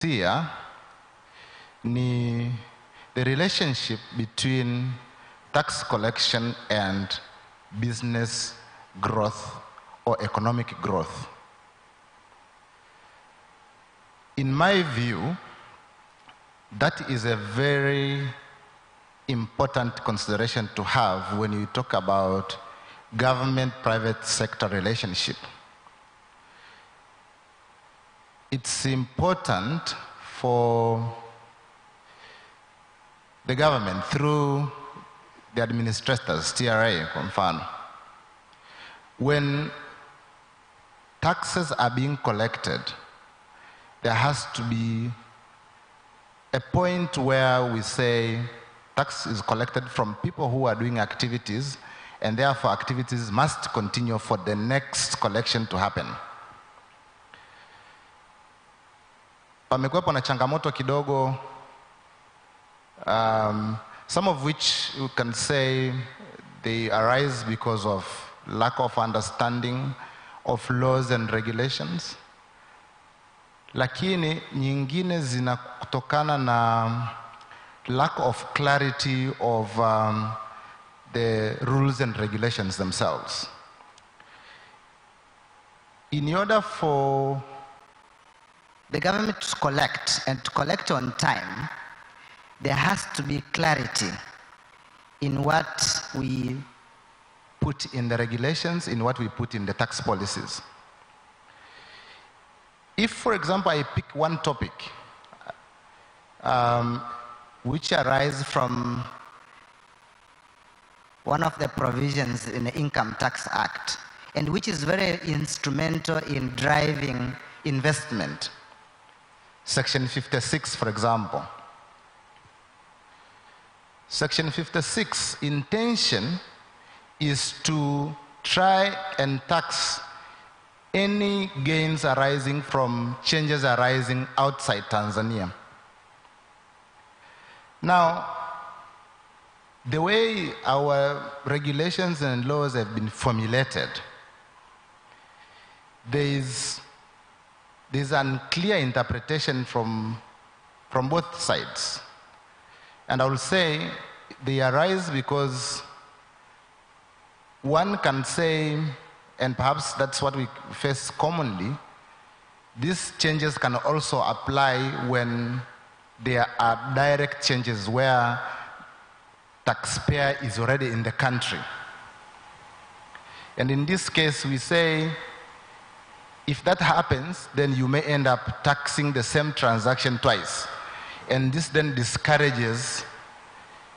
kuzungumzia ni the relationship between tax collection and business growth or economic growth. In my view, that is a very important consideration to have when you talk about government-private sector relationship. It's important for the government through the administrators, TRA, kwa mfano. When taxes are being collected, there has to be a point where we say tax is collected from people who are doing activities, and therefore activities must continue for the next collection to happen. Pamekuwepo na changamoto kidogo, some of which you can say they arise because of lack of understanding of laws and regulations. Lakini nyingine zinatokana na lack of clarity of the rules and regulations themselves. In order for the government to collect and to collect on time, there has to be clarity in what we put in the regulations, in what we put in the tax policies. If, for example, I pick one topic which arise from one of the provisions in the Income Tax Act, and which is very instrumental in driving investment. Section 56, for example. Section 56 intention is to try and tax any gains arising from changes arising outside Tanzania. Now, the way our regulations and laws have been formulated, there's unclear interpretation from both sides. And I will say they arise because one can say, and perhaps that's what we face commonly, these changes can also apply when there are direct changes where taxpayer is already in the country. And in this case, we say, if that happens, then you may end up taxing the same transaction twice. And this then discourages,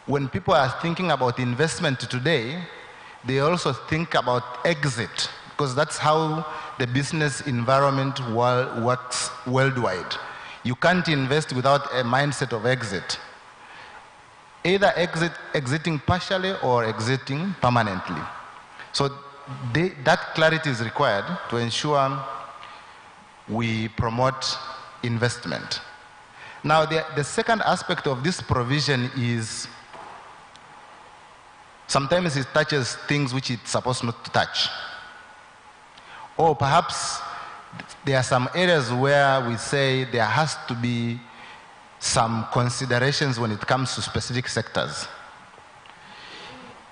when people are thinking about investment today, they also think about exit, because that's how the business environment works worldwide. You can't invest without a mindset of exit. Either exiting partially or exiting permanently. So that clarity is required to ensure we promote investment. Now, the second aspect of this provision is sometimes it touches things which it's supposed not to touch. Or perhaps there are some areas where we say there has to be some considerations when it comes to specific sectors.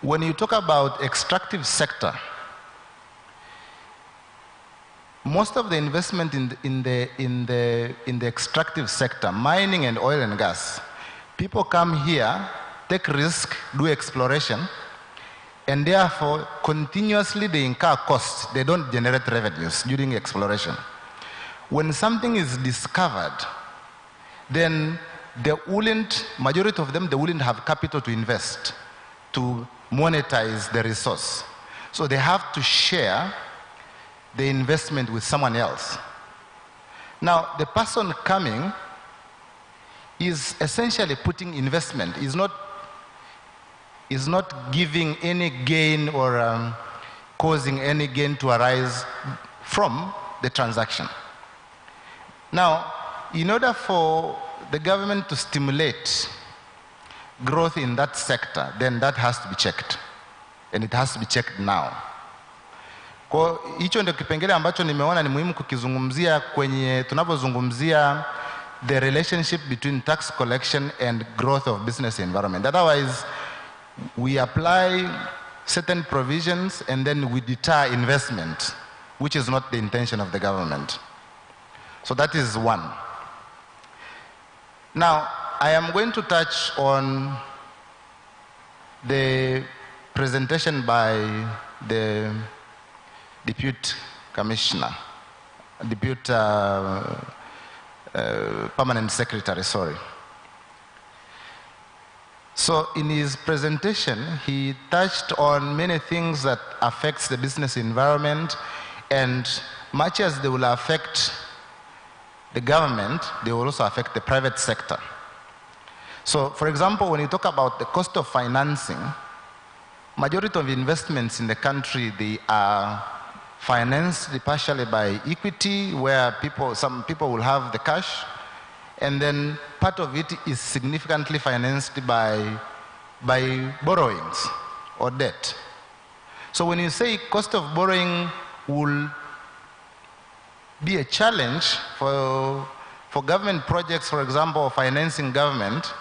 When you talk about extractive sector, most of the investment in the extractive sector, mining and oil and gas, people come here, take risk, do exploration, and therefore continuously they incur costs. They don't generate revenues during exploration. When something is discovered, then majority of them, they wouldn't have capital to invest, to monetize the resource. So they have to share the investment with someone else. Now, the person coming is essentially putting investment, is not giving any gain or causing any gain to arise from the transaction. Now, in order for the government to stimulate growth in that sector, then that has to be checked. And it has to be checked now. Kwa hicho ndio kipengele ambacho nimeona ni muhimu kukizungumzia kwenye tunapozungumzia the relationship between tax collection and growth of business environment. Otherwise, we apply certain provisions and then we deter investment, which is not the intention of the government. So that is one. Now, I am going to touch on the presentation by the Deputy Commissioner, Deputy Permanent Secretary, sorry. So in his presentation, he touched on many things that affects the business environment, and much as they will affect the government, they will also affect the private sector. So for example, when you talk about the cost of financing, majority of investments in the country, they are financed partially by equity, where some people will have the cash, and then part of it is significantly financed by borrowings or debt. So when you say cost of borrowing will be a challenge for government projects, for example, financing government,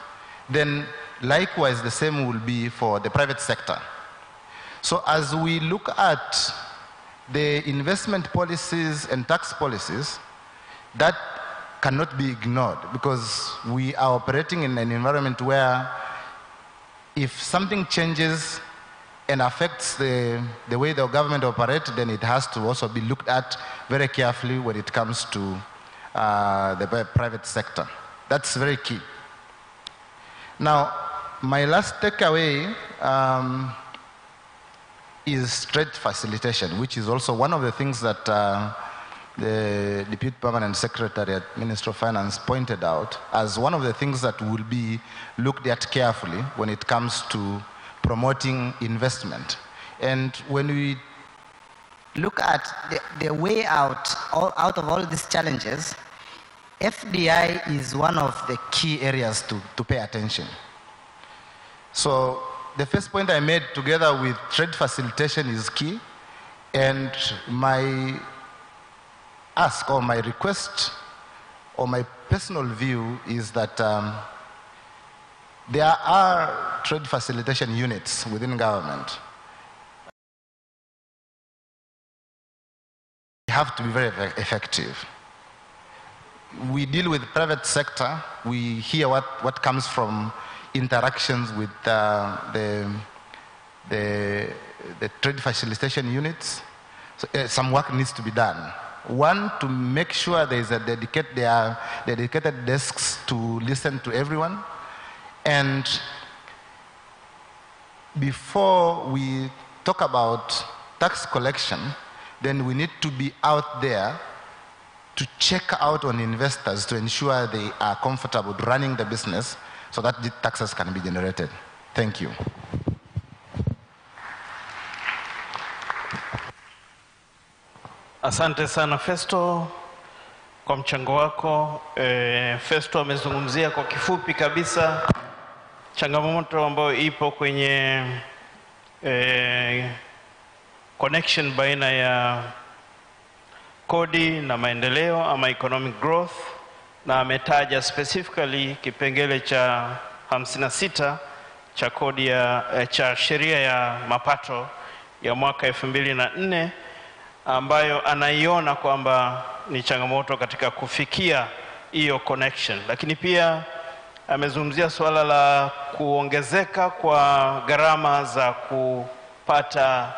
then likewise the same will be for the private sector. So as we look at the investment policies and tax policies, that cannot be ignored, because we are operating in an environment where if something changes and affects the way the government operates, then it has to also be looked at very carefully when it comes to the private sector. That's very key. Now, my last takeaway is trade facilitation, which is also one of the things that the Deputy Permanent Secretary at Ministry of Finance pointed out as one of the things that will be looked at carefully when it comes to promoting investment. And when we look at the way out of all these challenges, FDI is one of the key areas to pay attention. So the first point I made together with trade facilitation is key, and my ask or my request or my personal view is that there are trade facilitation units within government. They have to be very effective. We deal with private sector. We hear what comes from interactions with the trade facilitation units. So, some work needs to be done. One, to make sure there are dedicated desks to listen to everyone. And before we talk about tax collection, then we need to be out there to check out on investors to ensure they are comfortable running the business so that the taxes can be generated. Thank you. Asante sana Festo kwa mchango wako. Festo amezungumzia kwa kifupi kabisa changamoto ambayo ipo kwenye connection baina ya kodi na maendeleo ama economic growth, na ametaja specifically kipengele cha 56 cha kodi cha sheria ya mapato ya mwaka 2004 ambayo anaiona kwamba ni changamoto katika kufikia hiyo connection. Lakini pia amezungumzia swala la kuongezeka kwa gharama za kupata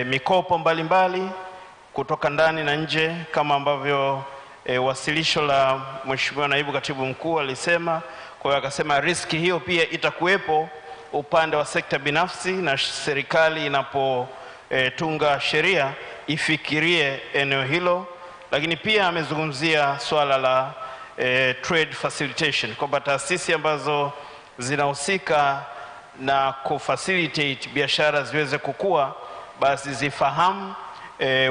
mikopo mbalimbali kutoka ndani na nje, kama ambavyo wasilisho la Mheshimiwa Naibu Katibu Mkuu alisema. Kwa hiyo akasema riski hiyo pia itakuwepo upande wa sekta binafsi, na serikali inapotunga sheria ifikirie eneo hilo. Lakini pia amezungumzia swala la trade facilitation, kwamba taasisi ambazo zinahusika na kufacilitate biashara ziweze kukua, basi zifahamu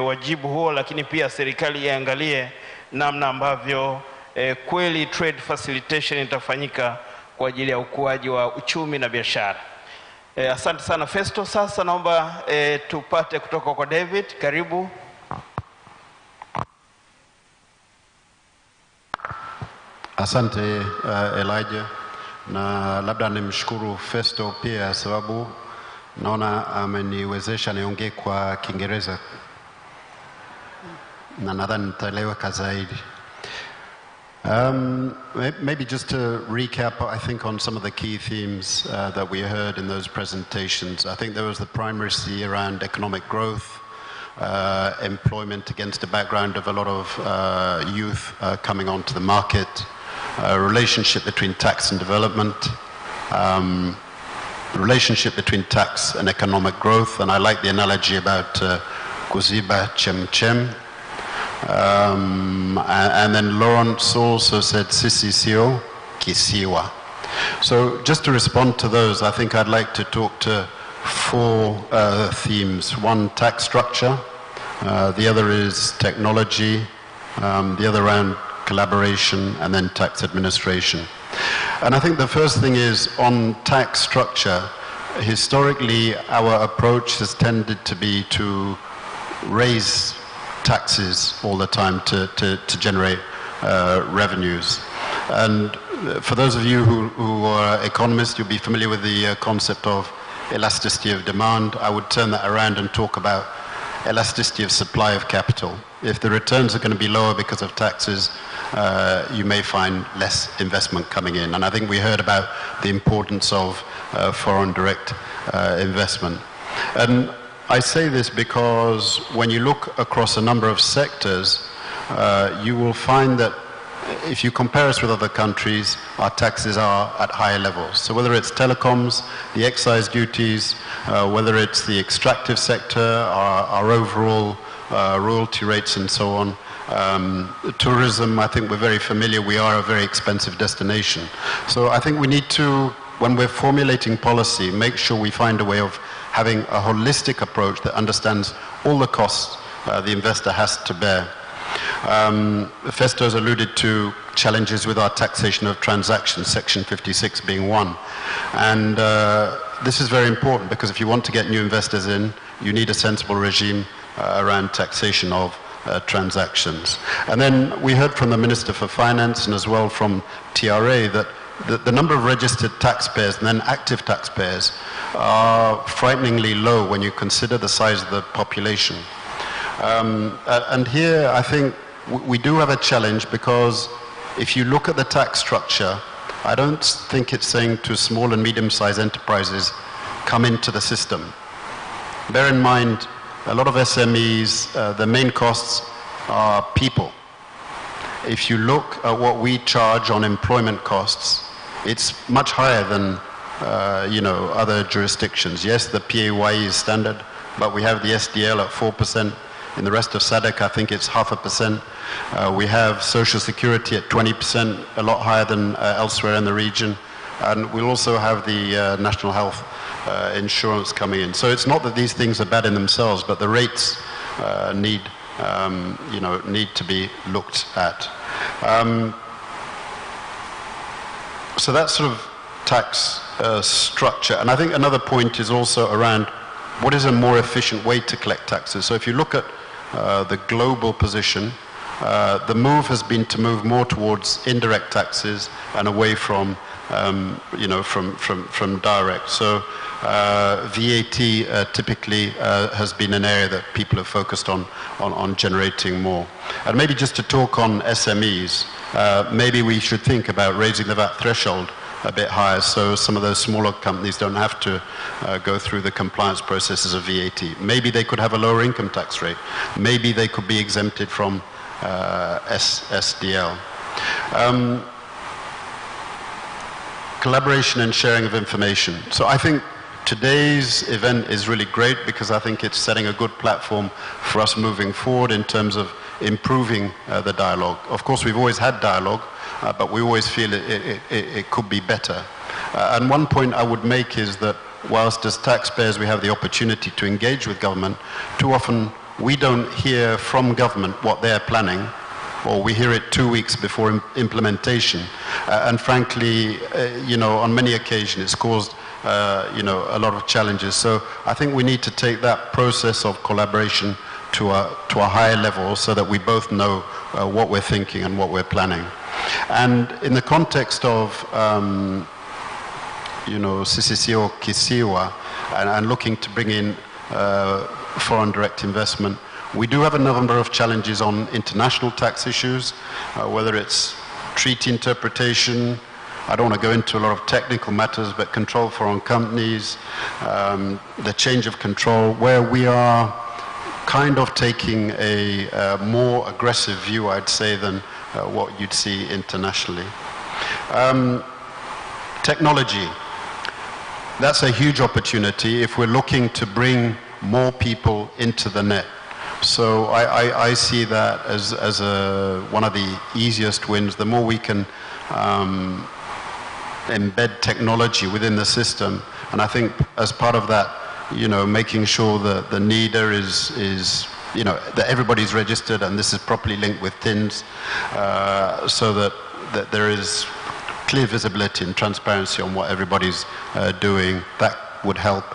wajibu huo, lakini pia serikali iangalie namna ambavyo kweli trade facilitation itafanyika kwa ajili ya ukuaji wa uchumi na biashara. Asante sana Festo. Sasa naomba tupate kutoka kwa David. Karibu. Asante Elijah, na labda nimshukuru Festo pia sababu naona ameniwezesha niongee kwa Kiingereza na nadhani nitaeleweka zaidi. Maybe just to recap, I think, on some of the key themes that we heard in those presentations. I think there was the primacy around economic growth, employment against the background of a lot of youth coming onto the market, relationship between tax and development, relationship between tax and economic growth, and I like the analogy about kuziba chemchem. And then Lawrence also said sisisio kisiwa. So just to respond to those, I think I'd like to talk to four themes. One, tax structure. The other is technology. The other around collaboration, and then tax administration. And I think the first thing is on tax structure. Historically, our approach has tended to be to raise taxes all the time to generate revenues. And for those of you who are economists, you'll be familiar with the concept of elasticity of demand. I would turn that around and talk about elasticity of supply of capital. If the returns are going to be lower because of taxes, you may find less investment coming in. And I think we heard about the importance of foreign direct investment. And I say this because when you look across a number of sectors, you will find that if you compare us with other countries, our taxes are at higher levels. So whether it's telecoms, the excise duties, whether it's the extractive sector, our overall royalty rates and so on. Tourism, I think we're very familiar, we are a very expensive destination. So I think we need to, when we're formulating policy, make sure we find a way of having a holistic approach that understands all the costs the investor has to bear. Festo's alluded to challenges with our taxation of transactions, Section 56 being one. And this is very important because if you want to get new investors in, you need a sensible regime around taxation of transactions. And then we heard from the Minister for Finance and as well from TRA that the number of registered taxpayers and then active taxpayers are frighteningly low when you consider the size of the population. And here I think we do have a challenge because if you look at the tax structure, I don't think it's saying to small and medium-sized enterprises, come into the system. Bear in mind, a lot of SMEs, the main costs are people. If you look at what we charge on employment costs, it's much higher than other jurisdictions. Yes, the PAYE is standard, but we have the SDL at 4%. In the rest of SADC, I think it's 0.5%. We have Social Security at 20%, a lot higher than elsewhere in the region. And we'll also have the National Health Insurance coming in. So it's not that these things are bad in themselves, but the rates need to be looked at. So that's sort of tax structure. And I think another point is also around what is a more efficient way to collect taxes. So if you look at the global position, the move has been to move more towards indirect taxes and away from direct. So VAT typically has been an area that people have focused on generating more. And maybe just to talk on SMEs, maybe we should think about raising the VAT threshold a bit higher so some of those smaller companies don't have to go through the compliance processes of VAT. Maybe they could have a lower income tax rate. Maybe they could be exempted from SDL. Collaboration and sharing of information. So I think today's event is really great because I think it's setting a good platform for us moving forward in terms of improving the dialogue. Of course, we've always had dialogue, but we always feel it could be better. And one point I would make is that whilst as taxpayers we have the opportunity to engage with government, too often we don't hear from government what they're planning, or we hear it 2 weeks before implementation. And frankly, on many occasions it's caused a lot of challenges. So I think we need to take that process of collaboration to a higher level so that we both know what we're thinking and what we're planning. And in the context of, CCCO Kisiwa, and looking to bring in foreign direct investment, we do have a number of challenges on international tax issues, whether it's treaty interpretation. I don't want to go into a lot of technical matters, but control foreign companies, the change of control, where we are kind of taking a more aggressive view, I'd say, than what you'd see internationally. Technology. That's a huge opportunity if we're looking to bring more people into the net. So I see that as one of the easiest wins. The more we can embed technology within the system, and I think as part of that, making sure that the NIDA is that everybody's registered and this is properly linked with TINs, so that there is clear visibility and transparency on what everybody's doing. That would help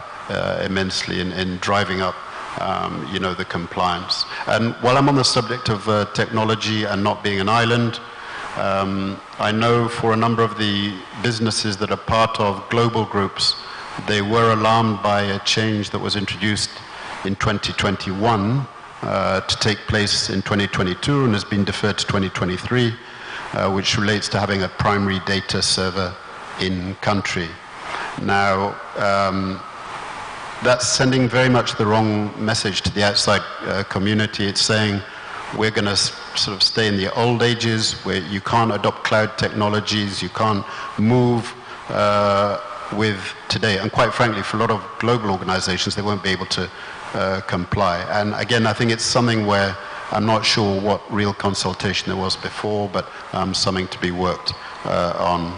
immensely in driving up the compliance. And while I'm on the subject of technology and not being an island, I know for a number of the businesses that are part of global groups, they were alarmed by a change that was introduced in 2021 to take place in 2022 and has been deferred to 2023, which relates to having a primary data server in country. Now, that's sending very much the wrong message to the outside community. It's saying we're going to sort of stay in the old ages where you can't adopt cloud technologies, you can't move with today. And quite frankly, for a lot of global organizations, they won't be able to comply. And again, I think it's something where I'm not sure what real consultation there was before, but something to be worked on.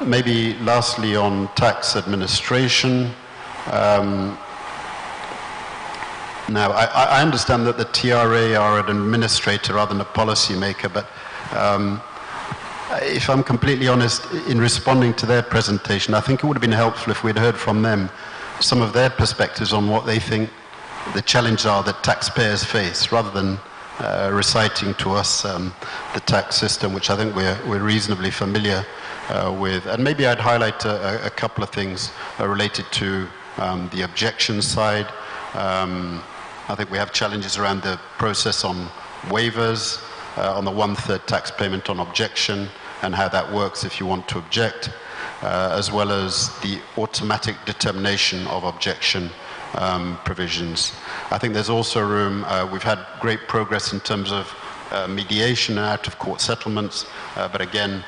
Maybe lastly on tax administration. Now, I understand that the TRA are an administrator rather than a policy maker, but if I'm completely honest, in responding to their presentation, I think it would have been helpful if we'd heard from them some of their perspectives on what they think the challenges are that taxpayers face, rather than reciting to us the tax system, which I think we're reasonably familiar with. And maybe I'd highlight a couple of things related to the objection side. I think we have challenges around the process on waivers, on the 1/3 tax payment on objection, and how that works if you want to object, as well as the automatic determination of objection provisions. I think there's also room, we've had great progress in terms of mediation and out-of-court settlements, but again,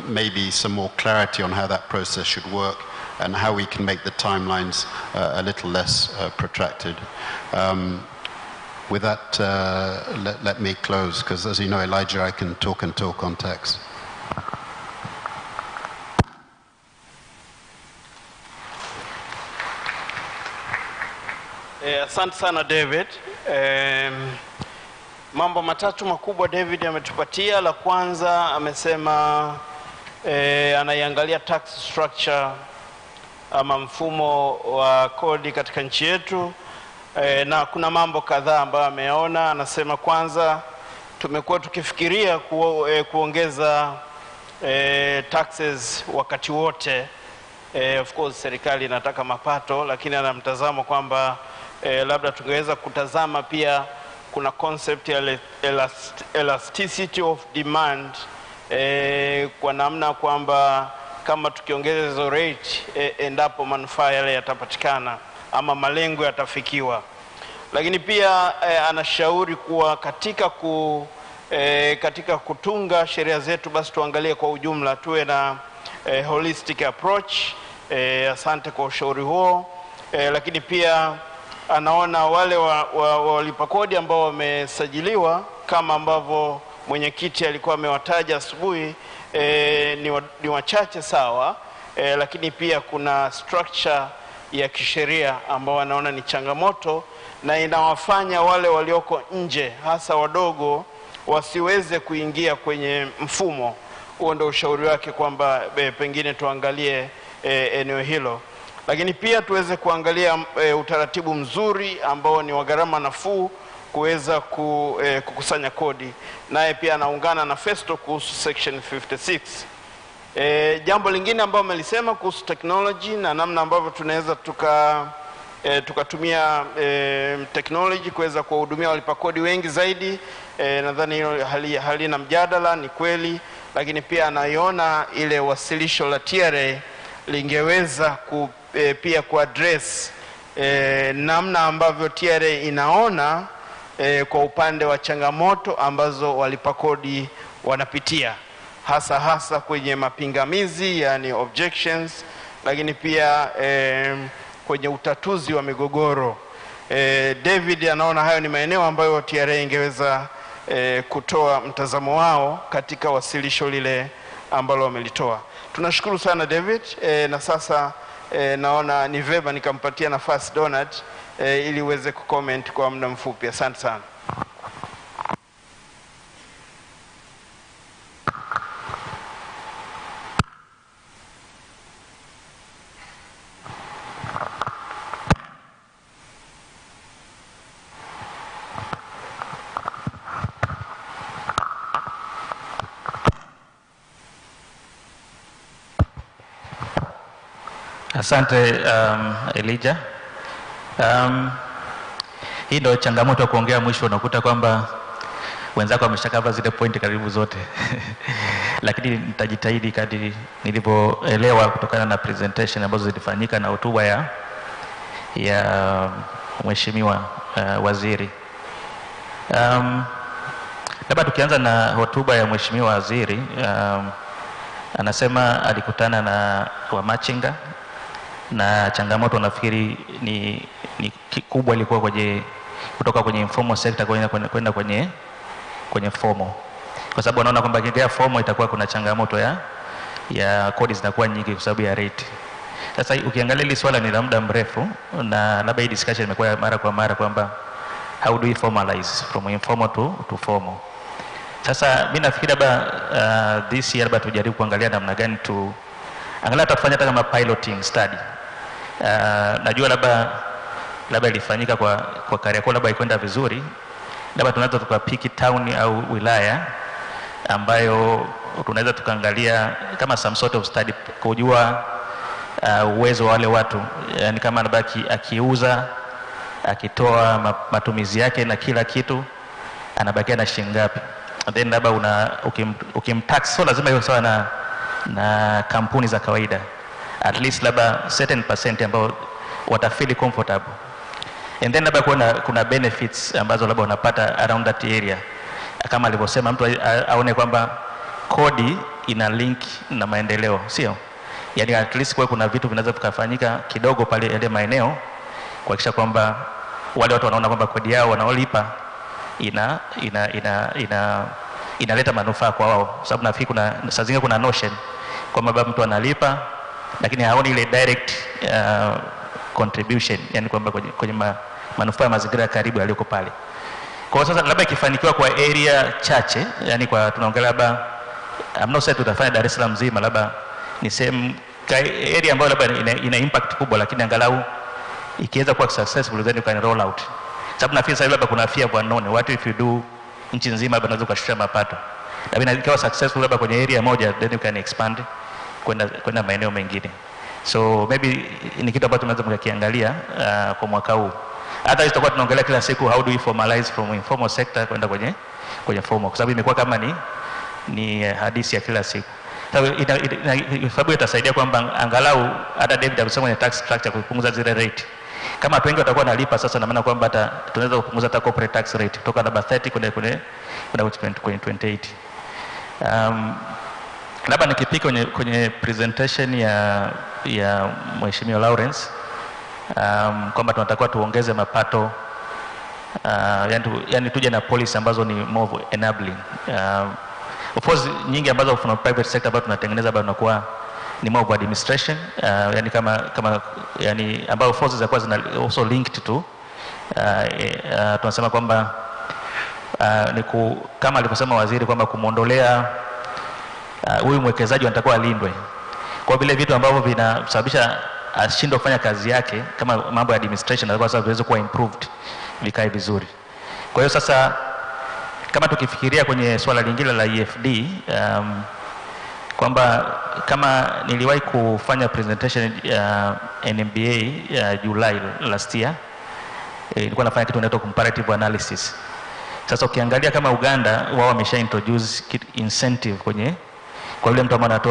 maybe some more clarity on how that process should work and how we can make the timelines a little less protracted. With that, let me close, because as you know, Elijah, I can talk and talk on tax. Asante sana David. Mambo matatu makubwa David ametupatia. La kwanza amesema anaiangalia tax structure ama mfumo wa kodi katika nchi yetu, na kuna mambo kadhaa ambayo ameona. Anasema kwanza, tumekuwa tukifikiria kuongeza taxes wakati wote. Of course serikali inataka mapato, lakini ana mtazamo kwamba labda tungeweza kutazama pia kuna concept ya elasticity of demand, kwa namna kwamba kama tukiongeza hizo rate endapo manufaa yale yatapatikana ama malengo yatafikiwa. Lakini pia anashauri kuwa katika kutunga sheria zetu, basi tuangalie kwa ujumla, tuwe na holistic approach. Asante kwa ushauri huo. Lakini pia anaona wale walipa kodi ambao wamesajiliwa kama ambavyo mwenyekiti alikuwa amewataja asubuhi, ni wachache sawa, lakini pia kuna structure ya kisheria ambao anaona ni changamoto na inawafanya wale walioko nje hasa wadogo wasiweze kuingia kwenye mfumo. Huo ndio ushauri wake kwamba pengine tuangalie eneo hilo. Lakini pia tuweze kuangalia utaratibu mzuri ambao ni wa gharama nafuu kuweza kukusanya kodi. Naye pia anaungana na Festo kuhusu section 56. Jambo lingine ambalo amelisema kuhusu technology na namna ambavyo tunaweza tukatumia technology kuweza kuwahudumia walipa kodi wengi zaidi. Nadhani hilo halina mjadala, ni kweli, lakini pia anaiona ile wasilisho la TRA lingeweza pia kuaddress namna ambavyo TRA inaona kwa upande wa changamoto ambazo walipa kodi wanapitia, hasa kwenye mapingamizi, yani objections, lakini pia kwenye utatuzi wa migogoro. David anaona hayo ni maeneo ambayo TRA ingeweza kutoa mtazamo wao katika wasilisho lile ambalo wamelitoa. Tunashukuru sana David, na sasa naona ni vema nikampatia nafasi Donald ili uweze kucomment kwa muda mfupi. Asante sana. Asante Elijah. Hii ndio changamoto ya kuongea mwisho, unakuta kwamba wenzako wameshakava zile point karibu zote. Lakini nitajitahidi kadri nilivyoelewa kutokana na presentation ambazo zilifanyika na hotuba ya mheshimiwa waziri. Labda tukianza na hotuba ya mheshimiwa waziri, anasema alikutana na wamachinga na changamoto nafikiri ni kubwa ilikuwa kutoka kwenye informal sector kwenda kwenye formal, kwa sababu anaona kwamba kingea formal itakuwa kuna changamoto ya kodi zinakuwa nyingi kwa sababu ya rate. Sasa ukiangalia hili swala ni la muda mrefu, na labda hii discussion imekuwa mara kwa mara kwamba how do we formalize from informal to formal. Sasa mimi nafikiri labda this year labda tujaribu kuangalia namna gani angalau tutafanya hata kama piloting study. Najua labda ilifanyika kwa Kariakoo, labda ikwenda vizuri, labda tunaweza tukapiki town au wilaya ambayo tunaweza tukaangalia kama some sort of study kujua uwezo wa wale watu, yani kama labda akiuza, akitoa matumizi yake na kila kitu anabakia na shilingi ngapi. Then labda ukimtax, so lazima iwe sawa na kampuni za kawaida, at least labda certain percent ambao watafeel comfortable, and then labda kuna benefits ambazo labda unapata around that area, kama alivyosema mtu aone kwamba kodi ina link na maendeleo, sio? Yani at least kuna vitu vinaweza vikafanyika kidogo pale yale maeneo kuhakikisha kwamba wale watu wanaona kwamba kodi yao wanaolipa inaleta manufaa kwa wao. Sababu nafikiri saa zingine kuna notion kwamba mtu analipa lakini haoni ile direct contribution, yani kwamba kwenye manufaa ya mazingira karibu yaliyoko pale. Kwa sasa labda ikifanikiwa kwa area chache, yani tunaongelea labda I'm not saying tutafanya Dar es Salaam nzima, labda ni same area ambayo labda ina impact kubwa, lakini angalau ikiweza kuwa successful then you can roll out. Sababu nafikiri sasa labda kuna fear of unknown, what if you do nchi nzima labda unaweza kushusha mapato, lakini ikiwa successful labda kwenye area moja then you can expand kwenda maeneo mengine. So maybe ni kitu ambacho tunaweza mkakiangalia kwa mwaka huu. Hata tutakuwa tunaongelea kila siku how do we formalize from informal sector kwenda kwenye formal, kwa sababu imekuwa kama ni hadithi ya kila siku. Sababu itasaidia kwamba angalau hata David amesema kwenye tax structure kupunguza zile rate. Kama watu wengi watakuwa nalipa sasa, na maana kwamba tunaweza kupunguza hata corporate tax rate kutoka labda 30 kwenda kwenye 28. Labda nikipika kwenye presentation ya Mheshimiwa Lawrence, kwamba tunatakiwa tuongeze mapato, yani tuje na policy ambazo ni more enabling. Of course nyingi ambazo from private sector ambazo tunatengeneza bado tunakuwa ni more administration, yani kama yani ambao forces za kwanza also linked to tunasema kwamba kama alivyosema waziri kwamba kumuondolea huyu mwekezaji anatakiwa alindwe kwa vile vitu ambavyo vinasababisha ashindwe kufanya kazi yake, kama mambo ya administration na kwa sababu viweze kuwa improved, vikae vizuri. Kwa hiyo sasa kama tukifikiria kwenye swala lingine la EFD, kwamba kama niliwahi kufanya presentation ya NMBA ya July last year, nilikuwa nafanya kitu inaitwa comparative analysis. Sasa ukiangalia kama Uganda wao wamesha introduce incentive kwa yule mtu ambaye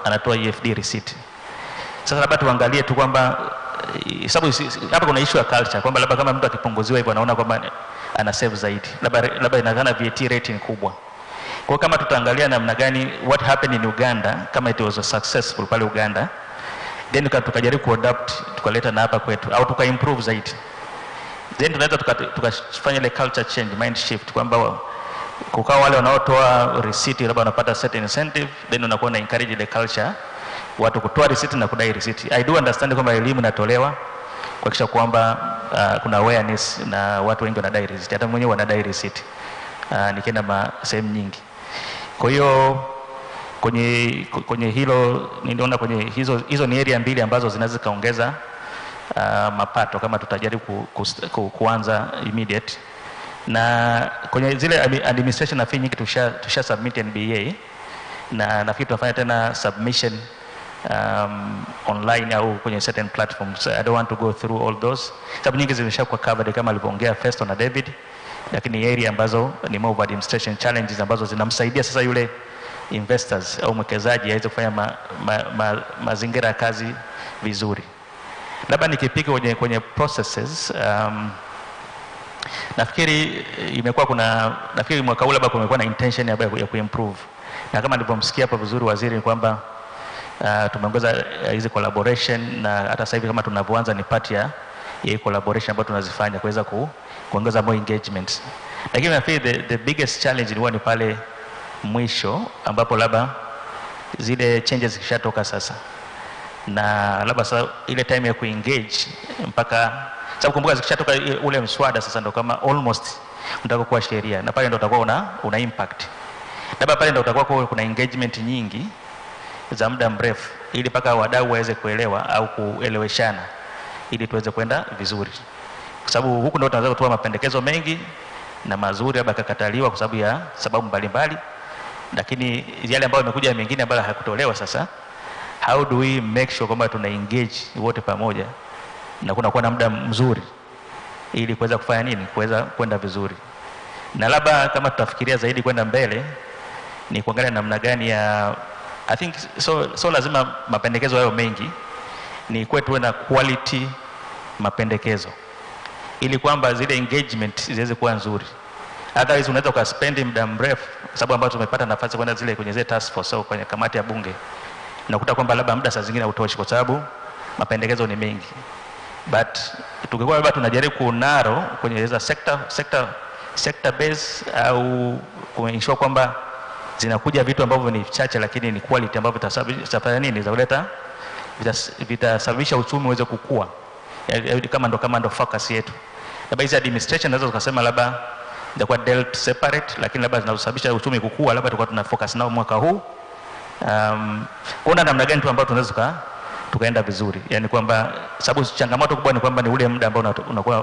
anatoa EFD receipt. Sasa labda tuangalie tu kwamba sababu hapa kuna issue ya culture, kwamba labda kama mtu akipunguziwa hivyo anaona kwamba ana save zaidi, labda inakana VAT rate kubwa. Kwa kama tutaangalia namna gani what happened in Uganda, kama it was successful pale Uganda, then tukajaribu kuadapt tukaleta na hapa kwetu au tukaimprove zaidi, then tunaweza tukafanya ile culture change, mind shift, kwamba kukaa wale wanaotoa receipt labda wanapata certain incentive, then unakuwa na encourage ile culture watu kutoa receipt na kudai receipt. I do understand kwamba elimu inatolewa kuhakikisha kwamba kuna awareness na watu wengi wanadai receipt, hata mwenyewe wanadai receipt nikienda sehemu nyingi. Kwa hiyo kwenye hilo niliona kwenye hizo ni area mbili ambazo zinaweza kaongeza mapato kama tutajaribu kuanza immediate. Na kwenye zile administration na fee nyingi tusha submit NBA, na nafikiri tutafanya tena submission online au kwenye certain platforms. I don't want to go through all those, sababu nyingi zimeshakuwa covered kama alivyoongea Festo na David, lakini area ambazo ni more of administration challenges ambazo zinamsaidia sasa yule investors au mwekezaji aweze kufanya mazingira ya kazi vizuri. Labda nikipika kwenye processes, nafikiri nafikiri mwaka huu labda kumekuwa na intention ya kuimprove, na kama nilivyomsikia hapa vizuri waziri ni kwamba tumeongeza hizi collaboration, na hata sasa hivi kama tunavyoanza ni part ya collaboration ambayo tunazifanya kuweza kuongeza more engagement. Lakini nafikiri the biggest challenge ni pale mwisho ambapo labda zile changes zikishatoka sasa, na labda sasa ile time ya kuengage mpaka sababu kumbuka zikishatoka ule mswada sasa ndo kama almost unataka kuwa sheria, na pale ndo utakuwa una impact. Labda pale ndo utakuwa kuna engagement nyingi za muda mrefu, ili paka wadau waweze kuelewa au kueleweshana ili tuweze kwenda vizuri. Kwa sababu huku ndo tunaweza kutoa mapendekezo mengi na mazuri labda kakataliwa kwa sababu ya sababu mbalimbali, lakini yale ambayo yamekuja mengine ambayo hayakutolewa sasa, how do we make sure kwamba tuna engage wote pamoja na kuwa na muda mzuri ili kuweza kufanya nini, kuweza kwenda vizuri. Na labda kama tutafikiria zaidi kwenda mbele ni kuangalia namna gani ya I think so lazima mapendekezo hayo mengi ni kwetu na quality mapendekezo, ili kwamba zile engagement ziweze kuwa nzuri. Otherwise unaweza ukaspend muda mrefu, sababu ambayo tumepata nafasi kwenda kwenye zile task force au kwenye kamati ya bunge, unakuta kwamba labda muda saa zingine hautoshi kwa sababu mapendekezo ni mengi. But tukikuwa labda tunajaribu kunaro kwenye za sector base au kuensure kwamba zinakuja vitu ambavyo ni chache lakini ni quality ambavyo vitasababisha nini, za kuleta vitasababisha uchumi uweze kukua, kama ndo focus yetu. Labda hizi administration naweza tukasema labda zitakuwa dealt separate, lakini labda zinasababisha uchumi kukua, labda tulikuwa tuna focus nao mwaka huu. Kuna namna gani tu ambayo tunaweza tukaenda vizuri, yani kwamba sababu changamoto kubwa ni kwamba ni ule muda ambao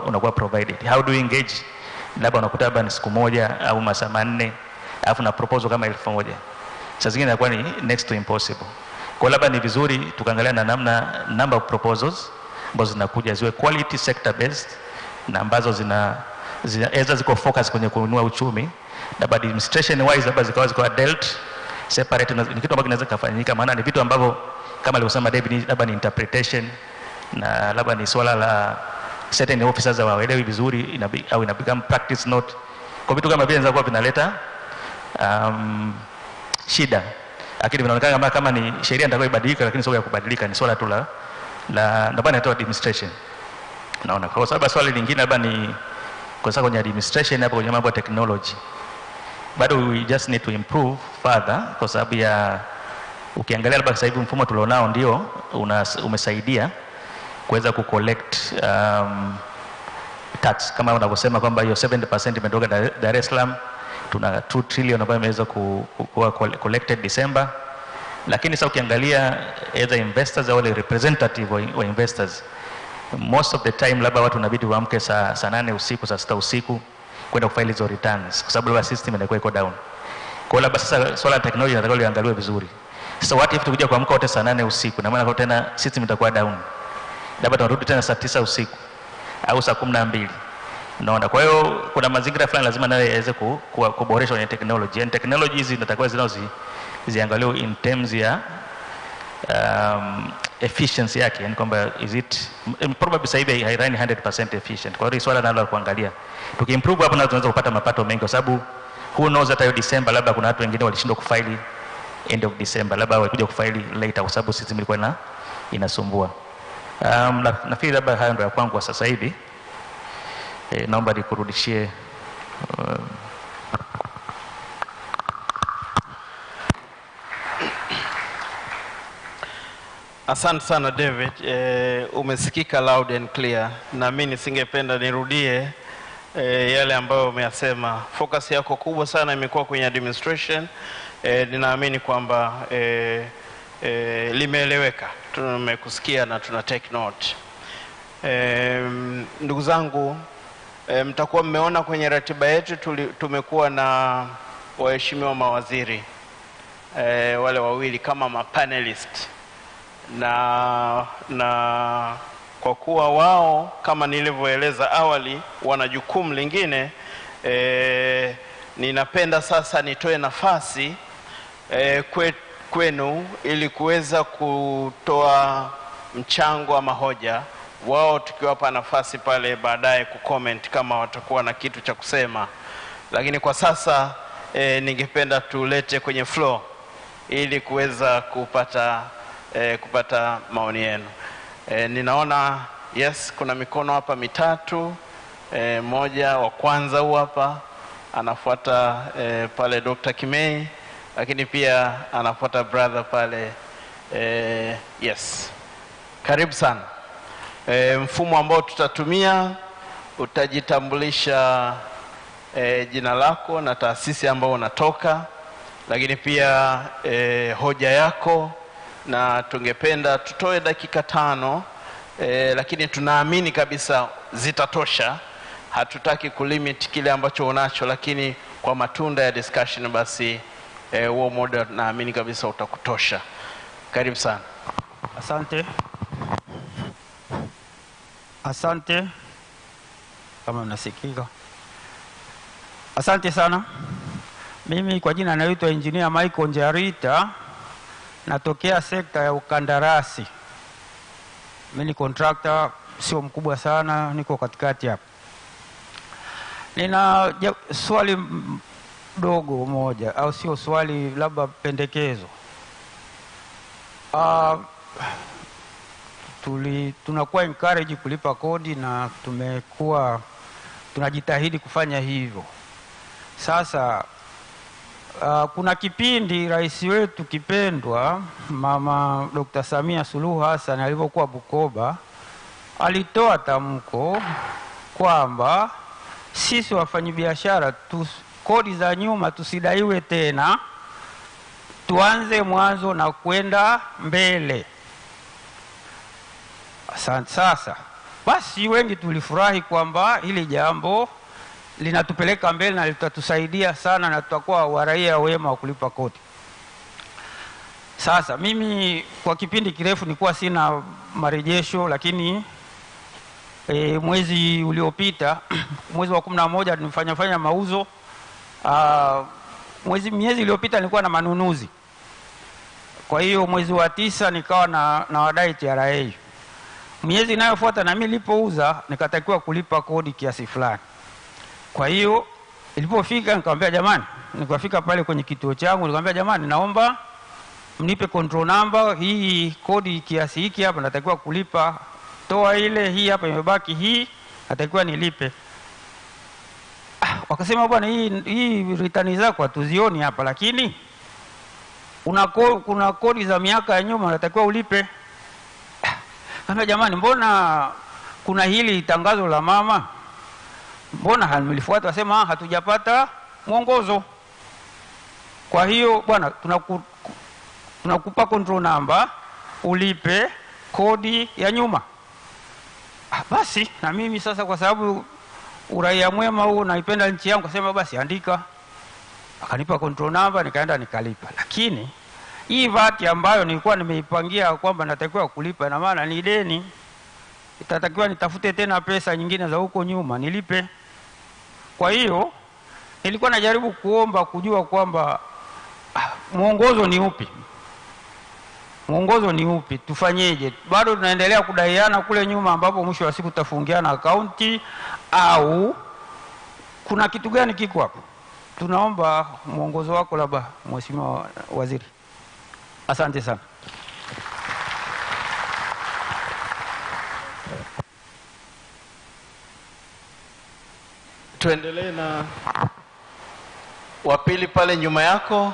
unakuwa provided. How do we engage? Labda unakuta labda ni siku moja au masaa 4 alafu na proposal kama 1000. Sasa zingine inakuwa ni next to impossible. Kwa labda ni vizuri tukaangalia na number of proposals ambazo zinakuja ziwe quality sector based, na ambazo ziko focus kwenye kuinua uchumi, na administration wise labda zikawa dealt separate. Ni kitu ambacho kinaweza kufanyika, maana ni vitu ambavyo kama alivyosema David, labda ni interpretation na labda ni swala la certain officers waelewi vizuri au ina become practice note. Kwa vitu kama vile inaweza kuwa vinaleta shida, lakini vinaonekana kama ni sheria ndio ibadilika, lakini sio ya kubadilika, ni swala tu la ndio inaitwa administration. Naona kwa sababu swali lingine labda ni kwa sababu kwenye administration hapo kwenye mambo ya technology bado we just need to improve further, kwa sababu ya ukiangalia labda sasa hivi mfumo tulionao ndio umesaidia kuweza kucollect tax kama unavyosema kwamba hiyo 70% imetoka Dar es Salaam. Tuna 2 trillion ambayo imeweza kuwa collected December, lakini sasa ukiangalia as investors au representative wa investors, most of the time labda watu wanabidi waamke saa 8 usiku, saa 6 usiku kwenda kufaili hizo returns, kwa sababu system inakuwa iko down. Kwa labda sasa swala la technology nataka liangaliwe vizuri. Sasa what if tukija kuamka wote saa 8 usiku, na maana kwa tena system itakuwa down, labda tunarudi tena saa 9 usiku au saa 12. Naona kwa hiyo kuna mazingira fulani lazima nayo yaweze kuboreshwa kwenye technology, and technology hizi zinatakiwa ziangaliwe in terms ya efficiency yake, yani kwamba is it probably sasa hivi hairani 100% efficient. Kwa hiyo swala nalo kuangalia, tukiimprove hapo na tunaweza kupata mapato mengi, kwa sababu who knows hata hiyo December labda kuna watu wengine walishindwa kufaili end of December, labda walikuja kufaili later kwa sababu system ilikuwa inasumbua. Nafikiri labda hayo ndio ya kwangu kwa sasa hivi. Naomba nikurudishie Asante sana David, umesikika loud and clear, na mimi nisingependa nirudie yale ambayo umeyasema. Focus yako kubwa sana imekuwa kwenye administration. Ninaamini kwamba limeeleweka, tumekusikia na tuna take note. Ndugu zangu, mtakuwa mmeona kwenye ratiba yetu tumekuwa na waheshimiwa mawaziri wale wawili kama mapanelist, na kwa kuwa wao kama nilivyoeleza awali wana jukumu lingine, ninapenda sasa nitoe nafasi kwenu ili kuweza kutoa mchango ama hoja, wao tukiwapa nafasi pale baadaye kucomment kama watakuwa na kitu cha kusema. Lakini kwa sasa ningependa tulete kwenye floor ili kuweza kupata maoni yenu. Ninaona yes, kuna mikono hapa mitatu. Moja wa kwanza huu hapa, anafuata pale Dr. Kimei, lakini pia anafuata brother pale. Yes, karibu sana. Mfumo ambao tutatumia, utajitambulisha jina lako na taasisi ambao unatoka, lakini pia hoja yako, na tungependa tutoe dakika 5, lakini tunaamini kabisa zitatosha. Hatutaki kulimit kile ambacho unacho, lakini kwa matunda ya discussion basi huo muda naamini kabisa utakutosha. Karibu sana. Asante kama mnasikika. Asante sana. Mimi kwa jina naitwa Engineer Michael Njarita, natokea sekta ya ukandarasi. Mimi ni contractor, sio mkubwa sana, niko katikati hapa. Nina swali dogo moja, au sio swali, labda pendekezo. Tunakuwa encourage kulipa kodi na tunajitahidi kufanya hivyo. Sasa kuna kipindi rais wetu kipendwa Mama Dr. Samia Suluhu Hassan alipokuwa Bukoba, alitoa tamko kwamba sisi wafanyabiashara kodi za nyuma tusidaiwe tena, tuanze mwanzo na kwenda mbele. Asante. Sasa basi wengi tulifurahi kwamba hili jambo linatupeleka mbele na litatusaidia sana na tutakuwa waraia wema wa kulipa kodi. Sasa mimi kwa kipindi kirefu nilikuwa sina marejesho, lakini mwezi uliopita mwezi wa 11 nilifanya mauzo. Miezi iliyopita nilikuwa na manunuzi. Kwa hiyo mwezi wa 9 nikawa na wadai TRA. Miezi inayofuata na mimi nilipouza nikatakiwa kulipa kodi kiasi fulani. Kwa hiyo ilipofika nikamwambia jamani, nikafika pale kwenye kituo changu nikamwambia jamani, naomba mnipe control number, hii kodi kiasi hiki hapa natakiwa kulipa, toa ile, hii hapa imebaki, hii natakiwa nilipe. Wakasema bwana, hii return zako hatuzioni hapa, lakini kuna kodi za miaka ya nyuma natakiwa ulipe. Kama jamani, mbona kuna hili tangazo la mama, mbona hamlifuata? Wasema hatujapata mwongozo. Kwa hiyo bwana, tunakupa control number ulipe kodi ya nyuma. Basi na mimi sasa, kwa sababu uraia mwema huu, naipenda nchi yangu. Akasema basi andika, akanipa control number, nikaenda nikalipa. Lakini hii VAT ambayo nilikuwa nimeipangia kwamba natakiwa kulipa, ina maana ni deni, itatakiwa nitafute tena pesa nyingine za huko nyuma nilipe. Kwa hiyo nilikuwa najaribu kuomba kujua kwamba mwongozo ni upi, mwongozo ni upi, tufanyeje? Bado tunaendelea kudaiana kule nyuma, ambapo mwisho wa siku tutafungiana akaunti, au kuna kitu gani kiko hapo? Tunaomba mwongozo wako labda, Mheshimiwa Waziri. Asante sana. Tuendelee na wapili pale nyuma yako.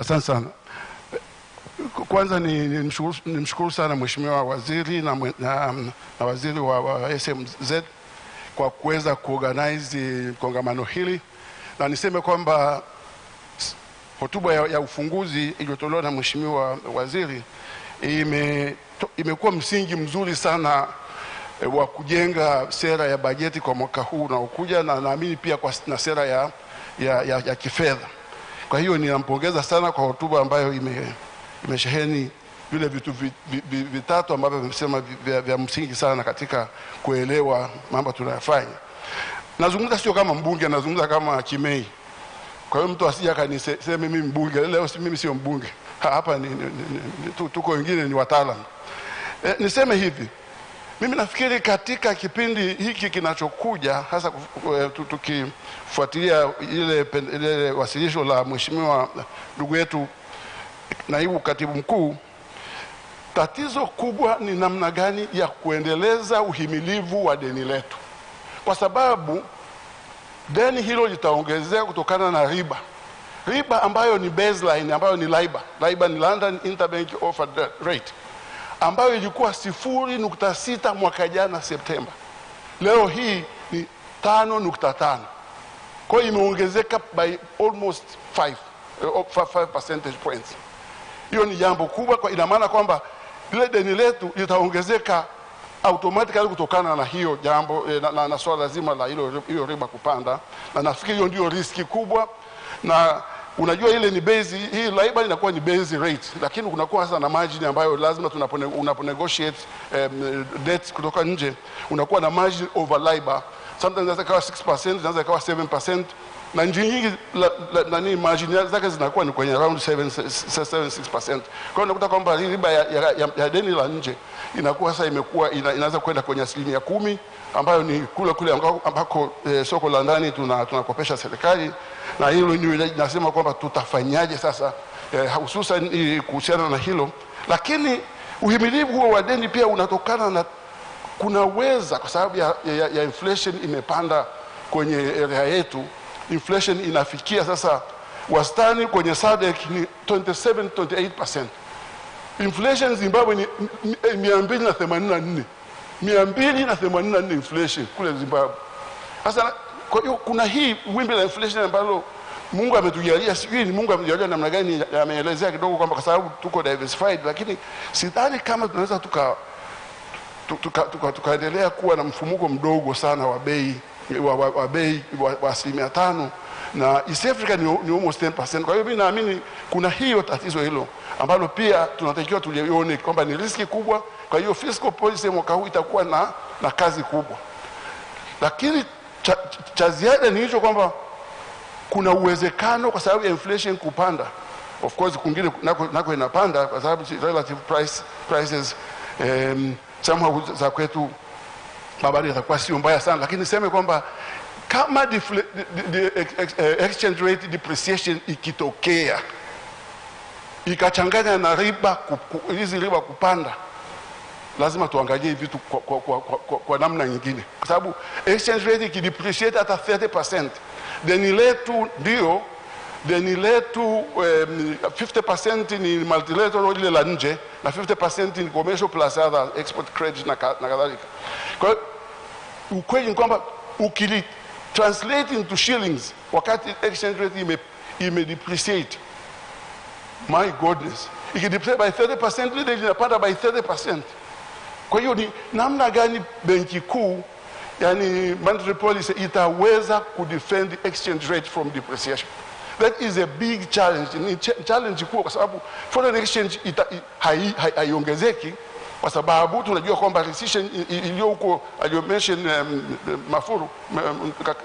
Asante sana. Kwanza nimshukuru sana Mheshimiwa Waziri na Waziri wa SMZ kwa kuweza kuorganize kongamano hili, na niseme kwamba hotuba ya ufunguzi iliyotolewa na Mheshimiwa Waziri imekuwa msingi mzuri sana wa kujenga sera ya bajeti kwa mwaka huu unaokuja, na naamini pia na sera ya kifedha. Kwa hiyo ninampongeza sana kwa hotuba ambayo imesheheni vile vitu vitatu ambavyo vimesema vya msingi sana katika kuelewa mambo tunayofanya. Nazungumza sio kama mbunge, nazungumza kama Kimei. Kwa hiyo mtu asije akaniseme mimi mbunge. Leo mimi sio mbunge. Hapa tuko wengine ni wataalamu. Niseme hivi. Mimi nafikiri katika kipindi hiki kinachokuja, hasa tukifuatilia ile wasilisho la Mheshimiwa ndugu yetu Naibu Katibu Mkuu, tatizo kubwa ni namna gani ya kuendeleza uhimilivu wa deni letu. Kwa sababu deni hilo litaongezeka kutokana na riba. Riba ambayo ni baseline, ambayo ni LIBOR. LIBOR ni London Interbank Offered Rate, ambayo ilikuwa 0.6 mwaka jana Septemba. Leo hii ni 5.5. Kwa hiyo imeongezeka by almost 5 percentage points. Hiyo ni jambo kubwa, kwa ina maana kwamba ile deni letu litaongezeka automatically kutokana na hiyo jambo na swala zima la hiyo riba kupanda, na nafikiri hiyo ndio riski kubwa. Na unajua ile ni base, hii LIBOR inakuwa ni base rate, lakini kunakuwa sasa na margin ambayo lazima unaponegotiate debt kutoka nje, unakuwa na margin over LIBOR. Sometimes inaweza kuwa 6%, inaweza kuwa 7%, na nchi nyingi nani margin zake zinakuwa ni kwenye around 7-6%. Kwa hiyo unakuta kwamba riba ya deni la nje inakuwa sasa imekuwa inaweza kwenda kwenye 10%, ambayo ni kule ambako soko la ndani tunakopesha serikali. Na hilo ni nasema kwamba tutafanyaje sasa hususan kuhusiana na hilo. Lakini uhimilivu huo wa deni pia unatokana na kunaweza, kwa sababu ya inflation imepanda kwenye area yetu. Inflation inafikia sasa wastani kwenye SADC ni 27-28%. Inflation Zimbabwe ni 284. 284 inflation kule Zimbabwe. Sasa kwa hiyo kuna hii wimbi la inflation ambalo Mungu ametujalia, sijui ni Mungu ametujalia namna gani, ameelezea kidogo kwamba kwa sababu tuko diversified, lakini sidhani kama tunaweza tukaendelea kuwa na mfumuko mdogo sana wa bei wa 5%, na East Africa ni almost 10%. Kwa hiyo mimi naamini kuna hiyo tatizo hilo ambalo pia tunatakiwa tulione kwamba ni riski kubwa. Kwa hiyo fiscal policy mwaka huu itakuwa na kazi kubwa. Lakini cha ziada ni hicho kwamba kuna uwezekano kwa sababu ya inflation kupanda. Of course kungine nako inapanda kwa sababu relative prices somehow za kwetu mabadiliko yatakuwa sio mbaya sana, lakini niseme kwamba kama exchange rate depreciation ikitokea ikachanganya na hizi riba kupanda, lazima tuangalie vitu kwa namna nyingine, kwa sababu exchange rate ikidepreciate hata 30%, deni letu 50% ni multilateral ile la nje na 50% ni commercial plus other export credit na kadhalika. Kwa hiyo ukweli ni kwamba translate into shillings wakati exchange rate ime-depreciate. My goodness. Ikidepreciate by 30%, lile linapanda by 30%. Kwa hiyo ni namna gani benki kuu, yani monetary policy, itaweza kudefend exchange rate from depreciation? That is a big challenge. Ni challenge kubwa kwa sababu foreign exchange haiongezeki, kwa sababu tunajua kwamba recession iliyo huko aliyo mention Mafuru,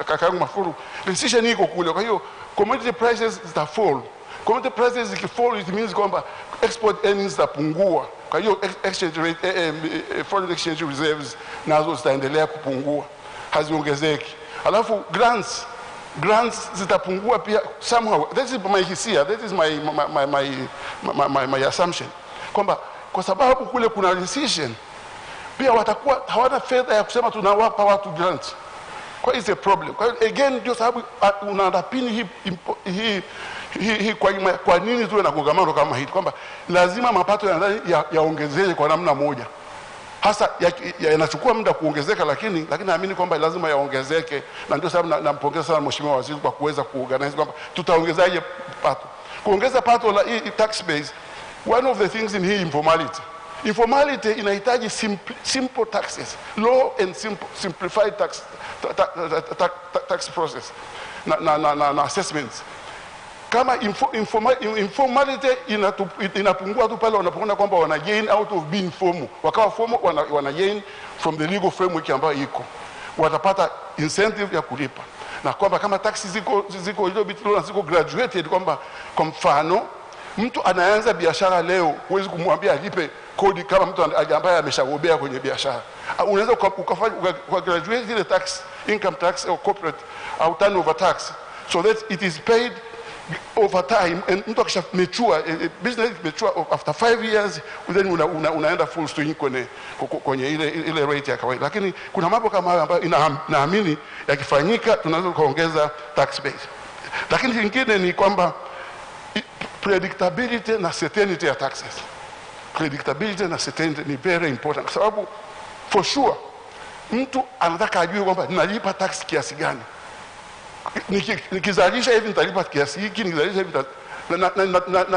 kakaangu Mafuru, recession iko kule. Kwa hiyo commodity prices zitafall. Commodity prices zikifall, it means kwamba export earnings zitapungua. Kwa hiyo exchange rate, foreign exchange reserves nazo zitaendelea kupungua, haziongezeki. Alafu grants zitapungua pia somehow. That is my hisia, that is my assumption, kwamba kwa sababu kule kuna recession pia watakuwa hawana fedha ya kusema tunawapa watu grants. Kwa hiyo it's a problem. Kwa hiyo again ndio sababu unaandapini hii kwa nini tuwe na kongamano kama hili, kwamba lazima mapato ya ndani yaongezeke kwa namna moja. Hasa yanachukua muda kuongezeka, lakini naamini kwamba lazima yaongezeke, na ndio sababu nampongeza sana Mheshimiwa Waziri kwa kuweza kuorganize kwamba tutaongezaje pato. Kuongeza pato la tax base, one of the things in hii informality inahitaji simple taxes, low and simplified tax process na assessments. Kama informality inapungua tu pale wanapoona kwamba wana gain out of being formal, wakawa formal wana gain from the legal framework ambayo iko, watapata incentive ya kulipa. Na kwamba kama taxi ziko little bit low na ziko graduated, kwamba kwa mfano mtu anaanza biashara leo, huwezi kumwambia alipe kodi kama mtu ambaye ameshagobea kwenye biashara. Unaweza ukafanya graduate ile tax, income tax or corporate au turnover tax, so that it is paid over time, and mtu akisha mature, business mature after 5 years, then unaenda full swing kwenye ile rate ya kawaida. Lakini kuna mambo kama hayo ambayo naamini yakifanyika tunaweza kuongeza tax base. Lakini kingine ni kwamba predictability na certainty ya taxes. Predictability na certainty ni very important, kwa sababu for sure mtu anataka ajue kwamba ninalipa tax kiasi gani. Nikizalisha hivi nitalipa kiasi hiki, nikizalisha hivi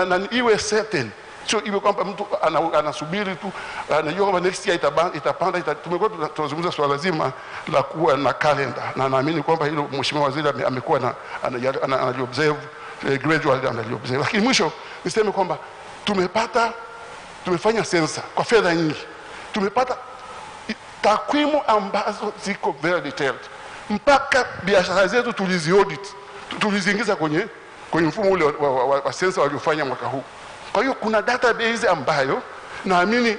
na iwe certain. Sio iwe kwamba mtu anasubiri tu, anajua kwamba next year itapanda. Tumekuwa tunazungumza swala zima la kuwa na calendar, na naamini kwamba hilo Mheshimiwa Waziri amekuwa anajiobserve gradually, anajiobserve. Lakini mwisho niseme kwamba tumefanya sensa kwa fedha nyingi, tumepata takwimu ambazo ziko very detailed, mpaka biashara zetu tuliziingiza kwenye mfumo ule wa sensa waliofanya mwaka huu. Kwa hiyo kuna database ambayo naamini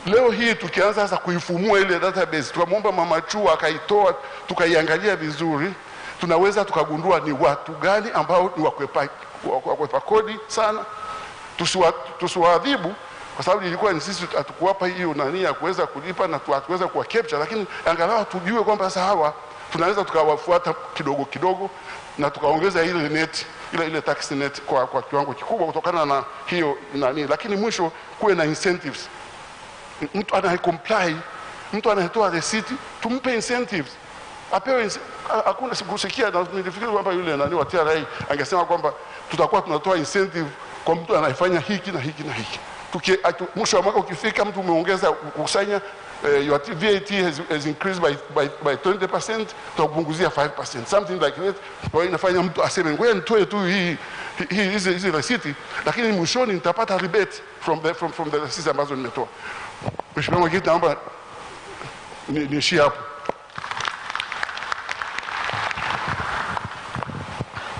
leo hii tukianza sasa kuifumua ile database, tukamwomba Mama Chua akaitoa, tukaiangalia vizuri, tunaweza tukagundua ni watu gani ambao ni wakwepa kodi sana. Tusiwaadhibu kwa sababu ilikuwa ni sisi hatukuwapa hiyo nani ya kuweza kulipa na hatuweza kuwa capture, lakini angalau tujue kwamba sasa hawa tunaweza tukawafuata kidogo kidogo na tukaongeza ile tax net kwa kiwango kikubwa kutokana na hiyo nani. Lakini mwisho kuwe na incentives. Mtu anayecomply, mtu anayetoa receipt, tumpe incentives, apewe. Hakuna sikusikia, na nilifikiri kwamba yule nani wa TRA angesema kwamba tutakuwa tunatoa incentive kwa mtu anayefanya hiki na hiki na hiki. Mwisho wa mwaka ukifika, mtu umeongeza kukusanya, your VAT has increased by 20%, tutakupunguzia 5%, something like that. Kwa hiyo inafanya mtu aseme ngoja nitoe tu hizi receipt, lakini mwishoni nitapata rebate from the receipts ambazo nimetoa. Mheshimiwa Mwenyekiti, naomba niishie hapo.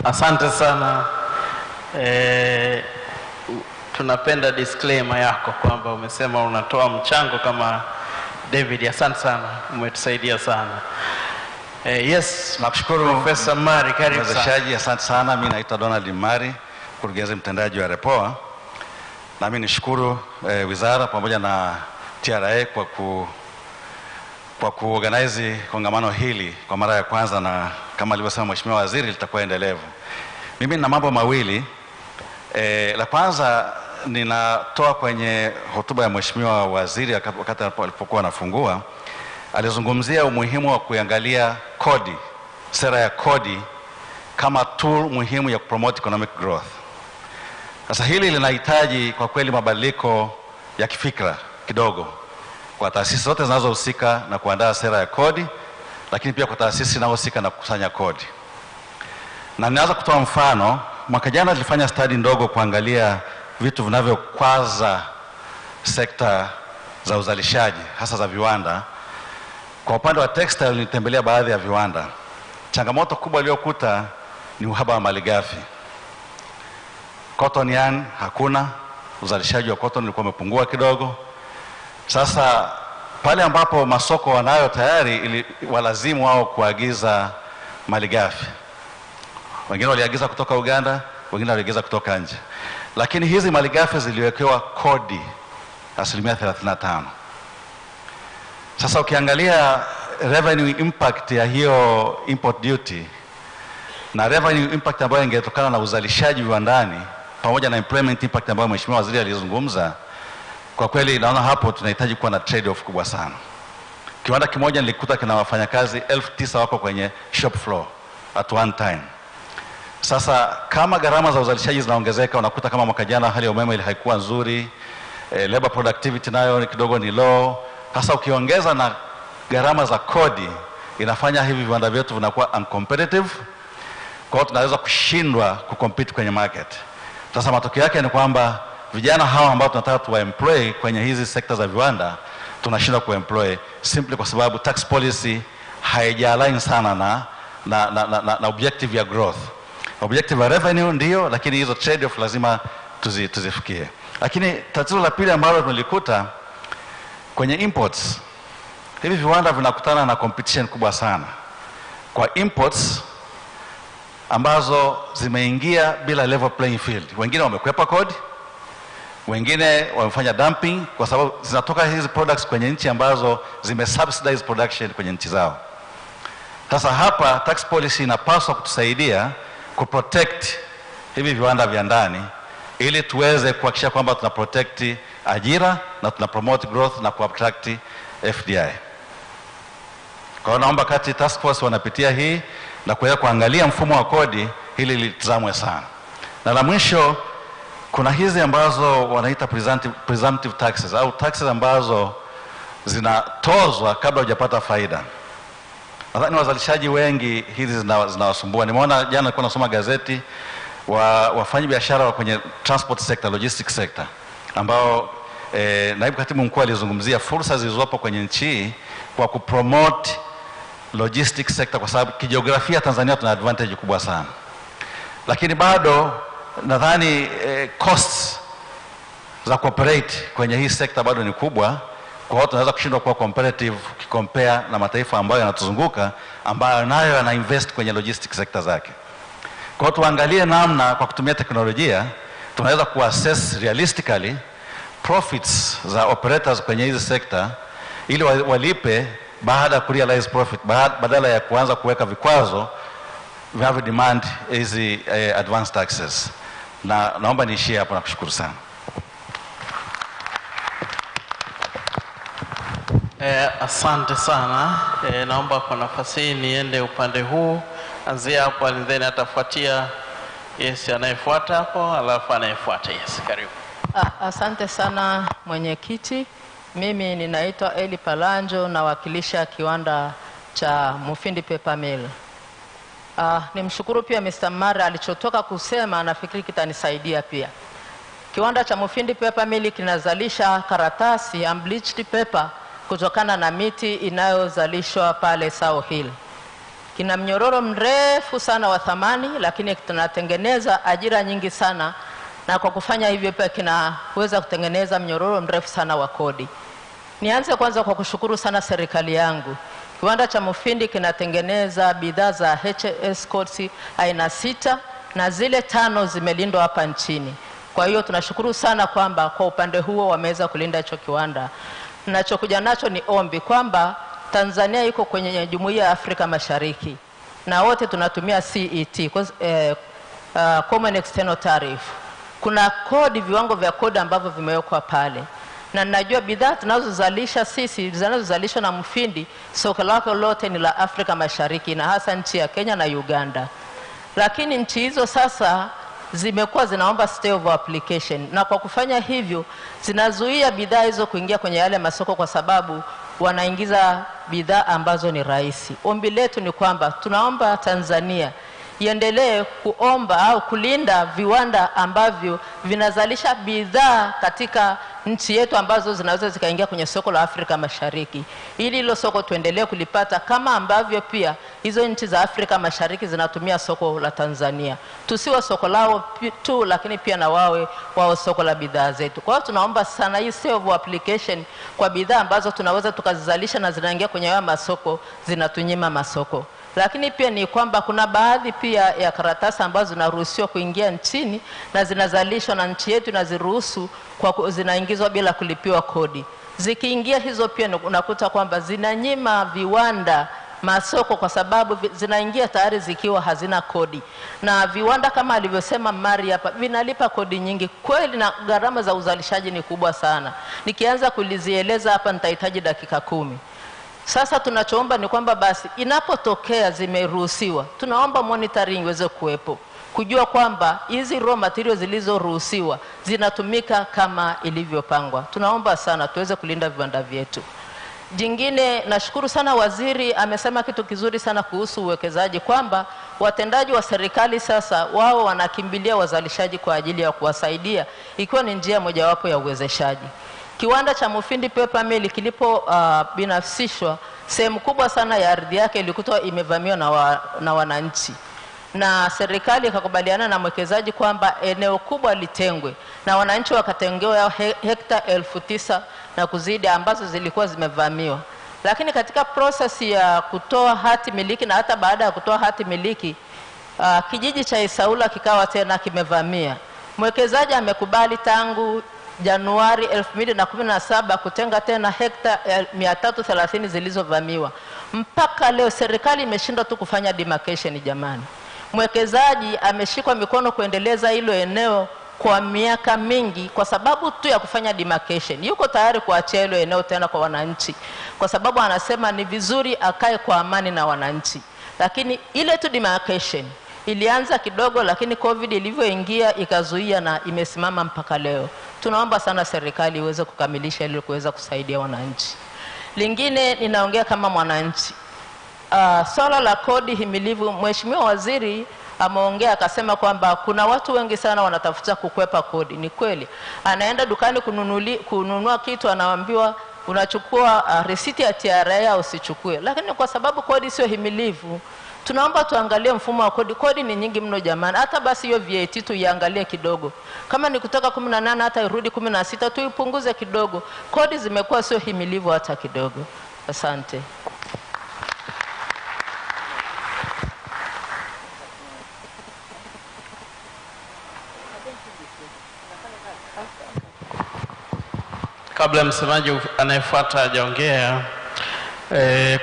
Asante sana. Tunapenda disclaimer yako kwamba umesema unatoa mchango kama David. Asante sana, umetusaidia sana. Yes, nakushukuru Professor Mari, karibu sana. Asante sana. Mimi naitwa Donald Mari, mkurugenzi mtendaji wa Repoa. Na mimi nishukuru wizara pamoja na TRA kwa kuorganize kongamano hili kwa mara ya kwanza, na kama alivyosema Mheshimiwa Waziri litakuwa endelevu. Mimi nina mambo mawili. La kwanza ninatoa kwenye hotuba ya Mheshimiwa Waziri wakati alipokuwa anafungua, alizungumzia umuhimu wa kuangalia kodi sera ya kodi kama tool muhimu ya kupromote economic growth. Sasa hili linahitaji kwa kweli mabadiliko ya kifikra kidogo kwa taasisi zote zinazohusika na kuandaa sera ya kodi, lakini pia kwa taasisi zinazohusika na kukusanya kodi. Na ninaweza kutoa mfano. Mwaka jana tulifanya study ndogo kuangalia vitu vinavyokwaza sekta za uzalishaji hasa za viwanda. Kwa upande wa textile nilitembelea baadhi ya viwanda. Changamoto kubwa iliyokuta ni uhaba wa malighafi. Cotton yarn hakuna, uzalishaji wa cotton ulikuwa umepungua kidogo. Sasa pale ambapo masoko wanayo tayari walazimu wao kuagiza malighafi. Wengine waliagiza kutoka Uganda, wengine waliagiza kutoka nje. Lakini hizi malighafi ziliwekewa kodi asilimia 35. Sasa ukiangalia revenue impact ya hiyo import duty na revenue impact ambayo ingetokana na uzalishaji viwandani pamoja na employment impact ambayo Mheshimiwa Waziri alizungumza, kwa kweli naona hapo tunahitaji kuwa na trade off kubwa sana. Kiwanda kimoja nilikuta kina wafanyakazi 9,000 wako kwenye shop floor at one time. Sasa kama gharama za uzalishaji zinaongezeka, unakuta kama mwaka jana hali ya umeme haikuwa nzuri, labor productivity nayo kidogo ni low. Sasa ukiongeza na gharama za kodi, inafanya hivi viwanda vyetu vinakuwa uncompetitive. Kwa hiyo tunaweza kushindwa kucompete kwenye market. Sasa matokeo yake ni kwamba vijana hawa ambao tunataka tuwaemploy kwenye hizi sekta za viwanda, tunashindwa kuemploy simply kwa sababu tax policy haija-align sana na objective ya growth. Objective ya revenue ndio, lakini hizo trade off lazima tuzifikie. Lakini tatizo la pili ambalo tunalikuta kwenye imports, hivi viwanda vinakutana na competition kubwa sana kwa imports ambazo zimeingia bila level playing field. Wengine wamekwepa kodi, wengine wamefanya dumping kwa sababu zinatoka hizi products kwenye nchi ambazo zimesubsidize production kwenye nchi zao. Sasa hapa tax policy inapaswa kutusaidia kuprotect hivi viwanda vya ndani ili tuweze kuhakikisha kwamba tuna protect ajira na tuna promote growth na kuattract FDI. Kwa hiyo naomba kati task force wanapitia hii na kuweza kuangalia mfumo wa kodi hili litazamwe sana. Na la mwisho, kuna hizi ambazo wanaita presumptive taxes au taxes ambazo zinatozwa kabla hujapata faida. Nadhani wazalishaji wengi hizi zinawasumbua. Nimeona jana nilikuwa nasoma gazeti wafanyi biashara wa kwenye transport sector, logistics sector, ambao naibu katibu mkuu alizungumzia fursa zilizopo kwenye nchi kwa kupromote logistics sector kwa sababu kijiografia Tanzania tuna advantage kubwa sana. Lakini bado nadhani costs za cooperate kwenye hii sector bado ni kubwa. Kwa hiyo tunaweza kushindwa kuwa competitive compare na mataifa ambayo yanatuzunguka ambayo nayo yana invest kwenye logistics sector zake. Kwa hiyo tuangalie namna kwa kutumia teknolojia tunaweza kuassess realistically profits za operators kwenye hizi sector ili walipe baada ya kurealize profit, badala ya kuanza kuweka vikwazo vinavyo demand hizi advanced taxes. Na naomba niishie hapo na kushukuru sana. Asante sana. Naomba kwa nafasi hii niende upande huu, anzia hapo and then atafuatia anayefuata hapo alafu anayefuata. Karibu. Asante sana mwenyekiti. Mimi ninaitwa Eli Palanjo, nawakilisha kiwanda cha Mufindi Paper Mill. Nimshukuru pia Mr. Mara alichotoka kusema, nafikiri kitanisaidia pia. Kiwanda cha Mufindi Paper Mill kinazalisha karatasi unbleached paper kutokana na miti inayozalishwa pale South Hill. Kina mnyororo mrefu sana wa thamani, lakini tunatengeneza ajira nyingi sana, na kwa kufanya hivyo pia kinaweza kutengeneza mnyororo mrefu sana wa kodi. Nianze kwanza kwa kushukuru sana serikali yangu. Kiwanda cha Mufindi kinatengeneza bidhaa za HS codes aina 6 na zile 5 zimelindwa hapa nchini. Kwa hiyo tunashukuru sana kwamba kwa upande huo wameweza kulinda hicho kiwanda. Ninachokuja nacho ni ombi kwamba Tanzania iko kwenye Jumuiya ya Afrika Mashariki na wote tunatumia CET, Common External Tariff. Kuna kodi, viwango vya kodi ambavyo vimewekwa pale. na ninajua bidhaa tunazozalisha sisi zinazozalishwa na Mufindi soko lake lote ni la Afrika Mashariki na hasa nchi ya Kenya na Uganda. Lakini nchi hizo sasa zimekuwa zinaomba stay of application, na kwa kufanya hivyo zinazuia bidhaa hizo kuingia kwenye yale masoko kwa sababu wanaingiza bidhaa ambazo ni rahisi. Ombi letu ni kwamba tunaomba Tanzania iendelee kuomba au kulinda viwanda ambavyo vinazalisha bidhaa katika nchi yetu ambazo zinaweza zikaingia kwenye soko la Afrika Mashariki, ili hilo soko tuendelee kulipata kama ambavyo pia hizo nchi za Afrika Mashariki zinatumia soko la Tanzania. Tusiwe soko lao tu, lakini pia na wao soko la bidhaa zetu. Kwa hiyo tunaomba sana hii stay of application kwa bidhaa ambazo tunaweza tukazizalisha na zinaingia kwenye haya masoko, zinatunyima masoko. Lakini pia ni kwamba kuna baadhi pia ya karatasi ambazo zinaruhusiwa kuingia nchini na zinazalishwa na nchi yetu na ziruhusu kwa zinaingizwa bila kulipiwa kodi. Zikiingia hizo pia unakuta kwamba zinanyima viwanda masoko kwa sababu zinaingia tayari zikiwa hazina kodi. Na viwanda kama alivyosema Mari hapa vinalipa kodi nyingi kweli, na gharama za uzalishaji ni kubwa sana. Nikianza kulizieleza hapa nitahitaji dakika 10. Sasa tunachoomba ni kwamba basi inapotokea zimeruhusiwa, tunaomba monitoring iweze kuwepo, kujua kwamba hizi raw materials zilizoruhusiwa zinatumika kama ilivyopangwa. Tunaomba sana tuweze kulinda viwanda vyetu. Jingine, nashukuru sana waziri amesema kitu kizuri sana kuhusu uwekezaji, kwamba watendaji wa serikali sasa wao wanakimbilia wazalishaji kwa ajili ya kuwasaidia, ikiwa ni njia mojawapo ya uwezeshaji. Kiwanda cha Mufindi Paper Mill kilipo binafsishwa, sehemu kubwa sana ya ardhi yake ilikuwa imevamiwa na wananchi, na serikali ikakubaliana na mwekezaji kwamba eneo kubwa litengwe, na wananchi wakatengewa hekta 9,000 na kuzidi ambazo zilikuwa zimevamiwa. Lakini katika process ya kutoa hati miliki na hata baada ya kutoa hati miliki, kijiji cha Isaula kikawa tena kimevamia. Mwekezaji amekubali tangu Januari 2017 kutenga tena hekta 330 zilizovamiwa. Mpaka leo serikali imeshindwa tu kufanya demarcation. Jamani, mwekezaji ameshikwa mikono kuendeleza hilo eneo kwa miaka mingi kwa sababu tu ya kufanya demarcation. Yuko tayari kuachia hilo eneo tena kwa wananchi kwa sababu anasema ni vizuri akae kwa amani na wananchi. Lakini ile tu demarcation ilianza kidogo, lakini COVID ilivyoingia ikazuia na imesimama mpaka leo. Tunaomba sana serikali iweze kukamilisha ili kuweza kusaidia wananchi. Lingine, ninaongea kama mwananchi. Swala la kodi himilivu, Mheshimiwa Waziri ameongea akasema kwamba kuna watu wengi sana wanatafuta kukwepa kodi. Ni kweli. Anaenda dukani kununua kitu, anaambiwa unachukua risiti ya TRA au usichukue. Lakini kwa sababu kodi sio himilivu, tunaomba tuangalie mfumo wa kodi. Kodi ni nyingi mno jamani. Hata basi hiyo VAT tuiangalie kidogo. Kama ni kutoka 18 hata irudi 16, tuipunguze kidogo. Kodi zimekuwa sio himilivu hata kidogo. Asante. Kabla msemaji anayefuata hajaongea,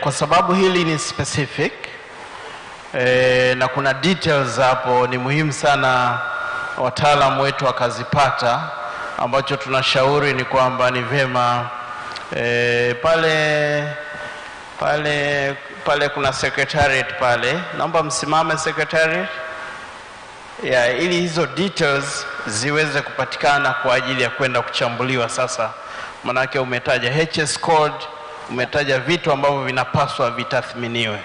kwa sababu hili ni specific na kuna details hapo, ni muhimu sana wataalamu wetu wakazipata. Ambacho tunashauri ni kwamba ni vema pale kuna secretariat pale, naomba msimame secretariat ili hizo details ziweze kupatikana kwa ajili ya kwenda kuchambuliwa. Sasa manake umetaja HS code, umetaja vitu ambavyo vinapaswa vitathminiwe.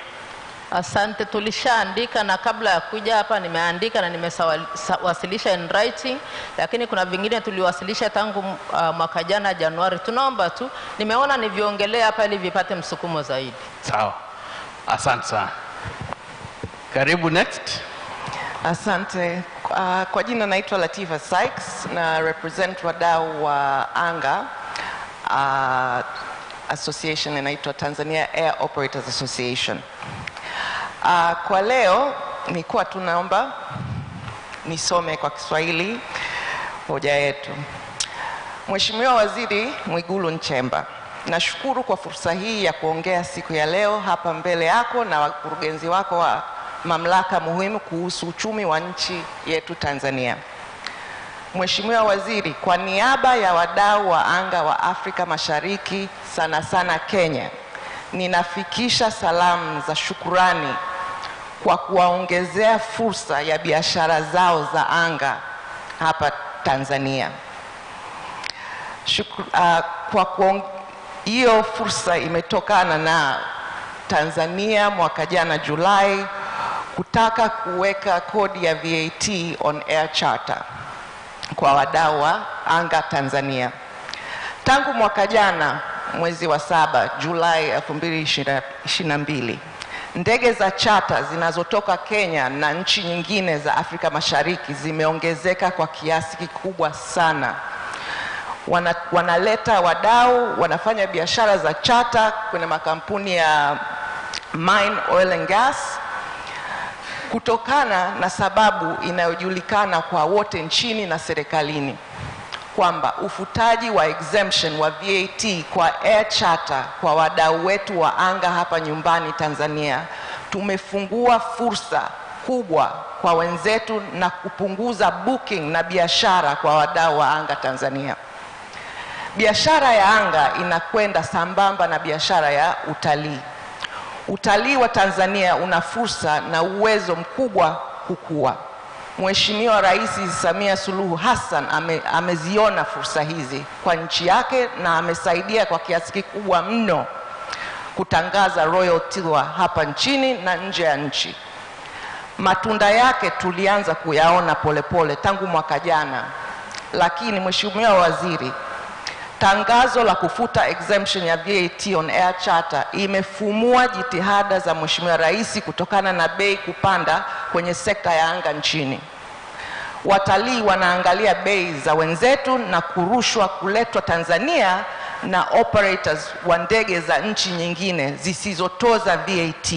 Asante, tulishaandika na kabla ya kuja hapa nimeandika na nimewasilisha in writing, lakini kuna vingine tuliwasilisha tangu mwaka jana Januari. Tunaomba tu, nimeona niviongelee hapa ili vipate msukumo zaidi. Sawa. Asante sana. Karibu next. Asante. Kwa jina naitwa Latifa Sykes na represent wadau wa anga association inaitwa Tanzania Air Operators Association. Kwa leo nilikuwa tunaomba nisome kwa Kiswahili hoja yetu. Mheshimiwa Waziri Mwigulu Nchemba, nashukuru kwa fursa hii ya kuongea siku ya leo hapa mbele yako na wakurugenzi wako wa mamlaka muhimu kuhusu uchumi wa nchi yetu Tanzania. Mheshimiwa Waziri, kwa niaba ya wadau wa anga wa Afrika Mashariki, sana sana Kenya, ninafikisha salamu za shukurani kwa kuwaongezea fursa ya biashara zao za anga hapa Tanzania. Hiyo fursa imetokana na Tanzania mwaka jana Julai kutaka kuweka kodi ya VAT on air charter kwa wadau wa anga Tanzania. Tangu mwaka jana mwezi wa 7 Julai 2022, ndege za charter zinazotoka Kenya na nchi nyingine za Afrika Mashariki zimeongezeka kwa kiasi kikubwa sana. Wanaleta wadau, wanafanya biashara za charter kwenye makampuni ya mine, oil and gas, kutokana na sababu inayojulikana kwa wote nchini na serikalini, kwamba ufutaji wa exemption wa VAT kwa air charter kwa wadau wetu wa anga hapa nyumbani Tanzania, tumefungua fursa kubwa kwa wenzetu na kupunguza booking na biashara kwa wadau wa anga Tanzania. Biashara ya anga inakwenda sambamba na biashara ya utalii. Utalii wa Tanzania una fursa na uwezo mkubwa kukua. Mheshimiwa Rais Samia Suluhu Hassan ameziona fursa hizi kwa nchi yake na amesaidia kwa kiasi kikubwa mno kutangaza Royal Tour hapa nchini na nje ya nchi. Matunda yake tulianza kuyaona polepole tangu mwaka jana, lakini Mheshimiwa Waziri, tangazo la kufuta exemption ya VAT on air charter imefumua jitihada za Mheshimiwa Rais kutokana na bei kupanda kwenye sekta ya anga nchini. Watalii wanaangalia bei za wenzetu na kurushwa kuletwa Tanzania na operators wa ndege za nchi nyingine zisizotoza VAT,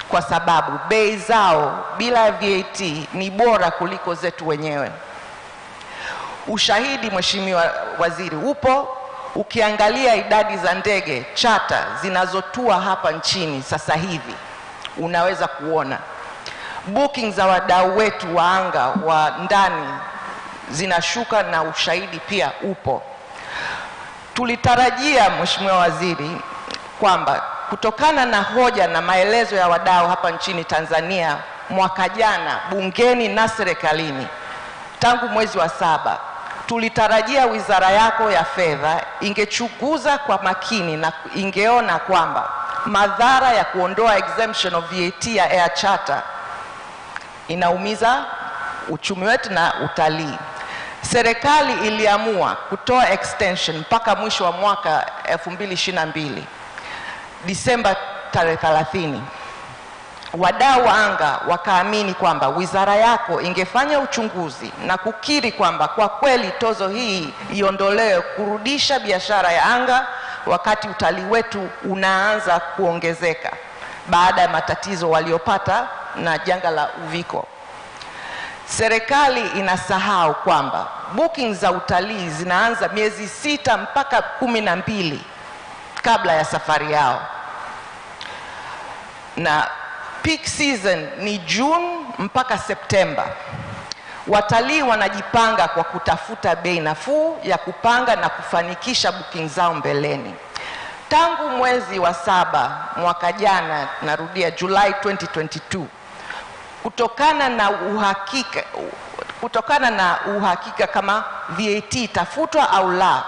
kwa sababu bei zao bila VAT ni bora kuliko zetu wenyewe. Ushahidi Mheshimiwa Waziri upo. Ukiangalia idadi za ndege charter zinazotua hapa nchini sasa hivi, unaweza kuona booking za wadau wetu wa anga wa ndani zinashuka na ushahidi pia upo. Tulitarajia Mheshimiwa Waziri kwamba kutokana na hoja na maelezo ya wadau hapa nchini Tanzania mwaka jana bungeni na serikalini tangu mwezi wa 7, tulitarajia wizara yako ya fedha ingechunguza kwa makini na ingeona kwamba madhara ya kuondoa exemption of VAT ya air charter inaumiza uchumi wetu na utalii. Serikali iliamua kutoa extension mpaka mwisho wa mwaka 2022 Disemba tarehe 30. Wadau wa anga wakaamini kwamba wizara yako ingefanya uchunguzi na kukiri kwamba kwa kweli tozo hii iondolewe kurudisha biashara ya anga wakati utalii wetu unaanza kuongezeka baada ya matatizo waliopata na janga la uviko. Serikali inasahau kwamba booking za utalii zinaanza miezi 6 mpaka 12 kabla ya safari yao, na peak season ni June mpaka Septemba. Watalii wanajipanga kwa kutafuta bei nafuu ya kupanga na kufanikisha booking zao mbeleni. Tangu mwezi wa 7 mwaka jana, narudia July 2022, kutokana na uhakika kama VAT itafutwa au la,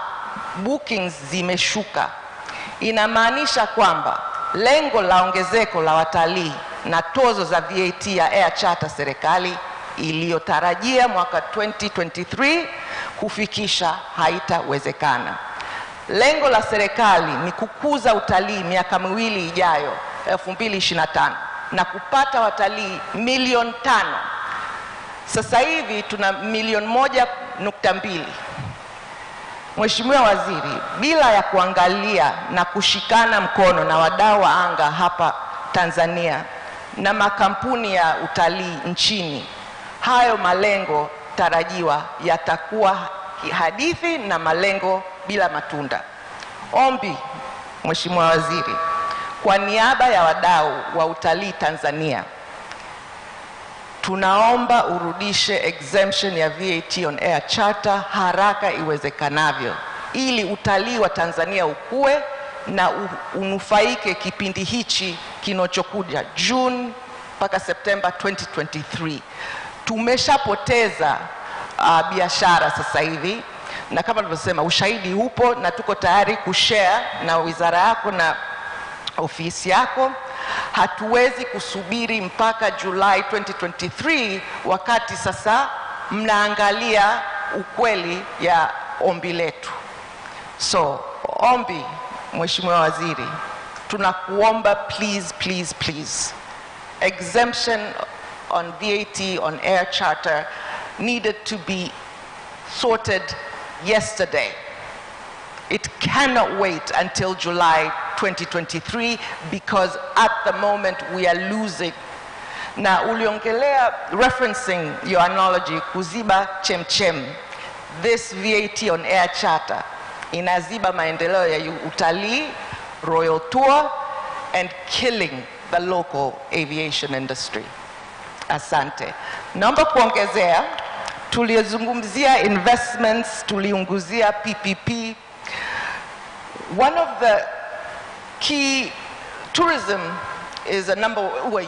bookings zimeshuka. Inamaanisha kwamba lengo la ongezeko la watalii na tozo za VAT ya air charter serikali iliyotarajia mwaka 2023 kufikisha haitawezekana. Lengo la serikali ni kukuza utalii miaka miwili ijayo 2025 na kupata watalii milioni 5. Sasa hivi tuna milioni 1.2. Mheshimiwa Waziri, bila ya kuangalia na kushikana mkono na wadau wa anga hapa Tanzania na makampuni ya utalii nchini, hayo malengo tarajiwa yatakuwa hadithi na malengo bila matunda. Ombi Mheshimiwa Waziri, kwa niaba ya wadau wa utalii Tanzania, tunaomba urudishe exemption ya VAT on air charter haraka iwezekanavyo, ili utalii wa Tanzania ukue na unufaike kipindi hichi kinochokuja June mpaka September 2023. Tumeshapoteza biashara sasa hivi, na kama nilivyosema ushahidi upo, na tuko tayari kushare na wizara yako na ofisi yako. Hatuwezi kusubiri mpaka July 2023 wakati sasa mnaangalia ukweli ya ombi letu. So ombi, Mheshimiwa Waziri, tunakuomba please, please, please, exemption on VAT on air charter needed to be sorted yesterday. It cannot wait until July 2023 because at the moment we are losing. Na uliongelea, referencing your analogy, kuziba chemchem, this VAT on air charter inaziba maendeleo ya utalii, royal tour, and killing the local aviation industry. Asante. Naomba kuongezea, tulizungumzia investments, tuliunguzia PPP. One of the key, tourism is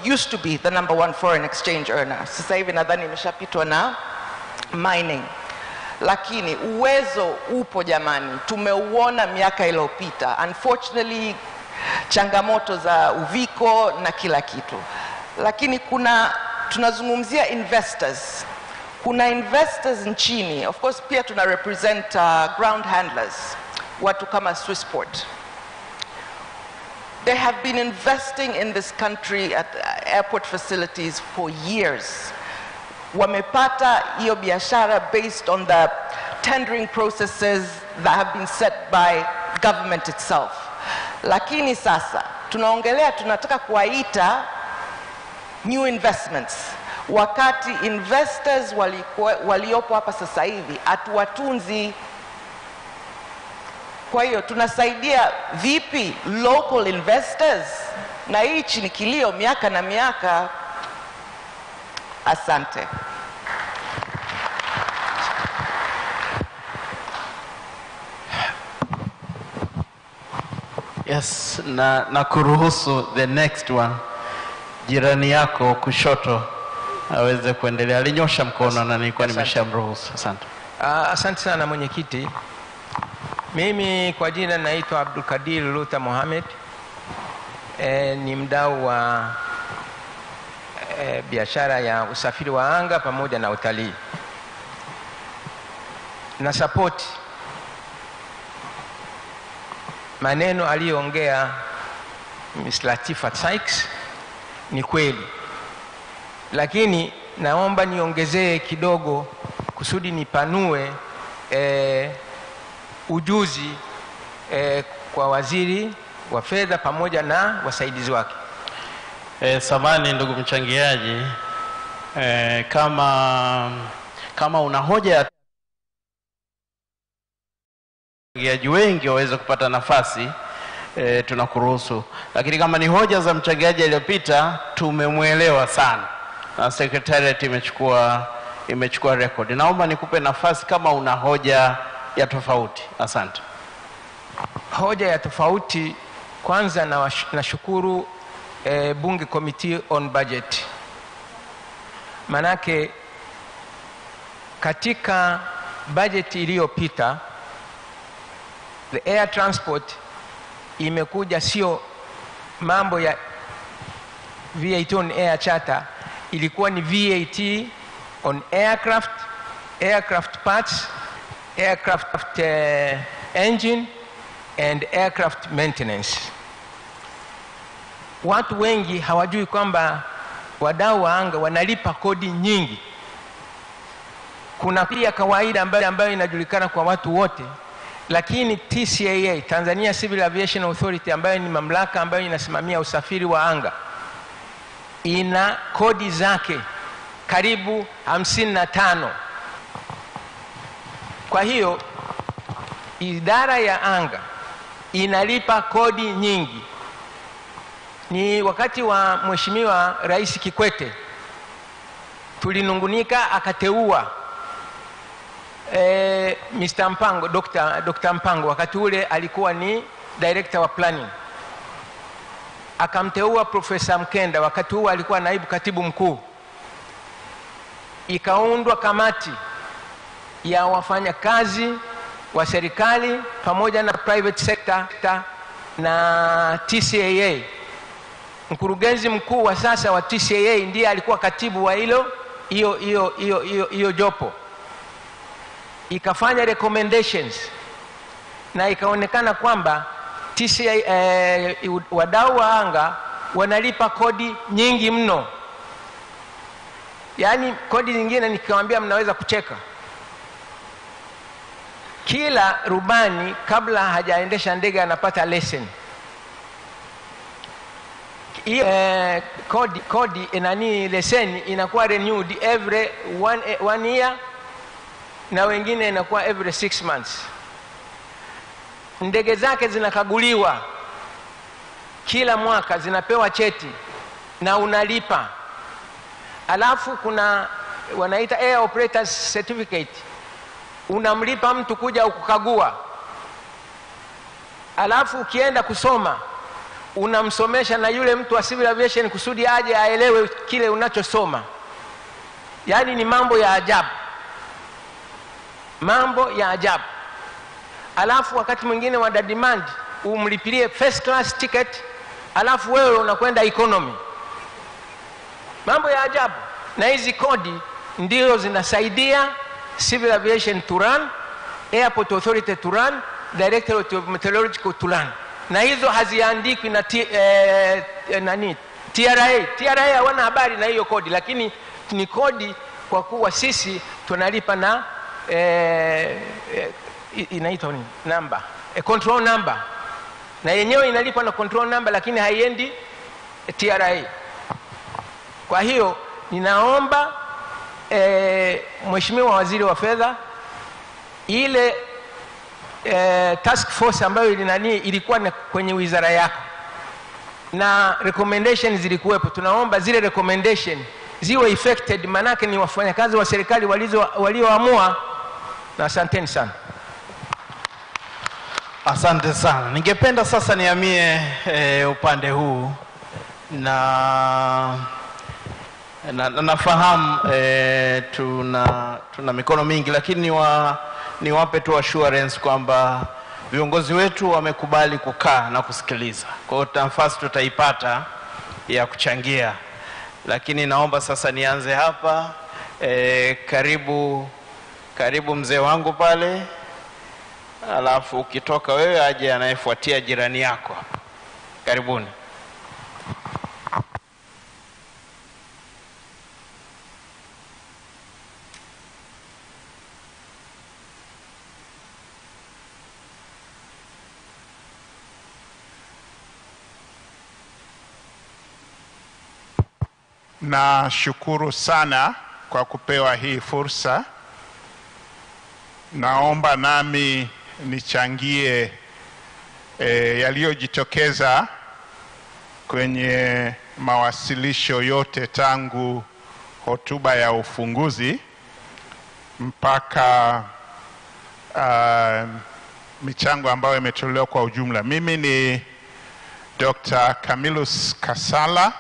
used to be the number one foreign exchange earner. Sasa hivi nadhani imeshapitwa na mining. Lakini uwezo upo jamani, tumeuona miaka iliyopita. Unfortunately, changamoto za uviko na kila kitu. Lakini tunazungumzia investors. Kuna investors nchini, of course pia tuna represent ground handlers, watu kama Swissport. They have been investing in this country at airport facilities for years. Wamepata hiyo biashara based on the tendering processes that have been set by government itself. Lakini sasa tunaongelea, tunataka kuwaita new investments, wakati investors waliopo hapa sasa hivi hatuwatunzi. Kwa hiyo tunasaidia vipi local investors? Na hichi ni kilio miaka na miaka. Asante. Yes, na kuruhusu the next one, jirani yako kushoto aweze kuendelea. Alinyosha mkono na nilikuwa nimeshamruhusu. Asante. Asante sana mwenyekiti. Mimi kwa jina naitwa Abdul Kadir Luta Mohamed. Ni mdau wa biashara ya usafiri wa anga pamoja na utalii. Na support maneno aliyoongea Ms. Latifa Sykes, ni kweli. Lakini naomba niongezee kidogo kusudi nipanue ujuzi kwa waziri wa fedha pamoja na wasaidizi wake. Samahani ndugu mchangiaji, kama una hoja ya wachangiaji wengi waweze kupata nafasi, tunakuruhusu. Lakini kama ni hoja za mchangiaji aliyopita, tumemwelewa sana na secretariat imechukua record. Naomba nikupe nafasi kama una hoja ya tofauti. Asante. Hoja ya tofauti, kwanza nashukuru Bunge Committee on Budget. Manake katika budget iliyopita the air transport imekuja sio mambo ya VAT on air charter, ilikuwa ni VAT on aircraft parts, aircraft engine and aircraft maintenance. Watu wengi hawajui kwamba wadau wa anga wanalipa kodi nyingi. Kuna pia kawaida ambayo inajulikana kwa watu wote, lakini TCAA, Tanzania Civil Aviation Authority, ambayo ni mamlaka ambayo inasimamia usafiri wa anga, ina kodi zake karibu 55. Kwa hiyo idara ya anga inalipa kodi nyingi. Ni wakati wa Mheshimiwa Rais Kikwete tulinungunika, akateua Mr. Mpango, Dr. Mpango, wakati ule alikuwa ni director wa planning. Akamteua Profesa Mkenda, wakati huo alikuwa naibu katibu mkuu. Ikaundwa kamati ya wafanyakazi wa serikali pamoja na private sector na TCAA. Mkurugenzi mkuu wa sasa wa TCAA ndiye alikuwa katibu wa hiyo jopo. Ikafanya recommendations na ikaonekana kwamba TCAA, wadau wa anga wanalipa kodi nyingi mno. Yaani kodi zingine nikiwaambia mnaweza kucheka. Kila rubani kabla hajaendesha ndege anapata lesson. Kodi leseni inakuwa renewed every one year, na wengine inakuwa every 6 months. Ndege zake zinakaguliwa kila mwaka, zinapewa cheti na unalipa. Alafu kuna wanaita Air Operators Certificate, unamlipa mtu kuja ukukagua. Alafu ukienda kusoma unamsomesha na yule mtu wa civil aviation kusudi aje aelewe kile unachosoma. Yaani ni mambo ya ajabu, mambo ya ajabu. Alafu wakati mwingine wa demand umlipilie first class ticket, alafu wewe unakwenda economy. Mambo ya ajabu. Na hizi kodi ndio zinasaidia civil aviation to run, airport authority to run, directorate of meteorological to run. Na hizo haziandikwi na TRA. TRA hawana habari na hiyo kodi, lakini ni kodi kwa kuwa sisi tunalipa na inaitwa nini? Number. Control number. Na yenyewe inalipa na control number, lakini haiendi TRA. Kwa hiyo ninaomba Mheshimiwa Waziri wa Fedha, ile task force ambayo ilikuwa kwenye wizara yako na recommendations zilikuwepo, tunaomba zile recommendation ziwe effected, manake ni wafanyakazi wa serikali walioamua. Na asanteni sana. Asante sana. Ningependa sasa nihamie upande huu na nafahamu tuna mikono mingi, lakini niwape tu assurance kwamba viongozi wetu wamekubali kukaa na kusikiliza. Kwa hiyo nafasi tutaipata ya kuchangia. Lakini naomba sasa nianze hapa. Karibu mzee wangu pale. Alafu ukitoka wewe aje anayefuatia jirani yako. Karibuni. Na shukuru sana kwa kupewa hii fursa. Naomba nami nichangie yaliyojitokeza kwenye mawasilisho yote tangu hotuba ya ufunguzi mpaka michango ambayo imetolewa kwa ujumla. Mimi ni Dr. Camillus Kasala,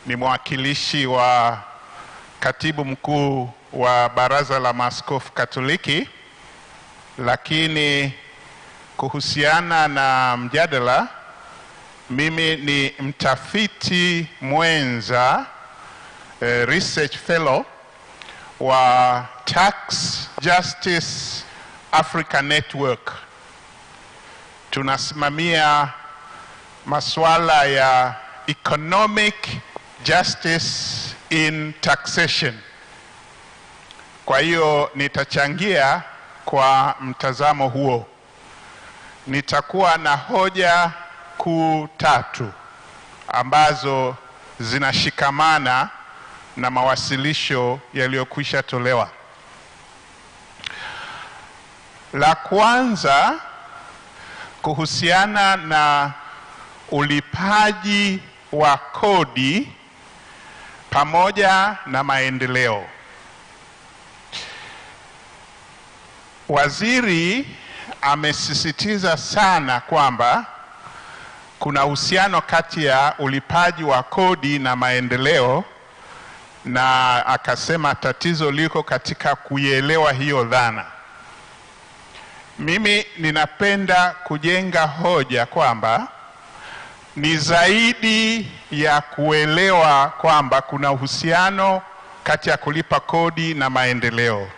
ni mwakilishi wa katibu mkuu wa Baraza la Maaskofu Katoliki, lakini kuhusiana na mjadala, mimi ni mtafiti mwenza, research fellow wa Tax Justice Africa Network. Tunasimamia masuala ya economic justice in taxation. Kwa hiyo nitachangia kwa mtazamo huo. Nitakuwa na hoja kuu 3 ambazo zinashikamana na mawasilisho yaliyokwisha tolewa. La kwanza kuhusiana na ulipaji wa kodi pamoja na maendeleo. Waziri amesisitiza sana kwamba kuna uhusiano kati ya ulipaji wa kodi na maendeleo, na akasema tatizo liko katika kuielewa hiyo dhana. Mimi ninapenda kujenga hoja kwamba ni zaidi ya kuelewa kwamba kuna uhusiano kati ya kulipa kodi na maendeleo.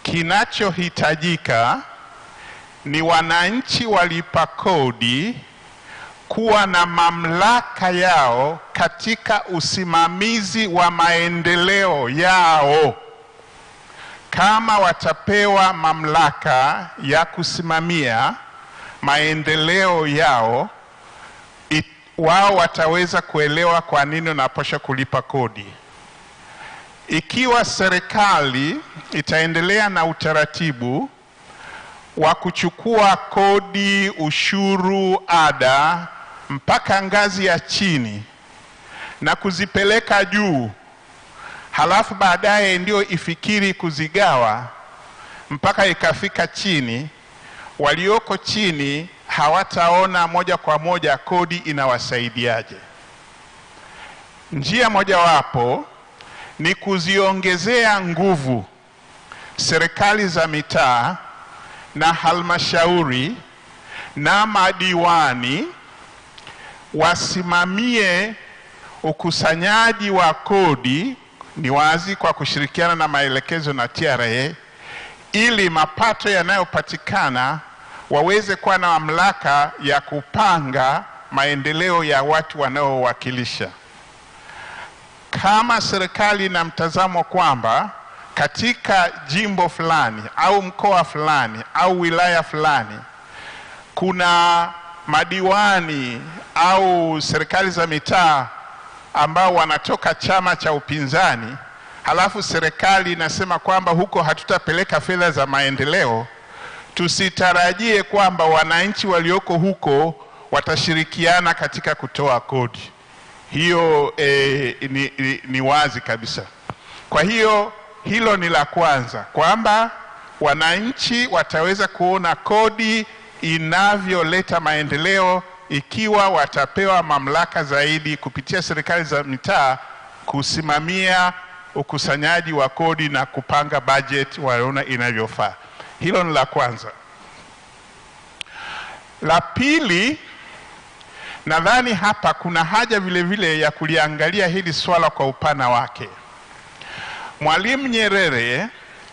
Kinachohitajika ni wananchi walipa kodi kuwa na mamlaka yao katika usimamizi wa maendeleo yao. Kama watapewa mamlaka ya kusimamia maendeleo yao, wao wataweza kuelewa kwa nini wanapaswa kulipa kodi. Ikiwa serikali itaendelea na utaratibu wa kuchukua kodi, ushuru, ada mpaka ngazi ya chini na kuzipeleka juu, halafu baadaye ndio ifikiri kuzigawa mpaka ikafika chini, walioko chini hawataona moja kwa moja kodi inawasaidiaje. Njia mojawapo ni kuziongezea nguvu serikali za mitaa na halmashauri na madiwani wasimamie ukusanyaji wa kodi, ni wazi kwa kushirikiana na maelekezo na TRA, ili mapato yanayopatikana waweze kuwa na mamlaka ya kupanga maendeleo ya watu wanaowakilisha. Kama serikali ina mtazamo kwamba katika jimbo fulani au mkoa fulani au wilaya fulani kuna madiwani au serikali za mitaa ambao wanatoka chama cha upinzani, halafu serikali inasema kwamba huko hatutapeleka fedha za maendeleo, tusitarajie kwamba wananchi walioko huko watashirikiana katika kutoa kodi. Hiyo ni wazi kabisa. Kwa hiyo hilo ni la kwanza, kwamba wananchi wataweza kuona kodi inavyoleta maendeleo ikiwa watapewa mamlaka zaidi kupitia serikali za mitaa kusimamia ukusanyaji wa kodi na kupanga budget waona inavyofaa. Hilo ni la kwanza. La pili, nadhani hapa kuna haja vile vile ya kuliangalia hili swala kwa upana wake. Mwalimu Nyerere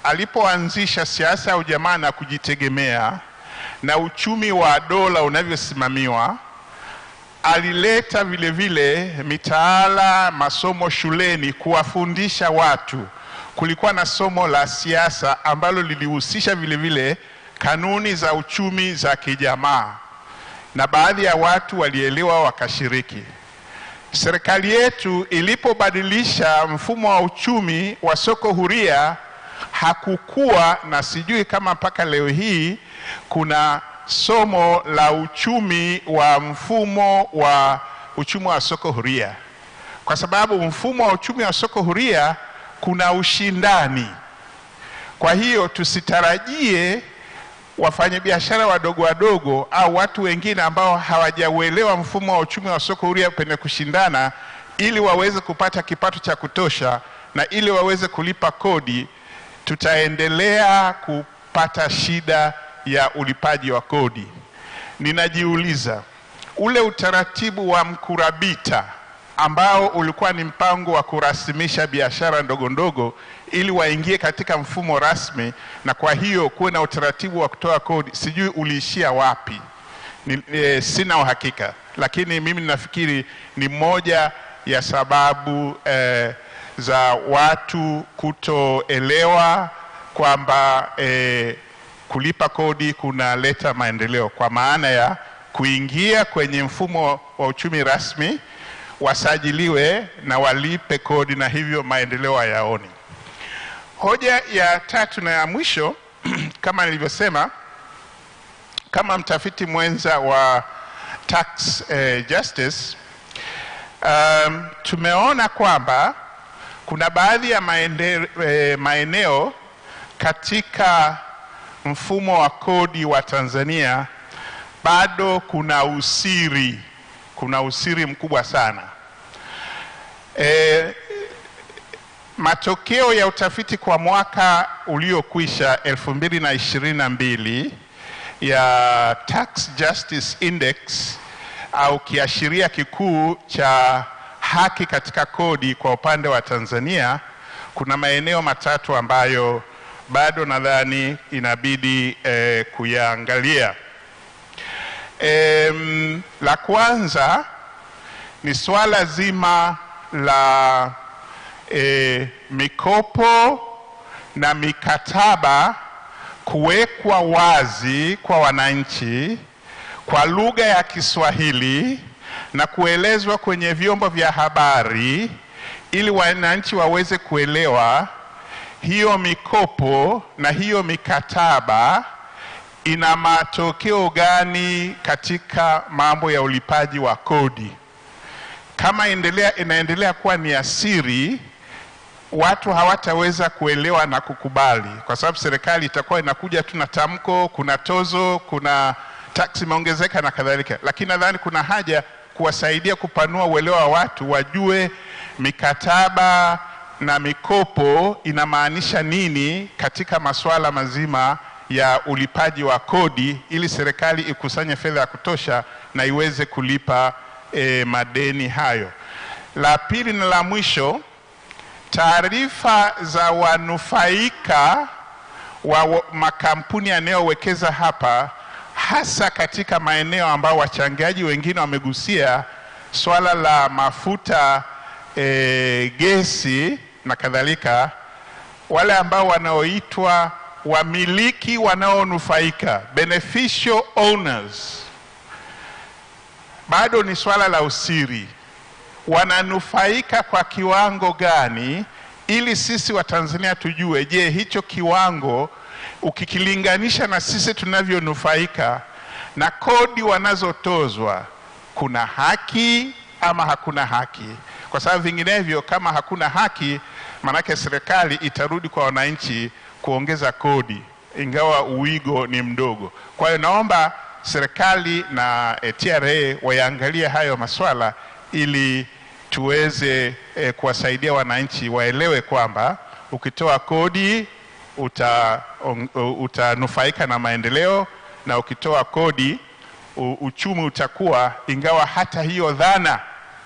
alipoanzisha siasa ya ujamaa na kujitegemea na uchumi wa dola unavyosimamiwa, alileta vile vile mitaala, masomo shuleni kuwafundisha watu. Kulikuwa na somo la siasa ambalo lilihusisha vile vile kanuni za uchumi za kijamaa, na baadhi ya watu walielewa wakashiriki. Serikali yetu ilipobadilisha mfumo wa uchumi wa soko huria, hakukuwa na, sijui kama mpaka leo hii kuna somo la uchumi wa mfumo wa uchumi wa soko huria, kwa sababu mfumo wa uchumi wa soko huria kuna ushindani. Kwa hiyo tusitarajie wafanyabiashara wadogo wadogo au watu wengine ambao hawajauelewa mfumo wa uchumi wa soko huria pende kushindana ili waweze kupata kipato cha kutosha na ili waweze kulipa kodi. Tutaendelea kupata shida ya ulipaji wa kodi. Ninajiuliza, ule utaratibu wa mkurabita ambao ulikuwa ni mpango wa kurasimisha biashara ndogo ndogo ili waingie katika mfumo rasmi, na kwa hiyo kuwe na utaratibu wa kutoa kodi, sijui uliishia wapi. Sina uhakika, lakini mimi ninafikiri ni moja ya sababu za watu kutoelewa kwamba kulipa kodi kunaleta maendeleo, kwa maana ya kuingia kwenye mfumo wa uchumi rasmi, wasajiliwe na walipe kodi, na hivyo maendeleo hayaoni. Hoja ya tatu na ya mwisho kama nilivyosema, kama mtafiti mwenza wa tax justice, tumeona kwamba kuna baadhi ya maeneo katika mfumo wa kodi wa Tanzania bado kuna usiri mkubwa sana. Matokeo ya utafiti kwa mwaka uliokwisha 2022 ya Tax Justice Index au kiashiria kikuu cha haki katika kodi kwa upande wa Tanzania, kuna maeneo matatu ambayo bado nadhani inabidi kuyaangalia. La kwanza ni swala zima la mikopo na mikataba kuwekwa wazi kwa wananchi kwa lugha ya Kiswahili na kuelezwa kwenye vyombo vya habari ili wananchi waweze kuelewa hiyo mikopo na hiyo mikataba ina matokeo gani katika mambo ya ulipaji wa kodi. Kama inaendelea kuwa ni asiri, watu hawataweza kuelewa na kukubali, kwa sababu serikali itakuwa inakuja tu na tamko, kuna tozo, kuna taksi imeongezeka na kadhalika. Lakini nadhani kuna haja kuwasaidia kupanua uelewa wa watu, wajue mikataba na mikopo inamaanisha nini katika masuala mazima ya ulipaji wa kodi, ili serikali ikusanye fedha ya kutosha na iweze kulipa madeni hayo. La pili na la mwisho, taarifa za wanufaika wa makampuni yanayowekeza hapa, hasa katika maeneo ambao wachangiaji wengine wamegusia, swala la mafuta, gesi na kadhalika, wale ambao wanaoitwa wamiliki wanaonufaika, beneficial owners, bado ni swala la usiri. Wananufaika kwa kiwango gani, ili sisi wa Tanzania tujue, je, hicho kiwango ukikilinganisha na sisi tunavyonufaika na kodi wanazotozwa, kuna haki ama hakuna haki? Kwa sababu vinginevyo, kama hakuna haki, manake serikali itarudi kwa wananchi kuongeza kodi, ingawa uwigo ni mdogo. Kwa hiyo naomba serikali na TRA wayaangalie hayo maswala ili tuweze kuwasaidia wananchi waelewe kwamba ukitoa kodi utanufaika na maendeleo, na ukitoa kodi uchumi utakuwa, ingawa hata hiyo dhana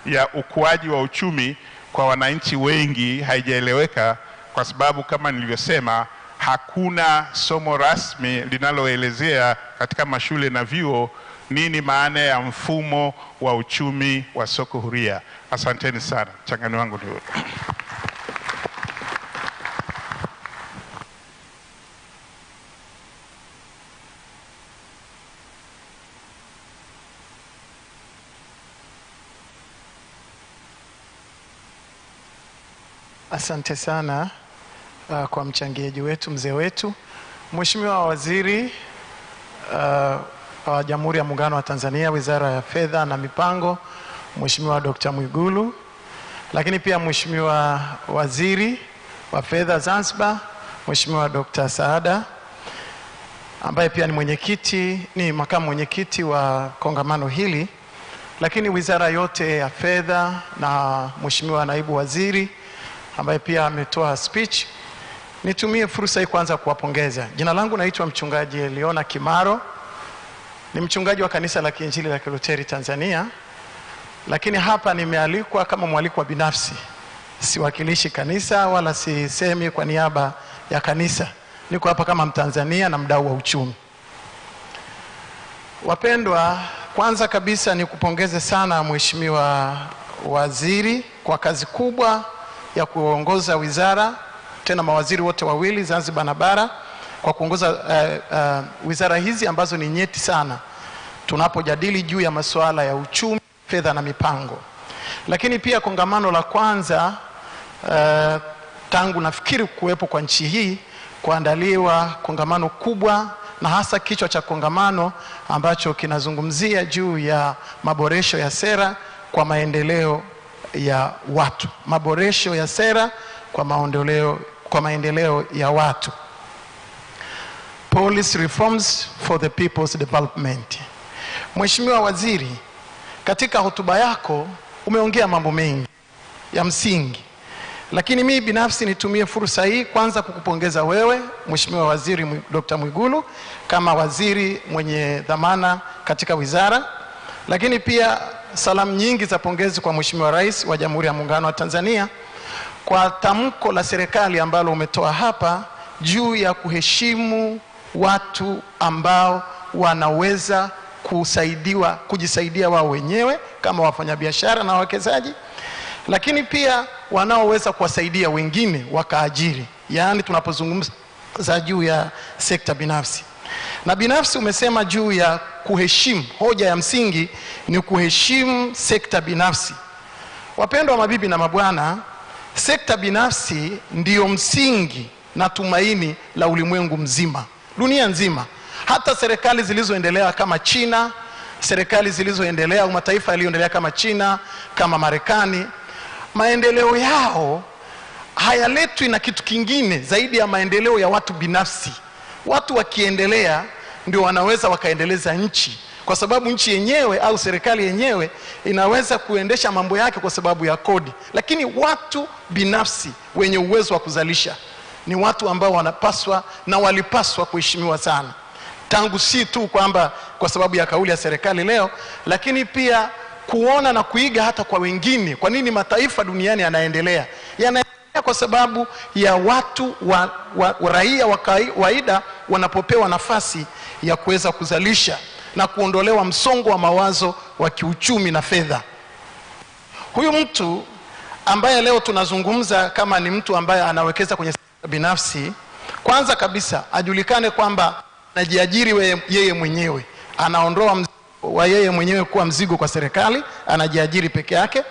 ya ukuaji wa uchumi kwa wananchi wengi haijaeleweka, kwa sababu kama nilivyosema, hakuna somo rasmi linaloelezea katika mashule na vyuo nini maana ya mfumo wa uchumi wa soko huria. Asanteni sana. Changamoto wangu ndio. Asante sana kwa mchangiaji wetu, mzee wetu, Mheshimiwa Waziri wa Jamhuri ya Muungano wa Tanzania, Wizara ya Fedha na Mipango, Mheshimiwa Dr. Mwigulu, lakini pia Mheshimiwa Waziri wa Fedha Zanzibar, Mheshimiwa Dr. Saada, ambaye pia ni makamu mwenyekiti wa kongamano hili, lakini wizara yote ya fedha, na Mheshimiwa Naibu Waziri ambaye pia ametoa speech. Nitumie fursa hii kwanza kuwapongeza. Jina langu naitwa Mchungaji Eliona Kimaro. Ni mchungaji wa kanisa la Kiinjili la Kiluteri Tanzania, lakini hapa nimealikwa kama mwalikwa binafsi. Siwakilishi kanisa wala sisemi kwa niaba ya kanisa. Niko hapa kama Mtanzania na mdau wa uchumi. Wapendwa, kwanza kabisa ni kupongeze sana Mheshimiwa Waziri kwa kazi kubwa ya kuongoza wizara, tena mawaziri wote wawili Zanzibar na Bara, kwa kuongoza wizara hizi ambazo ni nyeti sana tunapojadili juu ya masuala ya uchumi, fedha na mipango. Lakini pia kongamano la kwanza tangu nafikiri kuwepo kwa nchi hii kuandaliwa kongamano kubwa, na hasa kichwa cha kongamano ambacho kinazungumzia juu ya maboresho ya sera kwa maendeleo ya watu, maboresho ya sera kwa maendeleo ya watu. Policy reforms for the people's development. Mheshimiwa Waziri, katika hotuba yako umeongea mambo mengi ya msingi, lakini mimi binafsi nitumie fursa hii kwanza kukupongeza wewe Mheshimiwa Waziri Dr. Mwigulu kama waziri mwenye dhamana katika wizara, lakini pia salamu nyingi za pongezi kwa Mheshimiwa Rais wa Jamhuri ya Muungano wa Tanzania kwa tamko la serikali ambalo umetoa hapa juu ya kuheshimu watu ambao wanaweza kujisaidia wao wenyewe kama wafanyabiashara na wawekezaji, lakini pia wanaoweza kuwasaidia wengine wakaajiri, yaani tunapozungumza juu ya sekta binafsi. Na binafsi umesema juu ya kuheshimu, hoja ya msingi ni kuheshimu sekta binafsi. Wapendwa mabibi na mabwana, sekta binafsi ndiyo msingi na tumaini la ulimwengu mzima, dunia nzima. Hata serikali zilizoendelea kama China, serikali zilizoendelea au mataifa yaliyoendelea kama China, kama Marekani, maendeleo yao hayaletwi na kitu kingine zaidi ya maendeleo ya watu binafsi. Watu wakiendelea ndio wanaweza wakaendeleza nchi, kwa sababu nchi yenyewe au serikali yenyewe inaweza kuendesha mambo yake kwa sababu ya kodi. Lakini watu binafsi wenye uwezo wa kuzalisha ni watu ambao wanapaswa na walipaswa kuheshimiwa sana. Tangu si tu kwamba kwa sababu ya kauli ya serikali leo, lakini pia kuona na kuiga hata kwa wengine. Kwa nini mataifa duniani yanaendelea? Yanaendelea kwa sababu ya watu raia wa kawaida wanapopewa nafasi ya kuweza kuzalisha na kuondolewa msongo wa mawazo wa kiuchumi na fedha. Huyu mtu ambaye leo tunazungumza kama ni mtu ambaye anawekeza kwenye sekta binafsi, kwanza kabisa ajulikane kwamba anajiajiri yeye mwenyewe, anaondoa wa yeye mwenyewe kuwa mzigo kwa serikali, anajiajiri peke yake,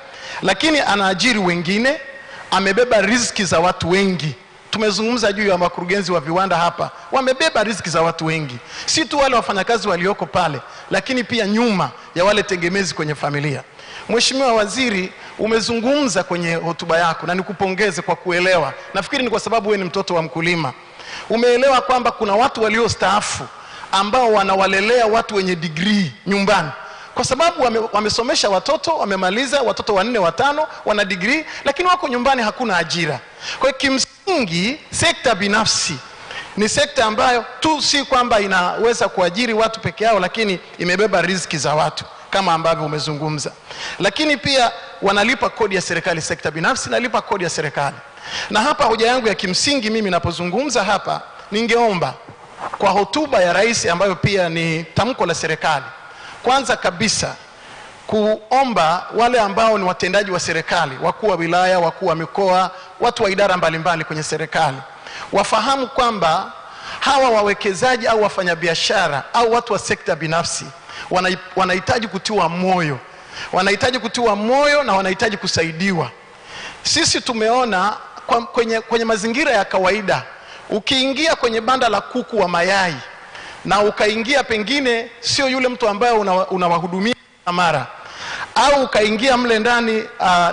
lakini anaajiri wengine, amebeba riziki za watu wengi. Tumezungumza juu ya wakurugenzi wa viwanda hapa, wamebeba riziki za watu wengi, si tu wale wafanyakazi walioko pale, lakini pia nyuma ya wale tegemezi kwenye familia. Mheshimiwa Waziri, umezungumza kwenye hotuba yako na nikupongeze kwa kuelewa. Nafikiri ni kwa sababu wewe ni mtoto wa mkulima. Umeelewa kwamba kuna watu waliostaafu ambao wanawalelea watu wenye degree nyumbani, kwa sababu wamesomesha watoto, wamemaliza watoto 4 5, wana degree, lakini wako nyumbani, hakuna ajira. Kwa hiyo kimsingi sekta binafsi ni sekta ambayo tu si kwamba inaweza kuajiri watu peke yao, lakini imebeba riziki za watu kama ambavyo umezungumza. Lakini pia wanalipa kodi ya serikali, sekta binafsi nalipa kodi ya serikali. Na hapa hoja yangu ya kimsingi mimi napozungumza hapa, ningeomba kwa hotuba ya rais ambayo pia ni tamko la serikali, kwanza kabisa kuomba wale ambao ni watendaji wa serikali, wakuu wa wilaya, wakuu wa mikoa, watu wa idara mbalimbali kwenye serikali, wafahamu kwamba hawa wawekezaji au wafanyabiashara au watu wa sekta binafsi wanahitaji kutiwa moyo. Wanahitaji kutiwa moyo na wanahitaji kusaidiwa. Sisi tumeona kwenye mazingira ya kawaida, ukiingia kwenye banda la kuku wa mayai na ukaingia pengine sio yule mtu ambaye unawahudumia mara, au ukaingia mle ndani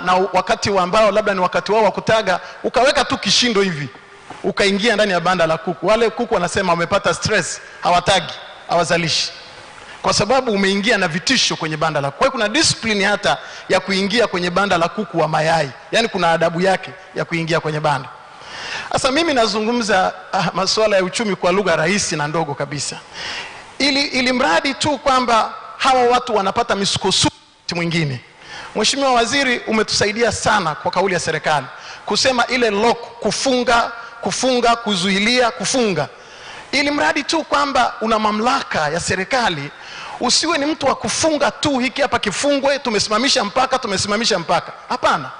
na wakati ambao labda ni wakati wao wa kutaga, ukaweka tu kishindo hivi, ukaingia ndani ya banda la kuku, wale kuku wanasema wamepata stress, hawatagi, hawazalishi, kwa sababu umeingia na vitisho kwenye banda la kuku. Kwa hiyo kuna discipline hata ya kuingia kwenye banda la kuku wa mayai, yani kuna adabu yake ya kuingia kwenye banda. Sasa mimi nazungumza masuala ya uchumi kwa lugha rahisi na ndogo kabisa, ili mradi tu kwamba hawa watu wanapata misukosuko mwingine. Mheshimiwa Waziri, umetusaidia sana kwa kauli ya serikali kusema ile lock, kufunga, kuzuilia, kufunga, ili mradi tu kwamba una mamlaka ya serikali. Usiwe ni mtu wa kufunga tu, hiki hapa kifungwe, tumesimamisha mpaka. Hapana.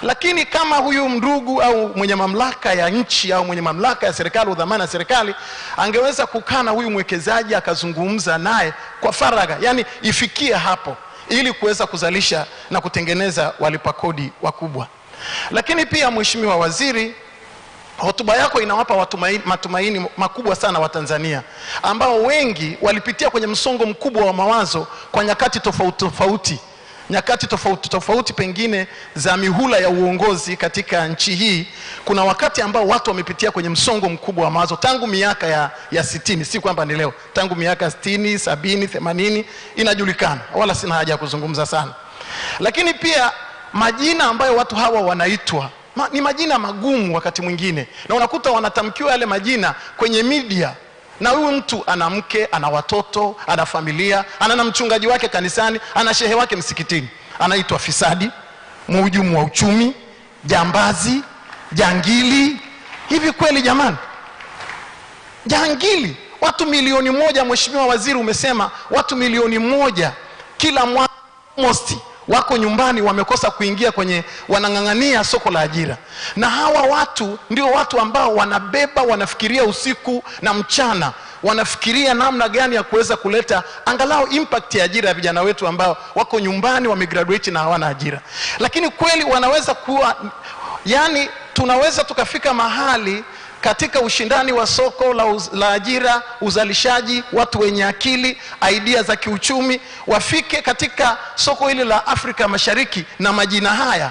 Lakini kama huyu ndugu au mwenye mamlaka ya nchi au mwenye mamlaka ya serikali, udhamana ya serikali, angeweza kukaa na huyu mwekezaji akazungumza naye kwa faragha, yani ifikie hapo, ili kuweza kuzalisha na kutengeneza walipa kodi wakubwa. Lakini pia Mheshimiwa Waziri, hotuba yako inawapa watu matumaini makubwa sana wa Tanzania ambao wengi walipitia kwenye msongo mkubwa wa mawazo kwa nyakati tofauti. nyakati tofauti tofauti pengine za mihula ya uongozi katika nchi hii, kuna wakati ambao watu wamepitia kwenye msongo mkubwa wa mawazo tangu miaka ya 60, si kwamba ni leo, tangu miaka 60, 70, 80 inajulikana, wala sina haja ya kuzungumza sana. Lakini pia majina ambayo watu hawa wanaitwa ni majina magumu wakati mwingine, na unakuta wanatamkiwa yale majina kwenye media, na huyu mtu ana mke, ana watoto, ana familia, ana na mchungaji wake kanisani, ana shehe wake msikitini. Anaitwa fisadi, mhujumu wa uchumi, jambazi, jangili. Hivi kweli jamani? Jangili? Watu milioni 1, Mheshimiwa Waziri umesema watu milioni 1 kila mwaka mosti wako nyumbani, wamekosa kuingia kwenye, wanang'ang'ania soko la ajira. Na hawa watu ndio watu ambao wanabeba, wanafikiria usiku na mchana, wanafikiria namna gani ya kuweza kuleta angalau impact ya ajira ya vijana wetu ambao wako nyumbani, wamegraduate na hawana ajira. Lakini kweli wanaweza kuwa, yani tunaweza tukafika mahali katika ushindani wa soko la ajira, uzalishaji, watu wenye akili, idea za kiuchumi, wafike katika soko hili la Afrika Mashariki na majina haya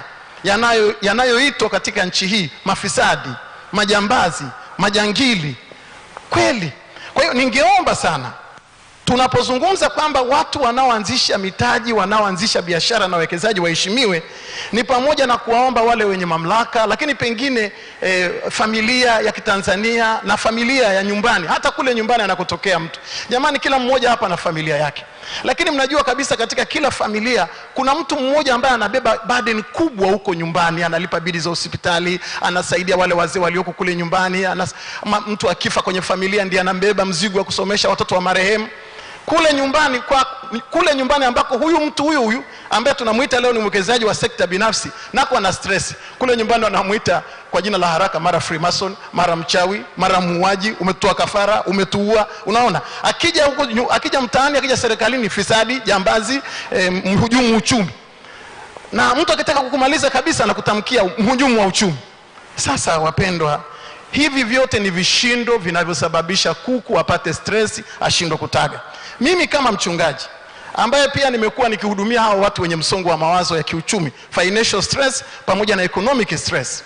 yanayoitwa katika nchi hii mafisadi, majambazi, majangili kweli. Kwa hiyo ningeomba sana, tunapozungumza kwamba watu wanaoanzisha mitaji, wanaoanzisha biashara na wekezaji waheshimiwe, ni pamoja na kuwaomba wale wenye mamlaka, lakini pengine familia ya Kitanzania na familia ya nyumbani, hata kule nyumbani anakotokea mtu. Jamani, kila mmoja hapa na familia yake, lakini mnajua kabisa katika kila familia kuna mtu mmoja ambaye anabeba burden kubwa huko nyumbani, analipa bili za hospitali, anasaidia wale wazee walioko kule nyumbani, mtu akifa kwenye familia ndiye anambeba mzigo wa kusomesha watoto wa marehemu. Kule nyumbani ambako huyu mtu huyu ambaye tunamuita leo ni mwekezaji wa sekta binafsi, nako ana stress. Kule nyumbani wanamuita kwa jina la haraka, mara Freemason, mara mchawi, mara muuaji, umetoa kafara, umetuua. Unaona, akija mtaani, akija serikalini, fisadi, jambazi, mhujumu uchumi. Na mtu akitaka kukumaliza kabisa na kutamkia mhujumu wa uchumi. Sasa wapendwa, hivi vyote ni vishindo vinavyosababisha kuku apate stress, ashindwe kutaga. Mimi kama mchungaji ambaye pia nimekuwa nikihudumia hao watu wenye msongo wa mawazo ya kiuchumi, financial stress pamoja na economic stress,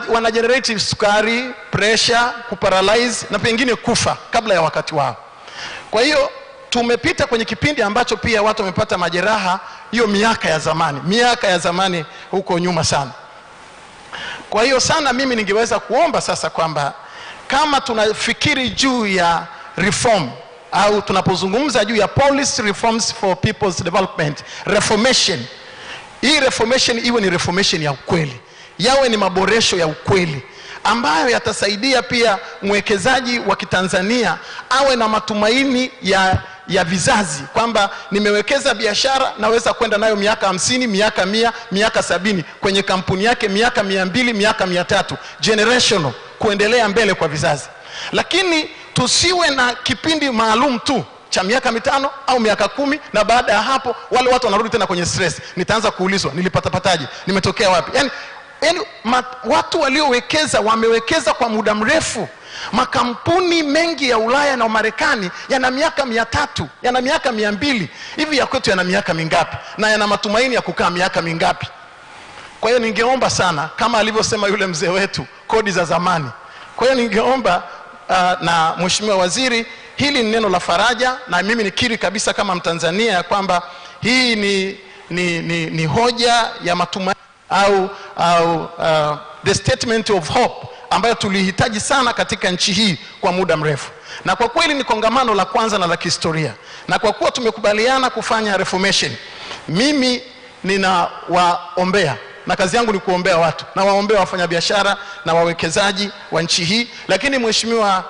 wana generate sukari, pressure, kuparalyze na pengine kufa kabla ya wakati wao. Kwa hiyo tumepita kwenye kipindi ambacho pia watu wamepata majeraha, hiyo miaka ya zamani huko nyuma sana. Kwa hiyo sana mimi ningeweza kuomba sasa kwamba kama tunafikiri juu ya reform, au tunapozungumza juu ya policy reforms for people's development, reformation, hii reformation iwe ni reformation ya ukweli, yawe ni maboresho ya ukweli ambayo yatasaidia pia mwekezaji wa Kitanzania awe na matumaini ya vizazi, kwamba nimewekeza biashara, naweza kwenda nayo miaka 50, miaka 100, miaka 70 kwenye kampuni yake, miaka 200, miaka 300, generational, kuendelea mbele kwa vizazi. Lakini tusiwe na kipindi maalum tu cha miaka 5 au miaka 10, na baada ya hapo wale watu wanarudi tena kwenye stress. Nitaanza kuulizwa nilipata-pataje, nimetokea wapi? Yani watu waliowekeza wamewekeza kwa muda mrefu. Makampuni mengi ya Ulaya na Marekani yana miaka 300, yana miaka 200. Hivi ya kwetu yana miaka mingapi? Na yana matumaini ya kukaa miaka mingapi? Kwa hiyo ningeomba sana, kama alivyosema yule mzee wetu, kodi za zamani. Kwa hiyo ningeomba na Mheshimiwa Waziri, hili ni neno la faraja, na mimi nikiri kabisa kama Mtanzania ya kwamba hii ni hoja ya matumaini au the statement of hope ambayo tulihitaji sana katika nchi hii kwa muda mrefu. Na kwa kweli ni kongamano la kwanza na la kihistoria, na kwa kuwa tumekubaliana kufanya reformation, mimi ninawaombea, na kazi yangu ni kuombea watu, na waombea wafanyabiashara na wawekezaji wa nchi hii, lakini Mheshimiwa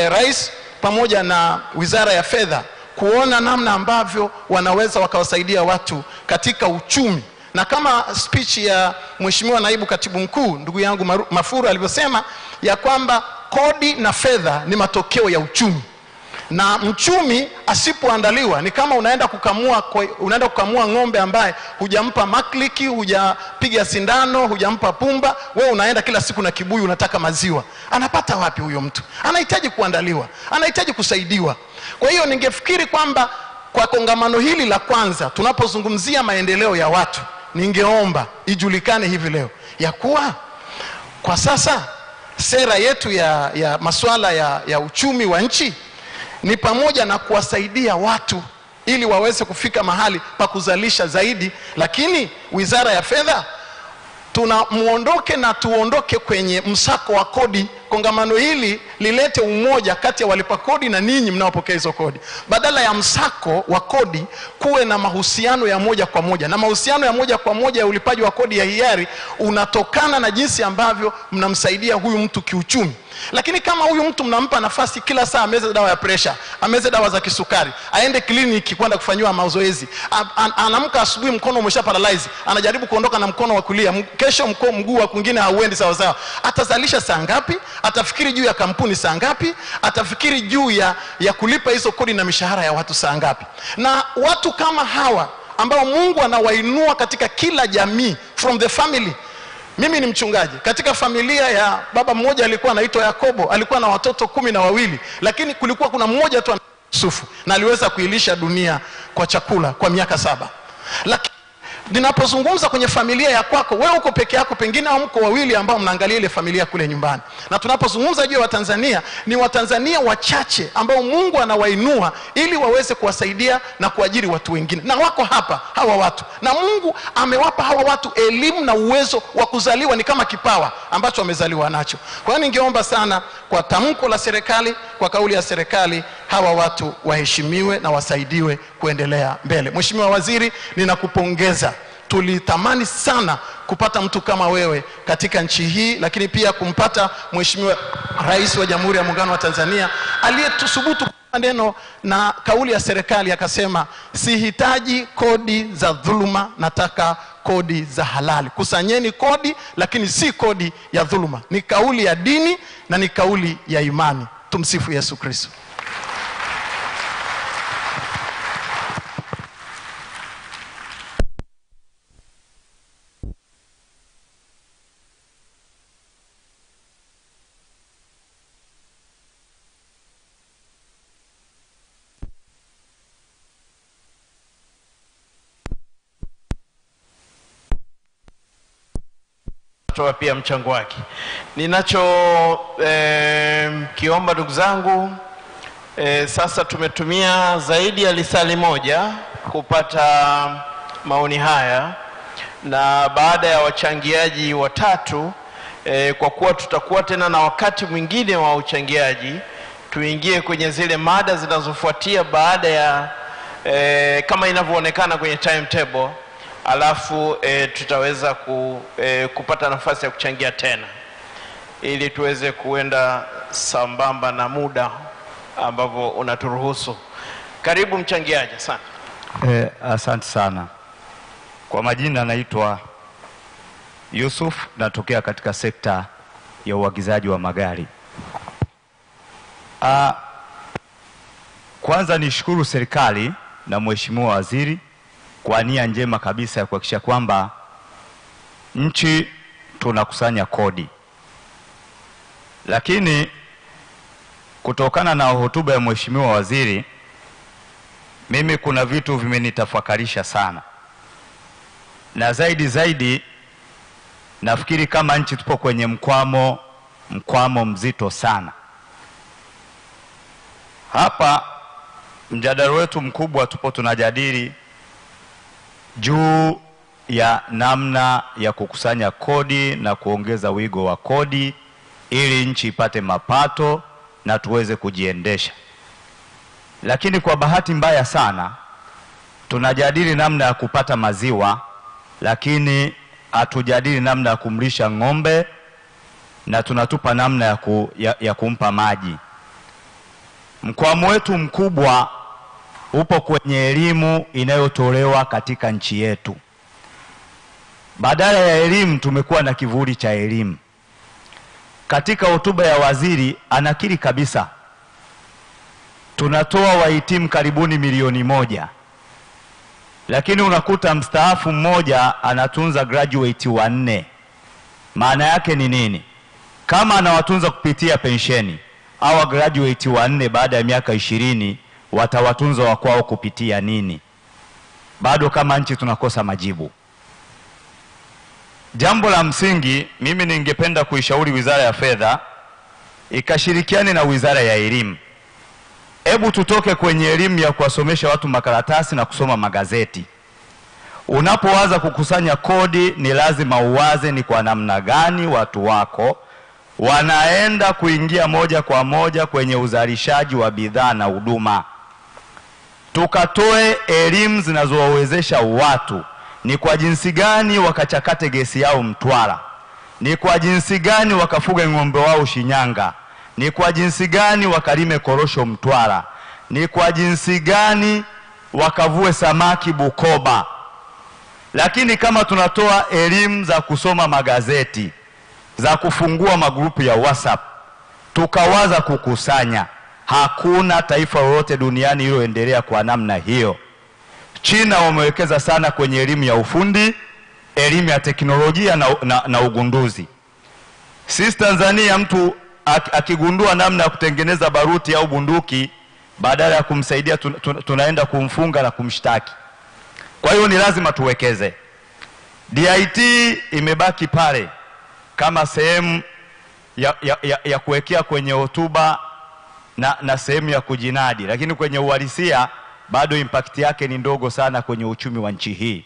Rais pamoja na Wizara ya Fedha kuona namna ambavyo wanaweza wakawasaidia watu katika uchumi. Na kama speech ya Mheshimiwa Naibu Katibu Mkuu ndugu yangu Mafuru alivyosema ya kwamba kodi na fedha ni matokeo ya uchumi, na mchumi asipoandaliwa ni kama unaenda kukamua ng'ombe ambaye hujampa makliki, hujapiga sindano, hujampa pumba, wewe unaenda kila siku na kibuyu unataka maziwa. Anapata wapi huyo mtu? Anahitaji kuandaliwa, anahitaji kusaidiwa. Kwa hiyo ningefikiri kwamba kwa kongamano hili la kwanza tunapozungumzia maendeleo ya watu, ningeomba ijulikane hivi leo ya kuwa kwa sasa sera yetu ya masuala ya uchumi wa nchi ni pamoja na kuwasaidia watu ili waweze kufika mahali pa kuzalisha zaidi, lakini Wizara ya Fedha tuondoke kwenye msako wa kodi. Kongamano hili lilete umoja kati ya walipa kodi na ninyi mnaopokea hizo kodi. Badala ya msako wa kodi kuwe na mahusiano ya moja kwa moja, na mahusiano ya moja kwa moja ya ulipaji wa kodi ya hiari unatokana na jinsi ambavyo mnamsaidia huyu mtu kiuchumi. Lakini kama huyu mtu mnampa nafasi kila saa ameze dawa ya pressure, ameze dawa za kisukari, aende kliniki kwenda kufanywa mazoezi, anamka asubuhi mkono umesha paralyze, anajaribu kuondoka na mkono wa kulia, kesho mguu wa kwingine hauendi sawa sawa, atazalisha saa ngapi? Atafikiri juu ya kampuni saa ngapi? Atafikiri juu ya kulipa hizo kodi na mishahara ya watu saa ngapi? Na watu kama hawa ambao Mungu anawainua katika kila jamii, from the family. Mimi ni mchungaji. Katika familia ya baba mmoja alikuwa anaitwa Yakobo, alikuwa na watoto 12, lakini kulikuwa kuna mmoja tu Yusufu, na aliweza kuilisha dunia kwa chakula kwa miaka 7. Lakini ninapozungumza kwenye familia ya kwako, wewe uko peke yako, pengine mko wawili ambao mnaangalia ile familia kule nyumbani. Na tunapozungumza juu ya Watanzania, ni Watanzania wachache ambao Mungu anawainua ili waweze kuwasaidia na kuajiri watu wengine. Na wako hapa hawa watu, na Mungu amewapa hawa watu elimu na uwezo wa kuzaliwa, ni kama kipawa ambacho wamezaliwa nacho. Kwa hiyo ningeomba sana kwa tamko la serikali, kwa kauli ya serikali, hawa watu waheshimiwe na wasaidiwe kuendelea mbele. Mheshimiwa Waziri, ninakupongeza. Tulitamani sana kupata mtu kama wewe katika nchi hii, lakini pia kumpata Mheshimiwa Rais wa Jamhuri ya Muungano wa Tanzania aliyetusubutu neno na kauli ya serikali akasema, sihitaji kodi za dhuluma, nataka kodi za halali. Kusanyeni kodi, lakini si kodi ya dhuluma. Ni kauli ya dini na ni kauli ya imani. Tumsifu Yesu Kristo. Pia mchango wake. Ninacho kiomba ndugu zangu, sasa tumetumia zaidi ya lisali moja kupata maoni haya, na baada ya wachangiaji watatu, kwa kuwa tutakuwa tena na wakati mwingine wa uchangiaji, tuingie kwenye zile mada zinazofuatia baada ya kama inavyoonekana kwenye timetable. Alafu tutaweza kupata nafasi ya kuchangia tena ili tuweze kuenda sambamba na muda ambavyo unaturuhusu. Karibu mchangiaji. Asante. Asante sana. Kwa majina naitwa Yusuf, natokea katika sekta ya uagizaji wa magari. Kwanza nishukuru serikali na Mheshimiwa Waziri kwa nia njema kabisa ya kuhakikisha kwamba nchi tunakusanya kodi. Lakini kutokana na hotuba ya Mheshimiwa Waziri, mimi kuna vitu vimenitafakarisha sana. Na zaidi nafikiri kama nchi tupo kwenye mkwamo mzito sana. Hapa mjadala wetu mkubwa tupo tunajadili juu ya namna ya kukusanya kodi na kuongeza wigo wa kodi ili nchi ipate mapato na tuweze kujiendesha. Lakini kwa bahati mbaya sana tunajadili namna ya kupata maziwa, lakini hatujadili namna ya kumlisha ng'ombe, na tunatupa namna ya kumpa maji. Mkwamo wetu mkubwa upo kwenye elimu inayotolewa katika nchi yetu. Badala ya elimu tumekuwa na kivuli cha elimu. Katika hotuba ya waziri anakiri kabisa tunatoa wahitimu karibuni 1,000,000, lakini unakuta mstaafu mmoja anatunza graduate 4. Maana yake ni nini? Kama anawatunza kupitia pensheni, hawa graduate 4 baada ya miaka 20 watawatunza wakwao kupitia nini? Bado kama nchi tunakosa majibu. Jambo la msingi, mimi ningependa kuishauri Wizara ya Fedha ikashirikiane na Wizara ya Elimu. Hebu tutoke kwenye elimu ya kuwasomesha watu makaratasi na kusoma magazeti. Unapoanza kukusanya kodi, ni lazima uwaze ni kwa namna gani watu wako wanaenda kuingia moja kwa moja kwenye uzalishaji wa bidhaa na huduma. Tukatoe elimu zinazowawezesha watu ni kwa jinsi gani wakachakate gesi yao Mtwara, ni kwa jinsi gani wakafuge ng'ombe wao Shinyanga, ni kwa jinsi gani wakalime korosho Mtwara, ni kwa jinsi gani wakavue samaki Bukoba. Lakini kama tunatoa elimu za kusoma magazeti, za kufungua magrupu ya WhatsApp, tukawaza kukusanya, hakuna taifa lolote duniani liloendelea kwa namna hiyo. China wamewekeza sana kwenye elimu ya ufundi, elimu ya teknolojia na ugunduzi. Sisi Tanzania, mtu akigundua namna ya kutengeneza baruti au bunduki, badala ya kumsaidia tunaenda kumfunga na kumshtaki. Kwa hiyo ni lazima tuwekeze. DIT imebaki pale kama sehemu ya kuwekea kwenye hotuba na sehemu ya kujinadi, lakini kwenye uhalisia bado impact yake ni ndogo sana kwenye uchumi wa nchi hii.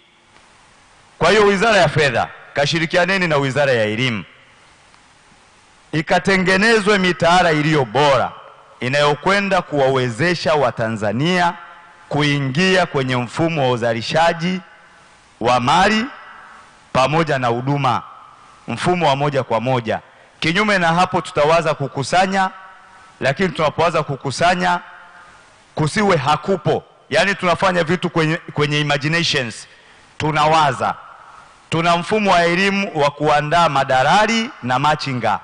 Kwa hiyo Wizara ya Fedha kashirikianeni na Wizara ya Elimu, ikatengenezwe mitaala iliyo bora inayokwenda kuwawezesha Watanzania kuingia kwenye mfumo wa uzalishaji wa mali pamoja na huduma, mfumo wa moja kwa moja. Kinyume na hapo tutawaza kukusanya, lakini tunapowaza kukusanya kusiwe hakupo. Yani tunafanya vitu kwenye imaginations, tunawaza. Tuna mfumo wa elimu wa kuandaa madalali na machinga.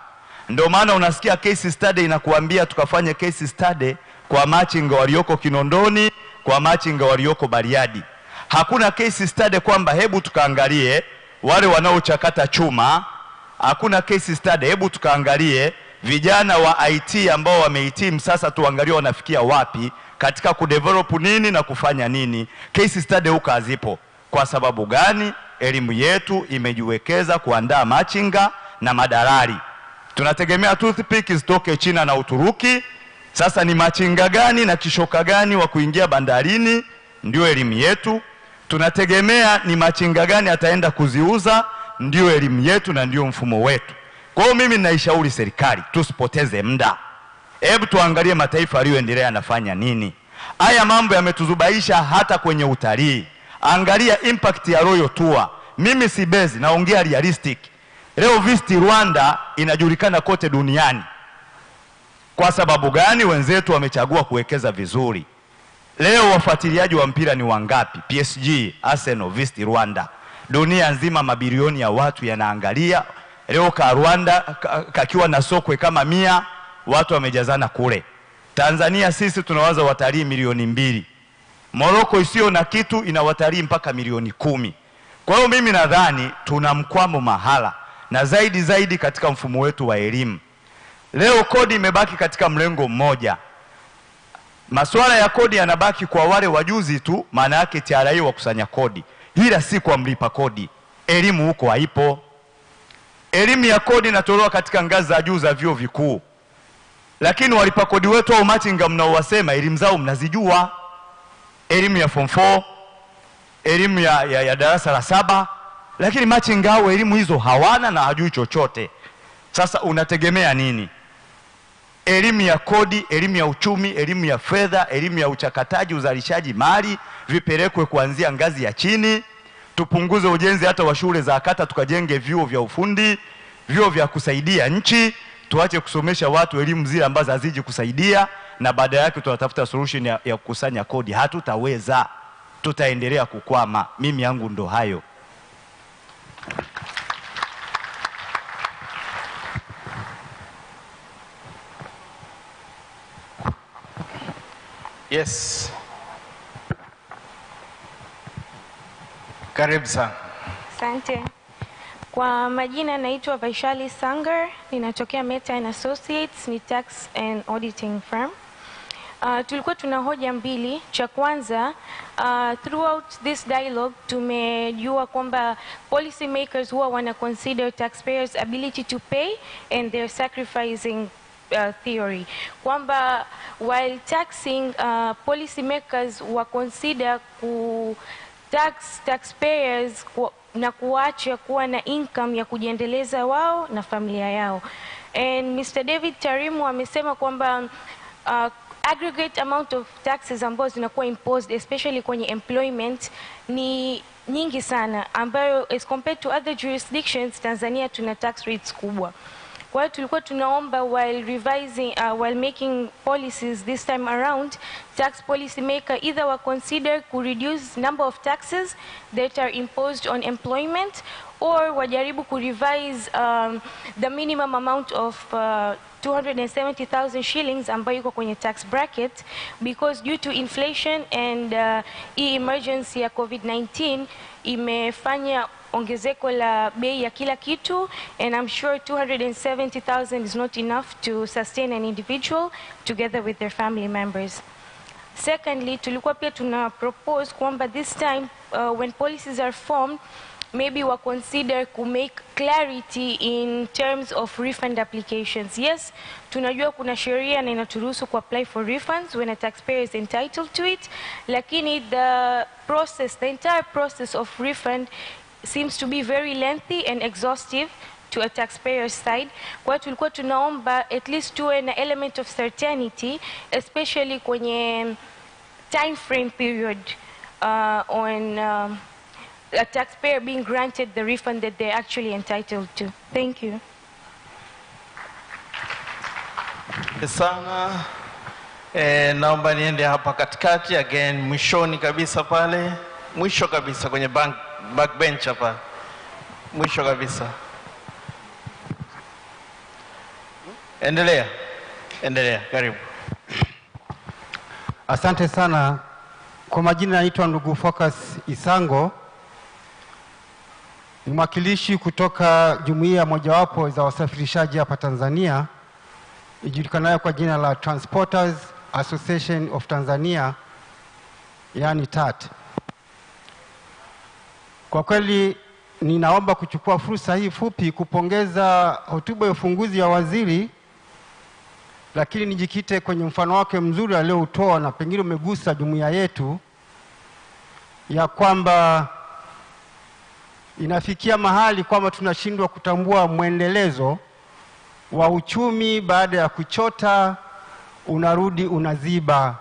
Ndio maana unasikia case study inakuambia tukafanye case study kwa machinga walioko Kinondoni, kwa machinga walioko Bariadi. Hakuna case study kwamba hebu tukaangalie wale wanaochakata chuma. Hakuna case study hebu tukaangalie vijana wa IT ambao wamehitimu sasa, tuangalie wanafikia wapi katika kudevelop nini na kufanya nini. Case study huko hazipo. Kwa sababu gani? Elimu yetu imejiwekeza kuandaa machinga na madalali. Tunategemea toothpick zitoke China na Uturuki. Sasa ni machinga gani na kishoka gani wa kuingia bandarini? Ndio elimu yetu. Tunategemea ni machinga gani ataenda kuziuza? Ndio elimu yetu na ndio mfumo wetu. Kwa hiyo mimi naishauri serikali tusipoteze muda. Hebu tuangalie mataifa yaliyoendelea yanafanya nini. Haya mambo yametuzubaisha hata kwenye utalii. Angalia impact ya Royal Tour. Mimi si bezi, naongea realistic. Leo Visit Rwanda inajulikana kote duniani. Kwa sababu gani? Wenzetu wamechagua kuwekeza vizuri. Leo wafuatiliaji wa mpira ni wangapi? PSG, Arsenal, Visit Rwanda. Dunia nzima mabilioni ya watu yanaangalia. Leo ka Rwanda kakiwa na sokwe kama 100, watu wamejazana kule. Tanzania sisi tunawaza watalii milioni 2. Morocco isiyo na kitu ina watalii mpaka milioni 10. Kwa hiyo mimi nadhani tuna mkwamo mahala, na zaidi katika mfumo wetu wa elimu. Leo kodi imebaki katika mlengo mmoja. Masuala ya kodi yanabaki kwa wale wajuzi tu, maana yake TRA wakusanya kodi, ila si kwa mlipa kodi. Elimu huko haipo. Elimu ya kodi inatolewa katika ngazi za juu za vyuo vikuu, lakini walipa kodi wetu au machinga mnaowasema elimu zao mnazijua. Elimu ya form 4, elimu ya darasa la 7, lakini machinga hao elimu hizo hawana na hajui chochote. Sasa unategemea nini? Elimu ya kodi, elimu ya uchumi, elimu ya fedha, elimu ya uchakataji, uzalishaji mali vipelekwe kuanzia ngazi ya chini. Tupunguze ujenzi hata wa shule za kata, tukajenge vyuo vya ufundi, vyuo vya kusaidia nchi. Tuache kusomesha watu elimu zile ambazo haziji kusaidia, na baada yake tunatafuta solution ya kukusanya kodi. Hatutaweza, tutaendelea kukwama. Mimi yangu ndo hayo. Yes. Karibu sana. Asante. Kwa majina naitwa Vaishali Sangar, ninatokea Meta & Associates, ni tax and auditing firm. tulikuwa tuna hoja mbili. Cha kwanza, throughout this dialogue tumejua kwamba policy makers huwa wana consider taxpayers ability to pay and they're sacrificing theory, kwamba while taxing, policy makers wa consider ku tax taxpayers na kuacha kuwa na income ya kujiendeleza wao na familia yao. And Mr. David Tarimu amesema kwamba aggregate amount of taxes ambazo zinakuwa imposed especially kwenye employment ni nyingi sana, ambayo as compared to other jurisdictions Tanzania tuna tax rates kubwa. Kwa hiyo tulikuwa tunaomba while making policies this time around, tax policy maker either wa consider to reduce number of taxes that are imposed on employment, or wajaribu ku revise the minimum amount of 270,000 shillings ambayo iko kwenye tax bracket, because due to inflation and emergency ya COVID-19 imefanya ongezeko la bei ya kila kitu, and I'm sure 270,000 is not enough to sustain an individual together with their family members. Secondly, tulikuwa pia tuna propose kwamba this time when policies are formed, maybe we consider to make clarity in terms of refund applications. Yes, tunajua kuna sheria na inaturuhusu ku apply for refunds when a taxpayer is entitled to it, lakini the entire process of refund seems to be very lengthy and exhaustive to a taxpayer's side. Kwa hiyo tulikuwa tunaomba at least tuwe na element of certainty, especially kwenye time frame period on a taxpayer being granted the refund that they're actually entitled to. Thank you. Sana. Naomba niende hapa katikati again, mwishoni kabisa pale, mwisho kabisa kwenye backbench hapa, mwisho kabisa. Endelea, karibu. Asante sana. Kwa majina naitwa ndugu Focus Isango, ni mwakilishi kutoka jumuiya mojawapo za wasafirishaji hapa Tanzania ijulikanayo kwa jina la Transporters Association of Tanzania, yani TAT. Kwa kweli ninaomba kuchukua fursa hii fupi kupongeza hotuba ya ufunguzi ya waziri, lakini nijikite kwenye mfano wake mzuri aliyoutoa na pengine umegusa jumuiya yetu, ya kwamba inafikia mahali kwamba tunashindwa kutambua mwendelezo wa uchumi. Baada ya kuchota unarudi unaziba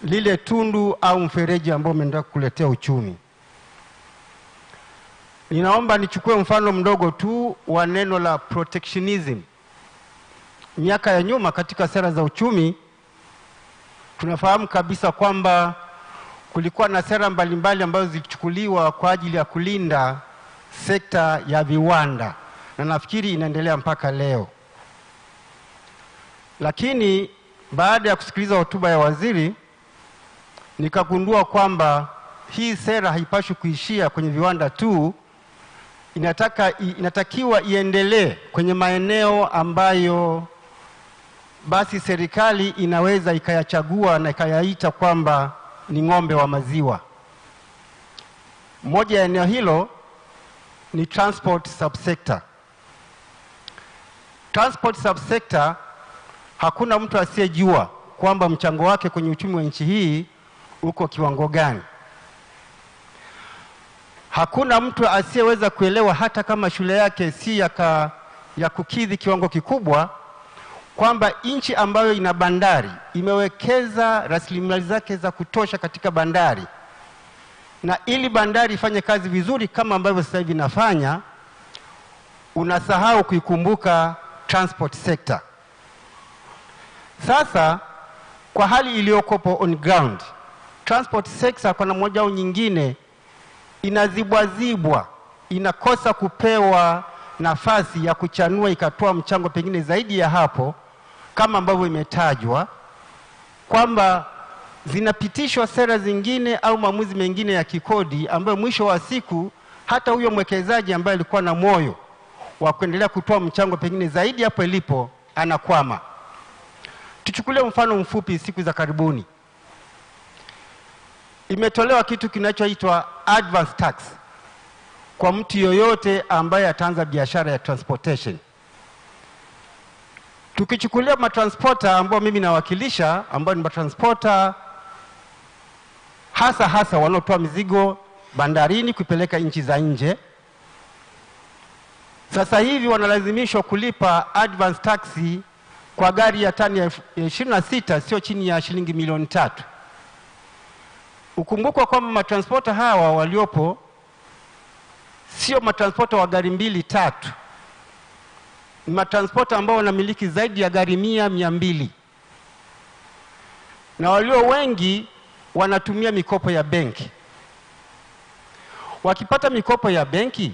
lile tundu au mfereji ambao umeenda kukuletea uchumi. Ninaomba nichukue mfano mdogo tu wa neno la protectionism. Miaka ya nyuma katika sera za uchumi tunafahamu kabisa kwamba kulikuwa na sera mbalimbali ambazo zilichukuliwa kwa ajili ya kulinda sekta ya viwanda, na nafikiri inaendelea mpaka leo. Lakini baada ya kusikiliza hotuba ya waziri, nikagundua kwamba hii sera haipaswi kuishia kwenye viwanda tu, inatakiwa iendelee kwenye maeneo ambayo basi serikali inaweza ikayachagua na ikayaita kwamba ni ng'ombe wa maziwa. Moja ya eneo hilo ni transport subsector. Transport subsector, hakuna mtu asiyejua kwamba mchango wake kwenye uchumi wa nchi hii uko kiwango gani. Hakuna mtu asiyeweza kuelewa, hata kama shule yake si ya kukidhi kiwango kikubwa, kwamba nchi ambayo ina bandari imewekeza rasilimali zake za kutosha katika bandari, na ili bandari ifanye kazi vizuri kama ambavyo sasa hivi inafanya, unasahau kuikumbuka transport sector. Sasa kwa hali iliyokopo on ground, transport sector kwa namna moja au nyingine inazibwazibwa, inakosa kupewa nafasi ya kuchanua ikatoa mchango pengine zaidi ya hapo, kama ambavyo imetajwa kwamba zinapitishwa sera zingine au maamuzi mengine ya kikodi ambayo mwisho wa siku hata huyo mwekezaji ambaye alikuwa na moyo wa kuendelea kutoa mchango pengine zaidi hapo ilipo anakwama. Tuchukulie mfano mfupi. Siku za karibuni imetolewa kitu kinachoitwa advance tax kwa mtu yoyote ambaye ataanza biashara ya transportation. Tukichukulia matransporter ambao mimi nawakilisha, ambao ni matransporter hasa wanaotoa mizigo bandarini kupeleka nchi za nje, sasa hivi wanalazimishwa kulipa advance tax kwa gari ya tani ya 26 sio chini ya shilingi milioni 3. Ukumbukwa kwamba matransporter hawa waliopo sio matransporter wa gari 2-3, ni matransporter ambao wanamiliki zaidi ya gari 100-200, na walio wengi wanatumia mikopo ya benki. Wakipata mikopo ya benki,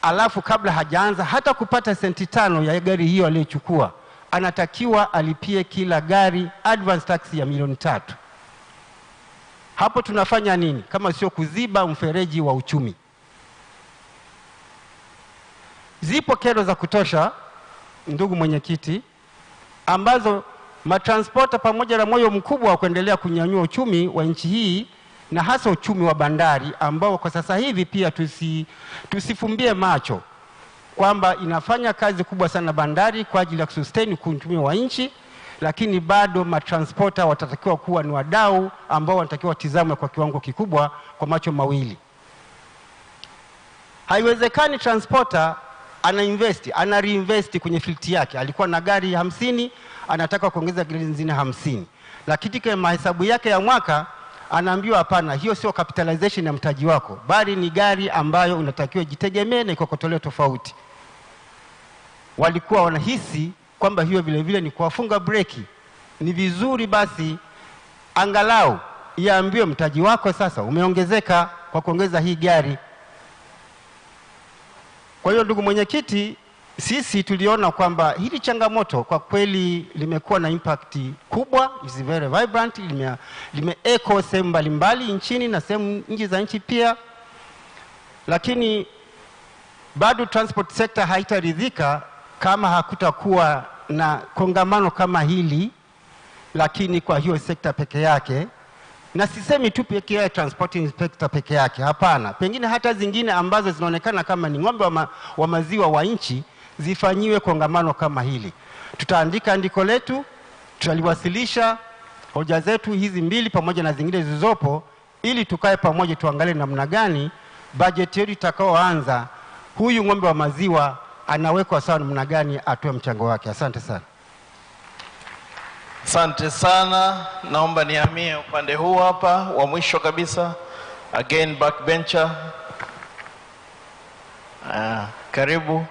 alafu kabla hajaanza hata kupata senti 5 ya gari hiyo aliyochukua, anatakiwa alipie kila gari advance tax ya milioni 3. Hapo tunafanya nini kama sio kuziba mfereji wa uchumi? Zipo kero za kutosha, ndugu mwenyekiti, ambazo matransporter pamoja na moyo mkubwa wa kuendelea kunyanyua uchumi wa nchi hii, na hasa uchumi wa bandari ambao kwa sasa hivi pia tusifumbie macho kwamba inafanya kazi kubwa sana bandari kwa ajili ya kusustain uchumi wa nchi, lakini bado matransporter watatakiwa kuwa ni wadau ambao wanatakiwa watizamwe kwa kiwango kikubwa kwa macho mawili. Haiwezekani transporter ana reinvest kwenye fleet yake. Alikuwa na gari 50, anataka kuongeza gari zingine 50, lakini kwa mahesabu yake ya mwaka anaambiwa hapana, hiyo sio capitalization ya mtaji wako, bali ni gari ambayo unatakiwa jitegemee na ikokotolewe tofauti. Walikuwa wanahisi kwamba hiyo vile vile ni kuwafunga breki. Ni vizuri basi angalau iambiwe mtaji wako sasa umeongezeka kwa kuongeza hii gari. Kwa hiyo ndugu mwenyekiti, sisi tuliona kwamba hili changamoto kwa kweli limekuwa na impact kubwa, is very vibrant, lime-echo sehemu mbalimbali nchini na sehemu nje za nchi pia, lakini bado transport sector haitaridhika kama hakutakuwa na kongamano kama hili. Lakini kwa hiyo sekta peke yake, na sisemi tu peke ya transport inspector peke yake, hapana, pengine hata zingine ambazo zinaonekana kama ni ng'ombe wa maziwa wa nchi zifanyiwe kongamano kama hili. Tutaandika andiko letu, tutaliwasilisha hoja zetu hizi mbili pamoja na zingine zilizopo, ili tukae pamoja tuangalie namna gani budget yetu itakaoanza, huyu ng'ombe wa maziwa anawekwa sawa namna gani atoe mchango wake. Asante sana. Asante sana. Naomba nihamie upande huu hapa wa mwisho kabisa. Again backbencher. Karibu.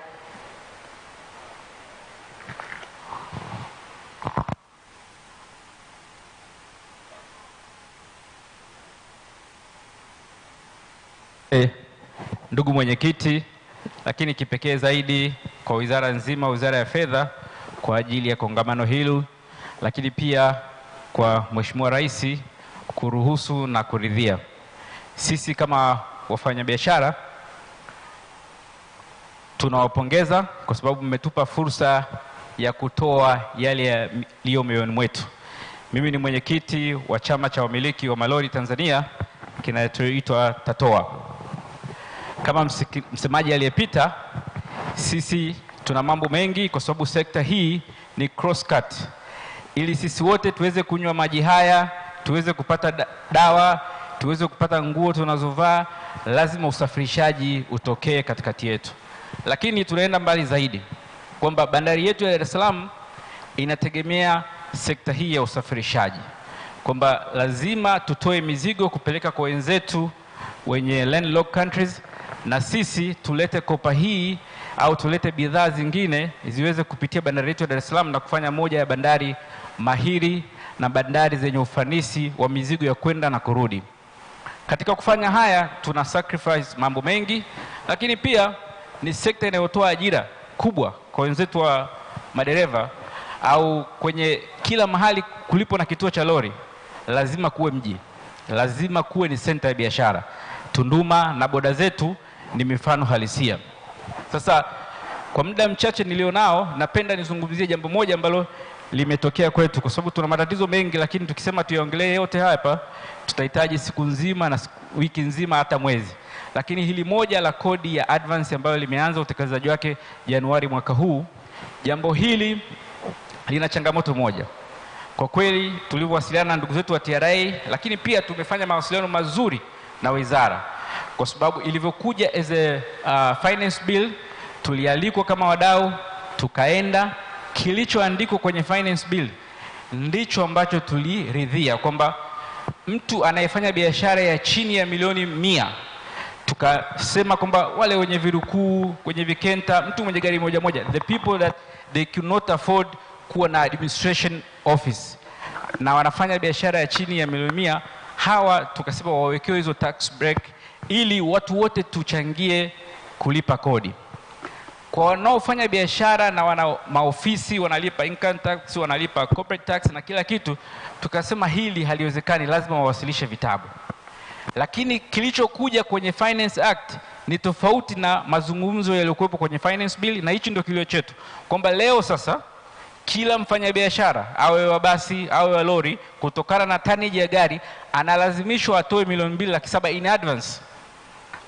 Ndugu mwenyekiti, lakini kipekee zaidi kwa wizara nzima, Wizara ya Fedha, kwa ajili ya kongamano hili, lakini pia kwa Mheshimiwa Rais kuruhusu na kuridhia. Sisi kama wafanyabiashara tunawapongeza kwa sababu mmetupa fursa ya kutoa yale yaliyo mioyoni mwetu. Mimi ni mwenyekiti wa chama cha wamiliki wa malori Tanzania kinachoitwa TATOA. Kama msemaji aliyepita, sisi tuna mambo mengi kwa sababu sekta hii ni cross cut. Ili sisi wote tuweze kunywa maji haya, tuweze kupata dawa, tuweze kupata nguo tunazovaa, lazima usafirishaji utokee katikati yetu. Lakini tunaenda mbali zaidi kwamba bandari yetu ya Dar es Salaam inategemea sekta hii ya usafirishaji, kwamba lazima tutoe mizigo kupeleka kwa wenzetu wenye landlocked countries, na sisi tulete kopa hii au tulete bidhaa zingine ziweze kupitia bandari yetu ya Dar es Salaam na kufanya moja ya bandari mahiri na bandari zenye ufanisi wa mizigo ya kwenda na kurudi. Katika kufanya haya tuna sacrifice mambo mengi, lakini pia ni sekta inayotoa ajira kubwa kwa wenzetu wa madereva, au kwenye kila mahali kulipo na kituo cha lori lazima kuwe mji, lazima kuwe ni center ya biashara. Tunduma na boda zetu ni mifano halisia. Sasa kwa muda mchache nilionao, napenda nizungumzie jambo moja ambalo limetokea kwetu, kwa sababu tuna matatizo mengi, lakini tukisema tuyaongelee yote hapa tutahitaji siku nzima na wiki nzima hata mwezi. Lakini hili moja la kodi ya advance ambayo limeanza utekelezaji wake Januari mwaka huu, jambo hili lina changamoto moja. Kwa kweli tulivyowasiliana na ndugu zetu wa TRA, lakini pia tumefanya mawasiliano mazuri na wizara, kwa sababu ilivyokuja as a finance bill tulialikwa kama wadau, tukaenda, kilichoandikwa kwenye finance bill ndicho ambacho tuliridhia, kwamba mtu anayefanya biashara ya chini ya milioni 100, tukasema kwamba wale wenye virukuu, wenye vikenta, mtu mwenye gari moja moja, the people that they cannot afford kuwa na administration office na wanafanya biashara ya chini ya milioni 100, hawa tukasema wawekewe hizo tax break ili watu wote tuchangie kulipa kodi. Kwa wanaofanya biashara na wana maofisi wanalipa income tax, wanalipa corporate tax na kila kitu, tukasema hili haliwezekani, lazima wawasilishe vitabu. Lakini kilichokuja kwenye Finance Act ni tofauti na mazungumzo yaliyokuwepo kwenye Finance Bill, na hichi ndio kilio chetu, kwamba leo sasa kila mfanyabiashara awe wa basi awe wa lori, kutokana na tonnage ya gari analazimishwa atoe milioni 2.7 in advance.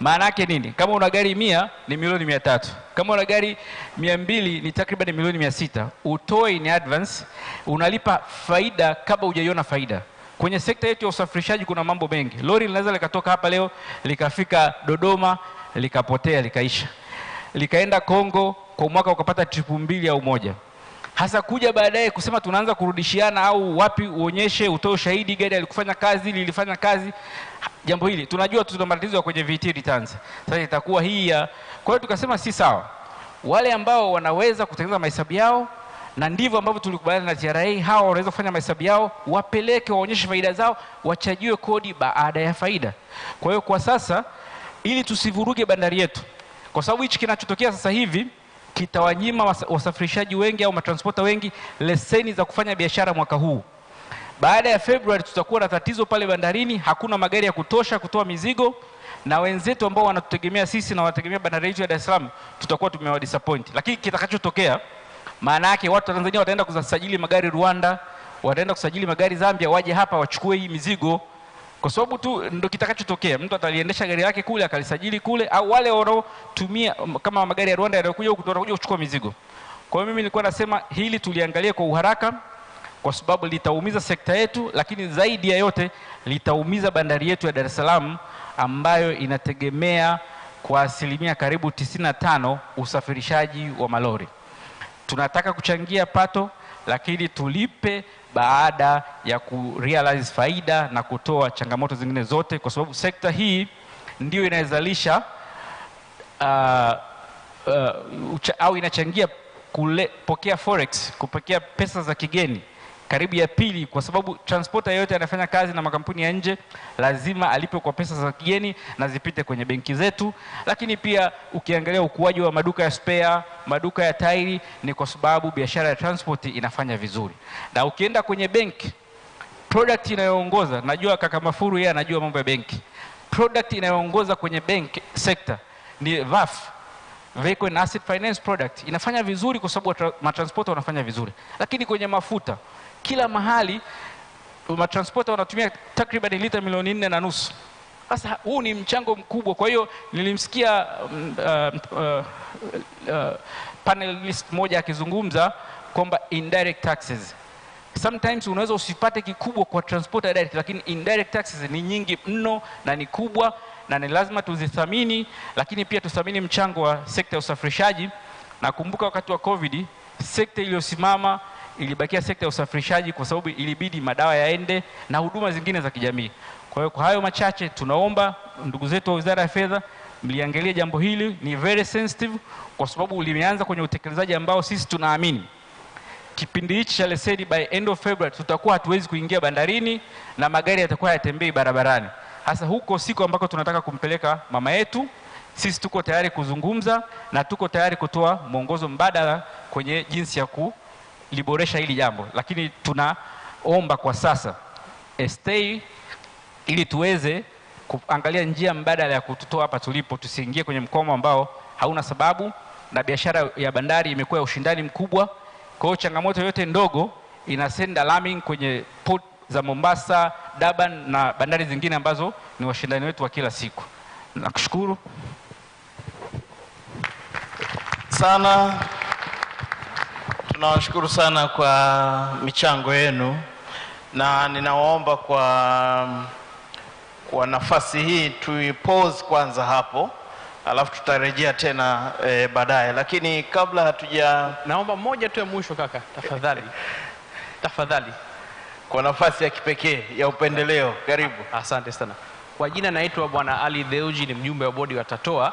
Maana yake nini? Kama una gari 100 ni milioni 300, kama una gari 200 ni takriban milioni 600. Utoe in advance, unalipa faida kabla hujaiona faida. Kwenye sekta yetu ya usafirishaji kuna mambo mengi. Lori linaweza likatoka hapa leo likafika Dodoma likapotea likaisha, likaenda Kongo kwa mwaka ukapata trip 2 au 1. Hasa kuja baadaye kusema tunaanza kurudishiana au wapi uonyeshe utoe ushahidi gari alikufanya kazi lilifanya kazi, jambo hili tunajua tuna matatizo kwenye VAT returns. Sasa itakuwa hii ya, kwa hiyo tukasema si sawa. Wale ambao wanaweza kutengeneza mahesabu yao, na ndivyo ambavyo tulikubaliana na TRA, hawa wanaweza kufanya mahesabu yao, wapeleke waonyeshe faida zao, wachajiwe kodi baada ya faida. Kwa hiyo kwa sasa, ili tusivuruge bandari yetu, kwa sababu hichi kinachotokea sasa hivi kitawanyima wasafirishaji wengi au matransporta wengi leseni za kufanya biashara mwaka huu. Baada ya Februari tutakuwa na tatizo pale bandarini, hakuna magari ya kutosha kutoa mizigo, na wenzetu ambao wanatutegemea sisi na wanategemea bandari yetu ya Dar es Salaam tutakuwa tumewadisappoint. Lakini kitakachotokea, maana yake watu wa Tanzania wataenda kusajili magari Rwanda, wataenda kusajili magari Zambia, waje hapa wachukue hii mizigo, kwa sababu tu ndio kitakachotokea. Mtu ataliendesha gari lake kule akalisajili kule, au wale wanaotumia kama magari ya Rwanda yanayokuja huku watakuja kuchukua mizigo. Kwa hiyo mimi nilikuwa nasema hili tuliangalie kwa uharaka, kwa sababu litaumiza sekta yetu, lakini zaidi ya yote litaumiza bandari yetu ya Dar es Salaam ambayo inategemea kwa asilimia karibu 95 usafirishaji wa malori. Tunataka kuchangia pato, lakini tulipe baada ya kurealize faida na kutoa changamoto zingine zote, kwa sababu sekta hii ndio inazalisha au inachangia kupokea forex, kupokea pesa za kigeni karibu ya pili, kwa sababu transporter yote anafanya kazi na makampuni ya nje lazima alipe kwa pesa za kigeni na zipite kwenye benki zetu. Lakini pia ukiangalia ukuaji wa maduka ya spare, maduka ya tairi, ni kwa sababu biashara ya transport inafanya vizuri. Na ukienda kwenye benki, product inayoongoza, najua kaka Mafuru yeye anajua mambo ya benki, product inayoongoza kwenye bank sector ni VAF, Vehicle and Asset Finance product, inafanya vizuri kwa sababu matransporter wanafanya vizuri. Lakini kwenye mafuta, kila mahali matransporter wanatumia takriban lita milioni 4.5. Sasa huu ni mchango mkubwa. Kwa hiyo nilimsikia panelist moja akizungumza kwamba indirect taxes, sometimes unaweza usipate kikubwa kwa transporter direct, lakini indirect taxes ni nyingi mno na ni kubwa, na ni lazima tuzithamini. Lakini pia tuthamini mchango wa sekta ya usafirishaji. Nakumbuka wakati wa COVID, sekta iliyosimama ilibakia sekta ya usafirishaji, kwa sababu ilibidi madawa yaende na huduma zingine za kijamii. Kwa hiyo kwa hayo machache, tunaomba ndugu zetu wa Wizara ya Fedha mliangalie jambo hili, ni very sensitive, kwa sababu limeanza kwenye utekelezaji ambao sisi tunaamini kipindi hichi cha leseni by end of February tutakuwa hatuwezi kuingia bandarini na magari yatakuwa yatembei barabarani. Hasa huko siku ambako tunataka kumpeleka mama yetu, sisi tuko tayari kuzungumza na tuko tayari kutoa mwongozo mbadala kwenye jinsi ya kuliboresha hili jambo. Lakini tunaomba kwa sasa stay, ili tuweze kuangalia njia mbadala ya kututoa hapa tulipo, tusiingie kwenye mkomo ambao hauna sababu, na biashara ya bandari imekuwa ya ushindani mkubwa. Kwa hiyo changamoto yote ndogo inasend alarming kwenye port za Mombasa, Durban na bandari zingine ambazo ni washindani wetu wa kila siku. Nakushukuru sana. Tunawashukuru sana kwa michango yenu, na ninawaomba kwa nafasi hii tuipause kwanza hapo, alafu tutarejea tena baadaye. Lakini kabla hatuja, naomba mmoja tu ya mwisho kaka, tafadhali. Tafadhali. Kwa nafasi ya kipekee ya upendeleo, karibu. Asante sana. Kwa jina naitwa Bwana Ali Deuji, ni mjumbe wa bodi wa Tatoa.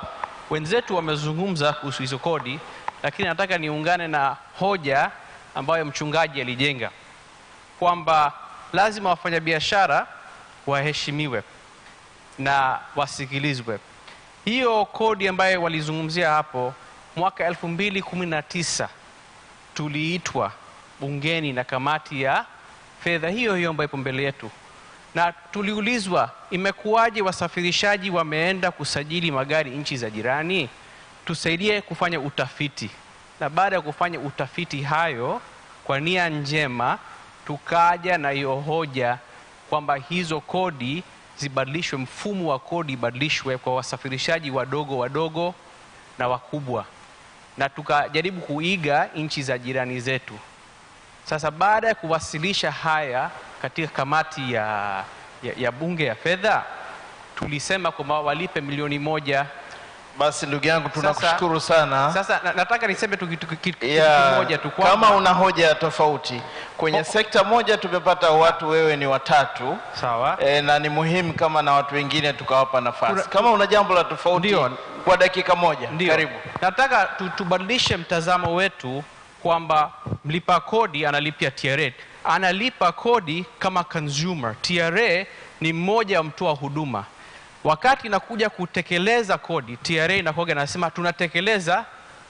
Wenzetu wamezungumza kuhusu hizo kodi, lakini nataka niungane na hoja ambayo mchungaji alijenga kwamba lazima wafanyabiashara waheshimiwe na wasikilizwe. Hiyo kodi ambayo walizungumzia hapo, mwaka 2019 tuliitwa bungeni na kamati ya fedha hiyo ambayo ipo mbele yetu, na tuliulizwa imekuwaje wasafirishaji wameenda kusajili magari nchi za jirani, tusaidie kufanya utafiti. Na baada ya kufanya utafiti hayo kwa nia njema, tukaja na hiyo hoja kwamba hizo kodi zibadilishwe, mfumo wa kodi ibadilishwe kwa wasafirishaji wadogo na wakubwa, na tukajaribu kuiga nchi za jirani zetu. Sasa baada ya kuwasilisha haya katika kamati ya bunge ya fedha, tulisema kwamba walipe milioni 1. Basi ndugu yangu, tunakushukuru sana. Sasa nataka niseme kitu kimoja tu, kama una hoja tofauti kwenye sekta moja, tumepata watu, wewe ni watatu, sawa. Na ni muhimu kama na watu wengine tukawapa nafasi. Kama una jambo la tofauti kwa dakika moja, karibu. Nataka tubadilishe mtazamo wetu kwamba mlipa kodi analipia TRA, analipa kodi kama consumer. TRA ni mmoja wa mtoa huduma. Wakati inakuja kutekeleza kodi, TRA inakuwa inasema tunatekeleza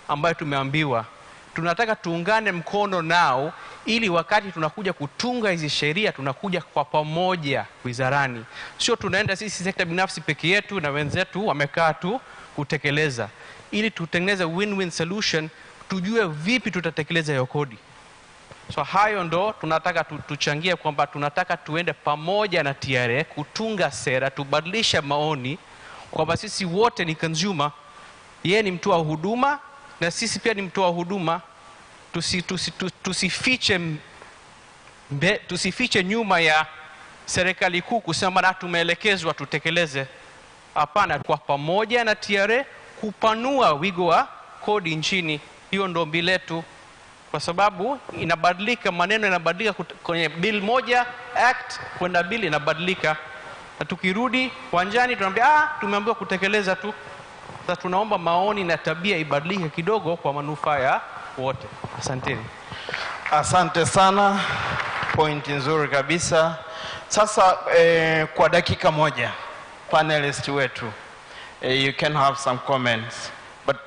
ambayo tumeambiwa. Tunataka tuungane mkono nao, ili wakati tunakuja kutunga hizi sheria tunakuja kwa pamoja wizarani. Sio tunaenda sisi sekta binafsi peke yetu na wenzetu wamekaa tu kutekeleza. Ili tutengeneze win-win solution, tujue vipi tutatekeleza hiyo kodi. So hayo ndo tunataka tuchangie kwamba tunataka tuende pamoja na TRA kutunga sera, tubadilisha maoni kwamba sisi wote ni consumer, yeye ni mtoa huduma na sisi pia ni mtoa huduma. Tusifiche nyuma ya serikali kuu kusema na tumeelekezwa tutekeleze. Hapana, kwa pamoja na TRA kupanua wigo wa kodi nchini. Hiyo ndo ombi letu, kwa sababu inabadilika, maneno yanabadilika kwenye bill moja act kwenda bill inabadilika, na tukirudi uwanjani tunaambia tumeambiwa kutekeleza tu. Sasa tunaomba maoni na tabia ibadilike kidogo kwa manufaa ya wote. Asanteni. Asante sana, point nzuri kabisa. Sasa kwa dakika moja panelist wetu, you can have some comments, but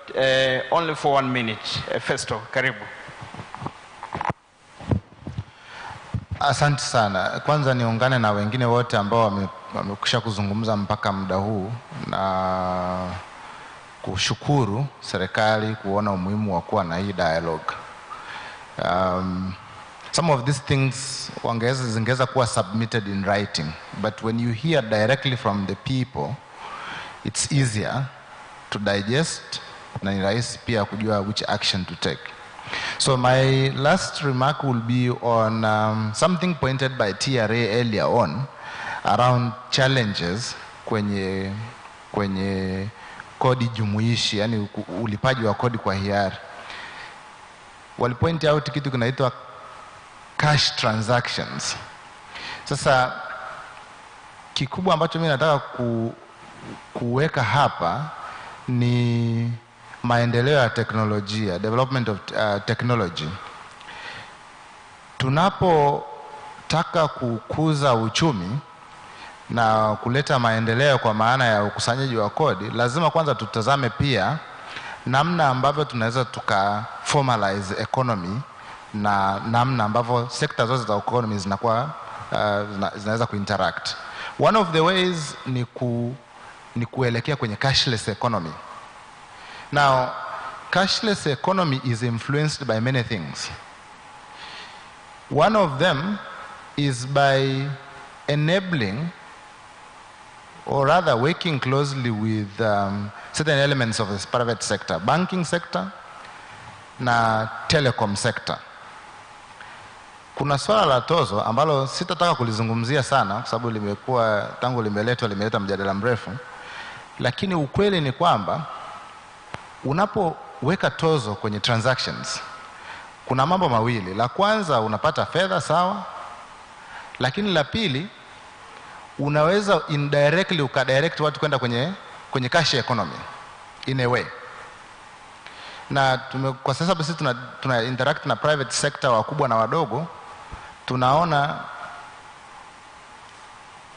only for 1 minute. Festo, karibu. Asante sana. Kwanza niungane na wengine wote ambao wamekwisha kuzungumza mpaka muda huu, na kushukuru serikali kuona umuhimu wa kuwa na hii dialogue. Some of these things zingeweza kuwa submitted in writing, but when you hear directly from the people, it's easier to digest na ni rahisi pia kujua which action to take. So my last remark will be on something pointed by TRA earlier on around challenges kwenye kodi jumuishi, yani ulipaji wa kodi kwa hiari. Walipoint out kitu kinaitwa cash transactions. Sasa kikubwa ambacho mimi nataka kuweka hapa ni maendeleo ya teknolojia, development of technology. Tunapotaka kukuza uchumi na kuleta maendeleo kwa maana ya ukusanyaji wa kodi, lazima kwanza tutazame pia namna ambavyo tunaweza formalize economy na namna ambavyo sekta zote za economy zinakuwa zinaweza kuinteract. One of the ways ni kuelekea kwenye cashless economy. Now, cashless economy is influenced by many things. One of them is by enabling, or rather working closely with certain elements of the private sector, banking sector na telecom sector. Kuna swala la tozo ambalo sitataka kulizungumzia sana kwa sababu limekuwa tangu limeleta mjadala mrefu, lakini ukweli ni kwamba unapoweka tozo kwenye transactions kuna mambo mawili. La kwanza, unapata fedha sawa, lakini la pili, unaweza indirectly ukadirect watu kwenda kwenye cash economy in a way. Na kwa sasa sisi tuna interact na private sector wakubwa na wadogo, tunaona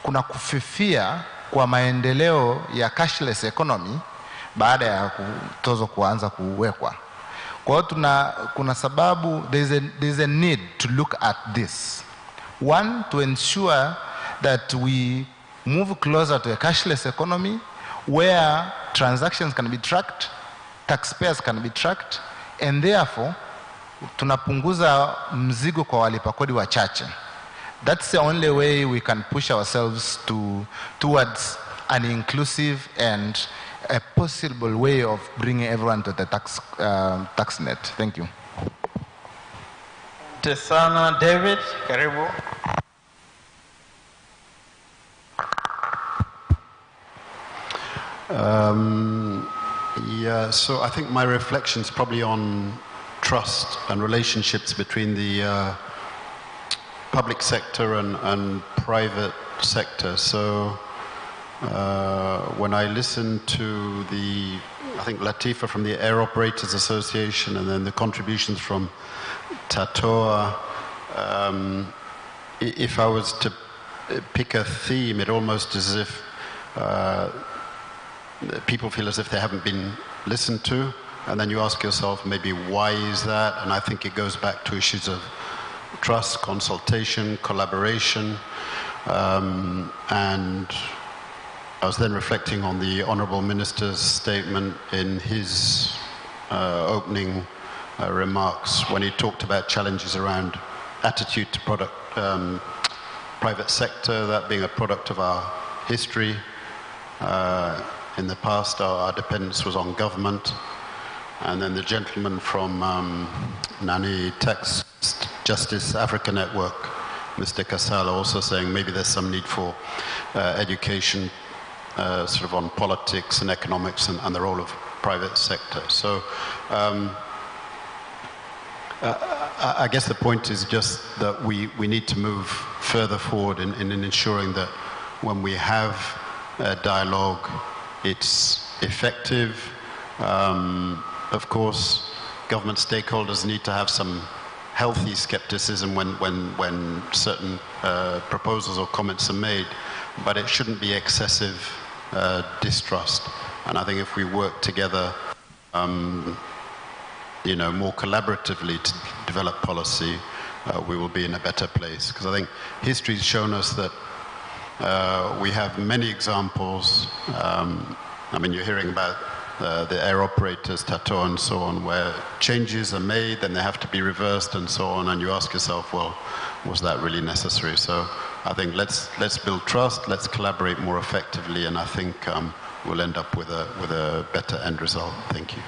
kuna kufifia kwa maendeleo ya cashless economy baada ya tozo kuanza kuwekwa. Kwa hiyo kuna sababu, there's a need to look at this. One, to ensure that we move closer to a cashless economy where transactions can be tracked, taxpayers can be tracked, and therefore tunapunguza mzigo kwa walipa kodi wachache. That's the only way we can push ourselves towards an inclusive and a possible way of bringing everyone to the tax net. Thank you. Tesana David, karibu. Yeah, so I think my reflection's probably on trust and relationships between the public sector and private sector. So when I listen to I think Latifa from the Air Operators Association and then the contributions from Tatoa, if I was to pick a theme, it almost as if people feel as if they haven't been listened to, and then you ask yourself maybe why is that, and I think it goes back to issues of trust, consultation, collaboration, and I was then reflecting on the Honourable Minister's statement in his opening remarks when he talked about challenges around attitude to private sector, that being a product of our history. In the past, our dependence was on government. And then the gentleman from Nani Tax Justice Africa Network, Mr. Kasala, also saying maybe there's some need for education sort of on politics and economics and the role of private sector. So I guess the point is just that we need to move further forward in ensuring that when we have a dialogue, it's effective. Of course, government stakeholders need to have some healthy skepticism when certain proposals or comments are made, but it shouldn't be excessive distrust. And I think if we work together, you know, more collaboratively to develop policy, we will be in a better place. Because I think history's shown us that we have many examples. I mean, you're hearing about the air operators, Tato and so on, where changes are made and they have to be reversed and so on, and you ask yourself, well, was that really necessary? So I think let's build trust, let's collaborate more effectively, and I think we'll end up with a better end result. Thank you.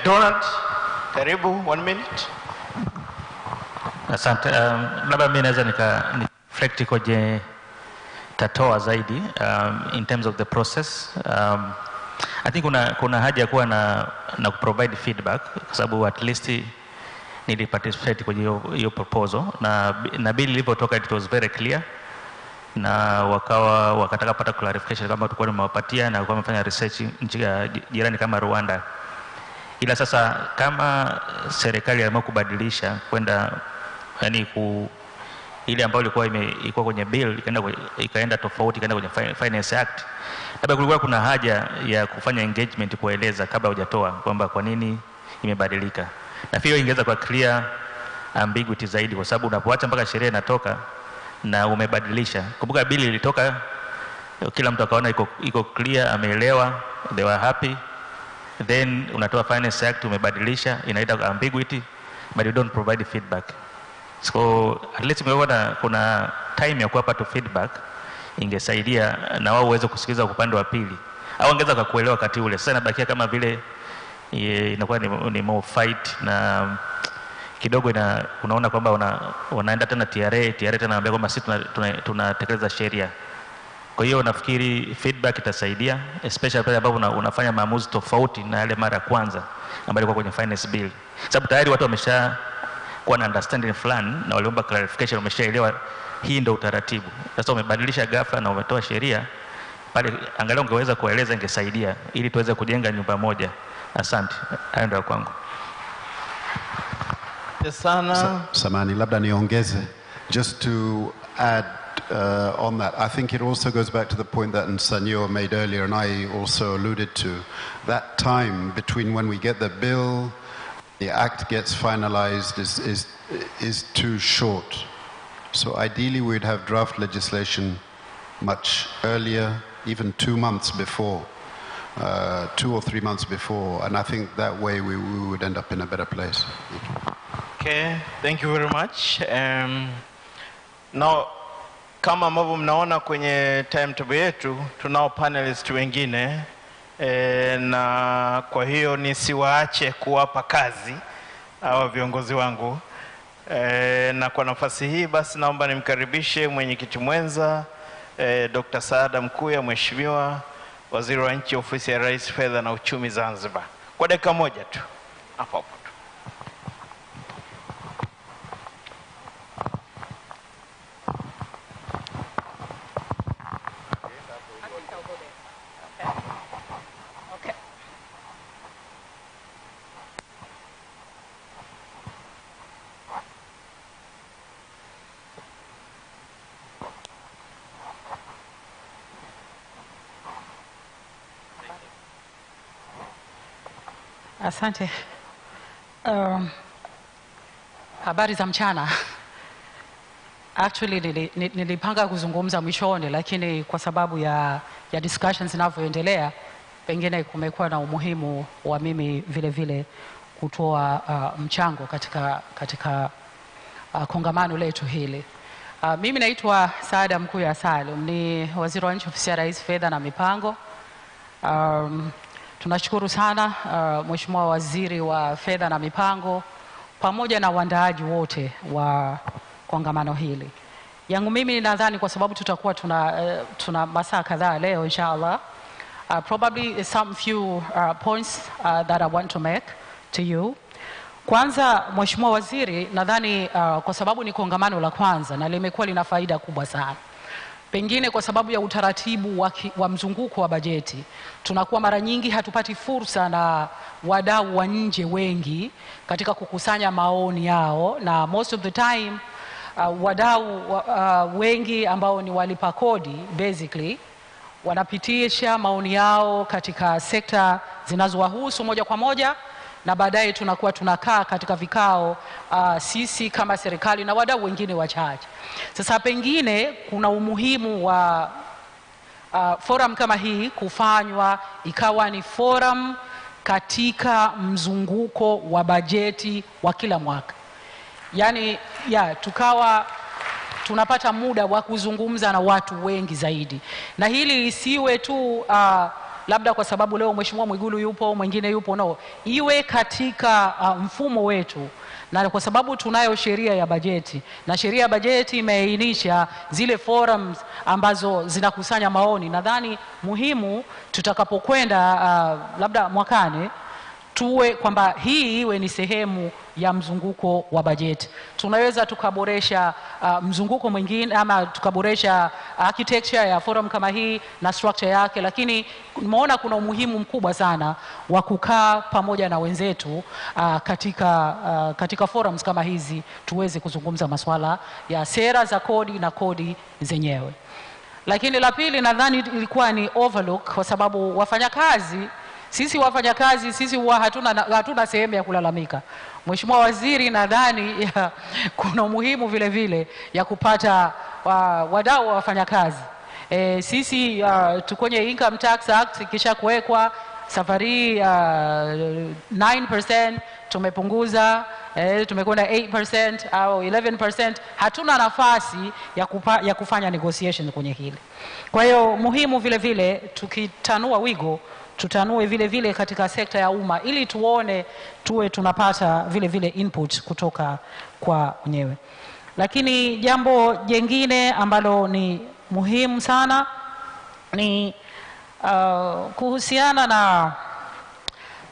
Donald, karibu, 1 minute. Asante. Labda mimi naweza reflect kwenye Tatoa zaidi in terms of the process. I think kuna haja ya kuwa na provide feedback kwa sababu at least niliparticipate kwenye hiyo proposal na bill ilipotoka it was very clear, na wakataka pata clarification kama tulikuwa tumewapatia na walikuwa wamefanya research nchi jirani kama Rwanda. Ila sasa kama serikali imeamua kubadilisha kwenda yani ile ambayo ilikuwa kwenye bill ikaenda tofauti, ikaenda kwenye Finance Act, labda kulikuwa kuna haja ya kufanya engagement kueleza kabla hujatoa kwamba kwa nini imebadilika. Na hiyo ingeweza kwa clear ambiguity zaidi, kwa sababu unapoacha mpaka sheria inatoka na umebadilisha. Kumbuka bill ilitoka, kila mtu akaona iko clear, ameelewa, they were happy. then unatoa Finance Act umebadilisha, inaita ambiguity, but you don't provide feedback. So at least kuna time ya kuwapa tu feedback, ingesaidia na wao uweze kusikiliza upande wa pili, au ongeza kukuelewa wakati ule. Sasa inabakia kama vile inakuwa ni more fight, na kidogo unaona kwamba unaenda tena TRA tena anambia kwamba sisi tunatekeleza sheria. Kwa hiyo nafikiri feedback itasaidia, especially pale ambapo unafanya maamuzi tofauti na yale mara ya kwanza ambayo ilikuwa kwenye finance bill. Sababu tayari watu wamesha kuwa na understanding fulani na waliomba clarification, wameshaelewa hii ndio utaratibu. Sasa umebadilisha ghafla na umetoa sheria pale, angalau ungeweza kueleza, ingesaidia ili tuweze kujenga nyumba moja. Asante. Hayo ndio kwangu. Samani, labda niongeze just to add on that. I think it also goes back to the point that Nsanyo made earlier, and I also alluded to. That time between when we get the bill, the act gets finalized is too short. So ideally we'd have draft legislation much earlier, even 2 months before, 2 or 3 months before, and I think that way we would end up in a better place. Okay, thank you very much. Now, kama ambavyo mnaona kwenye timetable yetu, tunao panelists wengine na kwa hiyo nisiwaache kuwapa kazi hawa viongozi wangu. Na kwa nafasi hii basi naomba nimkaribishe mwenyekiti mwenza Dr. Saada Mkuya, Mheshimiwa Waziri wa Nchi, Ofisi ya Rais, Fedha na Uchumi Zanzibar. Kwa dakika moja tu. Hapo hapo. Asante. Habari za mchana. Actually nilipanga kuzungumza mwishoni, lakini kwa sababu ya discussions zinavyoendelea, pengine kumekuwa na umuhimu wa mimi vile vile kutoa mchango katika kongamano letu hili. Mimi naitwa Saada Mkuya Salum, ni Waziri wa Nchi, Ofisi ya Rais, Fedha na Mipango. Tunashukuru sana Mheshimiwa Waziri wa Fedha na Mipango pamoja na waandaaji wote wa kongamano hili. Yangu mimi nadhani kwa sababu tutakuwa tuna masaa kadhaa leo inshallah, probably some few points that I want to make to you. Kwanza Mheshimiwa Waziri, nadhani kwa sababu ni kongamano la kwanza na limekuwa lina faida kubwa sana. Pengine kwa sababu ya utaratibu wa mzunguko wa bajeti, tunakuwa mara nyingi hatupati fursa na wadau wa nje wengi katika kukusanya maoni yao, na most of the time wadau wengi ambao ni walipa kodi basically wanapitisha maoni yao katika sekta zinazowahusu moja kwa moja, na baadaye tunakuwa tunakaa katika vikao sisi kama serikali na wadau wengine wachache. Sasa pengine kuna umuhimu wa forum kama hii kufanywa ikawa ni forum katika mzunguko wa bajeti wa kila mwaka. Yani tukawa tunapata muda wa kuzungumza na watu wengi zaidi, na hili isiwe tu labda kwa sababu leo Mheshimiwa Mwigulu yupo, mwingine yupo, no, iwe katika mfumo wetu, na kwa sababu tunayo sheria ya bajeti, na sheria ya bajeti imeainisha zile forums ambazo zinakusanya maoni. Nadhani muhimu tutakapokwenda labda mwakani tuwe kwamba hii iwe ni sehemu ya mzunguko wa bajeti. Tunaweza tukaboresha mzunguko mwingine, ama tukaboresha architecture ya forum kama hii na structure yake, lakini nimeona kuna umuhimu mkubwa sana wa kukaa pamoja na wenzetu katika forums kama hizi tuweze kuzungumza masuala ya sera za kodi na kodi zenyewe. Lakini la pili nadhani ilikuwa ni overlook, kwa sababu sisi wafanyakazi huwa hatuna sehemu ya kulalamika. Mheshimiwa Waziri, nadhani kuna umuhimu vile vile ya kupata wadau wa wafanyakazi. Sisi tukonye Income Tax Act kisha kuwekwa, safari 9% tumepunguza, tumekwenda 8% au 11%, hatuna nafasi ya kufanya negotiation kwenye hili. Kwa hiyo muhimu vile vile tukitanua wigo, tutanue vile vile katika sekta ya umma ili tuwe tunapata vile vile input kutoka kwa wenyewe. Lakini jambo jingine ambalo ni muhimu sana ni kuhusiana na,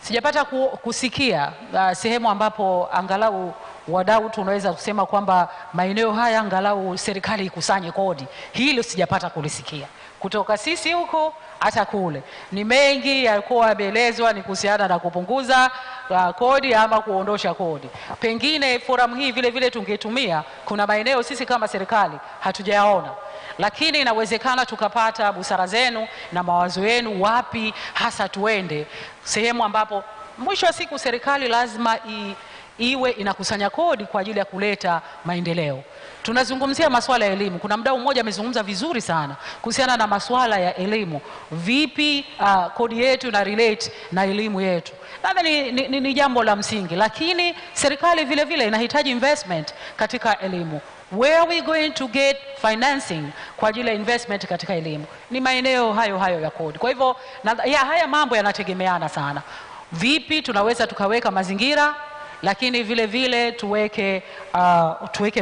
sijapata kusikia sehemu ambapo angalau wadau tunaweza kusema kwamba maeneo haya angalau serikali ikusanye kodi. Hilo sijapata kulisikia kutoka sisi huko hata kule. Ni mengi yalikuwa yameelezwa ni kuhusiana na kupunguza kodi ama kuondosha kodi. Pengine forum hii vile vile tungetumia, kuna maeneo sisi kama serikali hatujaona, lakini inawezekana tukapata busara zenu na mawazo yenu, wapi hasa tuende, sehemu ambapo mwisho wa siku serikali lazima iwe inakusanya kodi kwa ajili ya kuleta maendeleo. Tunazungumzia masuala ya elimu. Kuna mdau mmoja amezungumza vizuri sana kuhusiana na masuala ya elimu. Vipi kodi yetu na relate na elimu yetu? Nadhani ni jambo la msingi, lakini serikali vile vile inahitaji investment katika elimu. Where are we going to get financing kwa ajili ya investment katika elimu? Ni maeneo hayo ya kodi. Kwa hivyo haya mambo yanategemeana sana. Vipi tunaweza tukaweka mazingira, lakini vile vile tuweke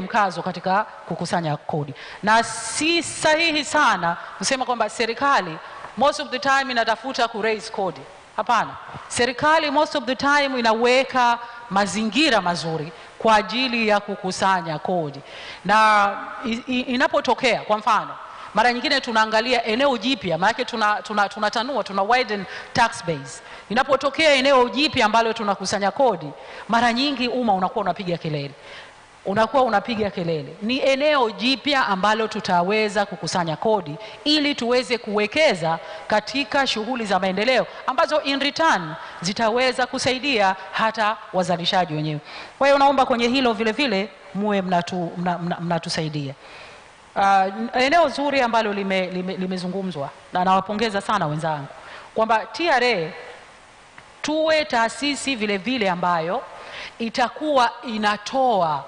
mkazo katika kukusanya kodi. Na si sahihi sana kusema kwamba serikali most of the time inatafuta ku raise kodi. Hapana. Serikali most of the time inaweka mazingira mazuri kwa ajili ya kukusanya kodi. Na inapotokea, kwa mfano, mara nyingine tunaangalia eneo jipya, maana tuna widen tax base. Inapotokea eneo jipya ambalo tunakusanya kodi, mara nyingi umma unakuwa unapiga kelele. Ni eneo jipya ambalo tutaweza kukusanya kodi ili tuweze kuwekeza katika shughuli za maendeleo ambazo in return zitaweza kusaidia hata wazalishaji wenyewe. Kwa hiyo naomba kwenye hilo vile vile muwe mnatusaidia. Eneo zuri ambalo limezungumzwa, na nawapongeza sana wenzangu kwamba TRA tuwe taasisi vile vile ambayo itakuwa inatoa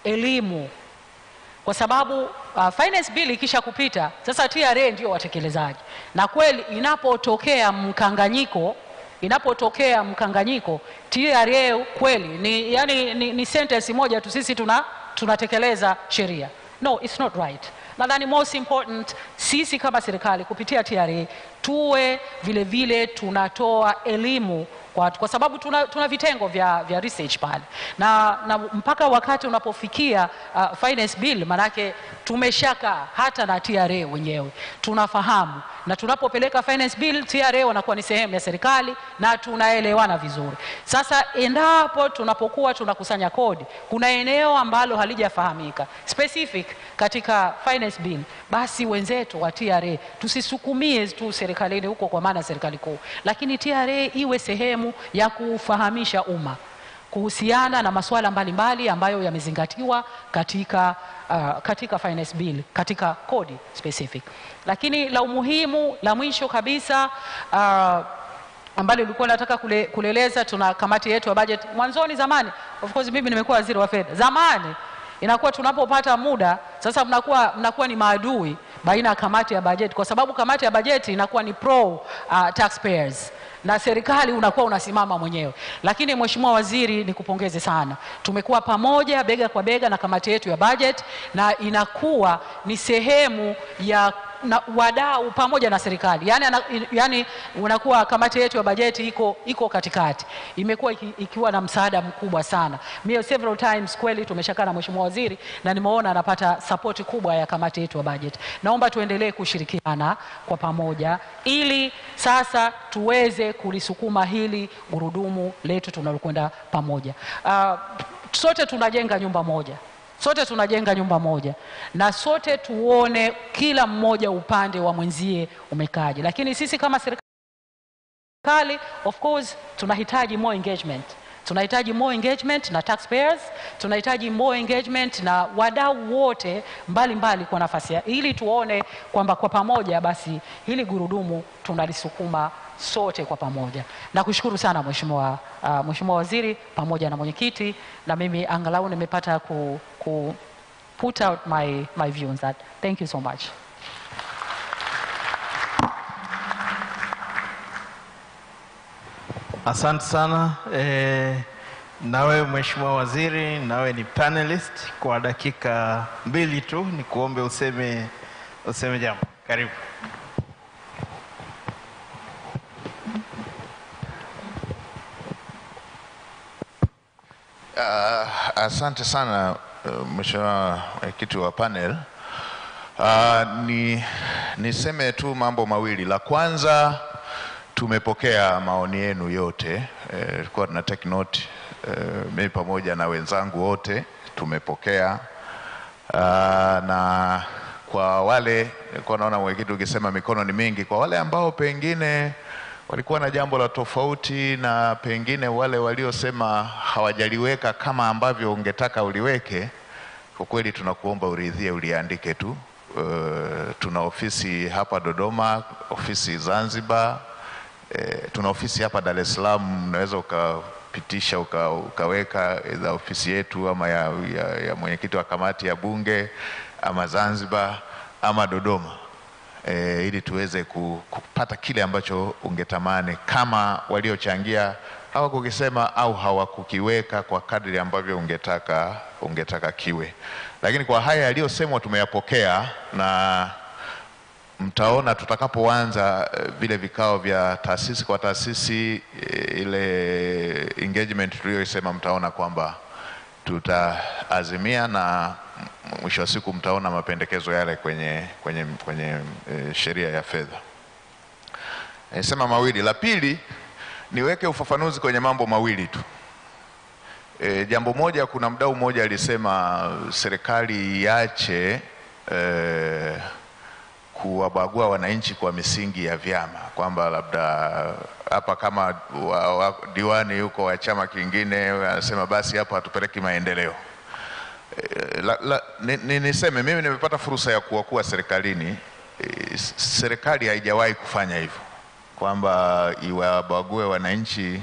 elimu, kwa sababu finance bill ikisha kupita sasa TRA ndio watekelezaji. Na kweli inapotokea mkanganyiko TRA kweli ni sentence moja tu, sisi tunatekeleza sheria. No, it's not right. Nadhani most important, sisi kama serikali kupitia TRA tuwe vile vile tunatoa elimu kwa sababu tuna vitengo vya research pale, na mpaka wakati unapofikia finance bill, manake tumeshaka hata na TRA wenyewe tunafahamu, na tunapopeleka finance bill TRA wanakuwa ni sehemu ya serikali na tunaelewana vizuri. Sasa endapo tunapokuwa tunakusanya kodi, kuna eneo ambalo halijafahamika specific katika finance bill, basi wenzetu wa TRA tusisukumie tu serikalini huko, kwa maana serikali kuu, lakini TRA iwe sehemu ya kufahamisha umma kuhusiana na masuala mbalimbali ambayo yamezingatiwa katika finance bill, katika kodi specific. Lakini la umuhimu la mwisho kabisa ambalo nilikuwa nataka kuleleza, tuna kamati yetu ya budget. Mwanzoni zamani, of course mimi nimekuwa waziri wa fedha, zamani inakuwa tunapopata muda sasa mnakuwa ni maadui baina ya kamati ya budget, kwa sababu kamati ya budget inakuwa ni pro taxpayers na serikali unakuwa unasimama mwenyewe. Lakini Mheshimiwa Waziri, nikupongeze sana, tumekuwa pamoja bega kwa bega na kamati yetu ya budget, na inakuwa ni sehemu ya wadau pamoja na serikali. Yani unakuwa kamati yetu ya bajeti iko katikati, imekuwa ikiwa na msaada mkubwa sana. Mimi several times kweli tumeshakaa na Mheshimiwa Waziri na nimeona anapata support kubwa ya kamati yetu ya bajeti. Naomba tuendelee kushirikiana kwa pamoja ili sasa tuweze kulisukuma hili gurudumu letu tunalokwenda pamoja. Sote tunajenga nyumba moja, na sote tuone kila mmoja upande wa mwenzie umekaje. Lakini sisi kama serikali of course tunahitaji more engagement Tunahitaji more engagement na taxpayers, tunahitaji more engagement na wadau wote mbalimbali kwa nafasi ili tuone kwamba kwa pamoja basi hili gurudumu tunalisukuma sote kwa pamoja. Nakushukuru sana Mheshimiwa Waziri pamoja na mwenyekiti, na mimi angalau nimepata ku put out my view on that. Thank you so much. Asante sana. Nawe Mheshimiwa Waziri, nawe ni panelist, kwa dakika 2 tu ni kuombe useme jambo. Karibu. Asante sana Mheshimiwa mwenyekiti wa panel. Niseme tu mambo mawili. La kwanza, tumepokea maoni yenu yote. Tulikuwa tuna take note, mimi pamoja na wenzangu wote tumepokea. Na kwa wale, nilikuwa naona mwenyekiti ukisema mikono ni mingi, kwa wale ambao pengine walikuwa na jambo la tofauti na pengine wale waliosema hawajaliweka kama ambavyo ungetaka uliweke, kwa kweli tunakuomba uridhie uliandike tu. Tuna ofisi hapa Dodoma, ofisi Zanzibar, tuna ofisi hapa Dar es Salaam, unaweza ukapitisha ukaweka za ofisi yetu ama ya mwenyekiti wa kamati ya bunge, ama Zanzibar ama Dodoma, ili tuweze kupata kile ambacho ungetamani kama waliochangia hawakukisema au hawakukiweka kwa kadri ambavyo ungetaka kiwe. Lakini kwa haya yaliyosemwa tumeyapokea, na mtaona tutakapoanza vile vikao vya taasisi kwa taasisi, ile engagement tuliyosema, mtaona kwamba tutaazimia na mwisho wa siku mtaona mapendekezo yale kwenye sheria ya fedha. Nisema mawili. La pili, niweke ufafanuzi kwenye mambo mawili tu. Jambo moja, kuna mdau mmoja alisema serikali iache kuwabagua wananchi kwa misingi ya vyama, kwamba labda hapa kama diwani yuko wa chama kingine anasema basi hapa hatupeleki maendeleo. Niseme mimi nimepata fursa ya kuwa serikalini. Serikali haijawahi kufanya hivyo, kwamba iwabague wananchi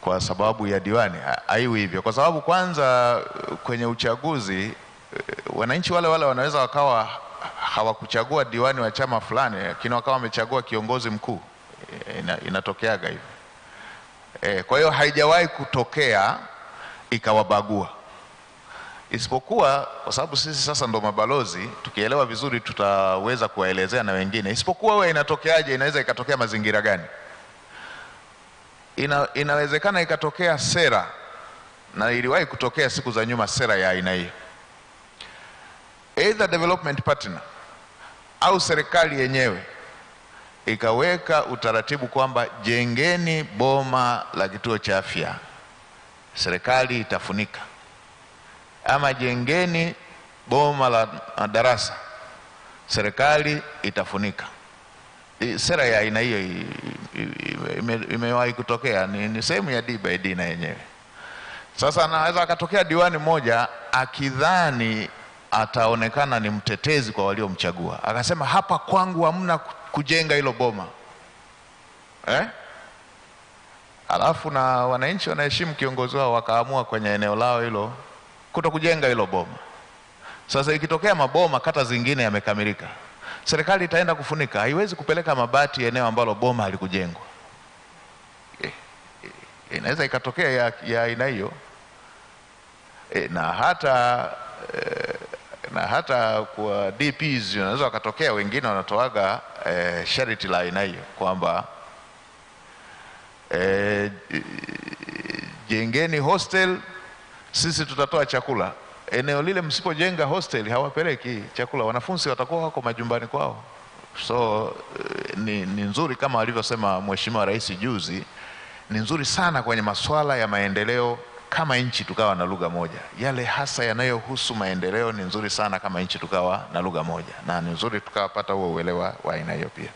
kwa sababu ya diwani. Haiwi hivyo, kwa sababu kwanza kwenye uchaguzi wananchi wale wanaweza wakawa hawakuchagua diwani wa chama fulani, lakini wakawa wamechagua kiongozi mkuu. Inatokeaga hivyo. Kwa hiyo haijawahi kutokea ikawabagua, isipokuwa kwa sababu sisi sasa ndo mabalozi, tukielewa vizuri tutaweza kuwaelezea na wengine. Isipokuwa wewe inatokeaje, inaweza ikatokea mazingira gani? Inawezekana ikatokea sera, na iliwahi kutokea siku za nyuma sera ya aina hiyo, either development partner au serikali yenyewe ikaweka utaratibu kwamba jengeni boma la kituo cha afya, serikali itafunika, ama jengeni boma la darasa, serikali itafunika. Sera ya aina hiyo imewahi kutokea, ni sehemu ya D by D na yenyewe. Sasa anaweza akatokea diwani mmoja akidhani ataonekana ni mtetezi kwa waliomchagua, akasema hapa kwangu hamna kujenga hilo boma, alafu na wananchi wanaheshimu kiongozi wao wakaamua kwenye eneo lao hilo kuto kujenga hilo boma. Sasa ikitokea maboma kata zingine yamekamilika, serikali itaenda kufunika, haiwezi kupeleka mabati eneo ambalo boma halikujengwa. Inaweza ikatokea ya aina hiyo. Na hata kwa DPs unaweza wakatokea wengine wanatoaga charity la aina hiyo, kwamba jengeni hostel, sisi tutatoa chakula. Eneo lile msipojenga hostel hawapeleki chakula, wanafunzi watakuwa wako majumbani kwao. So ni nzuri kama alivyosema Mheshimiwa Rais juzi, ni nzuri sana kwenye masuala ya maendeleo kama nchi tukawa na lugha moja. Yale hasa yanayohusu maendeleo ni nzuri sana kama nchi tukawa na lugha moja, na ni nzuri tukawapata huo uelewa wa aina hiyo pia.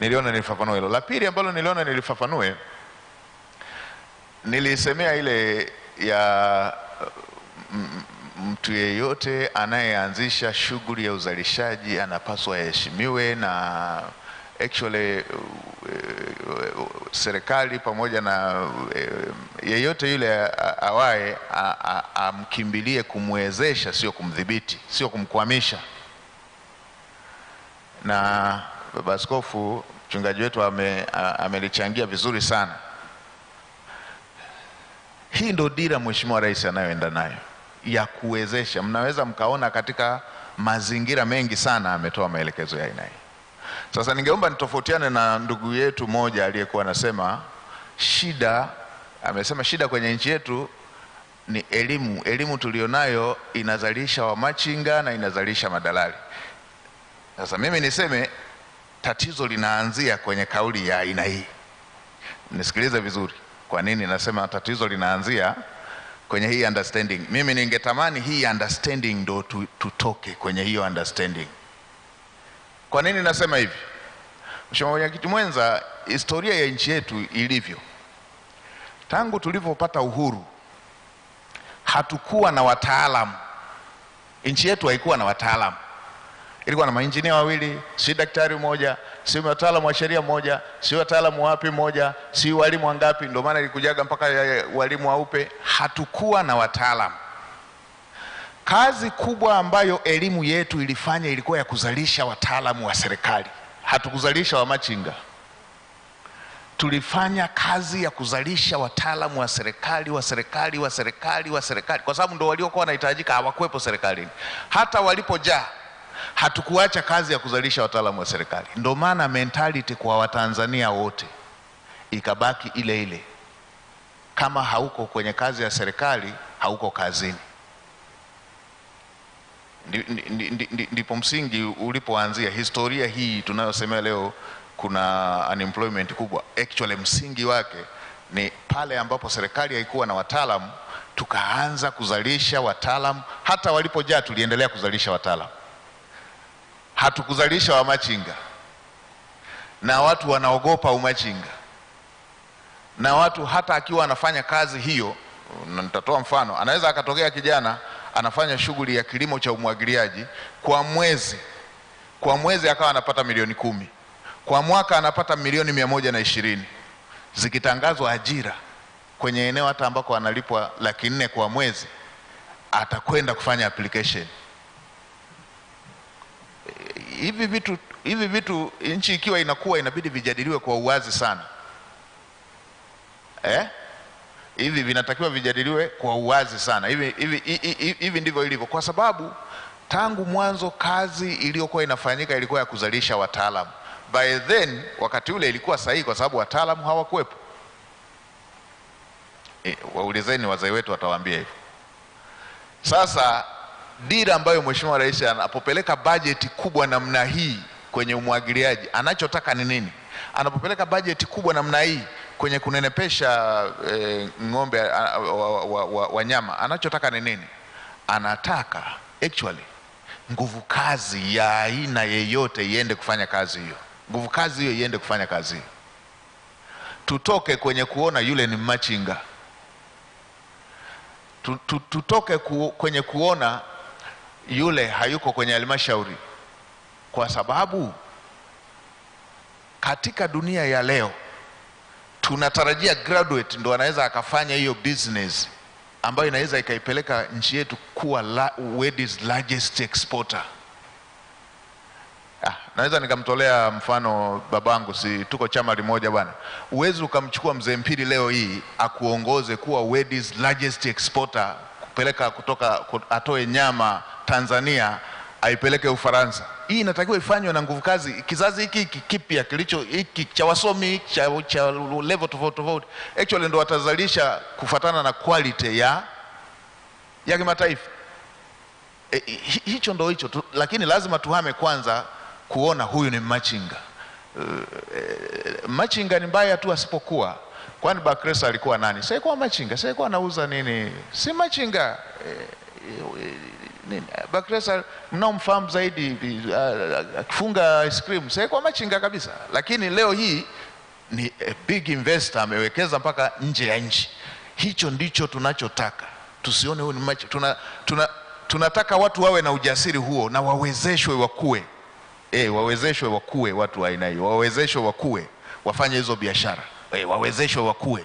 Niliona nilifafanue hilo. La pili ambalo niliona nilifafanue, Nilisemea ile ya mtu yeyote anayeanzisha shughuli ya uzalishaji anapaswa aheshimiwe, na actually serikali pamoja na yeyote yule awaye amkimbilie kumwezesha, sio kumdhibiti, sio kumkwamisha. Na Baba Askofu mchungaji wetu amelichangia vizuri sana. Hii ndo dira Mheshimiwa Rais anayoenda nayo ya kuwezesha. Mnaweza mkaona katika mazingira mengi sana ametoa maelekezo ya aina hii. Sasa ningeomba nitofautiane na ndugu yetu moja aliyekuwa anasema amesema shida kwenye nchi yetu ni elimu. Elimu tulionayo inazalisha wamachinga na inazalisha madalali. Sasa mimi niseme tatizo linaanzia kwenye kauli ya aina hii. Nisikilize vizuri. Kwa nini nasema tatizo linaanzia kwenye hii understanding? Mimi ningetamani hii understanding ndo tutoke kwenye hiyo understanding. Kwa nini nasema hivi? Mheshimiwa Mwenyekiti mwenza, historia ya nchi yetu ilivyo, tangu tulipopata uhuru hatukuwa na wataalamu. Nchi yetu haikuwa na wataalamu. Ilikuwa na mainjinia wawili, si daktari mmoja, si wataalamu wa sheria mmoja, si wataalamu wapi mmoja, si walimu wangapi, ndio maana ilikujaga mpaka walimu waupe. Hatukuwa na wataalamu. Kazi kubwa ambayo elimu yetu ilifanya ilikuwa ya kuzalisha wataalamu wa serikali. Hatukuzalisha wamachinga. Tulifanya kazi ya kuzalisha wataalamu wa serikali, kwa sababu ndio waliokuwa wanahitajika, hawakuwepo serikalini. Hata walipojaa hatukuacha kazi ya kuzalisha wataalamu wa serikali. Ndio maana mentality kwa Watanzania wote ikabaki ile ile. Kama hauko kwenye kazi ya serikali, hauko kazini. Ndipo msingi ulipoanzia. Historia hii tunayosema leo kuna unemployment kubwa, actually msingi wake ni pale ambapo serikali haikuwa na wataalamu, tukaanza kuzalisha wataalamu. Hata walipojaa tuliendelea kuzalisha wataalamu. Hatukuzalisha wamachinga, na watu wanaogopa umachinga, na watu hata akiwa anafanya kazi hiyo, na nitatoa mfano, anaweza akatokea kijana anafanya shughuli ya kilimo cha umwagiliaji kwa mwezi akawa anapata milioni 10, kwa mwaka anapata milioni 120. Zikitangazwa ajira kwenye eneo hata ambako analipwa 400,000 kwa mwezi, atakwenda kufanya application. Hivi vitu nchi ikiwa inakuwa inabidi vijadiliwe kwa uwazi sana. Hivi vinatakiwa vijadiliwe kwa uwazi sana. Hivi ndivyo ilivyo, kwa sababu tangu mwanzo kazi iliyokuwa inafanyika ilikuwa ya kuzalisha wataalamu. By then, wakati ule ilikuwa sahihi kwa sababu wataalamu hawakuwepo. Waulizeni wazee wetu watawaambia hivyo. Sasa dira ambayo Mheshimiwa Rais anapopeleka bajeti kubwa namna hii kwenye umwagiliaji, anachotaka ni nini? Anapopeleka bajeti kubwa namna hii kwenye kunenepesha ng'ombe wanyama, anachotaka ni nini? Anataka actually nguvu kazi ya aina yeyote iende kufanya kazi hiyo. Nguvu kazi hiyo iende kufanya kazi hiyo. Tutoke kwenye kuona yule ni machinga. Tutoke kwenye kuona yule hayuko kwenye halmashauri, kwa sababu katika dunia ya leo tunatarajia graduate ndo anaweza akafanya hiyo business ambayo inaweza ikaipeleka nchi yetu kuwa world's largest exporter. Naweza nikamtolea mfano babangu, si tuko chama limoja bwana. Uwezi ukamchukua mzee Mpili leo hii akuongoze kuwa world's largest exporter, kupeleka atoe nyama Tanzania aipeleke Ufaransa. Hii inatakiwa ifanywe na nguvu kazi. Kizazi hiki kipya hiki cha wasomi cha level tofauti actually ndo watazalisha kufatana na quality ya kimataifa. Hicho ndo hicho, lakini lazima tuhame kwanza kuona huyu ni machinga. Machinga ni mbaya tu asipokuwa. Kwani Bakresa alikuwa nani? Sasa alikuwa machinga. Sasa alikuwa anauza nini? Si machinga. Bakresa mnaomfahamu zaidi akifunga ice cream, sasa alikuwa machinga kabisa. Lakini leo hii ni a big investor, amewekeza mpaka nje ya nchi. Hicho ndicho tunachotaka. Tusione huyu ni macho. Tunataka watu wawe na ujasiri huo na wawezeshwe wakue. Wawezeshwe wakue watu wa aina hiyo. Wawezeshwe wakue, wafanye hizo biashara. Wawezeshwe wakue.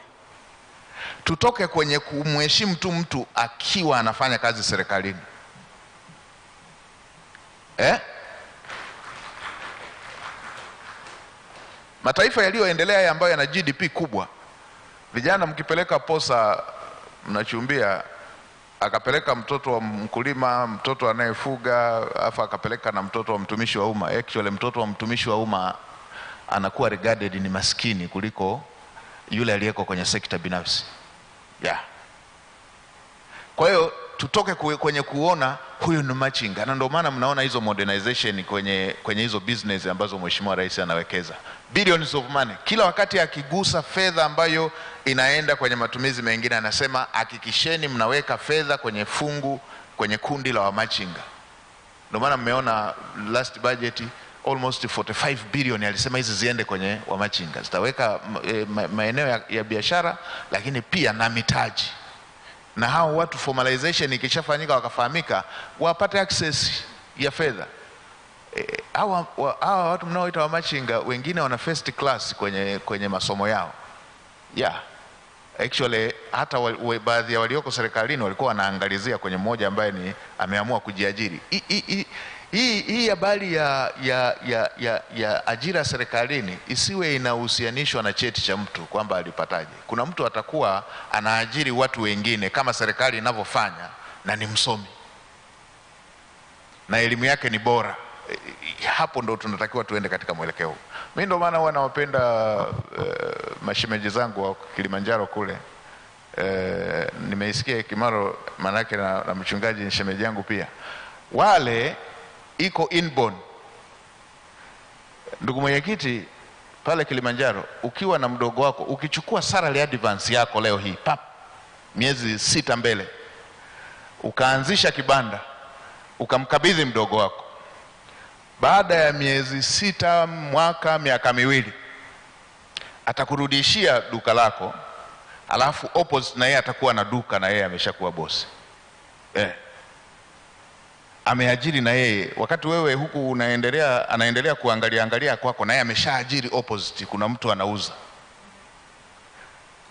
Tutoke kwenye kumheshimu tu mtu akiwa anafanya kazi serikalini. Mataifa yaliyoendelea ambayo yana GDP kubwa, vijana mkipeleka posa mnachumbia, akapeleka mtoto wa mkulima, mtoto anayefuga, afa akapeleka na mtoto wa mtumishi wa umma. Actually mtoto wa mtumishi wa umma anakuwa regarded ni maskini kuliko yule aliyeko kwenye sekta binafsi. Kwa hiyo tutoke kwenye kuona huyu ni machinga, na ndio maana mnaona hizo modernization kwenye hizo business ambazo Mheshimiwa Rais anawekeza billions of money. Kila wakati akigusa fedha ambayo inaenda kwenye matumizi mengine, anasema hakikisheni mnaweka fedha kwenye kwenye kundi la wamachinga. Ndio maana mmeona last budget almost 45 billion alisema hizi ziende kwenye wamachinga. Zitaweka maeneo ya biashara, lakini pia na mitaji. Na hao watu formalization ikishafanyika wakafahamika, wapate access ya fedha. Hawa watu mnaoita wamachinga wengine wana first class kwenye masomo yao. Actually hata baadhi ya walioko serikalini walikuwa wanaangalizia kwenye mmoja ambaye ni ameamua kujiajiri. Hii habari ya ajira serikalini isiwe inahusianishwa na cheti cha mtu kwamba alipataje. Kuna mtu atakuwa anaajiri watu wengine kama serikali inavyofanya, na ni msomi na elimu yake ni bora. Hapo ndo tunatakiwa tuende katika mwelekeo huu. Mimi ndo maana huwa nawapenda mashemeji zangu wa Kilimanjaro kule. Nimeisikia Kimaro manake na mchungaji ni shemeji yangu pia. Wale iko inborn. Ndugu mwenyekiti, pale Kilimanjaro ukiwa na mdogo wako, ukichukua salary advance yako leo hii miezi 6 mbele, ukaanzisha kibanda, ukamkabidhi mdogo wako, baada ya miezi 6, mwaka, miaka 2 atakurudishia duka lako, alafu opposite na yeye atakuwa na duka na yeye ameshakuwa bosi. Ameajiri na yeye, wakati wewe huku anaendelea kuangalia kwako, na yeye ameshaajiri opposite, kuna mtu anauza.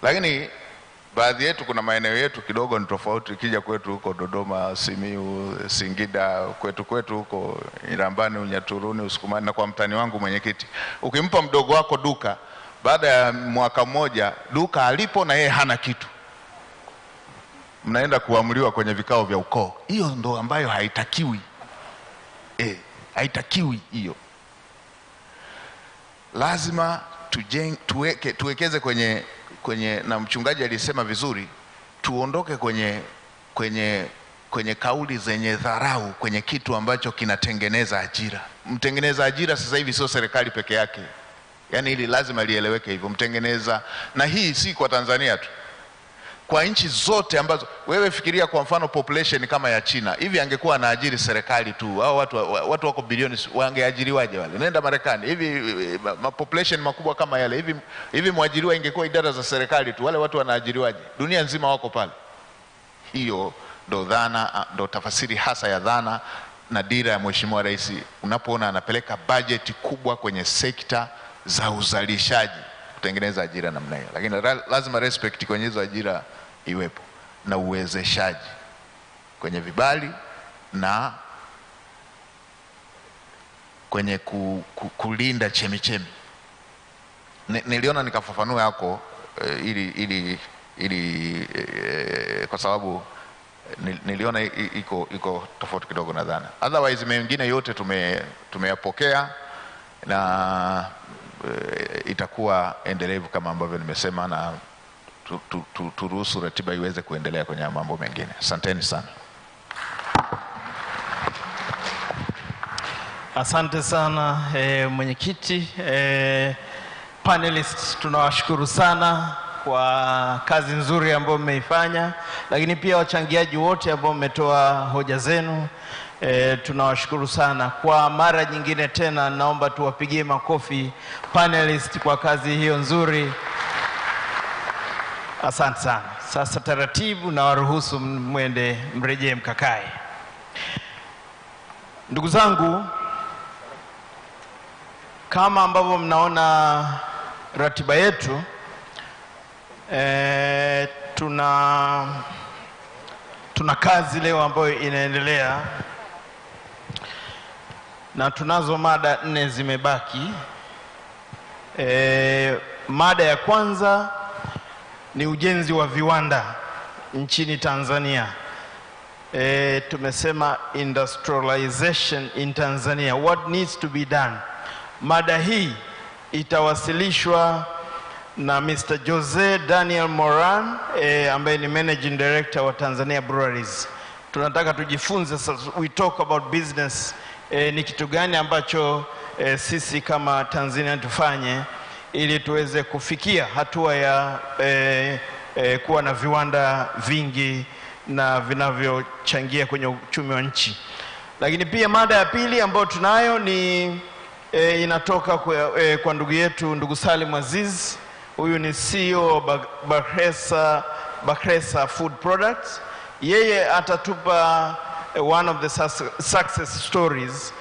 Lakini baadhi yetu, kuna maeneo yetu kidogo ni tofauti. Kija kwetu huko Dodoma, Simiu, Singida, kwetu huko Irambani, Unyaturuni, Usukumani, na kwa mtani wangu mwenyekiti, ukimpa mdogo wako duka, baada ya mwaka mmoja duka alipo na yeye hana kitu, mnaenda kuamliwa kwenye vikao vya ukoo. Hiyo ndo ambayo haitakiwi. Haitakiwi hiyo. Lazima tuwekeze kwenye na mchungaji alisema vizuri, tuondoke kwenye kauli zenye dharau kwenye kitu ambacho kinatengeneza ajira. Mtengeneza ajira sasa hivi sio serikali peke yake. Yaani hili lazima lieleweke hivyo, mtengeneza. Na hii si kwa Tanzania tu, kwa nchi zote ambazo wewe fikiria. Kwa mfano population kama ya China, hivi angekuwa anaajiri serikali tu, hao watu wako bilioni, wangeajiriwaje wale? Nenda Marekani, hivi population makubwa kama yale, hivi mwajiriwa ingekuwa idara za serikali tu, wale watu wanaajiriwaje? Dunia nzima wako pale. Hiyo ndo dhana, ndo tafasiri hasa ya dhana na dira ya Mheshimiwa Rais. Unapoona anapeleka bajeti kubwa kwenye sekta za uzalishaji kutengeneza ajira namna hiyo, lakini lazima respect kwenye hizo ajira iwepo, na uwezeshaji kwenye vibali na kwenye kulinda chemichemi. Niliona nikafafanua yako ili kwa sababu niliona iko tofauti kidogo na dhana. Otherwise mengine yote tumeyapokea na itakuwa endelevu kama ambavyo nimesema, na turuhusu ratiba iweze kuendelea kwenye mambo mengine. Asanteni sana. Asante sana mwenyekiti. Panelists tunawashukuru sana kwa kazi nzuri ambayo mmeifanya, lakini pia wachangiaji wote ambao mmetoa hoja zenu. Tunawashukuru sana. Kwa mara nyingine tena naomba tuwapigie makofi panelists kwa kazi hiyo nzuri. Asante sana. Sasa taratibu na waruhusu mwende mrejee mkakae. Ndugu zangu, kama ambavyo mnaona ratiba yetu, tuna kazi leo ambayo inaendelea na tunazo mada 4 zimebaki. Mada ya kwanza ni ujenzi wa viwanda nchini Tanzania. Tumesema industrialization in Tanzania, what needs to be done. Mada hii itawasilishwa na Mr. Jose Daniel Moran ambaye ni Managing Director wa Tanzania Breweries. Tunataka tujifunze sasa, we talk about business, ni kitu gani ambacho sisi kama Tanzania tufanye ili tuweze kufikia hatua ya kuwa na viwanda vingi na vinavyochangia kwenye uchumi wa nchi. Lakini pia mada ya pili ambayo tunayo ni inatoka kwa ndugu yetu, ndugu Salim Aziz. Huyu ni CEO Bakresa Food Products. Yeye atatupa one of the success stories.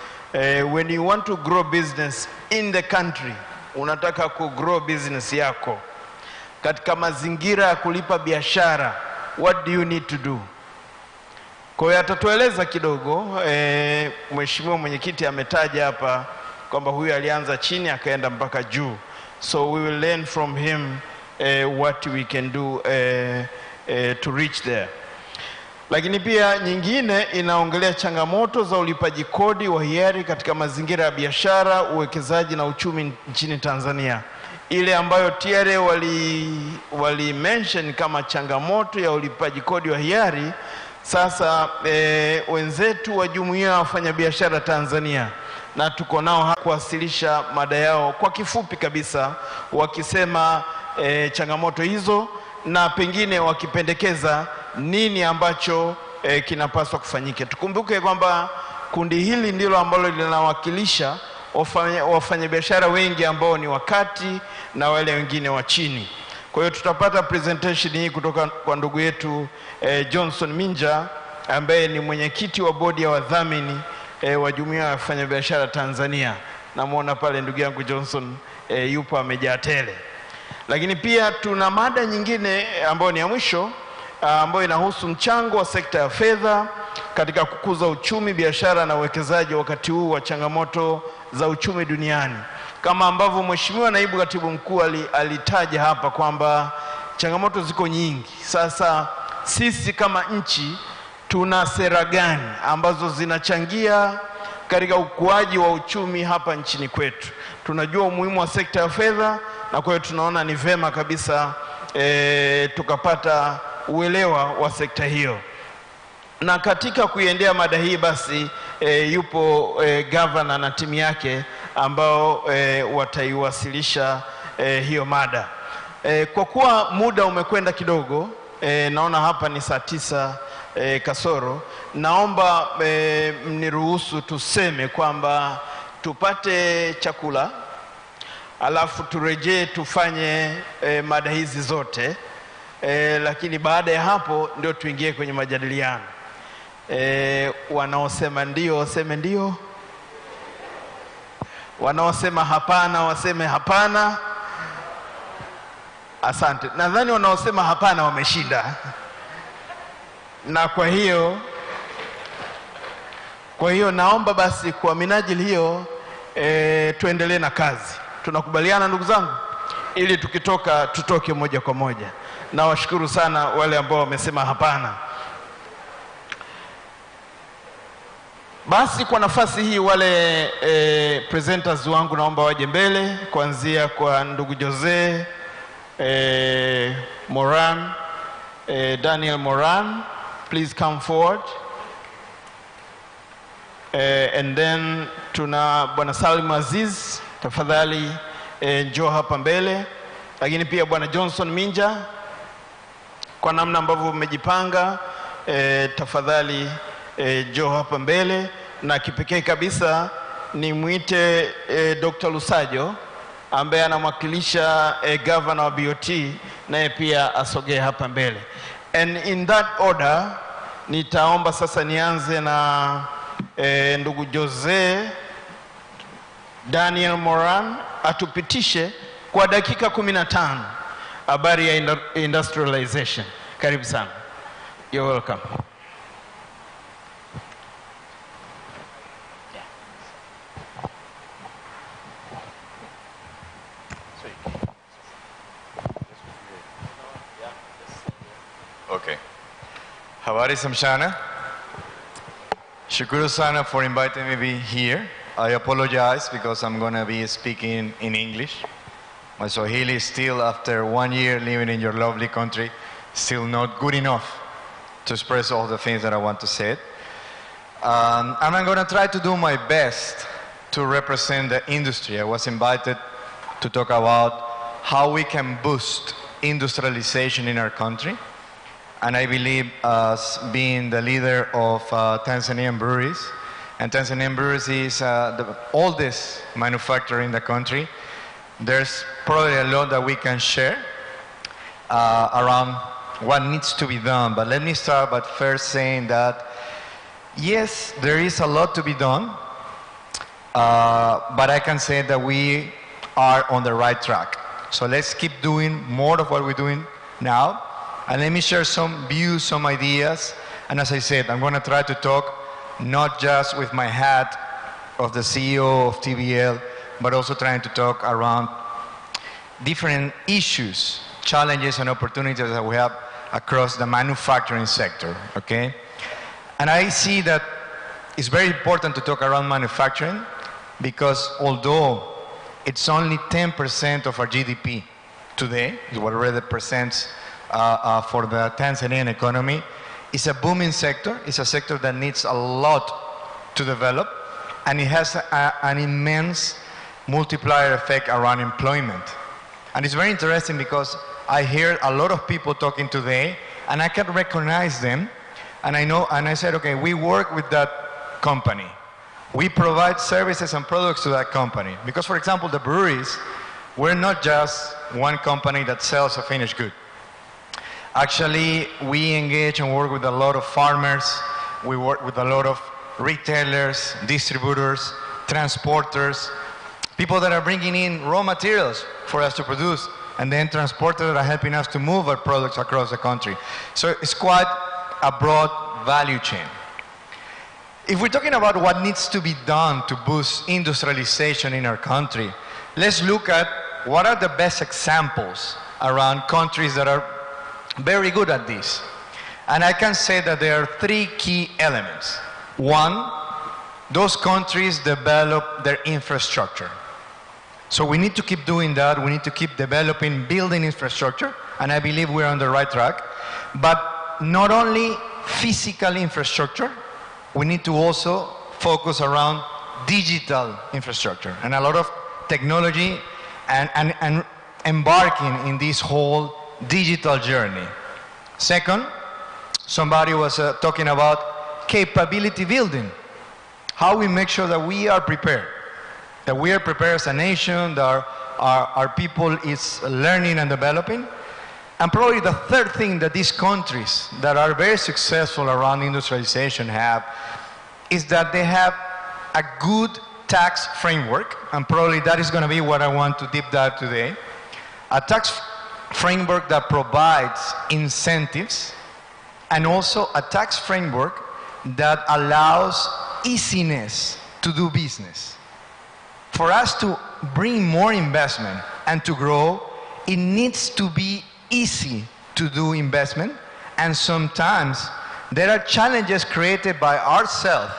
When you want to grow business in the country, unataka ku grow business yako katika mazingira ya kulipa biashara, what do you need to do? Kwa hiyo atatueleza kidogo. Mheshimiwa mwenyekiti ametaja hapa kwamba huyu alianza chini akaenda mpaka juu. So we will learn from him what we can do to reach there. Lakini pia nyingine inaongelea changamoto za ulipaji kodi wa hiari katika mazingira ya biashara, uwekezaji na uchumi nchini Tanzania. Ile ambayo TRA wali mention kama changamoto ya ulipaji kodi wa hiari, sasa wenzetu wa Jumuiya ya Wafanyabiashara Tanzania na tuko nao kuwasilisha mada yao kwa kifupi kabisa, wakisema changamoto hizo na pengine wakipendekeza nini ambacho kinapaswa kufanyike. Tukumbuke kwamba kundi hili ndilo ambalo linawakilisha wafanyabiashara wengi ambao ni wakati na wale wengine wa chini. Kwa hiyo tutapata presentation hii kutoka kwa ndugu yetu Johnson Minja ambaye ni mwenyekiti wa bodi ya wadhamini wa Jumuiya ya Wafanyabiashara Tanzania. Namuona pale ndugu yangu Johnson yupo amejaa tele. Lakini pia tuna mada nyingine ambayo ni ya mwisho ambayo inahusu mchango wa sekta ya fedha katika kukuza uchumi, biashara na uwekezaji wakati huu wa changamoto za uchumi duniani. Kama ambavyo Mheshimiwa Naibu Katibu Mkuu alitaja hapa kwamba changamoto ziko nyingi. Sasa sisi kama nchi tuna sera gani ambazo zinachangia katika ukuaji wa uchumi hapa nchini kwetu? Tunajua umuhimu wa sekta ya fedha na kwa hiyo tunaona ni vema kabisa tukapata uelewa wa sekta hiyo. Na katika kuiendea mada hii basi yupo governor na timu yake ambao wataiwasilisha hiyo mada. Kwa kuwa muda umekwenda kidogo, naona hapa ni saa 9 kasoro, naomba mniruhusu tuseme kwamba tupate chakula alafu turejee tufanye mada hizi zote, lakini baada ya hapo ndio tuingie kwenye majadiliano. Wanaosema ndio waseme ndio, wanaosema hapana waseme hapana. Asante. Nadhani wanaosema hapana wameshinda. Na kwa hiyo naomba basi kwa minajili hiyo tuendelee na kazi. Tunakubaliana ndugu zangu, ili tukitoka tutoke moja kwa moja. Na washukuru sana wale ambao wamesema hapana. Basi kwa nafasi hii wale presenters wangu naomba waje mbele, kuanzia kwa ndugu Jose Moran, Daniel Moran, please come forward. And then tuna bwana Salim Aziz, tafadhali njoo hapa mbele. Lakini pia bwana Johnson Minja, kwa namna ambavyo mmejipanga, tafadhali njoo hapa mbele. Na kipekee kabisa ni muite Dr. Lusajo ambaye anamwakilisha governor wa BOT naye pia asogee hapa mbele. And in that order, nitaomba sasa nianze na ndugu Jose Daniel Moran atupitishe kwa dakika 15 habari ya industrialization. Karibu sana. You're welcome. Okay. Habari za mchana. Shukuru sana for inviting me to be here. I apologize because I'm going to be speaking in English. My Swahili is still, after 1 year living in your lovely country, still not good enough to express all the things that I want to say. And I'm going to try to do my best to represent the industry. I was invited to talk about how we can boost industrialization in our country. And I believe, as being the leader of Tanzanian breweries, and Tanzanian breweries is the oldest manufacturer in the country, there's probably a lot that we can share around what needs to be done. But let me start by first saying that, yes, there is a lot to be done, but I can say that we are on the right track. So let's keep doing more of what we're doing now. And let me share some views, some ideas. And as I said, I'm going to try to talk not just with my hat of the CEO of TBL, but also trying to talk around different issues, challenges, and opportunities that we have across the manufacturing sector, okay? And I see that it's very important to talk around manufacturing because although it's only 10% of our GDP today, is what it represents for the Tanzanian economy, it's a booming sector. It's a sector that needs a lot to develop, and it has an immense multiplier effect around employment. And it's very interesting because I hear a lot of people talking today, and I can recognize them, and I know, and I said, okay, we work with that company. We provide services and products to that company. Because, for example, the breweries, we're not just one company that sells a finished good. Actually, we engage and work with a lot of farmers. We work with a lot of retailers, distributors, transporters, people that are bringing in raw materials for us to produce, and then transporters that are helping us to move our products across the country. So it's quite a broad value chain. If we're talking about what needs to be done to boost industrialization in our country, let's look at what are the best examples around countries that are very good at this. And I can say that there are 3 key elements. One, those countries develop their infrastructure. So we need to keep doing that. We need to keep developing, building infrastructure, and I believe we're on the right track. But not only physical infrastructure, we need to also focus around digital infrastructure and a lot of technology and embarking in this whole digital journey. Second, somebody was talking about capability building. How we make sure that we are prepared. That we are prepared as a nation, that our people is learning and developing. And probably the third thing that these countries that are very successful around industrialization have is that they have a good tax framework, and probably that is going to be what I want to deep dive today. A tax framework that provides incentives, and also a tax framework that allows easiness to do business. For us to bring more investment and to grow, it needs to be easy to do investment, and sometimes there are challenges created by ourselves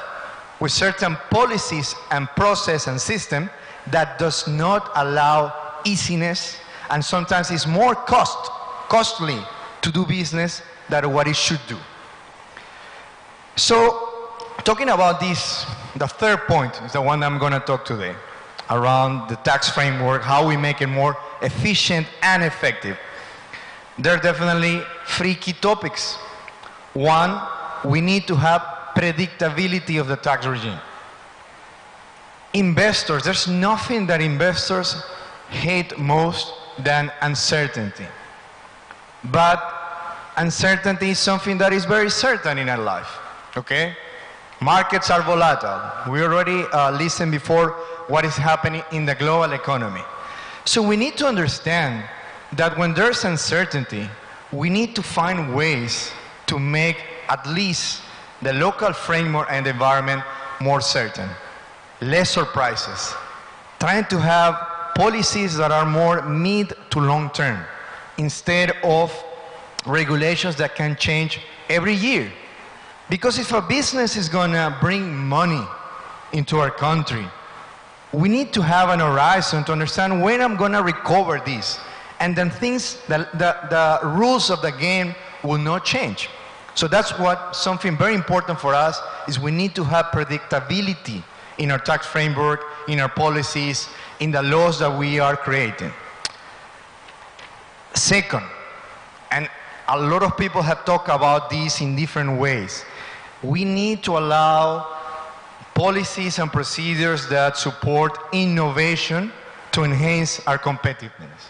with certain policies and process and system that does not allow easiness, and sometimes it's more costly to do business than what it should do. So, talking about this, the third point is the one I'm going to talk today, around the tax framework, how we make it more efficient and effective. There are definitely 3 key topics. One, we need to have predictability of the tax regime. Investors, there's nothing that investors hate most than uncertainty. but uncertainty is something that is very certain in our life, okay? Markets are volatile. We already listened before what is happening in the global economy. So we need to understand that when there's uncertainty, we need to find ways to make at least the local framework and environment more certain. Less surprises. Trying to have policies that are more mid to long term instead of regulations that can change every year. Because if a business is going to bring money into our country, we need to have an horizon to understand when I'm going to recover this. And then the rules of the game will not change. So that's something very important for us is we need to have predictability in our tax framework, in our policies, in the laws that we are creating. Second, and a lot of people have talked about this in different ways, we need to allow policies and procedures that support innovation to enhance our competitiveness.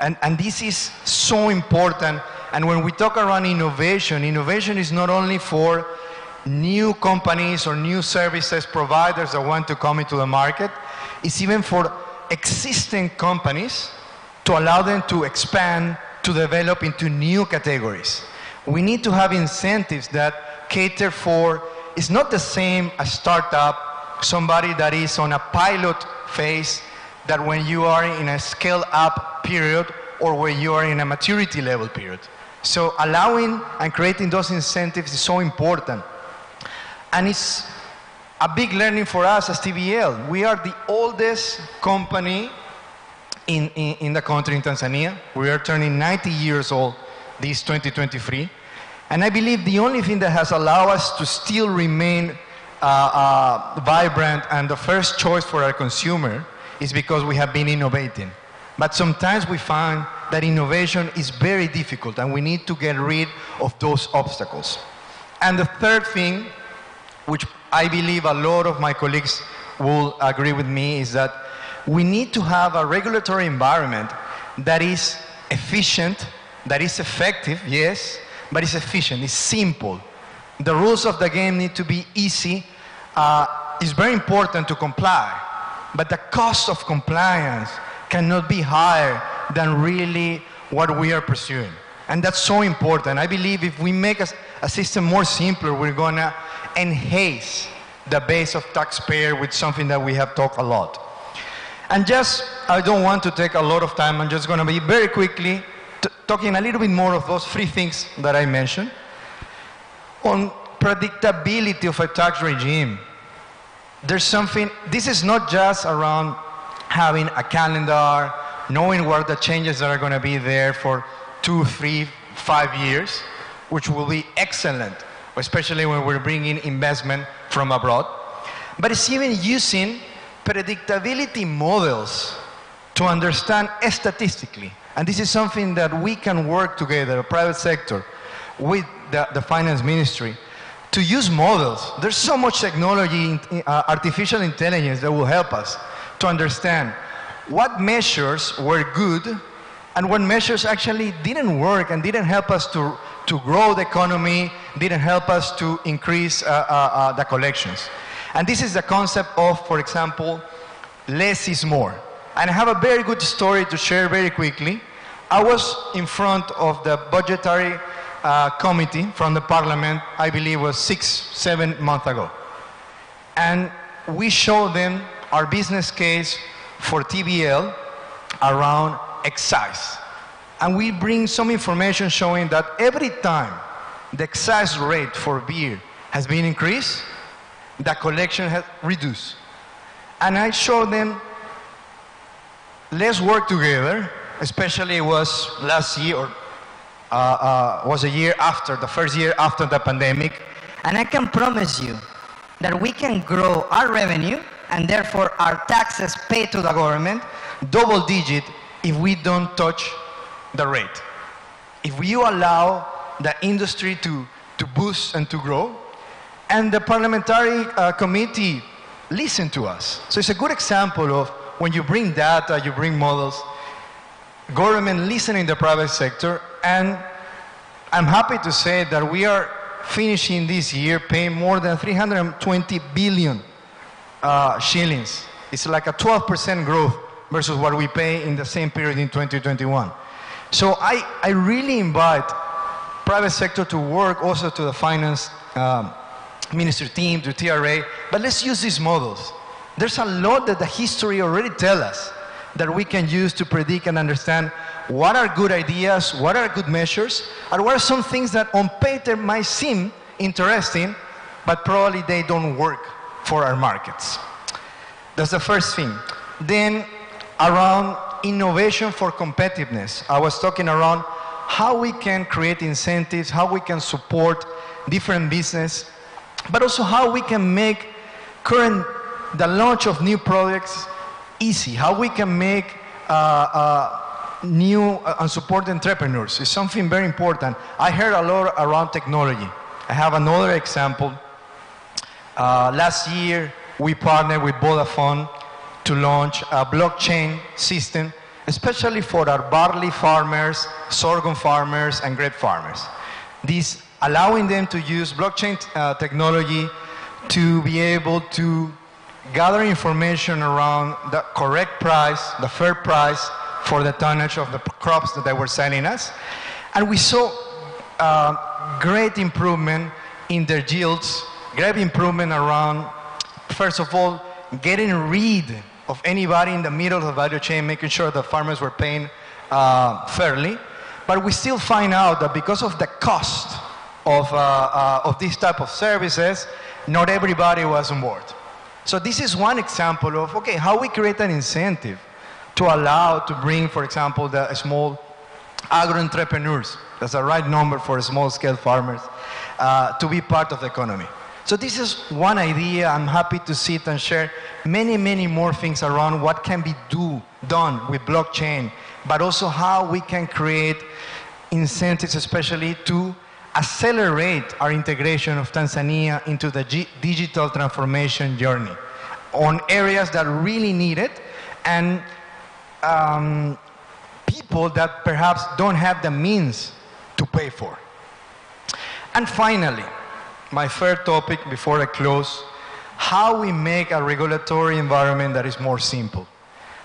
And this is so important. And when we talk around innovation, innovation is not only for new companies or new services providers that want to come into the market, it's even for existing companies to allow them to expand, to develop into new categories. We need to have incentives that cater for, it's not the same a startup, somebody that is on a pilot phase, that when you are in a scale-up period or when you are in a maturity level period. So allowing and creating those incentives is so important. And it's a big learning for us as TBL. We are the oldest company in the country, in Tanzania. We are turning 90 years old this 2023. And I believe the only thing that has allowed us to still remain vibrant and the first choice for our consumer is because we have been innovating. But sometimes we find that innovation is very difficult and we need to get rid of those obstacles. And the third thing, which I believe a lot of my colleagues will agree with me, is that we need to have a regulatory environment that is efficient, that is effective, yes, but it's efficient, it's simple. The rules of the game need to be easy. It's very important to comply, but the cost of compliance cannot be higher than really what we are pursuing. And that's so important. I believe if we make a system more simpler, we're going to enhance the base of taxpayer with something that we have talked a lot. And just, I don't want to take a lot of time, I'm just going to be very quickly talking a little bit more of those three things that I mentioned. On predictability of a tax regime, there's something, this is not just around having a calendar, knowing what the changes that are going to be there for 2, 3, 5 years, which will be excellent, especially when we're bringing investment from abroad. But it's even using predictability models to understand statistically. And this is something that we can work together, the private sector, with the finance ministry, to use models. There's so much technology, artificial intelligence that will help us to understand what measures were good and what measures actually didn't work and didn't help us to grow the economy, didn't help us to increase the collections. And this is the concept of, for example, less is more. And I have a very good story to share very quickly. I was in front of the budgetary committee from the parliament, I believe it was 6, 7 months ago. And we showed them our business case for TBL around excise. And we bring some information showing that every time the excise rate for beer has been increased, the collection has reduced. And I showed them, let's work together, especially it was last year, or was a year after, the first year after the pandemic. And I can promise you that we can grow our revenue and therefore our taxes paid to the government double digit if we don't touch the rate. If you allow the industry to boost and to grow, and the parliamentary committee listened to us. So it's a good example of when you bring data, you bring models, government listening to the private sector, And I'm happy to say that we are finishing this year paying more than 320 billion shillings. It's like a 12% growth versus what we pay in the same period in 2021. So I really invite private sector to work also to the finance ministry team, to TRA, but let's use these models. There's a lot that the history already tells us that we can use to predict and understand what are good ideas, what are good measures, and what are some things that on paper might seem interesting, but probably they don't work for our markets. That's the first thing. Then around innovation for competitiveness, I was talking around how we can create incentives, how we can support different business, but also how we can make the launch of new products easy, how we can make new and support entrepreneurs. It's something very important. I heard a lot around technology. I have another example. Last year, we partnered with Vodafone to launch a blockchain system, especially for our barley farmers, sorghum farmers, and grape farmers. This allowing them to use blockchain technology to be able to gather information around the correct price, the fair price for the tonnage of the crops that they were selling us. And we saw great improvement in their yields, great improvement around, first of all, getting rid of anybody in the middle of the value chain, making sure that farmers were paying fairly. But we still find out that because of the cost of these type of services, not everybody was on board. So this is one example of, okay, how we create an incentive to allow to bring, for example, the small agro-entrepreneurs, that's the right number for small-scale farmers, to be part of the economy. So this is one idea. I'm happy to sit and share many, many more things around what can be done with blockchain, but also how we can create incentives, especially to accelerate our integration of Tanzania into the digital transformation journey on areas that really need it, and people that perhaps don't have the means to pay for. And finally, my third topic before I close, how we make a regulatory environment that is more simple.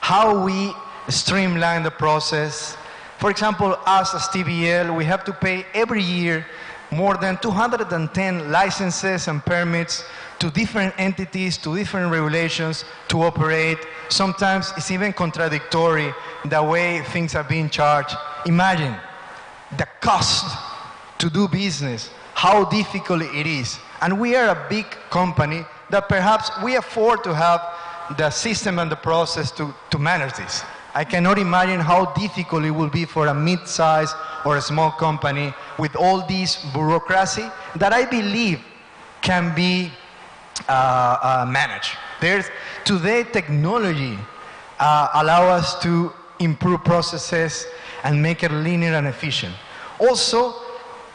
How we streamline the process. For example, us as TBL, we have to pay every year more than 210 licenses and permits to different entities, to different regulations to operate. Sometimes it's even contradictory the way things are being charged. Imagine the cost to do business, how difficult it is. And we are a big company that perhaps we afford to have the system and the process to manage this. I cannot imagine how difficult it will be for a mid-size or a small company with all this bureaucracy that I believe can be managed. Today, technology allows us to improve processes and make it linear and efficient. Also,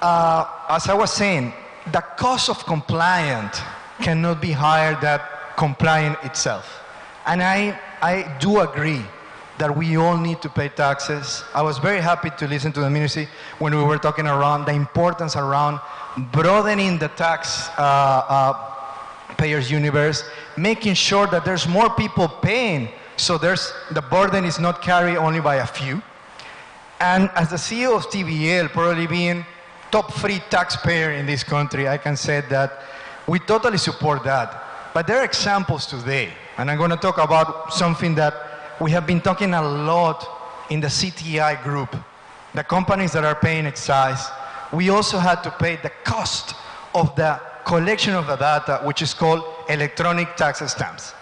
as I was saying, the cost of compliance cannot be higher than compliance itself. And I do agree that we all need to pay taxes. I was very happy to listen to the ministry when we were talking around the importance around broadening the tax payers universe, making sure that there's more people paying, so the burden is not carried only by a few. And as the CEO of TBL, probably being top 3 taxpayer in this country, I can say that we totally support that. But there are examples today, and I'm going to talk about something that we have been talking a lot in the CTI group, the companies that are paying excise. We also had to pay the cost of the collection of the data, which is called electronic tax stamps.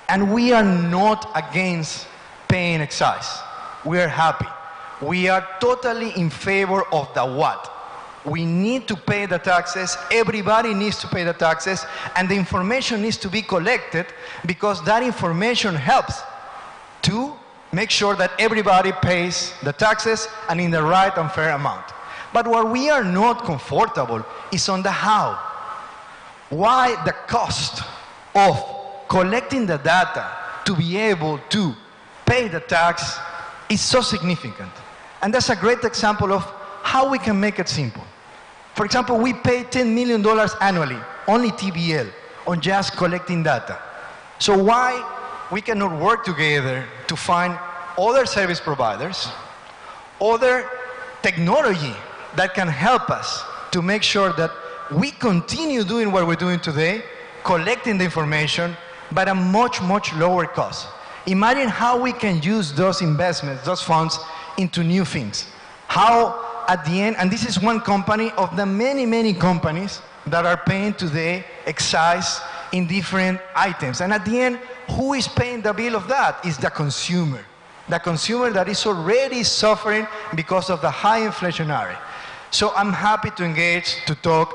And we are not against paying excise. We are happy. We are totally in favor of the what. We need to pay the taxes, everybody needs to pay the taxes, and the information needs to be collected because that information helps to make sure that everybody pays the taxes and in the right and fair amount. But what we are not comfortable is on the how. Why the cost of collecting the data to be able to pay the tax is so significant. And that's a great example of how we can make it simple. For example, we pay $10 million annually, only TBL, on just collecting data. So why we cannot work together to find other service providers, other technology that can help us to make sure that we continue doing what we're doing today, collecting the information, but at a much, much lower cost. Imagine how we can use those investments, those funds, into new things. How at the end, and this is one company of the many, many companies that are paying today excise in different items. And at the end, who is paying the bill of that? Is the consumer. The consumer that is already suffering because of the high inflationary. So I'm happy to engage, to talk.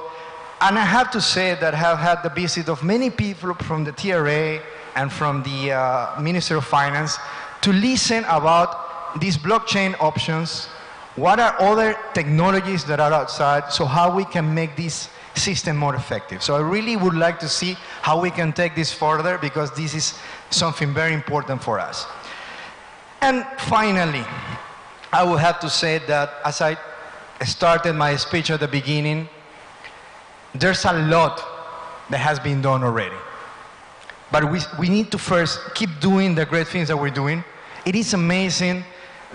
And I have to say that I have had the visit of many people from the TRA and from the Ministry of Finance to listen about these blockchain options. What are other technologies that are outside, so how we can make this system more effective. So I really would like to see how we can take this further, because this is something very important for us. And finally, I will have to say that as I started my speech at the beginning, there's a lot that has been done already. But we need to first keep doing the great things that we're doing. It is amazing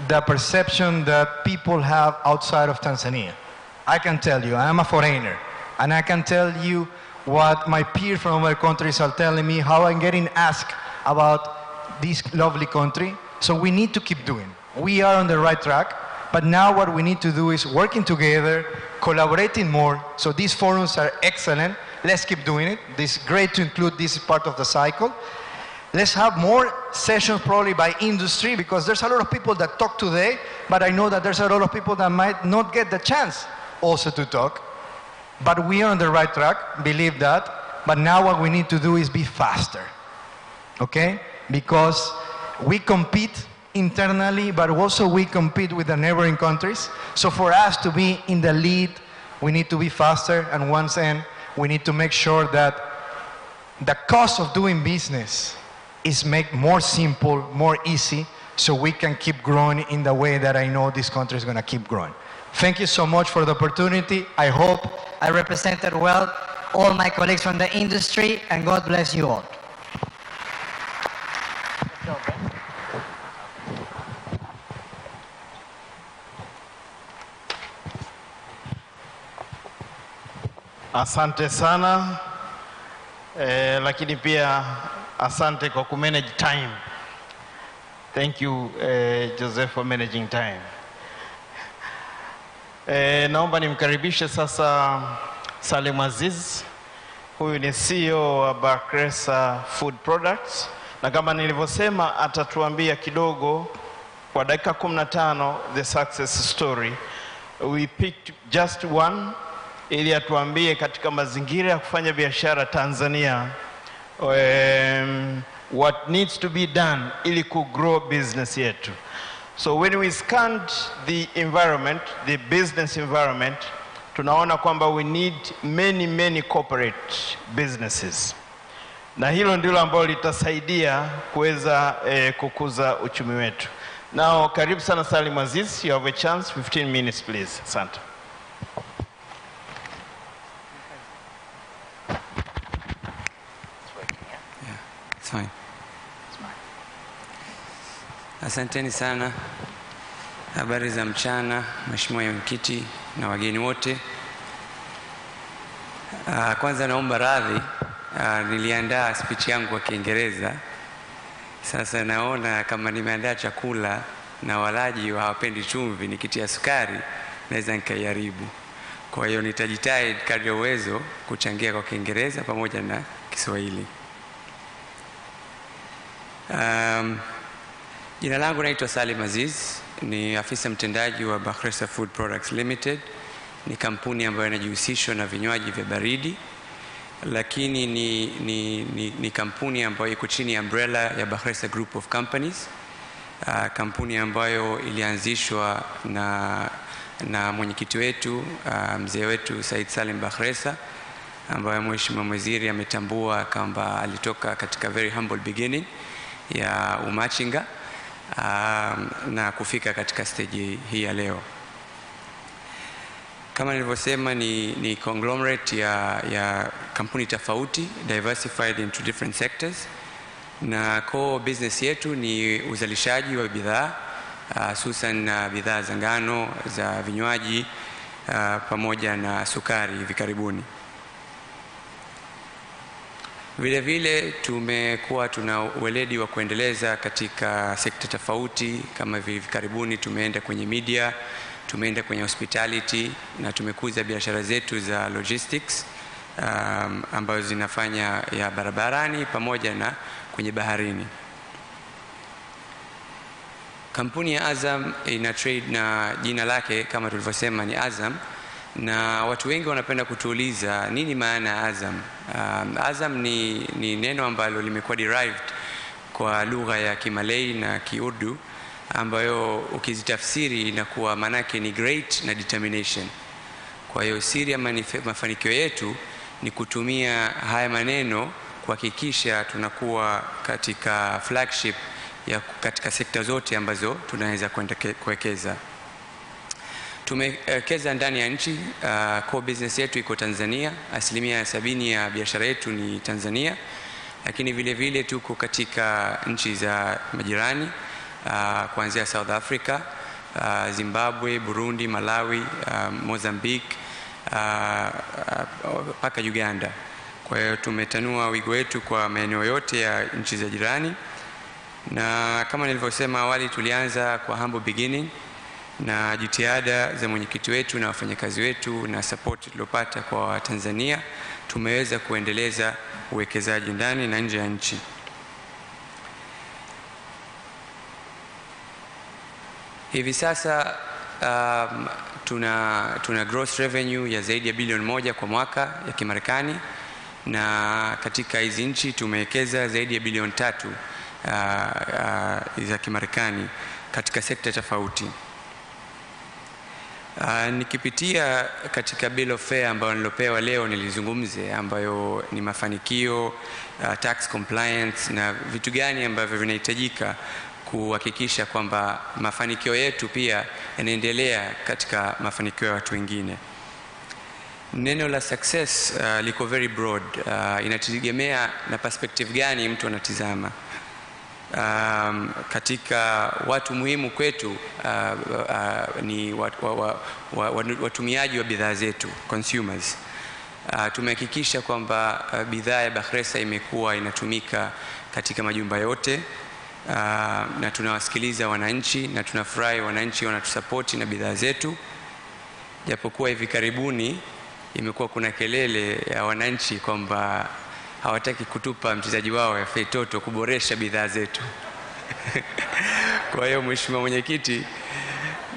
the perception that people have outside of Tanzania. I can tell you, I am a foreigner, and I can tell you what my peers from other countries are telling me, how I'm getting asked about this lovely country. So we need to keep doing. We are on the right track, but now what we need to do is working together, collaborating more. So these forums are excellent. Let's keep doing it. It's great to include this part of the cycle. Let's have more sessions probably by industry, because there's a lot of people that talk today, but I know that there's a lot of people that might not get the chance also to talk. But we are on the right track, believe that. But now what we need to do is be faster, okay? Because we compete internally, but also we compete with the neighboring countries. So for us to be in the lead, we need to be faster, and once again, we need to make sure that the cost of doing business is made more simple, more easy, so we can keep growing in the way that I know this country is going to keep growing. Thank you so much for the opportunity. I hope I represented well all my colleagues from the industry, and God bless you all. Asante sana, lakini pia asante kwa kumanage time. Thank you, Joseph, for managing time. Naomba nimkaribishe sasa Salim Aziz. Huyu ni CEO wa Bakresa Food Products, na kama nilivyosema atatuambia kidogo kwa dakika 15 the success story. We picked just one ili atuambie katika mazingira ya kufanya biashara Tanzania what needs to be done ili ku grow business yetu. So when we scanned the environment, the business environment, tunaona kwamba we need many corporate businesses. Na hilo ndilo ambalo litasaidia kuweza kukuza uchumi wetu. Now karibu sana Salim Aziz, you have a chance, 15 minutes please. Asante. Fine. Asanteni sana. Habari za mchana, Mheshimiwa Mwenyekiti na wageni wote. Kwanza naomba radhi, niliandaa speech yangu kwa Kiingereza. Sasa naona kama nimeandaa chakula na walaji hawapendi chumvi, nikitia sukari naweza nikaiharibu. Kwa hiyo nitajitahidi kadri ya uwezo kuchangia kwa Kiingereza pamoja na Kiswahili. Jina langu naitwa Salim Aziz, ni afisa mtendaji wa Bakresa Food Products Limited. Ni kampuni ambayo inajihusisha na vinywaji vya baridi, lakini ni kampuni ambayo iko chini ya umbrella ya Bakresa Group of Companies. Kampuni ambayo ilianzishwa na mwenyekiti wetu, mzee wetu Said Salim Bakresa, ambaye Mheshimiwa Waziri ametambua kwamba alitoka katika very humble beginning ya umachinga na kufika katika stage hii ya leo. Kama nilivyosema ni conglomerate ya kampuni tofauti, diversified into different sectors, na core business yetu ni uzalishaji wa bidhaa hususan bidhaa za ngano, za vinywaji pamoja na sukari hivi karibuni. Vile vile tumekuwa tuna weledi wa kuendeleza katika sekta tofauti, kama hivi karibuni tumeenda kwenye media, tumeenda kwenye hospitality, na tumekuza biashara zetu za logistics ambazo zinafanya ya barabarani pamoja na kwenye baharini. Kampuni ya Azam ina trade na jina lake kama tulivyosema ni Azam, na watu wengi wanapenda kutuuliza nini maana ya Azam. Azam ni neno ambalo limekuwa derived kwa lugha ya Kimalay na Kiurdu, ambayo ukizitafsiri inakuwa manake ni great na determination. Kwa hiyo siri ya mafanikio yetu ni kutumia haya maneno kuhakikisha tunakuwa katika flagship ya katika sekta zote ambazo tunaweza kuwekeza. Tumewekeza ndani ya nchi, core business yetu iko Tanzania, 70% ya biashara yetu ni Tanzania, lakini vile vile tuko katika nchi za majirani, kuanzia South Africa, Zimbabwe, Burundi, Malawi, Mozambique, mpaka Uganda. Kwa hiyo tumetanua wigo wetu kwa maeneo yote ya nchi za jirani, na kama nilivyosema awali tulianza kwa humble beginning, na jitihada za mwenyekiti wetu na wafanyakazi wetu na support tuliyopata kwa Tanzania tumeweza kuendeleza uwekezaji ndani na nje ya nchi. Hivi sasa tuna gross revenue ya zaidi ya bilioni 1 kwa mwaka ya Kimarekani, na katika hizi nchi tumewekeza zaidi ya bilioni 3 za Kimarekani katika sekta tofauti. Nikipitia katika bill of fare ambayo nilopewa leo nilizungumze, ambayo ni mafanikio, tax compliance na vitu gani ambavyo vinahitajika kuhakikisha kwamba mafanikio yetu pia yanaendelea katika mafanikio ya watu wengine. Neno la success liko very broad, inategemea na perspective gani mtu anatizama. Katika watu muhimu kwetu ni watumiaji wa bidhaa zetu, consumers. Tumehakikisha kwamba bidhaa ya Bakhresa imekuwa inatumika katika majumba yote, na tunawasikiliza wananchi na tunafurahi wananchi wanatusapoti na bidhaa zetu, japokuwa hivi karibuni imekuwa kuna kelele ya wananchi kwamba hawataki kutupa mchezaji wao ya Feitoto kuboresha bidhaa zetu. Kwa hiyo Mheshimiwa Mwenyekiti,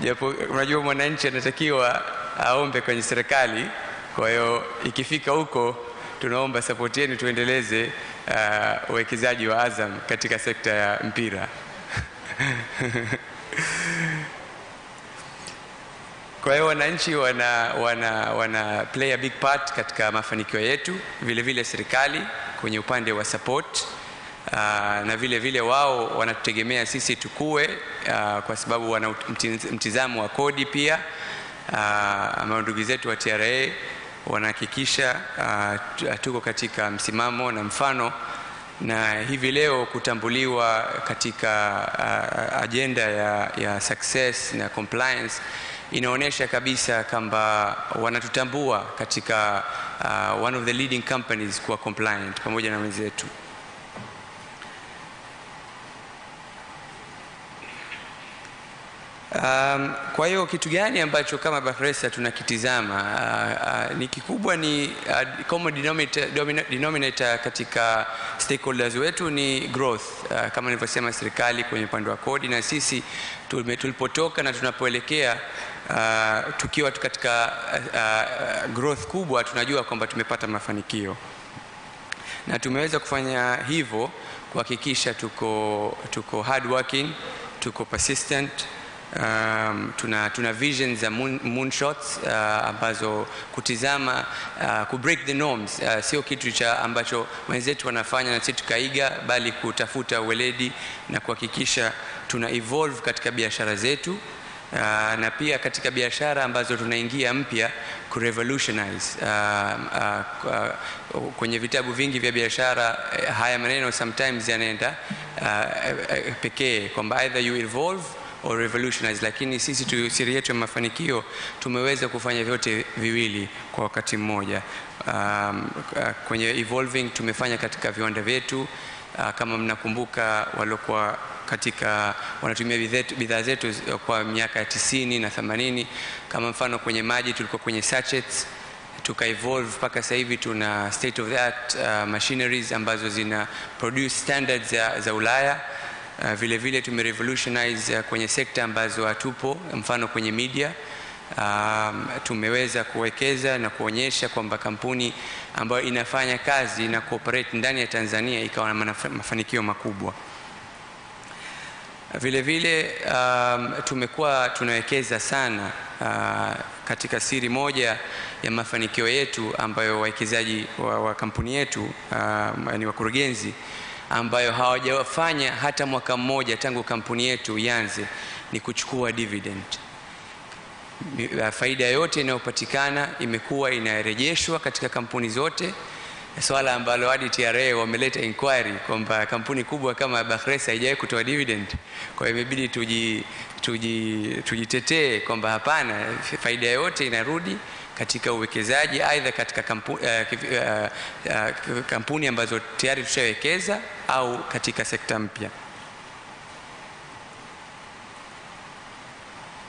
japo unajua mwananchi anatakiwa aombe kwenye serikali, kwa hiyo ikifika huko tunaomba support yenu tuendeleze uwekezaji wa Azam katika sekta ya mpira. Kwa hiyo wananchi wana play a big part katika mafanikio yetu, vile vile serikali kwenye upande wa support, na vile vile wao wanatutegemea sisi tukue, kwa sababu wana mtizamo wa kodi pia, ama ndugu zetu wa TRA wanahakikisha tuko katika msimamo na mfano, na hivi leo kutambuliwa katika agenda ya success na compliance inaonyesha kabisa kwamba wanatutambua katika one of the leading companies kwa compliant pamoja na wenzetu. Kwa hiyo kitu gani ambacho kama Bakhresa tunakitizama ni kikubwa, ni common denominator katika stakeholders wetu ni growth. Kama nilivyosema, serikali kwenye upande wa kodi, na sisi tulipotoka na tunapoelekea tukiwa katika growth kubwa, tunajua kwamba tumepata mafanikio, na tumeweza kufanya hivyo kuhakikisha tuko hard working, tuko persistent. Tuna vision za moonshots ambazo kutizama ku break the norms, sio kitu cha ambacho wenzetu wanafanya na sisi tukaiga, bali kutafuta weledi na kuhakikisha tuna evolve katika biashara zetu, na pia katika biashara ambazo tunaingia mpya kurevolutionize. Kwenye vitabu vingi vya biashara haya maneno sometimes yanaenda pekee kwamba either you evolve or revolutionize, lakini sisi siri yetu ya mafanikio tumeweza kufanya vyote viwili kwa wakati mmoja. Kwenye evolving tumefanya katika viwanda vyetu, kama mnakumbuka waliokuwa wanatumia bidhaa zetu kwa miaka ya 90 na 80, kama mfano kwenye maji tulikuwa kwenye sachets, tuka evolve mpaka sasa hivi tuna state of the art machineries ambazo zina produce standards za Ulaya. Vile vile tumerevolutionize kwenye sekta ambazo hatupo, mfano kwenye media. Tumeweza kuwekeza na kuonyesha kwamba kampuni ambayo inafanya kazi na cooperate ndani ya Tanzania ikawa na mafanikio makubwa. Vile vile tumekuwa tunawekeza sana katika siri moja ya mafanikio yetu ambayo wawekezaji wa kampuni yetu ni wakurugenzi ambayo hawajafanya hata mwaka mmoja tangu kampuni yetu ianze, ni kuchukua dividend. Faida yote inayopatikana imekuwa inarejeshwa katika kampuni zote, swala ambalo hadi TRA wameleta inquiry kwamba kampuni kubwa kama Bakhresa haijawahi kutoa dividend. Kwa hiyo imebidi tujitetee kwamba hapana, faida yote inarudi katika uwekezaji, aidha katika kampuni ambazo tayari tushawekeza au katika sekta mpya.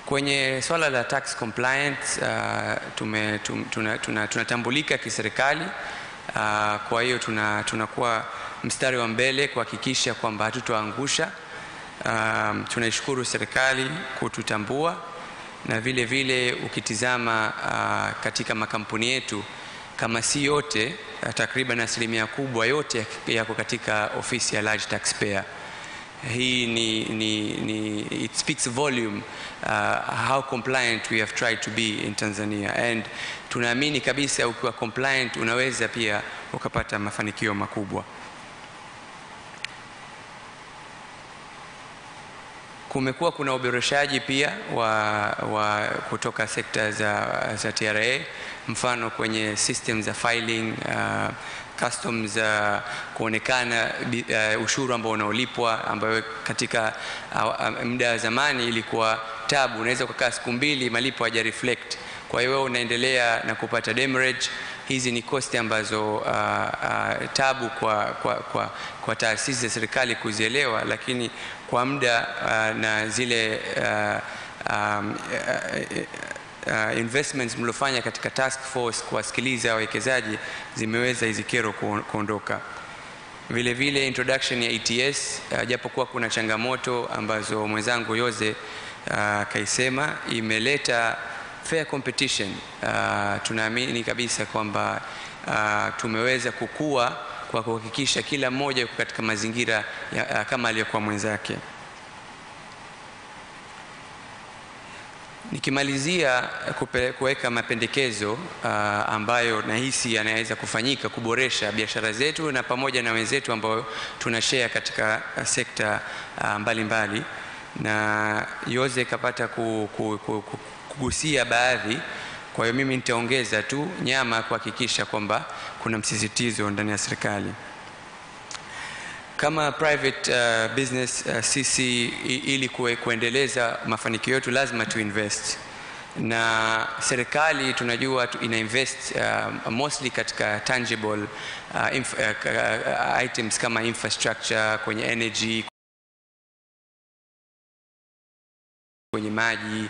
Kwenye swala la tax compliance tunatambulika kiserikali. Kwa hiyo tunakuwa mstari wa mbele kuhakikisha kwamba hatutoangusha. Tunaishukuru serikali kututambua, na vile vile ukitizama katika makampuni yetu, kama si yote, takriban asilimia kubwa yote yako katika ofisi ya large taxpayer. Hii it speaks volume how compliant we have tried to be in Tanzania, and tunaamini kabisa ukiwa compliant unaweza pia ukapata mafanikio makubwa. Kumekuwa kuna uboreshaji pia kutoka sekta za TRA, mfano kwenye system za filing, customs, kuonekana ushuru ambao unaolipwa, ambayo katika muda wa zamani ilikuwa tabu, unaweza kukaa siku 2 malipo haja reflect. Kwa hiyo unaendelea na kupata demurrage. Hizi ni cost ambazo tabu kwa taasisi za serikali kuzielewa, lakini kwa muda na zile investments mlofanya katika task force kuwasikiliza wawekezaji zimeweza hizi kero kuondoka. Vile vile introduction ya ETS, japokuwa kuna changamoto ambazo mwenzangu Yoze kaisema, imeleta fair competition. Tunaamini kabisa kwamba tumeweza kukua kwa kuhakikisha kila mmoja yuko katika mazingira kama aliyokuwa mwenzake. Nikimalizia kuweka mapendekezo ambayo nahisi yanaweza kufanyika kuboresha biashara zetu na pamoja na wenzetu ambao tunashare katika sekta mbalimbali, na Yoze kapata kugusia baadhi. Kwa hiyo mimi nitaongeza tu nyama kuhakikisha kwamba kuna msisitizo ndani ya serikali. Kama private business, sisi ili kuendeleza mafanikio yetu lazima tuinvest, na serikali tunajua ina invest mostly katika tangible items kama infrastructure, kwenye energy, kwenye maji,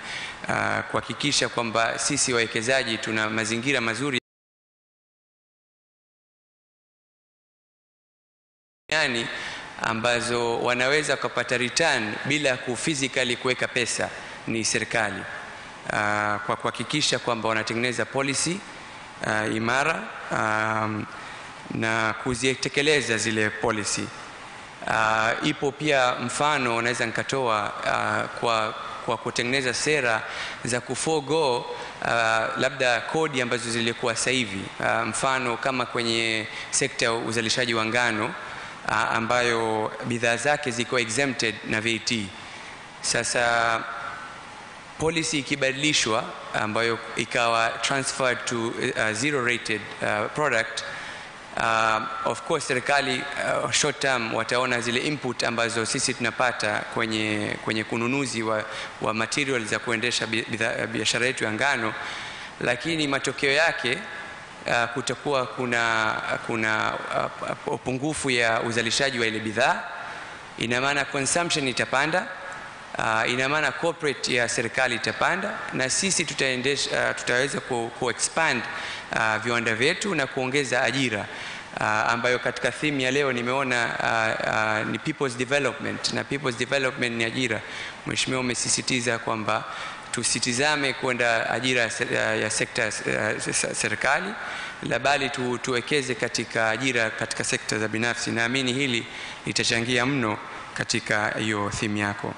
kuhakikisha kwamba sisi wawekezaji tuna mazingira mazuri yani ambazo wanaweza kupata return bila physically kuweka pesa. Ni serikali kwa kuhakikisha kwamba wanatengeneza policy imara na kuzitekeleza zile policy. Ipo pia mfano naweza nikatoa kwa kutengeneza sera za kuforgo labda kodi ambazo zilikuwa sasa hivi, mfano kama kwenye sekta ya uzalishaji wa ngano ambayo bidhaa zake ziko exempted na VAT. Sasa policy ikibadilishwa ambayo ikawa transferred to zero rated product, of course serikali short term wataona zile input ambazo sisi tunapata kwenye kununuzi wa materials za kuendesha biashara yetu ya ngano, lakini matokeo yake kutakuwa kuna upungufu ya uzalishaji wa ile bidhaa. Ina maana consumption itapanda, ina maana corporate ya serikali itapanda, na sisi tutaweza ku-expand viwanda vyetu na kuongeza ajira, ambayo katika theme ya leo nimeona ni people's development, na people's development ni ajira. Mheshimiwa umesisitiza kwamba tusitizame kwenda ajira ya sekta ya serikali, la bali tuwekeze katika ajira katika sekta za binafsi. Naamini hili litachangia mno katika hiyo theme yako.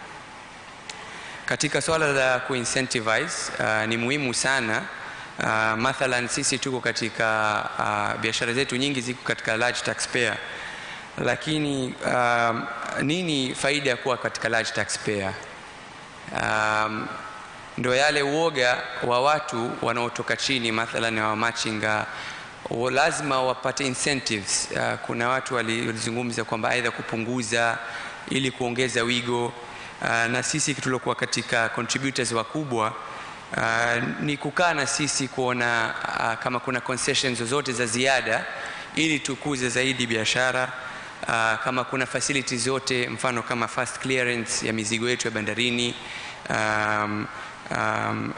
Katika swala la ku-incentivize ni muhimu sana. Mathalan sisi tuko katika biashara zetu nyingi ziko katika large taxpayer, lakini nini faida ya kuwa katika large taxpayer? Ndo yale uoga wa watu wanaotoka chini, mathalan wa machinga, lazima wapate incentives. Kuna watu walizungumza kwamba aidha kupunguza ili kuongeza wigo, na sisi tulokuwa katika contributors wakubwa ni kukaa na sisi kuona kama kuna concessions zozote za ziada ili tukuze zaidi biashara, kama kuna facilities zote, mfano kama fast clearance ya mizigo yetu ya bandarini,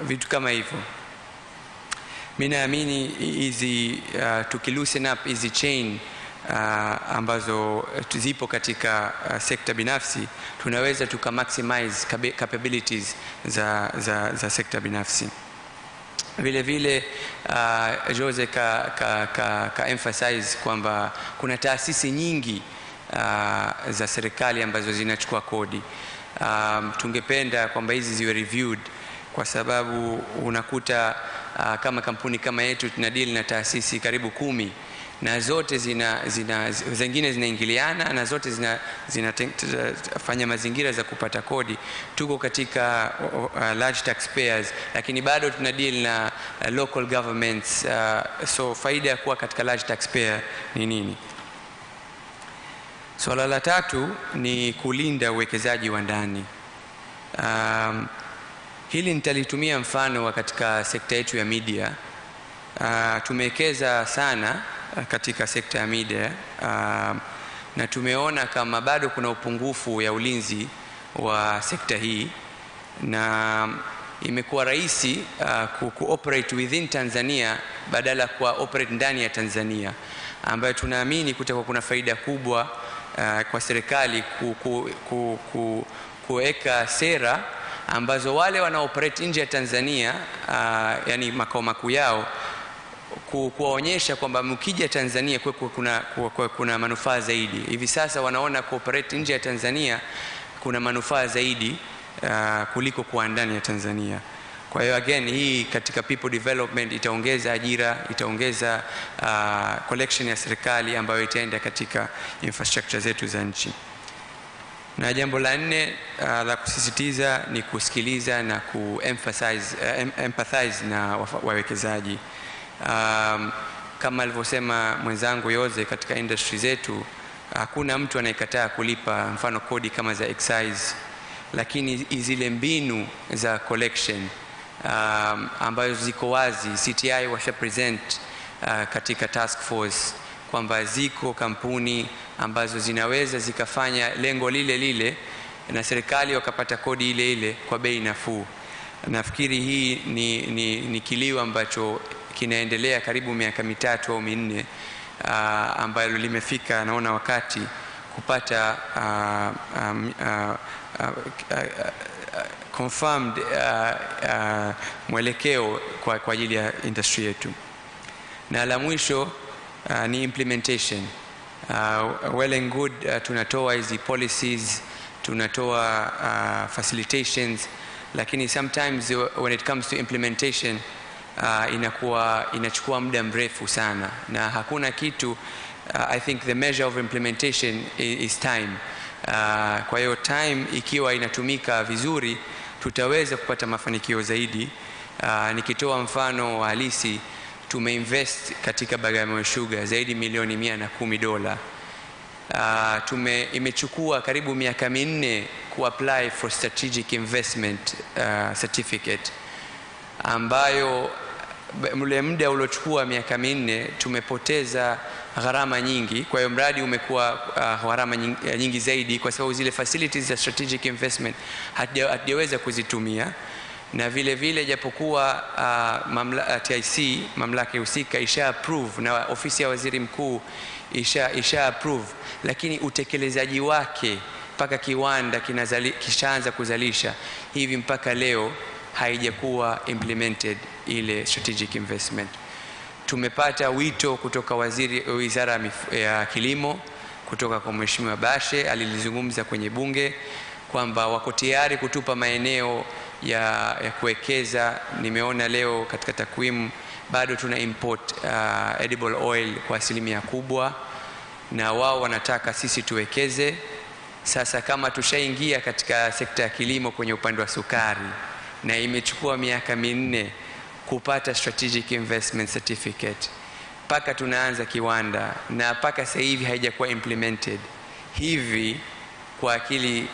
vitu kama hivyo. Mimi naamini hizi tukiloosen up hizi chain ambazo zipo katika sekta binafsi, tunaweza maximize capabilities za sekta binafsi. Vile vile Jose ka emphasize kwamba kuna taasisi nyingi za serikali ambazo zinachukua kodi. Tungependa kwamba hizi ziwe reviewed, kwa sababu unakuta kama kampuni kama yetu tuna deal na taasisi karibu 10, na zote zingine zinaingiliana, na zote zinafanya mazingira za kupata kodi. Tuko katika large taxpayers, lakini bado tuna deal na local governments. So faida ya kuwa katika large taxpayer ni nini? Swala la tatu ni kulinda uwekezaji wa ndani. Hili nitalitumia mfano wa katika sekta yetu ya media. Tumewekeza sana katika sekta ya media, na tumeona kama bado kuna upungufu ya ulinzi wa sekta hii, na imekuwa rahisi ku-operate within Tanzania badala ya ku-operate ndani ya Tanzania, ambayo tunaamini kutakuwa kuna faida kubwa kwa serikali kuweka sera ambazo wale wanaoperate nje ya Tanzania, yani makao makuu yao, kuwaonyesha kwamba mkija Tanzania kuna manufaa zaidi. Hivi sasa wanaona cooperate nje ya Tanzania kuna manufaa zaidi kuliko kuwa ndani ya Tanzania. Kwa hiyo again, hii katika people development itaongeza ajira, itaongeza collection ya serikali ambayo itaenda katika infrastructure zetu za nchi. Na jambo la 4 la kusisitiza ni kusikiliza na empathize na wawekezaji. Kama alivyosema mwenzangu Yoze, katika industry zetu hakuna mtu anayekataa kulipa mfano kodi kama za excise, lakini zile mbinu za collection ambazo ziko wazi, CTI washa present katika task force kwamba ziko kampuni ambazo zinaweza zikafanya lengo lile lile na serikali wakapata kodi ile ile kwa bei nafuu. Nafikiri hii ni kilio ambacho kinaendelea karibu miaka 3 au 4, ambayo limefika naona wakati kupata confirmed mwelekeo kwa ajili ya industry yetu. Na la mwisho ni implementation. Well and good, tunatoa hizi policies, tunatoa facilitations, lakini sometimes when it comes to implementation inachukua muda mrefu sana, na hakuna kitu. I think the measure of implementation is time. Kwa hiyo time ikiwa inatumika vizuri, tutaweza kupata mafanikio zaidi. Nikitoa mfano halisi, tumeinvest katika Bagamoyo Sugar zaidi milioni $110. Imechukua karibu miaka 4 kuapply for strategic investment certificate, ambayo mle muda uliochukua miaka 4 tumepoteza gharama nyingi. Kwa hiyo mradi umekuwa gharama nyingi zaidi, kwa sababu zile facilities za strategic investment hatujaweza kuzitumia. Na vile vile japokuwa TIC, mamlaka husika, isha approve na ofisi ya waziri mkuu isha approve, lakini utekelezaji wake mpaka kiwanda kishaanza kuzalisha hivi mpaka leo haijakuwa implemented ile strategic investment. Tumepata wito kutoka Wizara ya Kilimo, kutoka kwa Mheshimiwa Bashe, alilizungumza kwenye bunge kwamba wako tayari kutupa maeneo ya kuwekeza. Nimeona leo katika takwimu bado tuna import edible oil kwa asilimia kubwa, na wao wanataka sisi tuwekeze. Sasa kama tushaingia katika sekta ya kilimo kwenye upande wa sukari, na imechukua miaka 4 kupata strategic investment certificate, paka tunaanza kiwanda na paka sasa hivi haijakuwa implemented, hivi kwa akili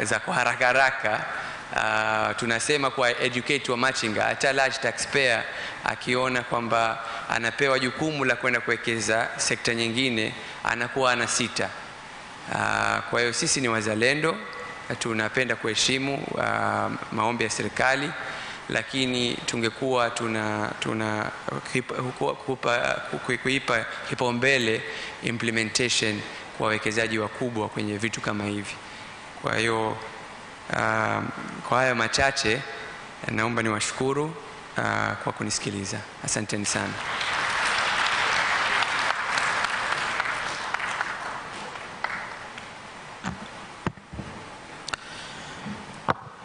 za kwa haraka haraka, tunasema kwa educate wa machinga, hata large taxpayer akiona kwamba anapewa jukumu la kwenda kuwekeza sekta nyingine anakuwa ana sita. Kwa hiyo sisi ni wazalendo, tunapenda kuheshimu maombi ya serikali, lakini tungekuwa kuipa kipaumbele implementation kwa wawekezaji wakubwa kwenye vitu kama hivi. Kwa hiyo kwa haya machache naomba niwashukuru kwa kunisikiliza. Asanteni sana.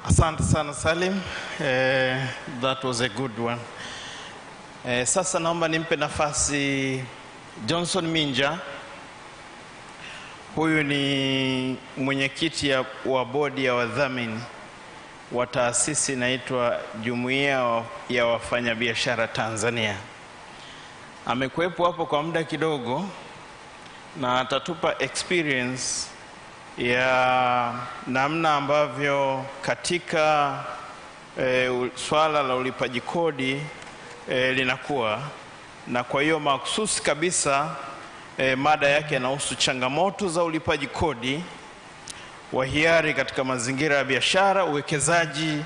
Asante sana Salim. That was a good one. Sasa naomba nimpe nafasi Johnson Minja. Huyu ni mwenyekiti wa bodi ya wadhamini wa taasisi inaitwa Jumuiya ya Wafanyabiashara Tanzania. Amekuwepo hapo kwa muda kidogo na atatupa experience ya namna ambavyo katika swala la ulipaji kodi linakuwa, na kwa hiyo mahususi kabisa mada yake yanahusu changamoto za ulipaji kodi wa hiari katika mazingira ya biashara, uwekezaji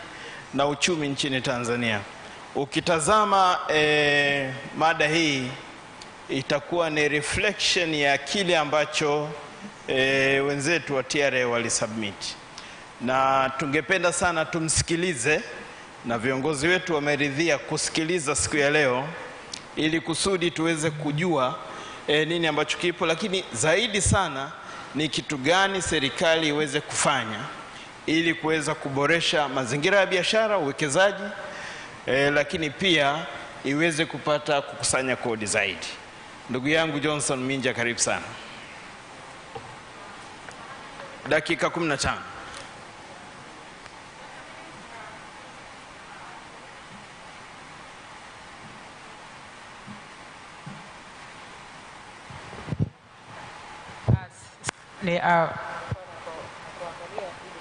na uchumi nchini Tanzania. Ukitazama mada hii itakuwa ni reflection ya kile ambacho wenzetu wa TRA walisubmit, na tungependa sana tumsikilize, na viongozi wetu wameridhia kusikiliza siku ya leo ili kusudi tuweze kujua nini ambacho kipo, lakini zaidi sana ni kitu gani serikali iweze kufanya ili kuweza kuboresha mazingira ya biashara, uwekezaji, lakini pia iweze kupata kukusanya kodi zaidi. Ndugu yangu Johnson Minja, karibu sana. Dakika 15.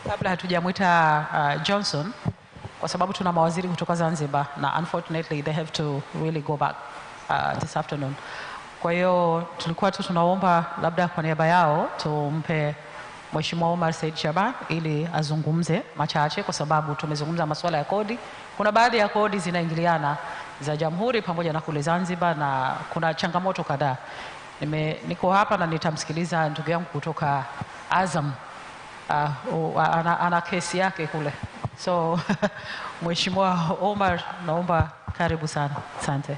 Kabla hatujamwita Johnson, kwa sababu tuna mawaziri kutoka Zanzibar na unfortunately they have to really go back this afternoon. Kwa hiyo tulikuwa tu tunaomba labda kwa niaba yao tumpe Mheshimiwa Omar Said Shaban ili azungumze machache, kwa sababu tumezungumza masuala ya kodi. Kuna baadhi ya kodi zinaingiliana za Jamhuri pamoja na kule Zanzibar, na kuna changamoto kadhaa. Niko hapa na nitamsikiliza ndugu yangu kutoka Azam, ana kesi yake kule. So Mheshimiwa Omar, naomba karibu sana. Asante.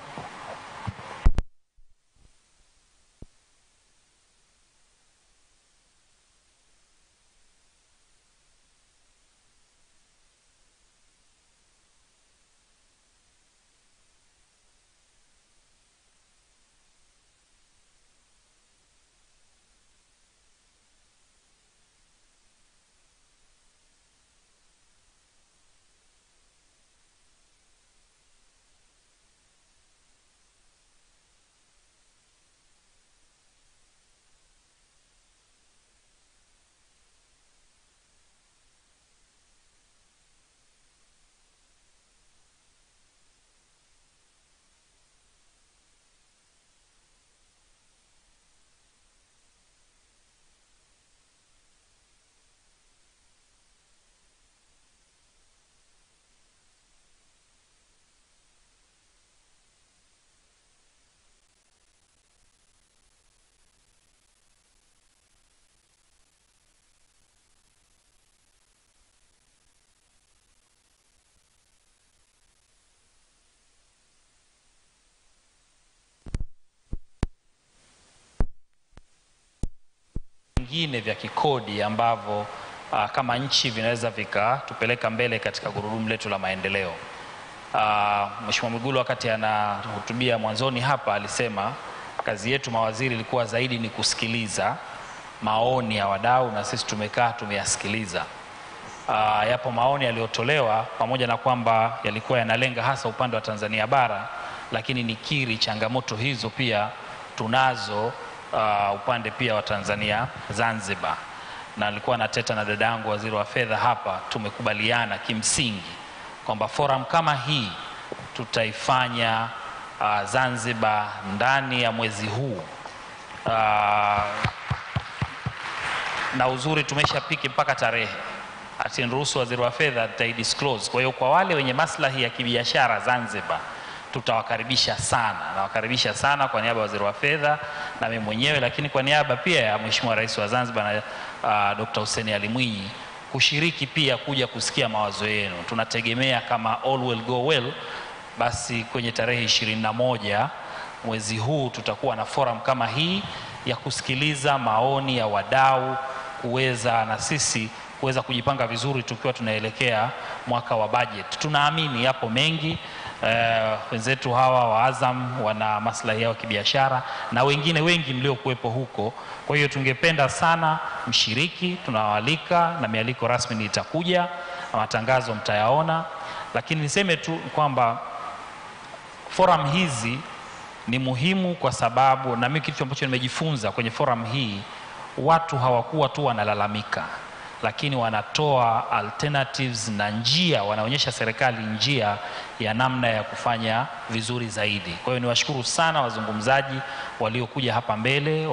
vingine vya kikodi ambavyo kama nchi vinaweza vikatupeleka mbele katika gurudumu letu la maendeleo. Mheshimiwa Mwigulu wakati anahutubia mwanzoni hapa alisema kazi yetu mawaziri ilikuwa zaidi ni kusikiliza maoni ya wadau, na sisi tumekaa tumeyasikiliza. Yapo maoni yaliyotolewa pamoja na kwamba yalikuwa yanalenga hasa upande wa Tanzania bara, lakini nikiri changamoto hizo pia tunazo upande pia wa Tanzania Zanzibar. Na alikuwa nateta na dada yangu waziri wa fedha hapa, tumekubaliana kimsingi kwamba forum kama hii tutaifanya Zanzibar ndani ya mwezi huu. Na uzuri tumeshapiki mpaka tarehe. Atiniruhusu waziri wa fedha disclose. Kwa hiyo kwa wale wenye maslahi ya kibiashara Zanzibar tutawakaribisha sana. Nawakaribisha sana kwa niaba ya waziri wa fedha na mimi mwenyewe, lakini kwa niaba pia ya Mheshimiwa Rais wa Zanzibar na Dr. Hussein Ali Mwinyi kushiriki pia kuja kusikia mawazo yenu. Tunategemea kama all will go well, basi kwenye tarehe 21 mwezi huu tutakuwa na forum kama hii ya kusikiliza maoni ya wadau, kuweza na sisi kuweza kujipanga vizuri tukiwa tunaelekea mwaka wa budget. Tunaamini yapo mengi, wenzetu hawa wa Azam wana maslahi yao kibiashara na wengine wengi mliokuwepo huko. Kwa hiyo tungependa sana mshiriki, tunawaalika na mialiko rasmi itakuja, matangazo mtayaona. Lakini niseme tu kwamba forum hizi ni muhimu kwa sababu, na mimi kitu ambacho nimejifunza kwenye forum hii, watu hawakuwa tu wanalalamika, lakini wanatoa alternatives na njia, wanaonyesha serikali njia ya namna ya kufanya vizuri zaidi. Kwa hiyo niwashukuru sana wazungumzaji waliokuja hapa mbele,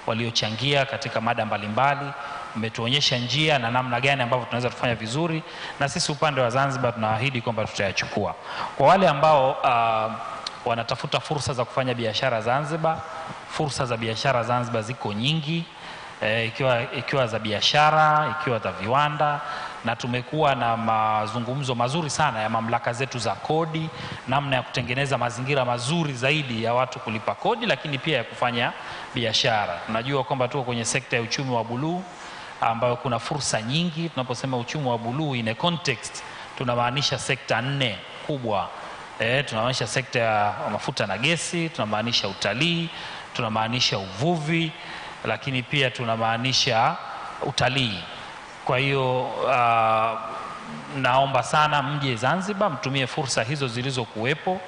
waliochangia katika mada mbalimbali. Mmetuonyesha njia na namna gani ambavyo tunaweza kufanya vizuri, na sisi upande wa Zanzibar tunaahidi kwamba tutayachukua. Kwa wale ambao wanatafuta fursa za kufanya biashara Zanzibar, fursa za biashara Zanzibar ziko nyingi, ikiwa za biashara, ikiwa za viwanda, na tumekuwa na mazungumzo mazuri sana ya mamlaka zetu za kodi, namna ya kutengeneza mazingira mazuri zaidi ya watu kulipa kodi, lakini pia ya kufanya biashara. Tunajua kwamba tuko kwenye sekta ya uchumi wa buluu ambayo kuna fursa nyingi. Tunaposema uchumi wa buluu in a context, tunamaanisha sekta 4 kubwa. Tunamaanisha sekta ya mafuta na gesi, tunamaanisha utalii, tunamaanisha uvuvi, lakini pia tunamaanisha utalii. Kwa hiyo naomba sana mje Zanzibar, mtumie fursa hizo zilizokuwepo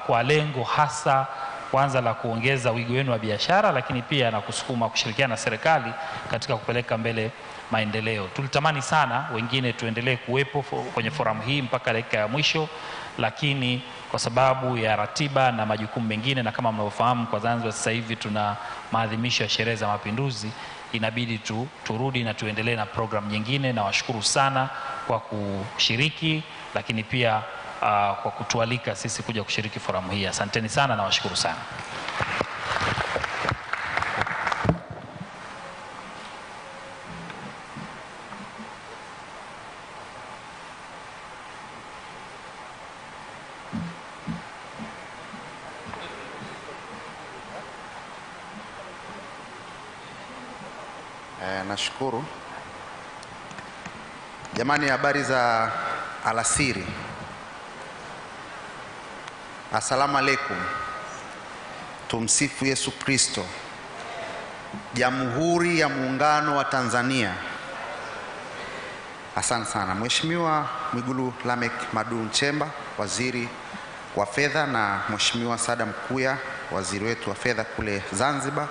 kwa lengo hasa kwanza la kuongeza wigo wenu wa biashara, lakini pia na kusukuma kushirikiana na serikali katika kupeleka mbele maendeleo. Tulitamani sana wengine tuendelee kuwepo kwenye forum hii mpaka dakika ya mwisho, lakini kwa sababu ya ratiba na majukumu mengine, na kama mnavyofahamu kwa Zanzibar sasa hivi tuna maadhimisho ya sherehe za Mapinduzi, inabidi turudi na tuendelee na program nyingine. Na washukuru sana kwa kushiriki, lakini pia kwa kutualika sisi kuja kushiriki forum hii. Asanteni sana na washukuru sana. Nashukuru. Jamani, habari za alasiri. Asalamu alaikum. Tumsifu Yesu Kristo. Jamhuri ya Muungano wa Tanzania. Asante sana. Mheshimiwa Mwigulu Lameck Madu Nchemba, waziri wa fedha, na Mheshimiwa Sada Mkuya, waziri wetu wa fedha kule Zanzibar,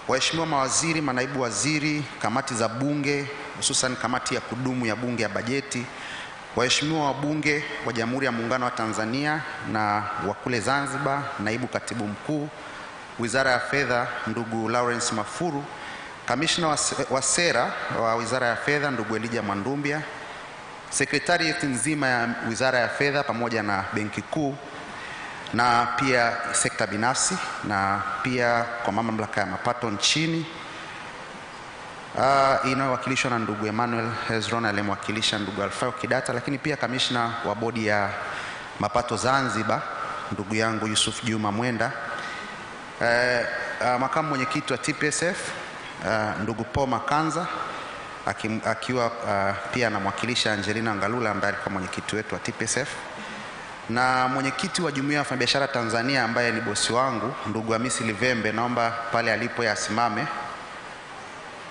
waheshimiwa mawaziri, manaibu waziri, kamati za bunge, hususan kamati ya kudumu ya bunge ya bajeti, waheshimiwa wabunge wa Jamhuri ya Muungano wa Tanzania na wa kule Zanzibar, naibu katibu mkuu Wizara ya Fedha ndugu Lawrence Mafuru, kamishna wa sera wa Wizara ya Fedha ndugu Elijah Mwandumbia, sekretarieti nzima ya Wizara ya Fedha pamoja na Benki Kuu, na pia sekta binafsi, na pia kwa mamlaka ya mapato nchini inayowakilishwa na ndugu Emmanuel Hezron aliyemwakilisha ndugu Alfayo Kidata, lakini pia kamishna wa bodi ya mapato Zanzibar ndugu yangu Yusuf Juma Mwenda, makamu mwenyekiti wa TPSF ndugu Paul Makanza akiwa pia anamwakilisha Angelina Ngalula ambaye alikuwa mwenyekiti wetu wa TPSF, na mwenyekiti wa Jumuiya ya Wafanyabiashara Tanzania ambaye ni bosi wangu ndugu Hamisi Livembe, naomba pale alipo yasimame.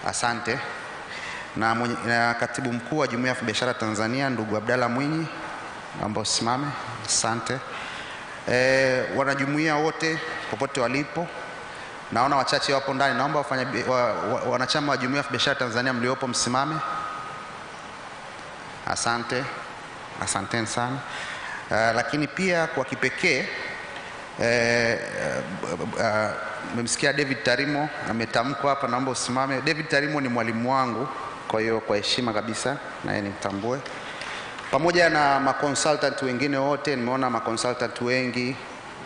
Asante. Na katibu mkuu wa Jumuiya ya Wafanyabiashara Tanzania ndugu Abdalla Mwinyi, naomba usimame. Asante. Wanajumuiya wote popote walipo, naona wachache wapo ndani, naomba wanachama wa Jumuiya ya Wafanyabiashara Tanzania mliopo msimame. Asante. Asanteni sana. Lakini pia kwa kipekee mmemsikia David Tarimo ametamkwa hapa, naomba usimame. David Tarimo ni mwalimu wangu, kwa hiyo kwa heshima kabisa naye nimtambue, pamoja na maconsultant wengine wote. Nimeona maconsultant wengi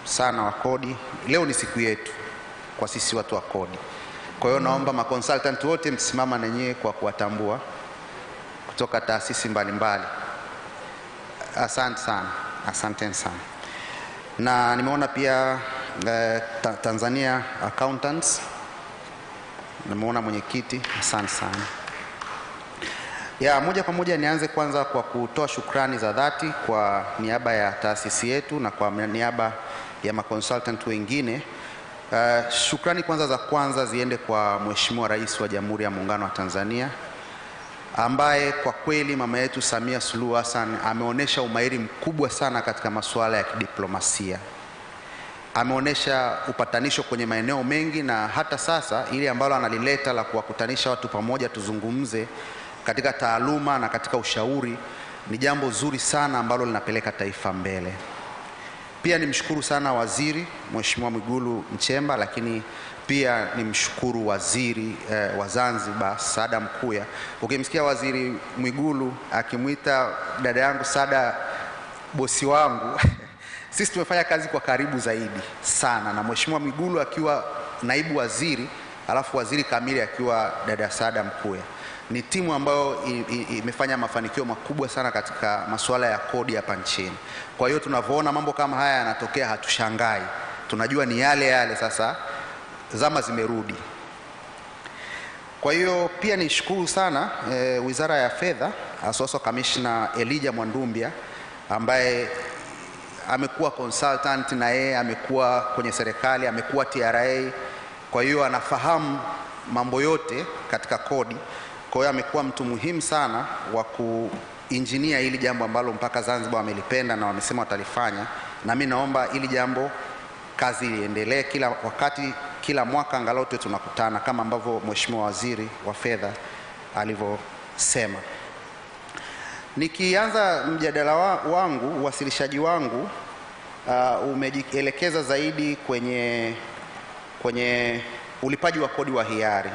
sana wa Kodi. Leo ni siku yetu kwa sisi watu wa Kodi, kwa hiyo naomba maconsultant wote msimama na nyie kwa kuwatambua kutoka taasisi mbalimbali. Asante sana. Asanteni sana. Na nimeona pia Tanzania Accountants, nimeona mwenyekiti. Asante sana. Moja kwa moja nianze kwanza kwa kutoa shukrani za dhati kwa niaba ya taasisi yetu na kwa niaba ya maconsultant wengine. Shukrani kwanza ziende kwa Mheshimiwa Rais wa Jamhuri ya Muungano wa Tanzania, ambaye kwa kweli mama yetu Samia Suluhu Hassan ameonyesha umahiri mkubwa sana katika masuala ya kidiplomasia. Ameonyesha upatanisho kwenye maeneo mengi, na hata sasa ili ambalo analileta la kuwakutanisha watu pamoja tuzungumze katika taaluma na katika ushauri ni jambo zuri sana ambalo linapeleka taifa mbele. Pia nimshukuru sana waziri Mheshimiwa Mwigulu Nchemba, lakini pia nimshukuru waziri wa Zanzibar Saada Mkuya. Ukimsikia waziri Mwigulu akimuita dada yangu Saada bosi wangu sisi tumefanya kazi kwa karibu zaidi sana na Mheshimiwa Mwigulu akiwa naibu waziri, alafu waziri kamili akiwa dada Saada Mkuya. Ni timu ambayo imefanya mafanikio makubwa sana katika masuala ya kodi hapa nchini. Kwa hiyo tunavyoona mambo kama haya yanatokea hatushangai. Tunajua ni yale sasa zama zimerudi. Kwa hiyo pia nishukuru sana Wizara ya Fedha, hasa Commissioner Elijah Mwandumbia ambaye amekuwa consultant na yeye amekuwa kwenye serikali, amekuwa TRA, kwa hiyo anafahamu mambo yote katika kodi. Kwa hiyo amekuwa mtu muhimu sana wa kuinjinia hili jambo ambalo mpaka Zanzibar wamelipenda na wamesema watalifanya, na mimi naomba hili jambo kazi iendelee kila wakati, kila mwaka angalau tu tunakutana kama ambavyo Mheshimiwa Waziri wa Fedha alivyosema. Nikianza mjadala wangu, uwasilishaji wangu umejielekeza zaidi kwenye ulipaji wa kodi wa hiari,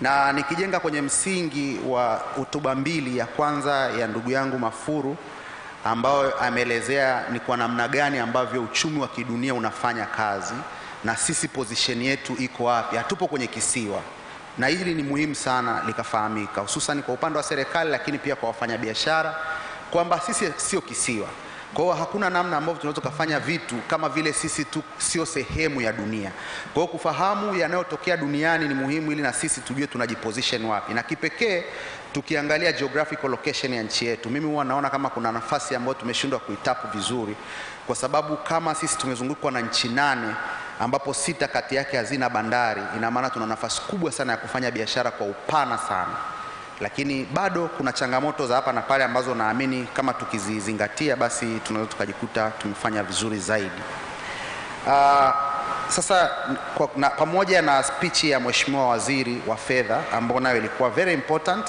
na nikijenga kwenye msingi wa hotuba mbili, ya kwanza ya ndugu yangu Mafuru ambao ameelezea ni kwa namna gani ambavyo uchumi wa kidunia unafanya kazi na sisi position yetu iko wapi. Hatupo kwenye kisiwa, na hili ni muhimu sana likafahamika, hususan kwa upande wa serikali lakini pia kwa wafanyabiashara, kwamba sisi sio kisiwa. Kwa hiyo hakuna namna ambavyo tunaweza kufanya vitu kama vile sisi tu sio sehemu ya dunia. Kwa hiyo kufahamu yanayotokea duniani ni muhimu ili na sisi tujue tunajiposition wapi. Na kipekee tukiangalia geographical location ya nchi yetu, mimi huwa naona kama kuna nafasi ambayo tumeshindwa kuitapu vizuri, kwa sababu kama sisi tumezungukwa na nchi 8 ambapo 6 kati yake hazina bandari, ina maana tuna nafasi kubwa sana ya kufanya biashara kwa upana sana. Lakini bado kuna changamoto za hapa na pale ambazo naamini kama tukizizingatia basi tunaweza tukajikuta tumefanya vizuri zaidi. Sasa pamoja na speech ya Mheshimiwa Waziri wa Fedha ambao nayo ilikuwa very important,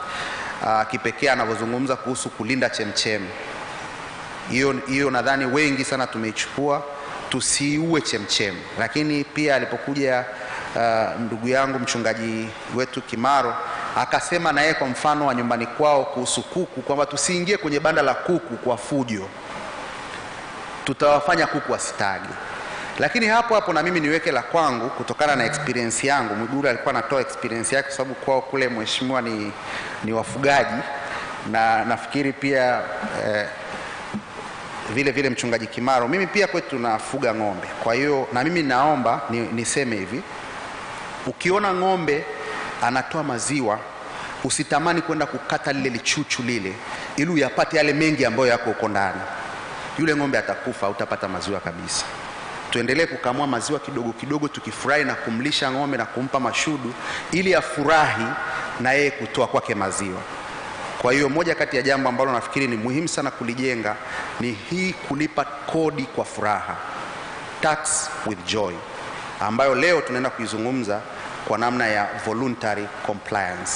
kipekee anavyozungumza kuhusu kulinda chemchem. Hiyo nadhani wengi sana tumeichukua, tusiue chemchem. Lakini pia alipokuja ndugu yangu mchungaji wetu Kimaro akasema na yeye kwa mfano wa nyumbani kwao kuhusu kuku, kwamba tusiingie kwenye banda la kuku kwa fujo, tutawafanya kuku wasitage. Lakini hapo na mimi niweke la kwangu kutokana na experience yangu. Mwigulu alikuwa anatoa experience yake kwa sababu kwao kule mheshimiwa ni wafugaji, na nafikiri pia vile mchungaji Kimaro, mimi pia kwetu tunafuga ng'ombe. Kwa hiyo na mimi naomba niseme hivi, Ukiona ng'ombe anatoa maziwa, usitamani kwenda kukata lile lichuchu lile ili uyapate yale mengi ambayo yako huko ndani. Yule ng'ombe atakufa, utapata maziwa kabisa. Tuendelee kukamua maziwa kidogo kidogo, tukifurahi na kumlisha ng'ombe na kumpa mashudu ili afurahi na yeye kutoa kwake maziwa. Kwa hiyo moja kati ya jambo ambalo nafikiri ni muhimu sana kulijenga ni hii kulipa kodi kwa furaha, tax with joy, ambayo leo tunaenda kuizungumza kwa namna ya voluntary compliance.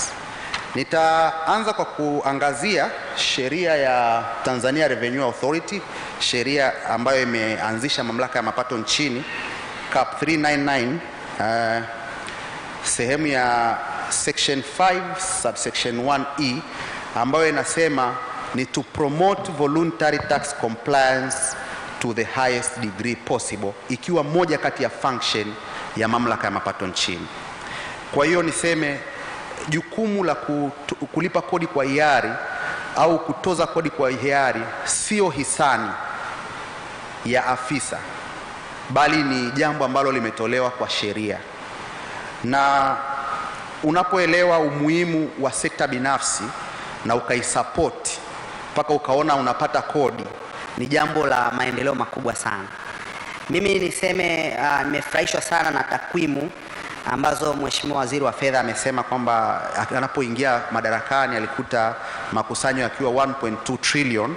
Nitaanza kwa kuangazia sheria ya Tanzania Revenue Authority, sheria ambayo imeanzisha mamlaka ya mapato nchini, CAP 399, sehemu ya section 5 subsection 1E, ambayo inasema ni to promote voluntary tax compliance to the highest degree possible, ikiwa moja kati ya function ya mamlaka ya mapato nchini. Kwa hiyo niseme jukumu la kulipa kodi kwa hiari au kutoza kodi kwa hiari sio hisani ya afisa, bali ni jambo ambalo limetolewa kwa sheria. Na unapoelewa umuhimu wa sekta binafsi na ukaisupport mpaka ukaona unapata kodi, ni jambo la maendeleo makubwa sana. Mimi niseme nimefurahishwa sana na takwimu ambazo Mheshimiwa Waziri wa Fedha amesema kwamba anapoingia madarakani alikuta makusanyo yakiwa 1.2 trillion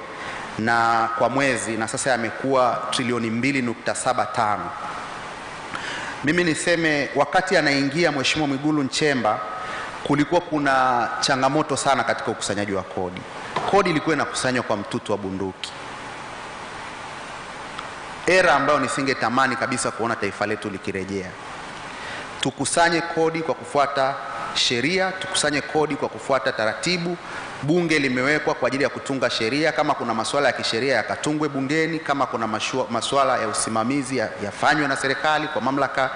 na kwa mwezi, na sasa yamekuwa trilioni 2.75. Mimi niseme wakati anaingia Mheshimiwa Mwigulu Nchemba kulikuwa kuna changamoto sana katika ukusanyaji wa kodi. Kodi ilikuwa inakusanywa kwa mtutu wa bunduki, era ambayo nisingetamani kabisa kuona taifa letu likirejea. Tukusanye kodi kwa kufuata sheria, tukusanye kodi kwa kufuata taratibu. Bunge limewekwa kwa ajili ya kutunga sheria. Kama kuna masuala ya kisheria yakatungwe bungeni, kama kuna masuala ya usimamizi yafanywe na serikali kwa mamlaka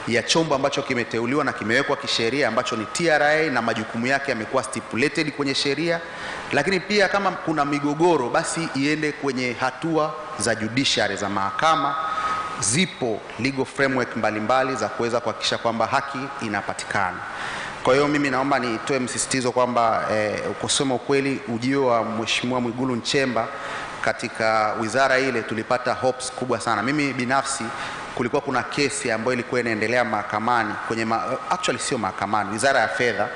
ya chombo ambacho kimeteuliwa na kimewekwa kisheria ambacho ni TRA, na majukumu yake yamekuwa stipulated kwenye sheria. Lakini pia kama kuna migogoro, basi iende kwenye hatua za judiciary, za mahakama. Zipo legal framework mbalimbali za kuweza kuhakikisha kwamba haki inapatikana. Kwa hiyo mimi naomba nitoe msisitizo kwamba kusema ukweli, ujio wa Mheshimiwa Mwigulu Nchemba katika wizara ile tulipata hopes kubwa sana. Mimi binafsi kulikuwa kuna kesi ambayo ilikuwa inaendelea mahakamani kwenye actually sio mahakamani, Wizara ya Fedha,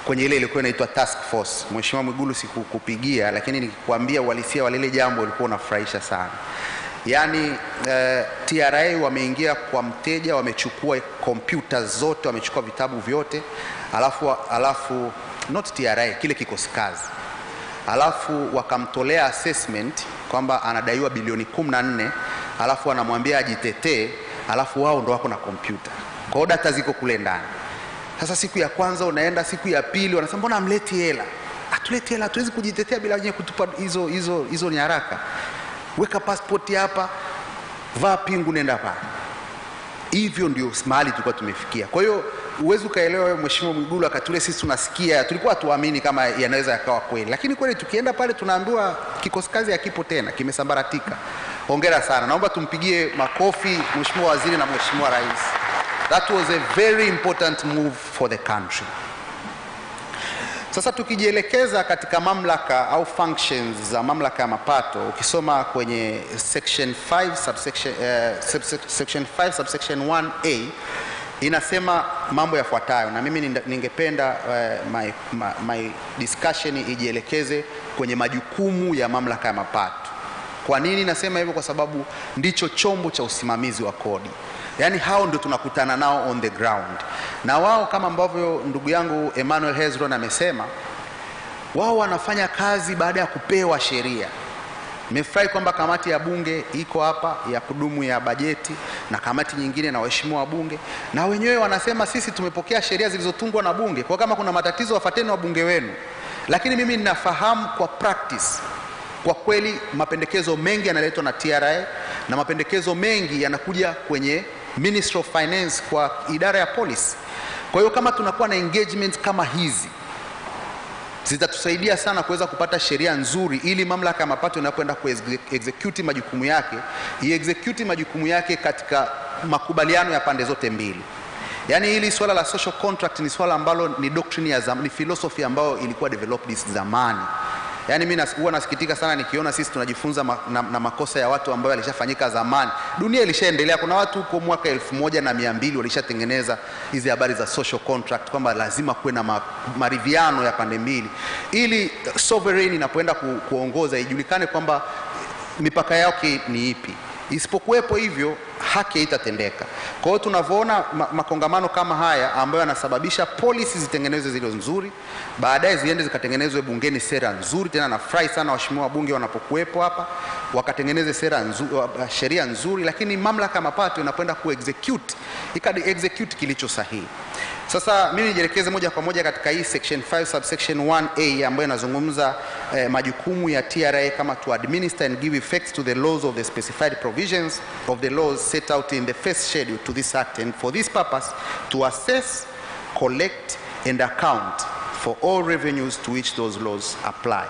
kwenye ile ilikuwa inaitwa task force. Mheshimiwa Mwigulu sikukupigia, lakini nikikwambia uhalisia wa lile jambo ulikuwa unafurahisha sana. Yaani TRA wameingia kwa mteja, wamechukua kompyuta zote, wamechukua vitabu vyote, alafu not TRA, kile kikosi kazi, alafu wakamtolea assessment kwamba anadaiwa bilioni 14, alafu wanamwambia ajitetee, alafu wao ndo wako na kompyuta. Kwa data ziko kule ndani. Sasa siku ya kwanza unaenda, siku ya pili wanasema mbona amleti hela? Atuleti hela, hatuwezi kujitetea bila wenyewe kutupa hizo nyaraka. Weka passport hapa, vaa pingu, nenda pale. Hivyo ndio mahali tulikuwa tumefikia. Kwa hiyo uwezo ukaelewa wewe Mheshimiwa Mwigulu akatule, sisi tunasikia, tulikuwa tuamini kama yanaweza yakawa kweli. Lakini kweli tukienda pale tunaambiwa kikosi kazi hakipo tena, kimesambaratika. Hongera sana. Naomba tumpigie makofi Mheshimiwa Waziri na Mheshimiwa Rais. That was a very important move for the country. Sasa tukijielekeza katika mamlaka au functions za mamlaka ya mapato, ukisoma kwenye section 5 subsection 1A inasema mambo yafuatayo, na mimi ningependa my discussion ijielekeze kwenye majukumu ya mamlaka ya mapato. Kwa nini nasema hivyo? Kwa sababu ndicho chombo cha usimamizi wa kodi. Yaani hao ndio tunakutana nao on the ground. Na wao kama ambavyo ndugu yangu Emmanuel Hezron amesema, wao wanafanya kazi baada ya kupewa sheria. Nimefurahi kwamba kamati ya bunge iko hapa ya kudumu ya bajeti na kamati nyingine na waheshimiwa wa bunge, na wenyewe wanasema sisi tumepokea sheria zilizotungwa na bunge, kwa kama kuna matatizo wafateni wa bunge wenu. Lakini mimi ninafahamu kwa practice, kwa kweli mapendekezo mengi yanaletwa na TRA na mapendekezo mengi yanakuja kwenye Ministry of Finance kwa idara ya policy. Kwa hiyo kama tunakuwa na engagement kama hizi, zitatusaidia sana kuweza kupata sheria nzuri, ili mamlaka ya mapato inapoenda ku-execute majukumu yake, i-execute majukumu yake katika makubaliano ya pande zote mbili. Yaani hili swala la social contract ni swala ambalo ni doctrine ya zamani, ni philosophy ambayo ilikuwa developed zamani. Yaani mimi huwa nasikitika sana nikiona sisi tunajifunza na makosa ya watu ambao yalishafanyika zamani. Dunia ilishaendelea. Kuna watu huko mwaka 1200 walishatengeneza hizi habari za social contract kwamba lazima kuwe na maridhiano ya pande mbili ili sovereign inapoenda kuongoza ijulikane kwamba mipaka yake ni ipi. Isipokuwepo hivyo haki haitatendeka. Kwa hiyo tunavyoona makongamano kama haya ambayo yanasababisha policy zitengenezwe zile nzuri, baadaye ziende zikatengenezwe bungeni sera nzuri. Tena nafurahi sana waheshimiwa wabunge wanapokuwepo hapa wakatengeneze sera nzuri, sheria nzuri, lakini mamlaka ya mapato inapoenda execute kilicho sahihi. Sasa mimi nijelekeze moja kwa moja katika hii section 5 subsection 1A ambayo inazungumza majukumu ya TRA kama to administer and give effect to the laws of the specified provisions of the laws set out in the first schedule to this act, and for this purpose to assess, collect and account for all revenues to which those laws apply.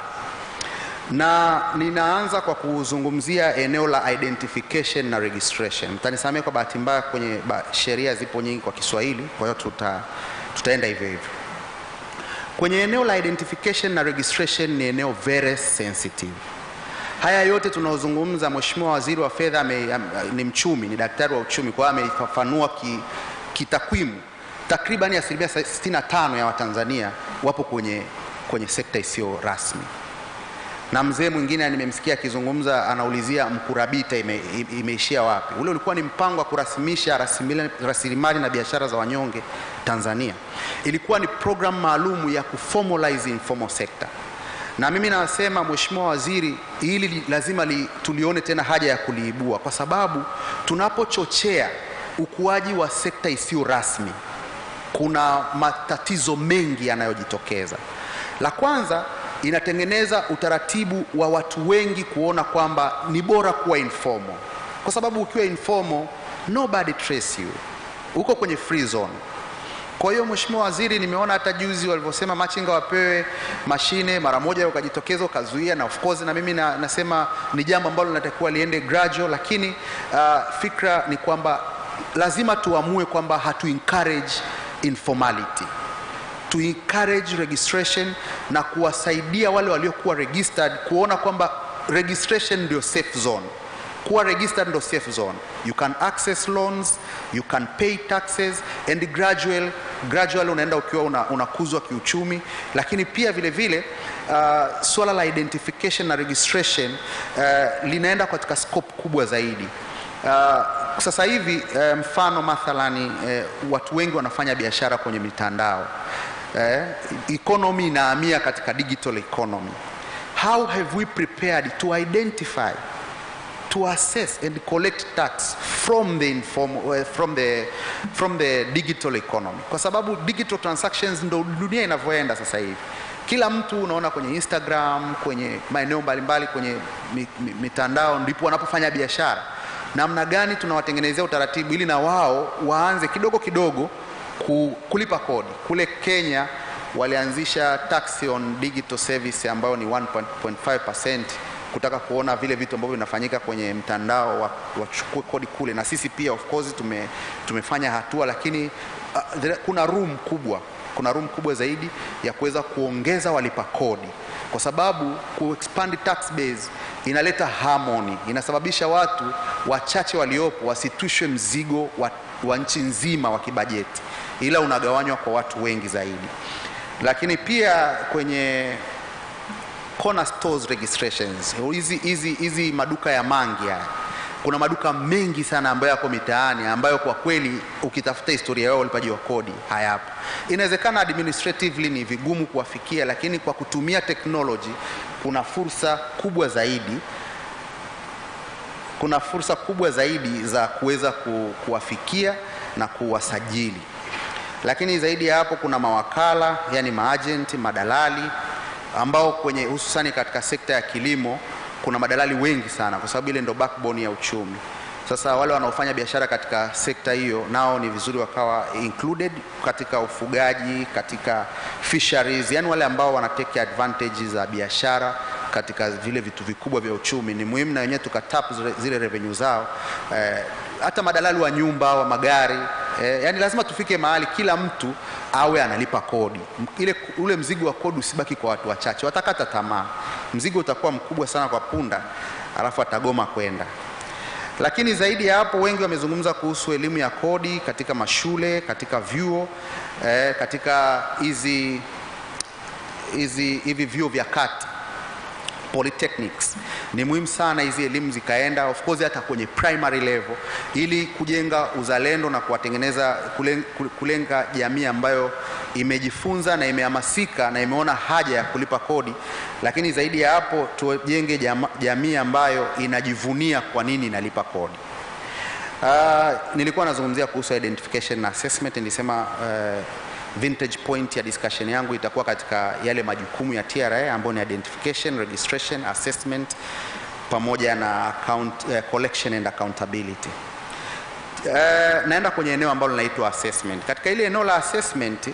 Na ninaanza kwa kuzungumzia eneo la identification na registration. Mtanisamea kwa bahati mbaya kwenye sheria zipo nyingi kwa Kiswahili, kwa hiyo tutaenda hivyo hivyo. Kwenye eneo la identification na registration ni eneo very sensitive. Haya yote tunaozungumza, Mheshimiwa Waziri wa Fedha ni mchumi, ni daktari wa uchumi, kwa hiyo amefafanua kitakwimu takriban 65% ya Watanzania wapo kwenye sekta isiyo rasmi. Na mzee mwingine nimemsikia akizungumza anaulizia mkurabita imeishia wapi. Ule ulikuwa ni mpango wa kurasimisha rasilimali na biashara za wanyonge Tanzania. Ilikuwa ni program maalum ya kuformalize informal sector. Na mimi nasema Mheshimiwa Waziri, hili lazima tulione tena haja ya kuliibua, kwa sababu tunapochochea ukuaji wa sekta isiyo rasmi kuna matatizo mengi yanayojitokeza. La kwanza, inatengeneza utaratibu wa watu wengi kuona kwamba ni bora kuwa informal, kwa sababu ukiwa informal nobody trace you, uko kwenye free zone. Kwa hiyo Mheshimiwa Waziri, nimeona hata juzi walivyosema machinga wapewe mashine mara moja ukajitokeza ukazuia, na of course na mimi nasema ni jambo ambalo linatakiwa liende gradual, lakini fikra ni kwamba lazima tuamue kwamba hatu encourage informality, to encourage registration na kuwasaidia wale waliokuwa registered kuona kwamba registration ndio safe zone. Kuwa registered ndio safe zone. You can access loans, you can pay taxes, and gradual unaenda ukiwa unakuzwa kiuchumi. Lakini pia vile vile swala la identification na registration linaenda katika scope kubwa zaidi. Sasa hivi mfano mathalani watu wengi wanafanya biashara kwenye mitandao. Economy inahamia katika digital economy. How have we prepared to identify, to assess and collect tax from the digital economy? Kwa sababu digital transactions ndo dunia inavyoenda sasa hivi. Kila mtu unaona kwenye Instagram, kwenye maeneo mbalimbali, kwenye mitandao ndipo wanapofanya biashara. Namna gani tunawatengenezea utaratibu ili na wao waanze kidogo kidogo kulipa kodi? Kule Kenya walianzisha tax on digital service ambayo ni 1.5%, kutaka kuona vile vitu ambavyo vinafanyika kwenye mtandao wachukue kodi kule, na sisi pia of course tumefanya hatua, lakini kuna room kubwa zaidi ya kuweza kuongeza walipa kodi, kwa sababu expand tax base inaleta harmony, inasababisha watu wachache waliopo wasitwishwe mzigo wa nchi nzima wa kibajeti, ila unagawanywa kwa watu wengi zaidi. Lakini pia kwenye corner stores registrations, hizi maduka ya mangi haya, kuna maduka mengi sana ambayo yako mitaani ambayo kwa kweli ukitafuta historia yao walipaji wa kodi hayapo. Inawezekana administratively ni vigumu kuwafikia, lakini kwa kutumia technology kuna fursa kubwa zaidi za kuweza kuwafikia na kuwasajili. Lakini zaidi ya hapo kuna mawakala, yani maagent, madalali ambao kwenye hususani katika sekta ya kilimo kuna madalali wengi sana, kwa sababu ile ndo backbone ya uchumi. Sasa wale wanaofanya biashara katika sekta hiyo nao ni vizuri wakawa included katika ufugaji, katika fisheries, yani wale ambao wana take advantage za biashara katika vile vitu vikubwa vya uchumi. Ni muhimu na wenyewe tukatap zile revenue zao. Hata madalali wa nyumba, wa magari, yani lazima tufike mahali kila mtu awe analipa kodi. Ule mzigo wa kodi usibaki kwa watu wachache, watakata tamaa. Mzigo utakuwa mkubwa sana kwa punda, alafu atagoma kwenda. Lakini zaidi ya hapo, wengi wamezungumza kuhusu elimu ya kodi katika mashule, katika vyuo, katika hivi vyuo vya kati, polytechnics. Ni muhimu sana hizi elimu zikaenda, of course, hata kwenye primary level, ili kujenga uzalendo na kulenga jamii ambayo imejifunza na imehamasika na imeona haja ya kulipa kodi. Lakini zaidi ya hapo, tujenge jamii ambayo inajivunia kwa nini inalipa kodi. Nilikuwa nazungumzia kuhusu identification na assessment. Nilisema vintage point ya discussion yangu itakuwa katika yale majukumu ya TRA ambayo ni identification, registration, assessment pamoja na collection and accountability. Naenda kwenye eneo ambalo linaitwa assessment. Katika ile eneo la assessment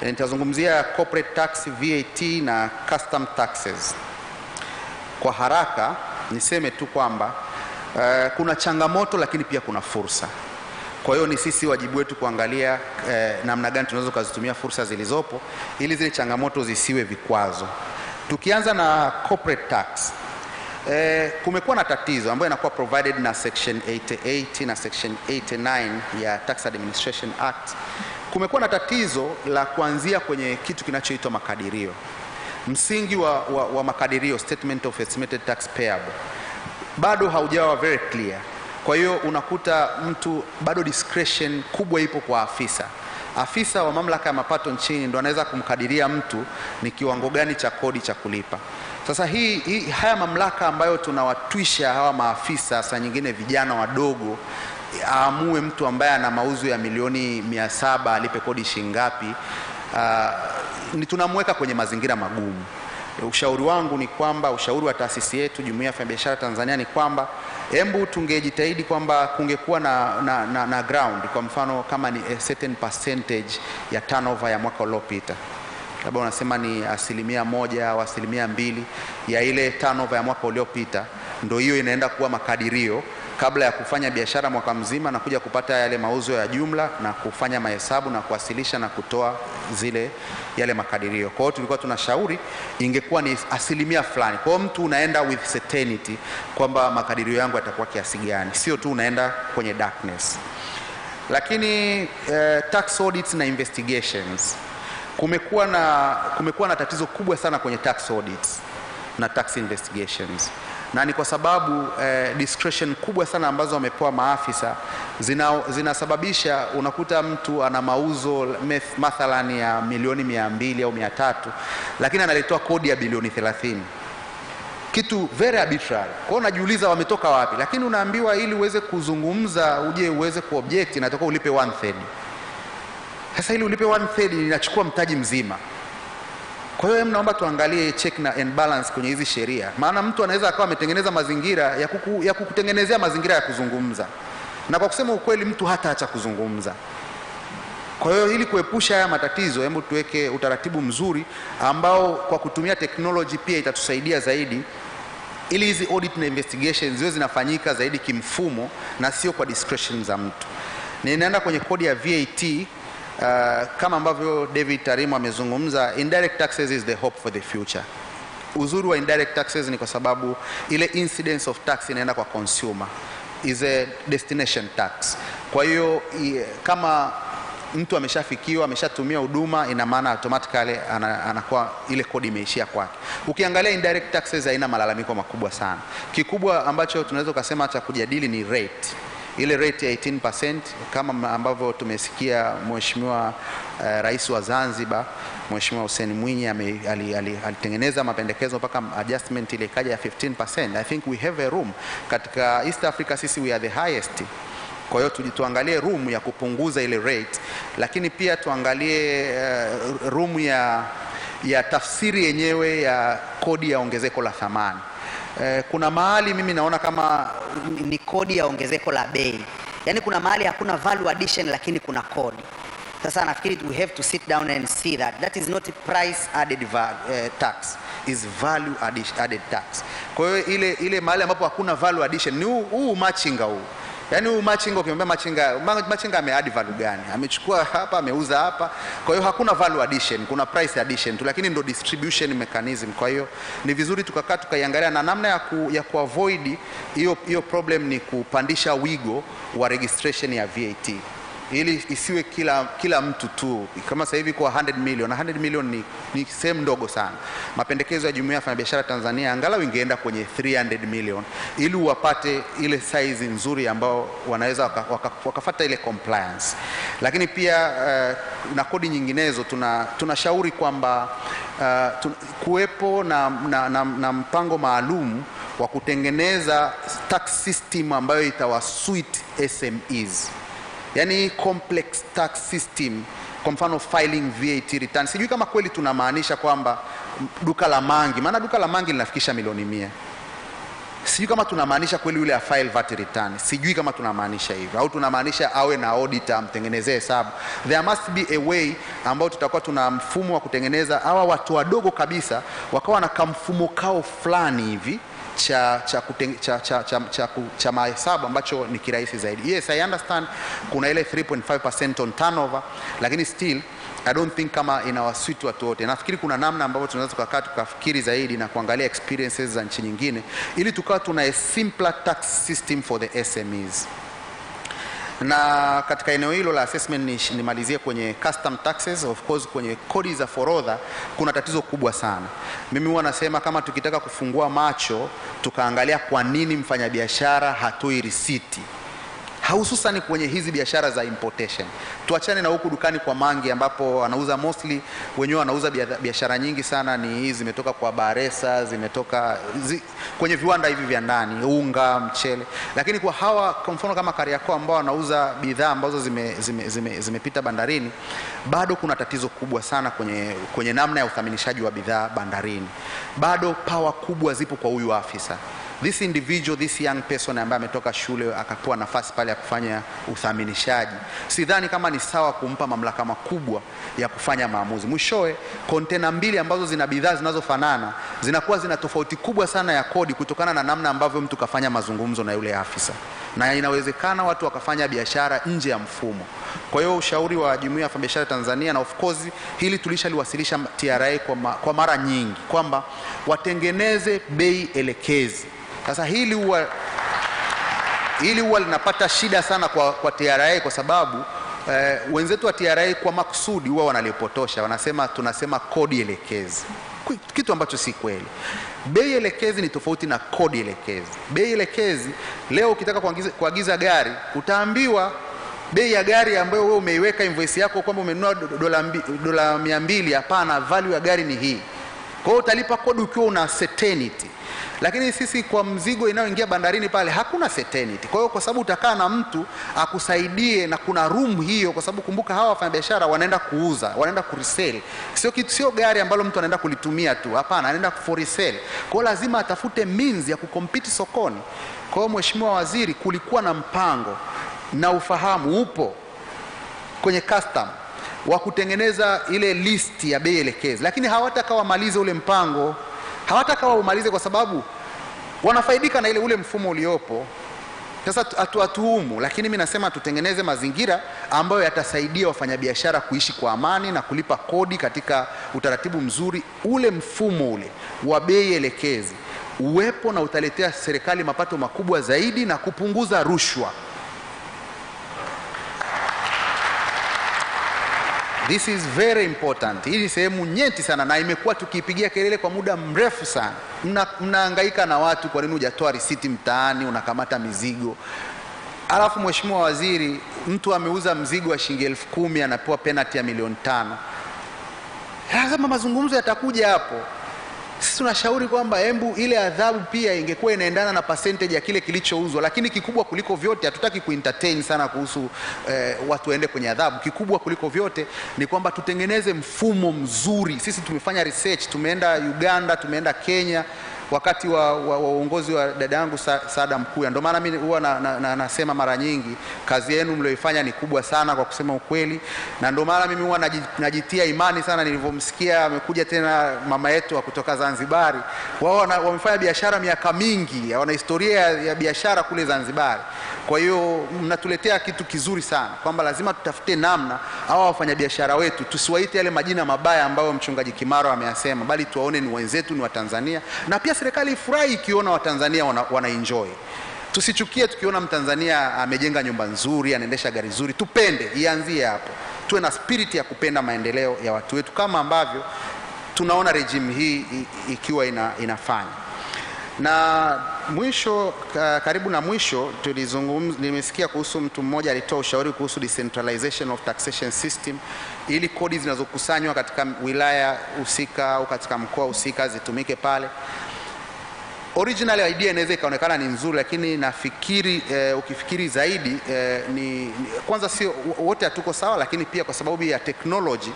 nitazungumzia corporate tax, VAT na custom taxes. Kwa haraka niseme tu kwamba kuna changamoto lakini pia kuna fursa. Kwa hiyo ni sisi wajibu wetu kuangalia namna gani tunaweza kuzitumia fursa zilizopo ili zile changamoto zisiwe vikwazo. Tukianza na corporate tax, kumekuwa na tatizo ambayo inakuwa provided na section 88 na section 89 ya Tax Administration Act. Kumekuwa na tatizo la kuanzia kwenye kitu kinachoitwa makadirio. Msingi wa makadirio, statement of estimated tax payable, bado haujawa very clear. Kwa hiyo unakuta mtu bado discretion kubwa ipo kwa afisa wa mamlaka ya mapato nchini, ndo anaweza kumkadiria mtu ni kiwango gani cha kodi cha kulipa. Sasa haya mamlaka ambayo tunawatwisha hawa maafisa, saa nyingine vijana wadogo, aamue mtu ambaye ana mauzo ya milioni 700 alipe kodi shingapi, ni tunamweka kwenye mazingira magumu. Ushauri wangu ni kwamba, ushauri wa taasisi yetu Jumuiya ya Wafanyabiashara Tanzania ni kwamba hebu tungejitahidi kwamba kungekuwa na ground, kwa mfano kama ni a certain percentage ya turnover ya mwaka uliopita, labda unasema ni 1% au 2% ya ile turnover ya mwaka uliopita, ndio hiyo inaenda kuwa makadirio kabla ya kufanya biashara mwaka mzima na kuja kupata yale mauzo ya jumla na kufanya mahesabu na kuwasilisha na kutoa yale makadirio. Kwa hiyo tulikuwa tunashauri ingekuwa ni 1% fulani. Kwa hiyo mtu unaenda with certainty kwamba makadirio yangu yatakuwa kiasi gani, sio tu unaenda kwenye darkness. Lakini tax audits na investigations, kumekuwa na tatizo kubwa sana kwenye tax audits na tax investigations. Na ni kwa sababu discretion kubwa sana ambazo wamepewa maafisa zinasababisha unakuta mtu ana mauzo mathalan ya milioni 200 au 300, lakini analitoa kodi ya bilioni 30. Kitu very arbitrary. Kwa hiyo unajiuliza wametoka wapi? Lakini unaambiwa ili uweze kuzungumza, uje uweze kuobject, inatakiwa ulipe 1/3. Sasa ili ulipe 1/3 inachukua mtaji mzima. Kwa hiyo naomba tuangalie check and balance kwenye hizi sheria. Maana mtu anaweza akawa ametengeneza mazingira ya kukutengenezea mazingira ya kuzungumza, na kwa kusema ukweli mtu hata acha kuzungumza. Kwa hiyo ili kuepusha haya matatizo, hebu tuweke utaratibu mzuri ambao kwa kutumia technology pia itatusaidia zaidi, ili hizi audit na investigations ziwe zinafanyika zaidi kimfumo na sio kwa discretion za mtu. Ninaenda kwenye kodi ya VAT. Kama ambavyo David Tarimo amezungumza, indirect taxes is the hope for the future. Uzuri wa indirect taxes ni kwa sababu ile incidence of tax inaenda kwa consumer, is a destination tax. Kwa hiyo kama mtu ameshafikiwa, ameshatumia huduma, ina maana automatically anakuwa ile kodi imeishia kwake. Ukiangalia indirect taxes haina malalamiko makubwa sana. Kikubwa ambacho tunaweza kusema cha kujadili ni rate. Ile rate ya 18% kama ambavyo tumesikia Mheshimiwa Rais wa Zanzibar, Mheshimiwa Hussein Mwinyi alitengeneza mapendekezo mpaka adjustment ile ikaja ya 15%. I think we have a room. Katika East Africa sisi we are the highest. Kwa hiyo tuangalie room ya kupunguza ile rate, lakini pia tuangalie room ya tafsiri yenyewe ya kodi ya ongezeko la thamani. Kuna mahali mimi naona kama ni kodi ya ongezeko la bei. Yaani kuna mahali hakuna value addition lakini kuna kodi. Sasa nafikiri we have to sit down and see that is not a price added tax, is value added tax. Kwa hiyo ile mahali ambapo hakuna value addition ni huu matching huu. Yaani huyu machinga ukimwambia machinga ameadd value gani? Amechukua hapa, ameuza hapa. Kwa hiyo hakuna value addition, kuna price addition tu, lakini ndo distribution mechanism. Kwa hiyo ni vizuri tukakaa tukaiangalia, na namna ya kuavoid hiyo problem ni kupandisha wigo wa registration ya VAT. Ili isiwe kila mtu tu. Kama sasa hivi kwa 100 million, na 100 million ni sehemu ndogo sana. Mapendekezo ya Jumuiya ya Wafanyabiashara Tanzania angalau ingeenda kwenye 300 million ili wapate ile size nzuri ambao wanaweza wakafuata ile compliance. Lakini pia na kodi nyinginezo tunashauri kwamba kuwepo na mpango maalum wa kutengeneza tax system ambayo itawasuit SMEs. Yani complex tax system, kwa mfano filing VAT return. Sijui kama kweli tunamaanisha kwamba duka la mangi, maana duka la mangi linafikisha milioni 100. Sijui kama tunamaanisha kweli yule a file VAT return. Sijui kama tunamaanisha hivyo au tunamaanisha awe na auditor amtengenezee hesabu. There must be a way ambao tutakuwa tuna mfumo wa kutengeneza hawa watu wadogo kabisa wakawa na kamfumo kao fulani hivi cha mahesabu ambacho ni kirahisi zaidi. Yes, I understand kuna ile 3.5% on turnover, lakini still I don't think kama inawasuit watu wote. Nafikiri kuna namna ambapo tunaweza kukaa tukafikiri zaidi na kuangalia experiences za nchi nyingine ili tukawa tuna a simpler tax system for the SMEs. Na katika eneo hilo la assessment nimalizie kwenye custom taxes. Of course kwenye kodi za forodha kuna tatizo kubwa sana. Mimi huwa nasema kama tukitaka kufungua macho tukaangalia kwa nini mfanyabiashara hatoi risiti, hususan kwenye hizi biashara za importation. Tuachane na huku dukani kwa mangi ambapo anauza mostly wenyewe wanauza biashara nyingi sana ni hizi zimetoka kwa Baresa, zimetoka kwenye viwanda hivi vya ndani, unga, mchele. Lakini kwa hawa kwa mfano kama Kariakoo ambao wanauza bidhaa ambazo zimepita bandarini, bado kuna tatizo kubwa sana kwenye namna ya uthaminishaji wa bidhaa bandarini. Bado power kubwa zipo kwa huyu afisa. This individual, this young person ambaye ametoka shule akapewa nafasi pale ya kufanya uthaminishaji, sidhani kama ni sawa kumpa mamlaka makubwa ya kufanya maamuzi. Mwishowe kontena mbili ambazo zina bidhaa zinazofanana zinakuwa zina tofauti kubwa sana ya kodi kutokana na namna ambavyo mtu kafanya mazungumzo na yule afisa, na inawezekana watu wakafanya biashara nje ya mfumo. Kwa hiyo ushauri wa Jumuiya ya Wafanyabiashara Tanzania, na of course hili tulishaliwasilisha TRA kwa mara nyingi, kwamba watengeneze bei elekezi. Sasa hili huwa linapata shida sana kwa TRA kwa sababu wenzetu wa TRA kwa makusudi huwa wanalipotosha, tunasema kodi elekezi, kitu ambacho si kweli. Bei elekezi ni tofauti na kodi elekezi. Bei elekezi, leo ukitaka kuagiza gari utaambiwa bei ya gari ambayo wewe umeiweka invoice yako kwamba umenunua dola 200, hapana, value ya gari ni hii. Kwa hiyo utalipa kodi ukiwa una certainty. Lakini sisi kwa mzigo inayoingia bandarini pale hakuna certainty. Kwa hiyo kwa sababu utakaa na mtu akusaidie na kuna room hiyo, kwa sababu kumbuka hawa wafanyabiashara wanaenda kuuza, wanaenda kuresell. Sio gari ambalo mtu anaenda kulitumia tu, hapana, anaenda for resell. Kwa hiyo lazima atafute means ya kukompiti sokoni. Kwa hiyo Mheshimiwa Waziri, kulikuwa na mpango na ufahamu upo kwenye custom wa kutengeneza ile list ya bei elekezi, lakini hawataka wamalize ule mpango. Hawataka waumalize kwa sababu wanafaidika na ule mfumo uliopo. Sasa atuhumu, lakini mimi nasema tutengeneze mazingira ambayo yatasaidia wafanyabiashara kuishi kwa amani na kulipa kodi katika utaratibu mzuri. Ule mfumo ule wa bei elekezi uwepo na utaletea serikali mapato makubwa zaidi na kupunguza rushwa. This is very important. Hii ni sehemu nyeti sana na imekuwa tukipigia kelele kwa muda mrefu sana. Mnahangaika na watu, kwa nini hujatoa risiti mtaani, unakamata mizigo. Alafu Mheshimiwa Waziri, mtu ameuza mzigo wa shilingi 10,000 anapewa penalty ya milioni 5. Lazima mazungumzo yatakuja hapo. Sisi tunashauri kwamba ile adhabu pia ingekuwa inaendana na percentage ya kile kilichouzwa, lakini kikubwa kuliko vyote, hatutaki kuentertain sana kuhusu watu waende kwenye adhabu. Kikubwa kuliko vyote ni kwamba tutengeneze mfumo mzuri. Sisi tumefanya research, tumeenda Uganda, tumeenda Kenya wakati wa uongozi wa dada yangu Saada Mkuya. Ndio maana mimi huwa nasema mara nyingi kazi yenu mlioifanya ni kubwa sana kwa kusema ukweli, na ndio maana mimi huwa najitia imani sana nilivyomsikia amekuja tena mama yetu kutoka Zanzibar. Wao wamefanya biashara miaka mingi, wana historia ya biashara kule Zanzibar. Kwa hiyo mnatuletea kitu kizuri sana kwamba lazima tutafute namna hawa wafanyabiashara wetu tusiwaite yale majina mabaya ambayo mchungaji Kimaro ameyasema, bali tuwaone ni wenzetu, ni Watanzania, na pia serikali ifurahi ikiona Watanzania wana enjoy. Tusichukie tukiona Mtanzania amejenga nyumba nzuri, anaendesha gari nzuri, tupende, ianzie hapo. Tuwe na spirit ya kupenda maendeleo ya watu wetu kama ambavyo tunaona regime hii ikiwa inafanya. Na mwisho, karibu na mwisho, nimesikia kuhusu mtu mmoja alitoa ushauri kuhusu decentralization of taxation system, ili kodi zinazokusanywa katika wilaya husika au katika mkoa husika zitumike pale. Original idea inaweza ikaonekana ni nzuri, lakini nafikiri ukifikiri zaidi kwanza sio wote hatuko sawa, lakini pia kwa sababu ya technology,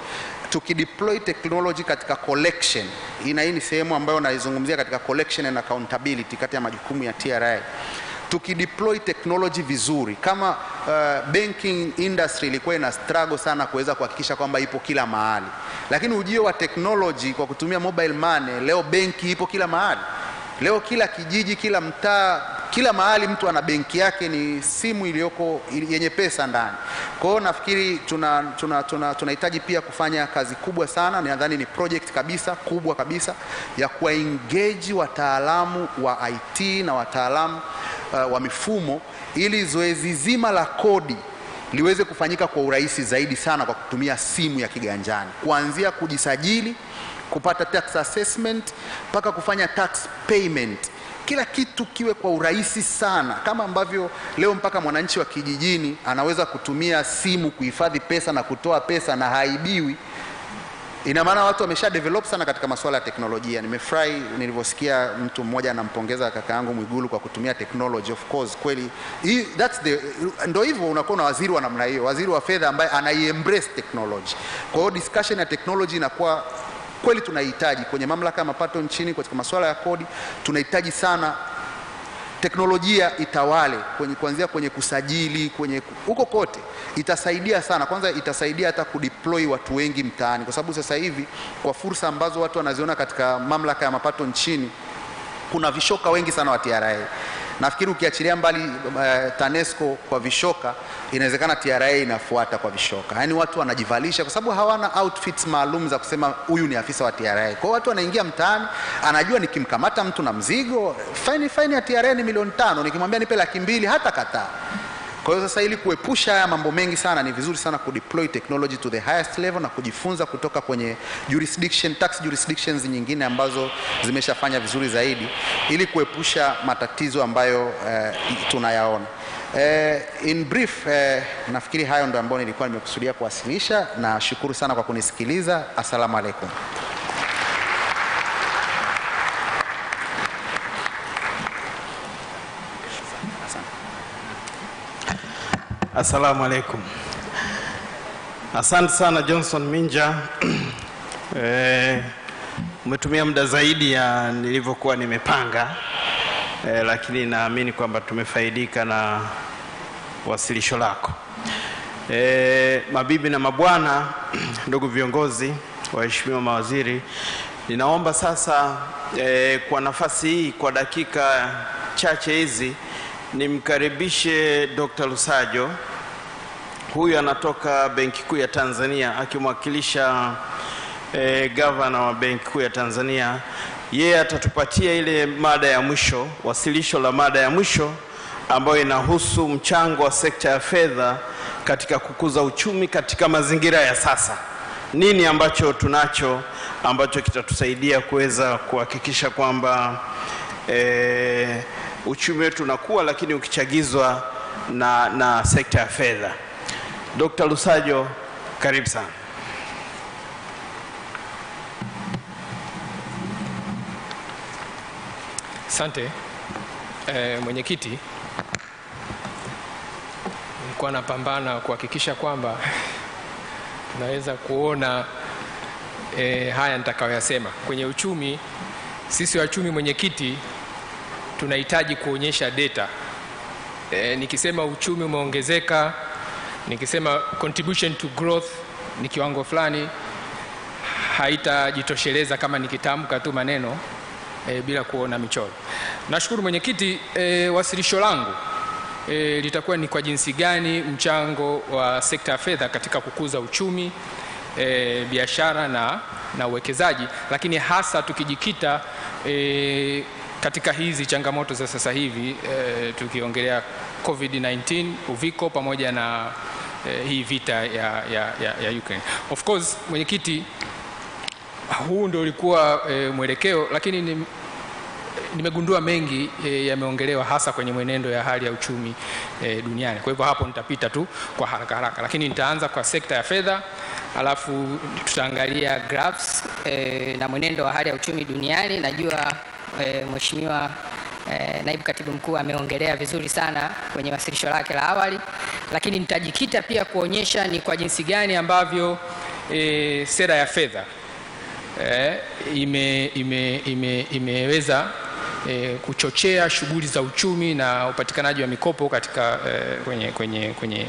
tukideploy technology katika collection, hii ni sehemu ambayo naizungumzia katika collection and accountability kati ya majukumu ya TRA. Tukideploy technology vizuri, kama banking industry ilikuwa ina struggle sana kuweza kuhakikisha kwamba ipo kila mahali, lakini ujio wa technology kwa kutumia mobile money, leo benki ipo kila mahali. Leo kila kijiji, kila mtaa, kila mahali mtu ana benki yake, ni simu iliyoko yenye pesa ndani. Kwa hiyo nafikiri tunahitaji pia kufanya kazi kubwa sana, nadhani ni project kabisa kubwa kabisa ya kuwa engage wataalamu wa IT na wataalamu wa mifumo, ili zoezi zima la kodi liweze kufanyika kwa urahisi zaidi sana kwa kutumia simu ya kiganjani, kuanzia kujisajili, kupata tax assessment, mpaka kufanya tax payment. Kila kitu kiwe kwa urahisi sana, kama ambavyo leo mpaka mwananchi wa kijijini anaweza kutumia simu kuhifadhi pesa na kutoa pesa na haibiwi. Ina maana watu wamesha develop sana katika masuala ya teknolojia. Nimefurahi nilivyosikia mtu mmoja anampongeza kaka yangu Mwigulu kwa kutumia technology. Of course kweli ndio hivyo, unakuwa na waziri wa namna hiyo, waziri wa fedha ambaye anai-embrace technology. Kwa hiyo discussion ya technology inakuwa kweli tunahitaji kwenye mamlaka ya mapato nchini, katika masuala ya kodi tunahitaji sana teknolojia itawale, kuanzia kwenye kusajili, kwenye huko kote. Itasaidia sana. Kwanza itasaidia hata kudeploy watu wengi mtaani, kwa sababu sasa hivi kwa fursa ambazo watu wanaziona katika mamlaka ya mapato nchini, kuna vishoka wengi sana wa TRA. Nafikiri ukiachilia mbali TANESCO kwa vishoka, inawezekana TRA inafuata kwa vishoka. Yaani watu wanajivalisha kwa sababu hawana outfits maalum za kusema huyu ni afisa wa TRA. Kwa watu wanaingia mtaani, anajua nikimkamata mtu na mzigo, fine ya TRA ni $5,000,000, nikimwambia nipe $200,000 hata kataa. Kwa hiyo sasa, ili kuepusha haya mambo mengi sana, ni vizuri sana kudeploy technology to the highest level na kujifunza kutoka kwenye tax jurisdictions nyingine ambazo zimeshafanya vizuri zaidi, ili kuepusha matatizo ambayo tunayaona. In brief, nafikiri hayo ndio ambayo nilikuwa nimekusudia kuwasilisha, na shukuru sana kwa kunisikiliza. Asalamu alaykum. Assalamu alaikum. Asante sana Johnson Minja. Umetumia muda zaidi ya nilivyokuwa nimepanga, lakini naamini kwamba tumefaidika na wasilisho lako. Mabibi na mabwana, ndugu viongozi, waheshimiwa mawaziri, ninaomba sasa kwa nafasi hii, kwa dakika chache hizi, nimkaribishe Dr. Lusajo. Huyu anatoka Benki Kuu ya Tanzania akimwakilisha governor wa Benki Kuu ya Tanzania. Yeye atatupatia ile mada ya mwisho, wasilisho la mada ya mwisho ambayo inahusu mchango wa sekta ya fedha katika kukuza uchumi katika mazingira ya sasa. Nini ambacho tunacho ambacho kitatusaidia kuweza kuhakikisha kwamba uchumi wetu unakuwa, lakini ukichagizwa na sekta ya fedha. Dr. Lusajo, karibu sana. Asante mwenyekiti. Nilikuwa napambana kuhakikisha kwamba tunaweza kuona haya nitakayoyasema. Kwenye uchumi, sisi wachumi mwenyekiti, tunahitaji kuonyesha data. Nikisema uchumi umeongezeka, nikisema contribution to growth ni kiwango fulani, haitajitosheleza kama nikitamka tu maneno bila kuona michoro. Nashukuru mwenyekiti, wasilisho langu litakuwa ni kwa jinsi gani mchango wa sekta ya fedha katika kukuza uchumi, biashara na uwekezaji, lakini hasa tukijikita katika hizi changamoto za sasa hivi, tukiongelea COVID-19, uviko pamoja na hii vita ya Ukraine. Of course, mwenyekiti, huu ndio ulikuwa mwelekeo, lakini nimegundua mengi yameongelewa hasa kwenye mwenendo ya hali ya uchumi duniani. Kwa hivyo hapo nitapita tu kwa haraka, lakini nitaanza kwa sekta ya fedha, alafu tutaangalia graphs na mwenendo wa hali ya uchumi duniani. Najua Mheshimiwa Naibu Katibu Mkuu ameongelea vizuri sana kwenye wasilisho lake la awali, lakini nitajikita pia kuonyesha ni kwa jinsi gani ambavyo sera ya fedha imeweza kuchochea shughuli za uchumi na upatikanaji wa mikopo katika kwenye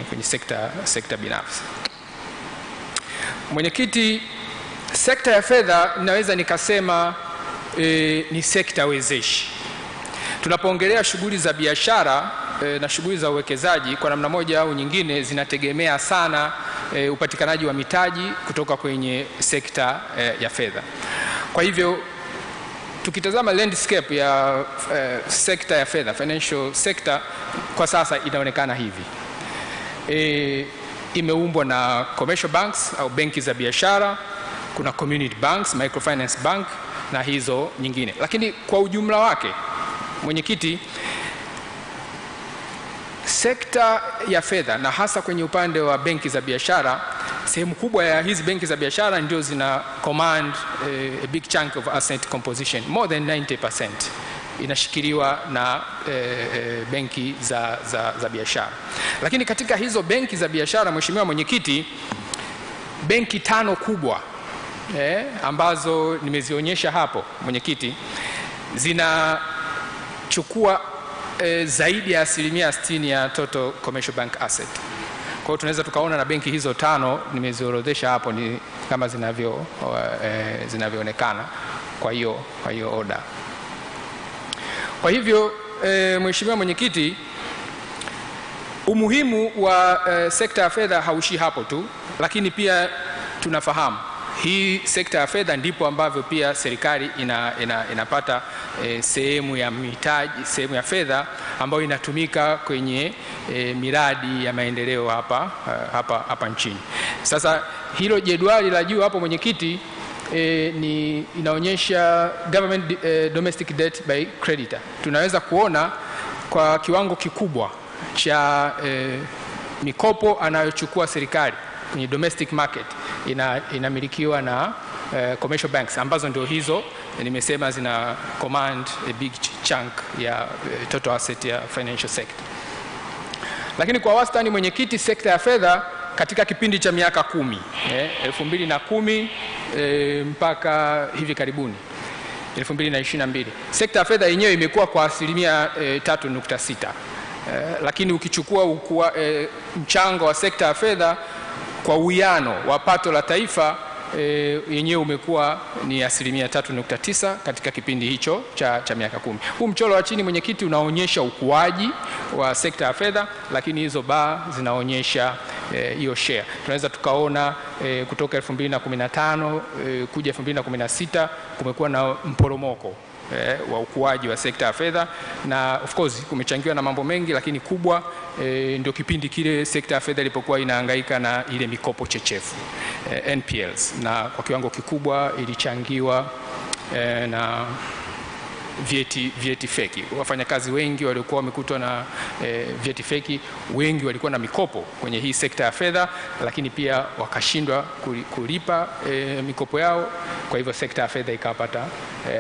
sekta binafsi. Mwenyekiti, sekta ya fedha naweza nikasema ni sekta wezeshi. Tunapoongelea shughuli za biashara na shughuli za uwekezaji, kwa namna moja au nyingine zinategemea sana upatikanaji wa mitaji kutoka kwenye sekta ya fedha. Kwa hivyo tukitazama landscape ya sekta ya fedha, financial sector, kwa sasa inaonekana hivi. Imeumbwa na commercial banks au benki za biashara, kuna community banks, microfinance bank na hizo nyingine. Lakini kwa ujumla wake, mwenyekiti, sekta ya fedha na hasa kwenye upande wa benki za biashara, sehemu kubwa ya hizi benki za biashara ndio zina command a big chunk of asset composition, more than 90% inashikiliwa na benki za biashara. Lakini katika hizo benki za biashara, Mheshimiwa Mwenyekiti, benki 5 kubwa ambazo nimezionyesha hapo, mwenyekiti, zinachukua zaidi ya 60% ya total commercial bank asset. Kwa hiyo tunaweza tukaona na benki hizo 5 nimeziorodhesha hapo ni kama zinavyoonekana kwa hiyo order. Kwa hivyo Mheshimiwa Mwenyekiti, umuhimu wa sekta ya fedha haushi hapo tu, lakini pia tunafahamu hii sekta ya fedha ndipo ambavyo pia serikali inapata sehemu ya mitaji, sehemu ya fedha ambayo inatumika kwenye miradi ya maendeleo hapa nchini. Sasa hilo jedwali la juu hapo, mwenyekiti, inaonyesha government domestic debt by creditor. Tunaweza kuona kwa kiwango kikubwa cha mikopo anayochukua serikali kwenye domestic market inamilikiwa na commercial banks, ambazo ndio hizo nimesema zina command a big chunk ya total asset ya financial sector. Lakini kwa wastani, mwenyekiti, sekta ya fedha katika kipindi cha miaka 10, 2010 mpaka hivi karibuni 2022, sekta ya fedha yenyewe imekuwa kwa asilimia 3.6. Lakini ukichukua mchango wa sekta ya fedha kwa uwiano wa pato la taifa, yenyewe umekuwa ni asilimia 3.9 katika kipindi hicho cha miaka 10. Huu mchoro wa chini, mwenyekiti, unaonyesha ukuaji wa sekta ya fedha, lakini hizo baa zinaonyesha hiyo share. Tunaweza tukaona kutoka 2015 kuja 2016 kumekuwa na mporomoko wa ukuaji wa sekta ya fedha, na of course kumechangiwa na mambo mengi, lakini kubwa ndio kipindi kile sekta ya fedha ilipokuwa inahangaika na ile mikopo chechefu, NPLs, na kwa kiwango kikubwa ilichangiwa na vyeti feki. Wafanyakazi wengi waliokuwa wamekutwa na vyeti feki, wengi walikuwa na mikopo kwenye hii sekta ya fedha, lakini pia wakashindwa kulipa mikopo yao. Kwa hivyo sekta ya fedha ikapata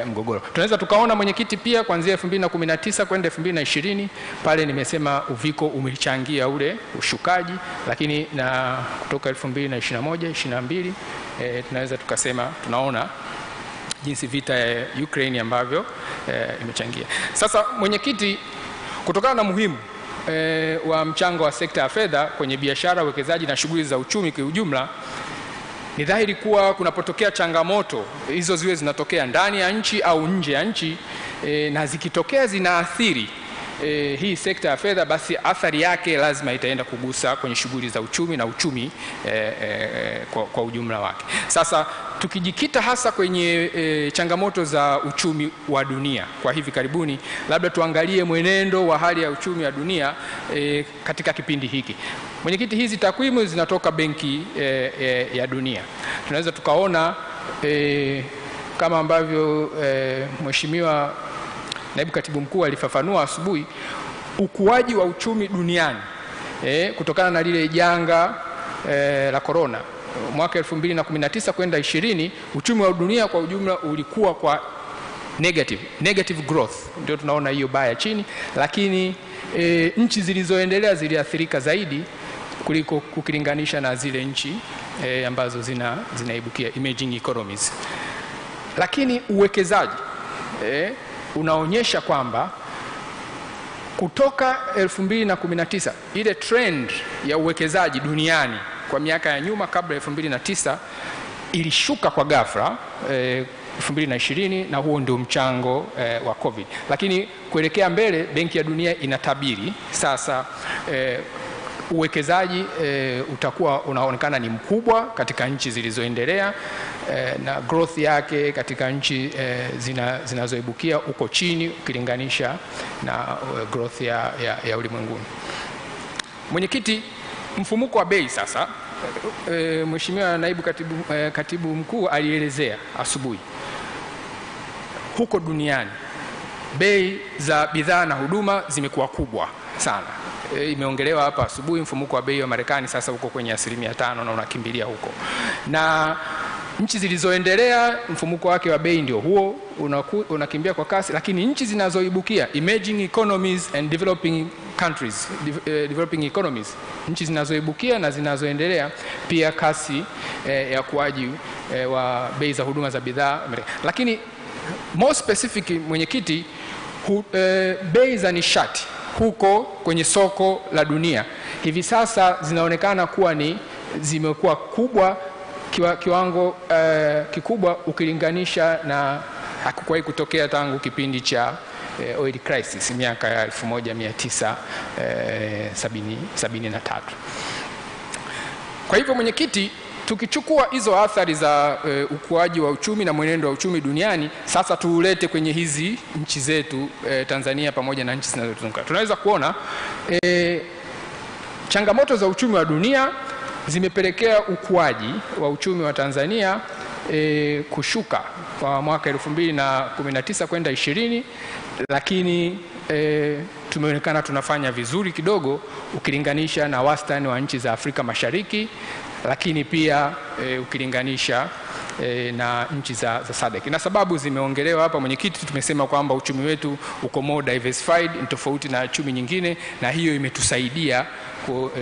mgogoro. Tunaweza tukaona, mwenyekiti, pia kuanzia 2019 kwenda 2020, pale nimesema uviko umechangia ule ushukaji, lakini na kutoka 2021 22 tunaweza tukasema tunaona jinsi vita ya Ukraine ambavyo imechangia. Sasa mwenyekiti, kutokana na muhimu wa mchango wa sekta ya fedha kwenye biashara, uwekezaji na shughuli za uchumi kwa ujumla, ni dhahiri kuwa kunapotokea changamoto hizo, ziwe zinatokea ndani ya nchi au nje ya nchi, na zikitokea zinaathiri hii sekta ya fedha, basi athari yake lazima itaenda kugusa kwenye shughuli za uchumi na uchumi kwa ujumla wake. Sasa tukijikita hasa kwenye changamoto za uchumi wa dunia kwa hivi karibuni, labda tuangalie mwenendo wa hali ya uchumi wa dunia katika kipindi hiki. Mwenyekiti, hizi takwimu zinatoka Benki ya Dunia. Tunaweza tukaona kama ambavyo Mheshimiwa Naibu Katibu Mkuu alifafanua asubuhi, ukuaji wa uchumi duniani kutokana na lile janga la corona mwaka 2019 kwenda 20, uchumi wa dunia kwa ujumla ulikuwa kwa negative growth, ndio tunaona hiyo baya chini, lakini nchi zilizoendelea ziliathirika zaidi kuliko kukilinganisha na zile nchi ambazo zinaibukia emerging economies. Lakini uwekezaji unaonyesha kwamba kutoka 2019 ile trend ya uwekezaji duniani kwa miaka ya nyuma kabla ya 2009 ilishuka kwa ghafla 2020, na huo ndio mchango wa COVID. Lakini kuelekea mbele, Benki ya Dunia inatabiri sasa uwekezaji utakuwa unaonekana ni mkubwa katika nchi zilizoendelea, na growth yake katika nchi zinazoibukia uko chini ukilinganisha na growth ya ulimwenguni. Mwenyekiti, mfumuko wa bei sasa, Mheshimiwa Naibu Katibu Mkuu alielezea asubuhi. Huko duniani bei za bidhaa na huduma zimekuwa kubwa sana. Imeongelewa hapa asubuhi, mfumuko wa bei wa Marekani sasa uko kwenye 5% na unakimbilia huko. Na nchi zilizoendelea mfumuko wake wa bei ndio huo unakimbia kwa kasi, lakini nchi zinazoibukia emerging economies and developing countries, developing economies, nchi zinazoibukia na zinazoendelea pia kasi ya ukuaji wa bei za huduma za bidhaa. Lakini more specific, mwenyekiti, bei za nishati huko kwenye soko la dunia hivi sasa zinaonekana kuwa zimekuwa kubwa kiwango kikubwa ukilinganisha na hakuwahi kutokea tangu kipindi cha oil crisis miaka ya 1973. Kwa hivyo mwenyekiti, tukichukua hizo athari za ukuaji wa uchumi na mwenendo wa uchumi duniani, sasa tuulete kwenye hizi nchi zetu Tanzania pamoja na nchi zinazotuzunguka. Tunaweza kuona changamoto za uchumi wa dunia zimepelekea ukuaji wa uchumi wa Tanzania kushuka kwa mwaka 2019 kwenda 20, lakini tumeonekana tunafanya vizuri kidogo ukilinganisha na wastani wa nchi za Afrika Mashariki, lakini pia ukilinganisha na nchi za SADC. Na sababu zimeongelewa hapa mwenyekiti, tumesema kwamba uchumi wetu uko more diversified tofauti na uchumi nyingine, na hiyo imetusaidia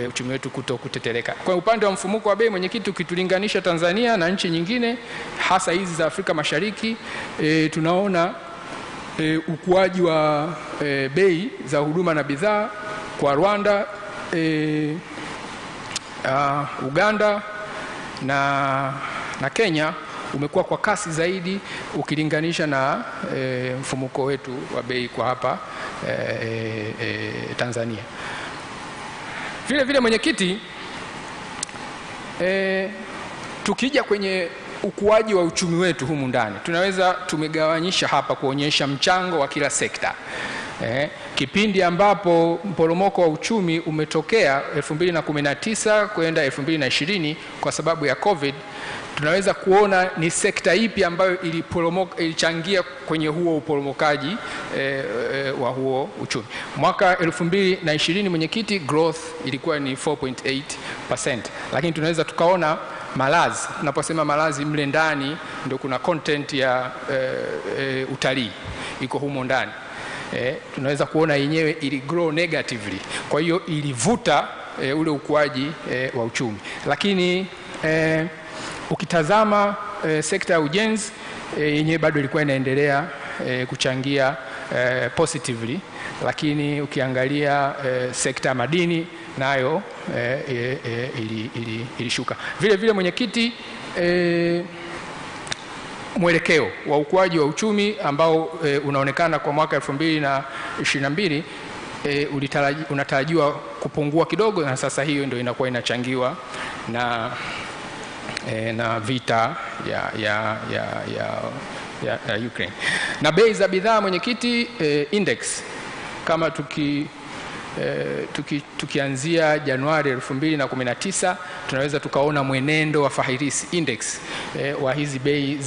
uchumi wetu kutetereka. Kwa upande wa mfumuko wa bei mwenyekiti, ukitulinganisha Tanzania na nchi nyingine hasa hizi za Afrika Mashariki, tunaona ukuaji wa bei za huduma na bidhaa kwa Rwanda, Uganda na Kenya umekuwa kwa kasi zaidi ukilinganisha na mfumuko wetu wa bei kwa hapa Tanzania. Vile vile mwenyekiti, tukija kwenye ukuaji wa uchumi wetu humu ndani, tumegawanyisha hapa kuonyesha mchango wa kila sekta. Kipindi ambapo mporomoko wa uchumi umetokea 2019 kwenda 2020 kwa sababu ya COVID, tunaweza kuona ni sekta ipi ambayo ilichangia kwenye huo uporomokaji wa huo uchumi. Mwaka 2020 mwenyekiti, growth ilikuwa ni 4.8%, lakini tunaweza tukaona malazi. Tunaposema malazi, mle ndani ndio kuna content ya utalii iko humo ndani. Tunaweza kuona yenyewe ili grow negatively, kwa hiyo ilivuta ule ukuaji wa uchumi. Lakini ukitazama sekta ya ujenzi yenyewe bado ilikuwa inaendelea kuchangia positively, lakini ukiangalia sekta ya madini nayo ilishuka. Vile vile mwenyekiti, mwelekeo wa ukuaji wa uchumi ambao unaonekana kwa mwaka 2022 unatarajiwa kupungua kidogo, na sasa hiyo ndio inakuwa inachangiwa na vita ya Ukraine. Na bei za bidhaa mwenyekiti, index kama tukianzia Januari 2019 tunaweza tukaona mwenendo wa fahirisi index wa hizi bei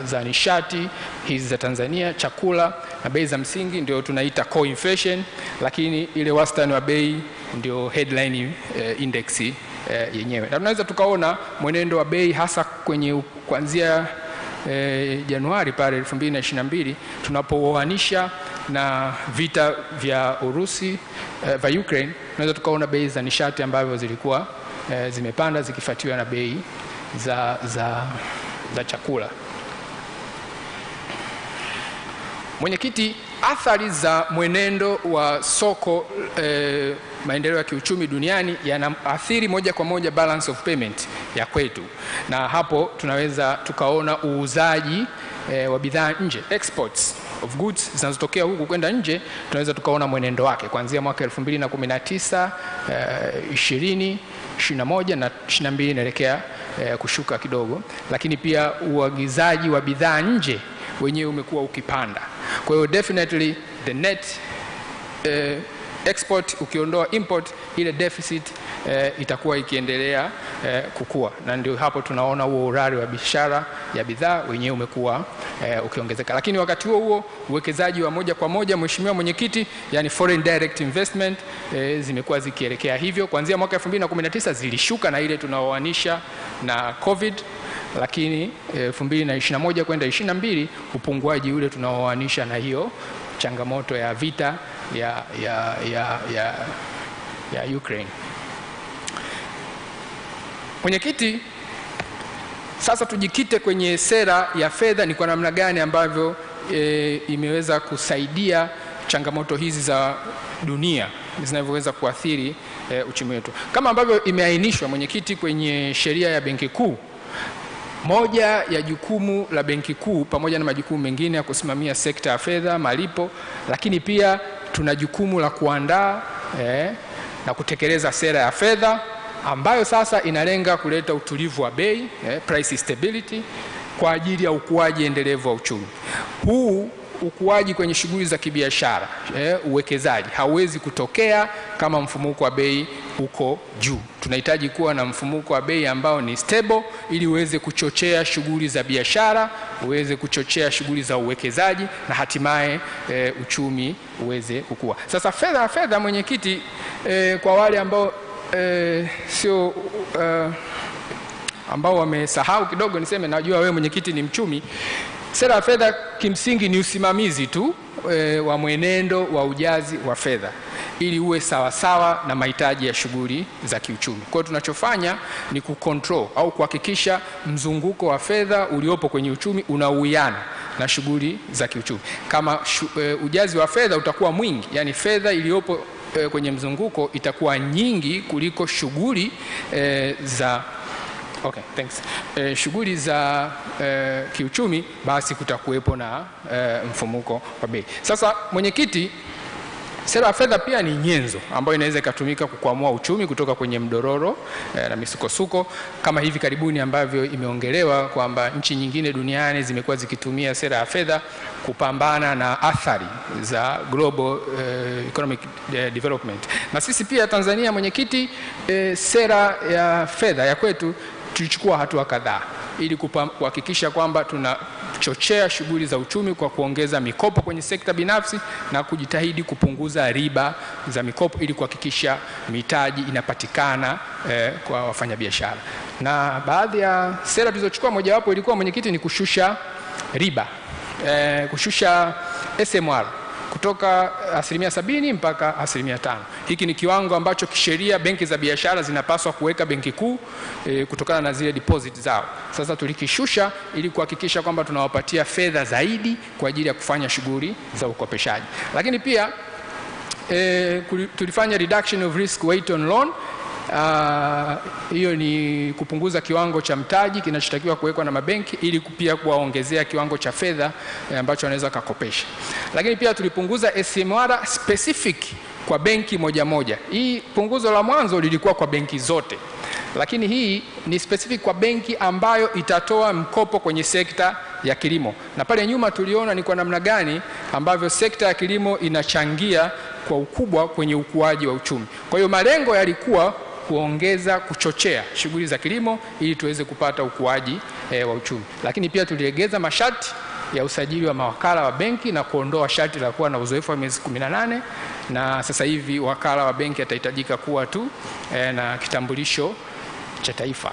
za nishati hizi za Tanzania, chakula na bei za msingi ndio tunaita core inflation, lakini ile wastani wa bei ndio headline index yenyewe. Na tunaweza tukaona mwenendo wa bei hasa kwenye kuanzia Januari pale 2022 tunapooanisha na vita vya Urusi vya Ukraine, tunaweza tukaona bei za nishati ambavyo zilikuwa zimepanda zikifuatiwa na bei za chakula. Mwenyekiti, athari za mwenendo wa soko maendeleo ya kiuchumi duniani yanaathiri moja kwa moja balance of payment ya kwetu, na hapo tunaweza tukaona uuzaji wa bidhaa nje, exports of goods zinazotokea huku kwenda nje, tunaweza tukaona mwenendo wake kuanzia mwaka 2019, 20, 21 na 22 inaelekea kushuka kidogo, lakini pia uagizaji wa bidhaa nje wenyewe umekuwa ukipanda. Kwa hiyo definitely the net export ukiondoa import, ile deficit itakuwa ikiendelea kukua, na ndio hapo tunaona huo urari wa biashara ya bidhaa wenyewe umekuwa ukiongezeka. Lakini wakati huo uwekezaji wa moja kwa moja, Mheshimiwa Mwenyekiti, yani foreign direct investment zimekuwa zikielekea hivyo. Kuanzia mwaka 2019 zilishuka na ile tunaoanisha na COVID, lakini 2021 kwenda 22 upunguaji ule tunaoanisha na hiyo changamoto ya vita ya Ukraine. Mwenyekiti, sasa tujikite kwenye sera ya fedha, ni kwa namna gani ambavyo imeweza kusaidia changamoto hizi za dunia zinavyoweza kuathiri uchumi wetu. Kama ambavyo imeainishwa mwenyekiti kwenye sheria ya Benki Kuu, moja ya jukumu la Benki Kuu pamoja na majukumu mengine ya kusimamia sekta ya fedha, malipo, lakini pia tuna jukumu la kuandaa na kutekeleza sera ya fedha ambayo sasa inalenga kuleta utulivu wa bei, price stability, kwa ajili ya ukuaji endelevu wa uchumi. Huu ukuaji kwenye shughuli za kibiashara, uwekezaji hauwezi kutokea kama mfumuko wa bei uko juu. Tunahitaji kuwa na mfumuko wa bei ambao ni stable, ili uweze kuchochea shughuli za biashara, uweze kuchochea shughuli za uwekezaji, na hatimaye uchumi uweze kukua. Sasa fedha mwenyekiti, kwa wale ambao sio ambao wamesahau kidogo, niseme, najua wewe mwenyekiti ni mchumi. Sera ya fedha kimsingi ni usimamizi tu wa mwenendo wa ujazi wa fedha ili uwe sawa na mahitaji ya shughuli za kiuchumi. Kwa hiyo tunachofanya ni kucontrol au kuhakikisha mzunguko wa fedha uliopo kwenye uchumi unauiana na shughuli za kiuchumi. Kama ujazi wa fedha utakuwa mwingi, yani fedha iliyopo kwenye mzunguko itakuwa nyingi kuliko shughuli za shughuli za kiuchumi, basi kutakuwepo na mfumuko wa bei. Sasa mwenyekiti, sera ya fedha pia ni nyenzo ambayo inaweza ikatumika kukwamua uchumi kutoka kwenye mdororo na misukosuko, kama hivi karibuni ambavyo imeongelewa kwamba nchi nyingine duniani zimekuwa zikitumia sera ya fedha kupambana na athari za global economic development. Na sisi pia Tanzania mwenyekiti, sera ya fedha ya kwetu tulichukua hatua kadhaa ili kuhakikisha kwamba tunachochea shughuli za uchumi kwa kuongeza mikopo kwenye sekta binafsi na kujitahidi kupunguza riba za mikopo ili kuhakikisha mitaji inapatikana kwa wafanyabiashara. Na baadhi ya sera tulizochukua, mojawapo ilikuwa mwenyekiti ni kushusha riba, kushusha SMR kutoka 70% mpaka 5%. Hiki ni kiwango ambacho kisheria benki za biashara zinapaswa kuweka Benki Kuu kutokana na zile deposit zao. Sasa tulikishusha ili kuhakikisha kwamba tunawapatia fedha zaidi kwa ajili ya kufanya shughuli za ukopeshaji. Lakini pia tulifanya reduction of risk weight on loan Hiyo ni kupunguza kiwango cha mtaji kinachotakiwa kuwekwa na mabenki ili pia kuwaongezea kiwango cha fedha ambacho wanaweza kukopesha. Lakini pia tulipunguza SMR specific kwa benki moja moja. Hii punguzo la mwanzo lilikuwa kwa benki zote, lakini hii ni specific kwa benki ambayo itatoa mkopo kwenye sekta ya kilimo. Na pale nyuma tuliona ni kwa namna gani ambavyo sekta ya kilimo inachangia kwa ukubwa kwenye ukuaji wa uchumi. Kwa hiyo malengo yalikuwa kuchochea shughuli za kilimo ili tuweze kupata ukuaji wa uchumi. Lakini pia tulilegeza masharti ya usajili wa mawakala wa benki na kuondoa sharti la kuwa na uzoefu wa miezi 18, na sasa hivi wakala wa benki atahitajika kuwa tu na kitambulisho cha taifa.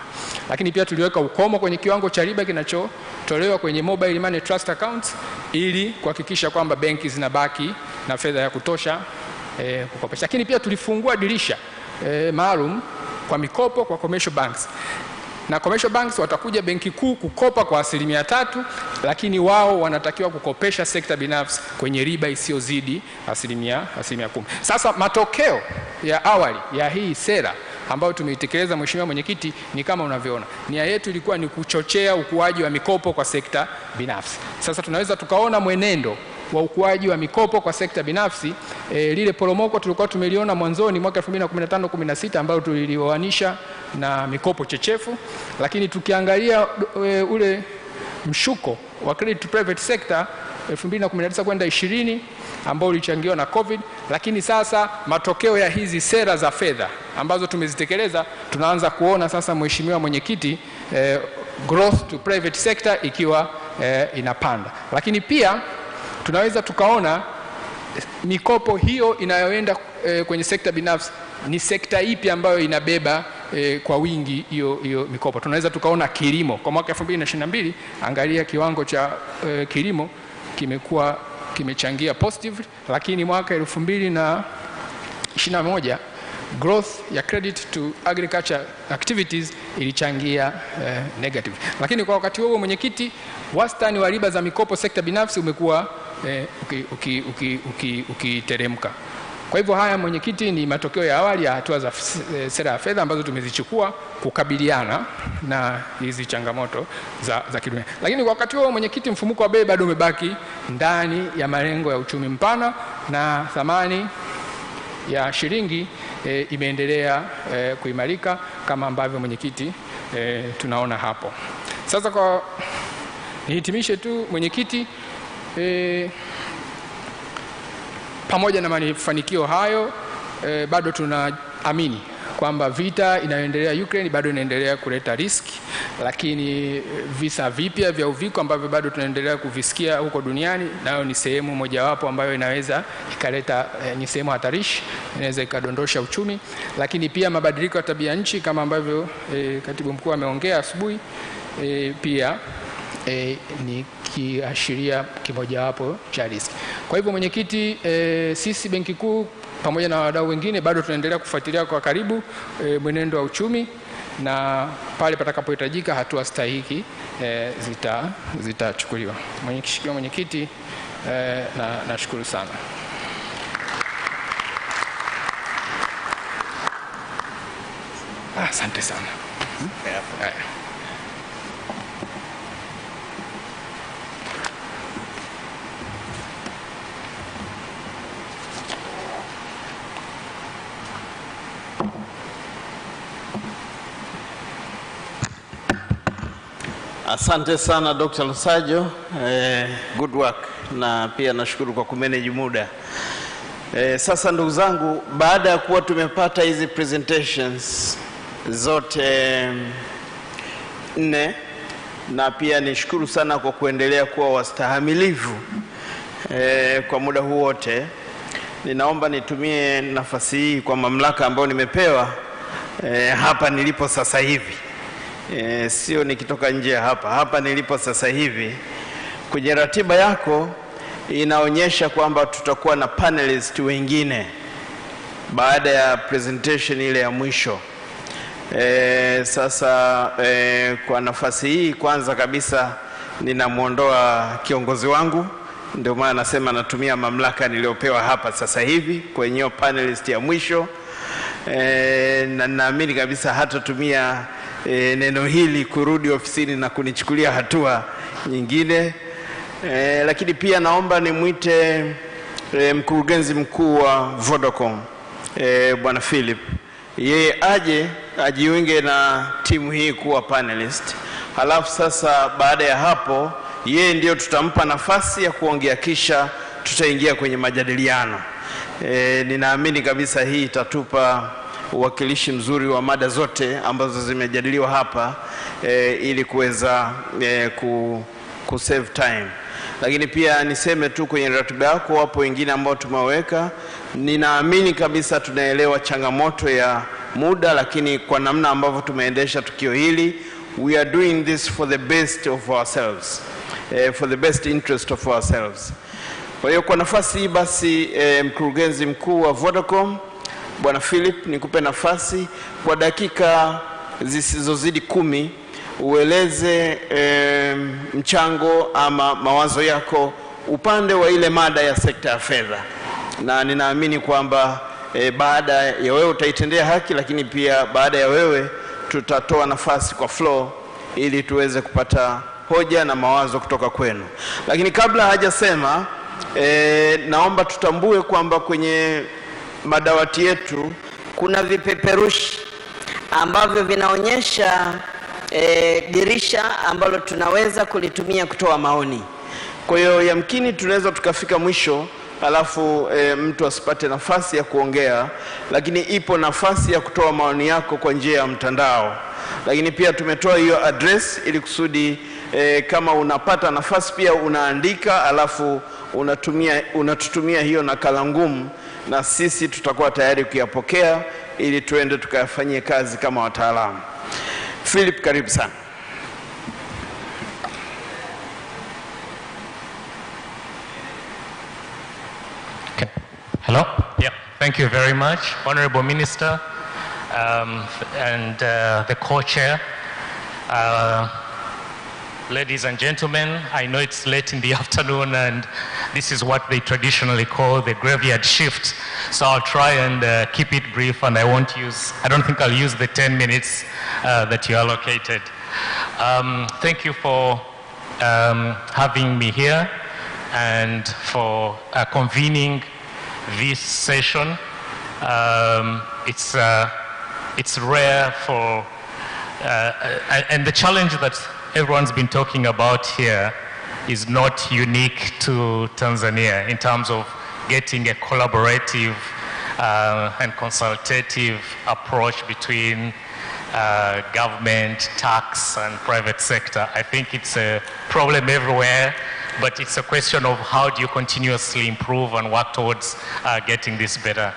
Lakini pia tuliweka ukomo kwenye kiwango cha riba kinachotolewa kwenye mobile money trust accounts ili kuhakikisha kwamba benki zinabaki na fedha ya kutosha kukopesha. Lakini pia tulifungua dirisha maalum kwa mikopo kwa commercial banks. Na commercial banks watakuja benki kuu kukopa kwa 3%, lakini wao wanatakiwa kukopesha sekta binafsi kwenye riba isiyozidi 10%. Sasa matokeo ya awali ya hii sera ambayo tumeitekeleza, Mheshimiwa Mwenyekiti, ni kama unavyoona. Nia yetu ilikuwa ni kuchochea ukuaji wa mikopo kwa sekta binafsi. Sasa tunaweza tukaona mwenendo wa ukuaji wa mikopo kwa sekta binafsi. Lile poromoko tulikuwa tumeliona mwanzoni mwaka 2015-16 ambao tulilioanisha na mikopo chechefu, lakini tukiangalia ule mshuko wa credit to private sector 2019 kwenda 20 ambao ulichangiwa na COVID. Lakini sasa matokeo ya hizi sera za fedha ambazo tumezitekeleza, tunaanza kuona sasa, Mheshimiwa Mwenyekiti, growth to private sector ikiwa inapanda. Lakini pia tunaweza tukaona mikopo hiyo inayoenda kwenye sekta binafsi ni sekta ipi ambayo inabeba kwa wingi hiyo mikopo. Tunaweza tukaona kilimo kwa mwaka 2022, angalia kiwango cha kilimo kimechangia positive, lakini mwaka 2021 growth ya credit to agriculture activities ilichangia negative. Lakini kwa wakati huo, Mwenyekiti, wastani wa riba za mikopo sekta binafsi umekuwa ukiteremka. Kwa hivyo haya, Mwenyekiti, ni matokeo ya awali ya hatua za sera ya fedha ambazo tumezichukua kukabiliana na hizi changamoto za kidunia. Lakini kwa wakati huo, Mwenyekiti, mfumuko wa bei bado umebaki ndani ya malengo ya uchumi mpana na thamani ya shilingi imeendelea kuimarika kama ambavyo, Mwenyekiti, tunaona hapo. Sasa kwa nihitimishe tu, Mwenyekiti, pamoja na mafanikio hayo, bado tunaamini kwamba vita inayoendelea Ukraine bado inaendelea kuleta riski, lakini visa vipya vya uviko ambavyo bado tunaendelea kuvisikia huko duniani, nayo ni sehemu mojawapo ambayo inaweza ikaleta, ni sehemu hatarishi, inaweza ikadondosha uchumi. Lakini pia mabadiliko ya tabia nchi kama ambavyo Katibu Mkuu ameongea asubuhi, pia ni kiashiria kimojawapo cha riski. Kwa hivyo, Mwenyekiti, sisi Benki Kuu pamoja na wadau wengine bado tunaendelea kufuatilia kwa karibu mwenendo wa uchumi, na pale patakapohitajika hatua stahiki zitachukuliwa. Mwenyekiti, Mwenyekiti, nashukuru sana. Asante sana. Asante sana Dr. Lusajo, good work, na pia nashukuru kwa kumanage muda. Sasa ndugu zangu, baada ya kuwa tumepata hizi presentations zote 4, na pia nishukuru sana kwa kuendelea kuwa wastahamilivu kwa muda huu wote, ninaomba nitumie nafasi hii kwa mamlaka ambayo nimepewa hapa nilipo sasa hivi. Sio nikitoka nje hapa nilipo sasa hivi. Kwenye ratiba yako inaonyesha kwamba tutakuwa na panelists wengine baada ya presentation ile ya mwisho. Sasa kwa nafasi hii, kwanza kabisa ninamuondoa kiongozi wangu, ndio maana nasema natumia mamlaka niliopewa hapa sasa hivi kwenye panelist ya mwisho. na naamini kabisa hatatumia neno hili kurudi ofisini na kunichukulia hatua nyingine. Lakini pia naomba nimwite mkurugenzi mkuu wa Vodacom Bwana Philip, yeye aje ajiunge na timu hii kuwa panelist. Halafu sasa baada ya hapo yeye ndio tutampa nafasi ya kuongea, kisha tutaingia kwenye majadiliano. Ninaamini kabisa hii itatupa uwakilishi mzuri wa mada zote ambazo zimejadiliwa hapa, ili kuweza ku save time. Lakini pia niseme tu kwenye ratiba yako wapo wengine ambao tumeweka. Ninaamini kabisa tunaelewa changamoto ya muda, lakini kwa namna ambavyo tumeendesha tukio hili, we are doing this for the best of ourselves, for the best interest of ourselves. Kwa hiyo kwa nafasi hii basi, mkurugenzi mkuu wa Vodacom Bwana Philip, nikupe nafasi kwa dakika zisizozidi 10 ueleze mchango ama mawazo yako upande wa ile mada ya sekta ya fedha, na ninaamini kwamba baada ya wewe utaitendea haki, lakini pia baada ya wewe tutatoa nafasi kwa floor ili tuweze kupata hoja na mawazo kutoka kwenu. Lakini kabla hajasema, naomba tutambue kwamba kwenye madawati yetu kuna vipeperushi ambavyo vinaonyesha dirisha ambalo tunaweza kulitumia kutoa maoni. Kwa hiyo yamkini tunaweza tukafika mwisho alafu mtu asipate nafasi ya kuongea, lakini ipo nafasi ya kutoa maoni yako kwa njia ya mtandao. Lakini pia tumetoa hiyo address ili kusudi kama unapata nafasi pia unaandika, alafu unatutumia hiyo nakala ngumu, na sisi tutakuwa tayari kuyapokea ili tuende tukayafanyie kazi kama wataalamu. Philip, karibu sana. Okay. Hello. Yeah. Thank you very much, Honorable Minister, and the co-chair. Ladies and gentlemen, I know it's late in the afternoon and this is what they traditionally call the graveyard shift. So I'll try and keep it brief, and I don't think I'll use the 10 minutes that you allocated. Thank you for having me here and for convening this session. It's rare for, and the challenge that everyone's been talking about here is not unique to Tanzania in terms of getting a collaborative and consultative approach between government, tax, and private sector. I think it's a problem everywhere, but it's a question of how do you continuously improve and work towards getting this better.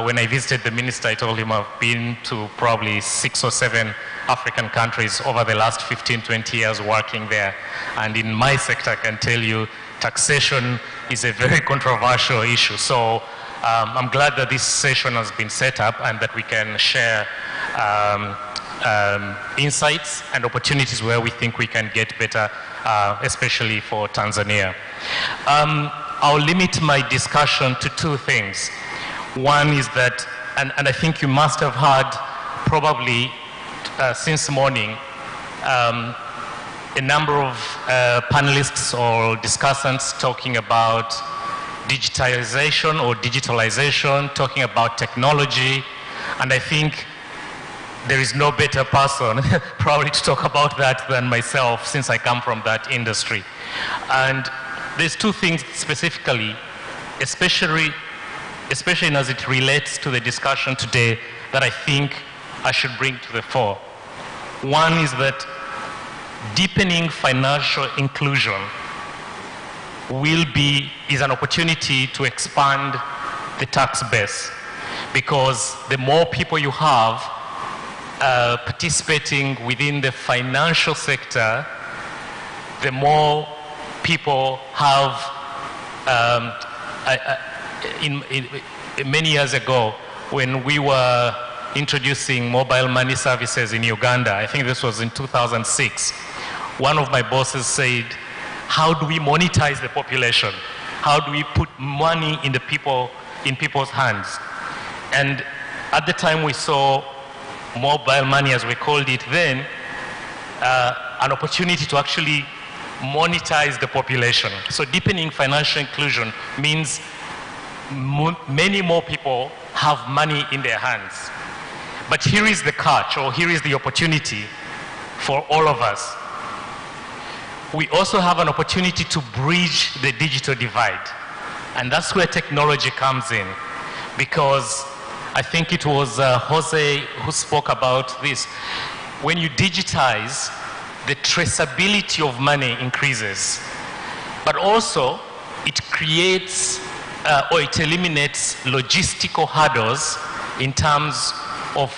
When I visited the minister, I told him I've been to probably 6 or 7 African countries over the last 15, 20 years working there. And in my sector, I can tell you, taxation is a very controversial issue. So I'm glad that this session has been set up and that we can share insights and opportunities where we think we can get better, especially for Tanzania. I'll limit my discussion to 2 things. One is that, and I think you must have heard probably since morning, a number of panelists or discussants talking about digitization or digitalization, talking about technology, and I think there is no better person probably to talk about that than myself, since I come from that industry. And there's 2 things specifically, especially as it relates to the discussion today, that I think I should bring to the fore. One is that deepening financial inclusion is an opportunity to expand the tax base, because the more people you have participating within the financial sector, the more people have, many years ago, when we were introducing mobile money services in Uganda, I think this was in 2006, one of my bosses said, how do we monetize the population? How do we put money in people's hands? And at the time we saw mobile money, as we called it then, an opportunity to actually monetize the population. So deepening financial inclusion means many more people have money in their hands. But here is the catch, or here is the opportunity for all of us. We also have an opportunity to bridge the digital divide. And that's where technology comes in. Because I think it was Jose who spoke about this. When you digitize, the traceability of money increases. But also, it creates or it eliminates logistical hurdles in terms of,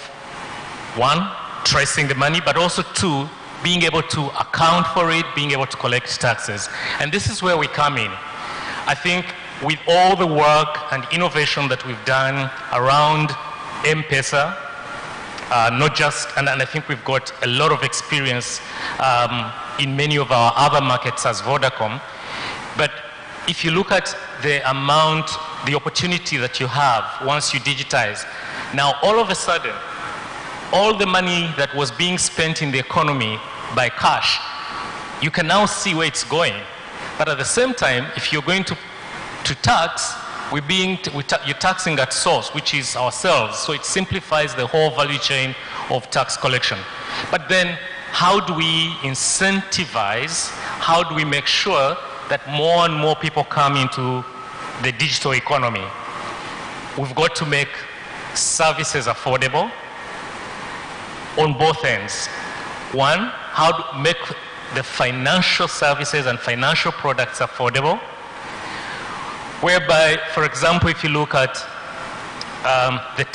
one, tracing the money, but also two, being able to account for it, being able to collect taxes. And this is where we come in. I think with all the work and innovation that we've done around M-Pesa, not just, and I think we've got a lot of experience in many of our other markets as Vodacom, but if you look at the amount, the opportunity that you have once you digitize, now all of a sudden, all the money that was being spent in the economy by cash, you can now see where it's going. But at the same time, if you're going to tax, you're taxing at source, which is ourselves. So it simplifies the whole value chain of tax collection. But then, how do we incentivize, how do we make sure that more and more people come into the digital economy? We've got to make services affordable on both ends. One, how to make the financial services and financial products affordable, whereby, for example, if you look at the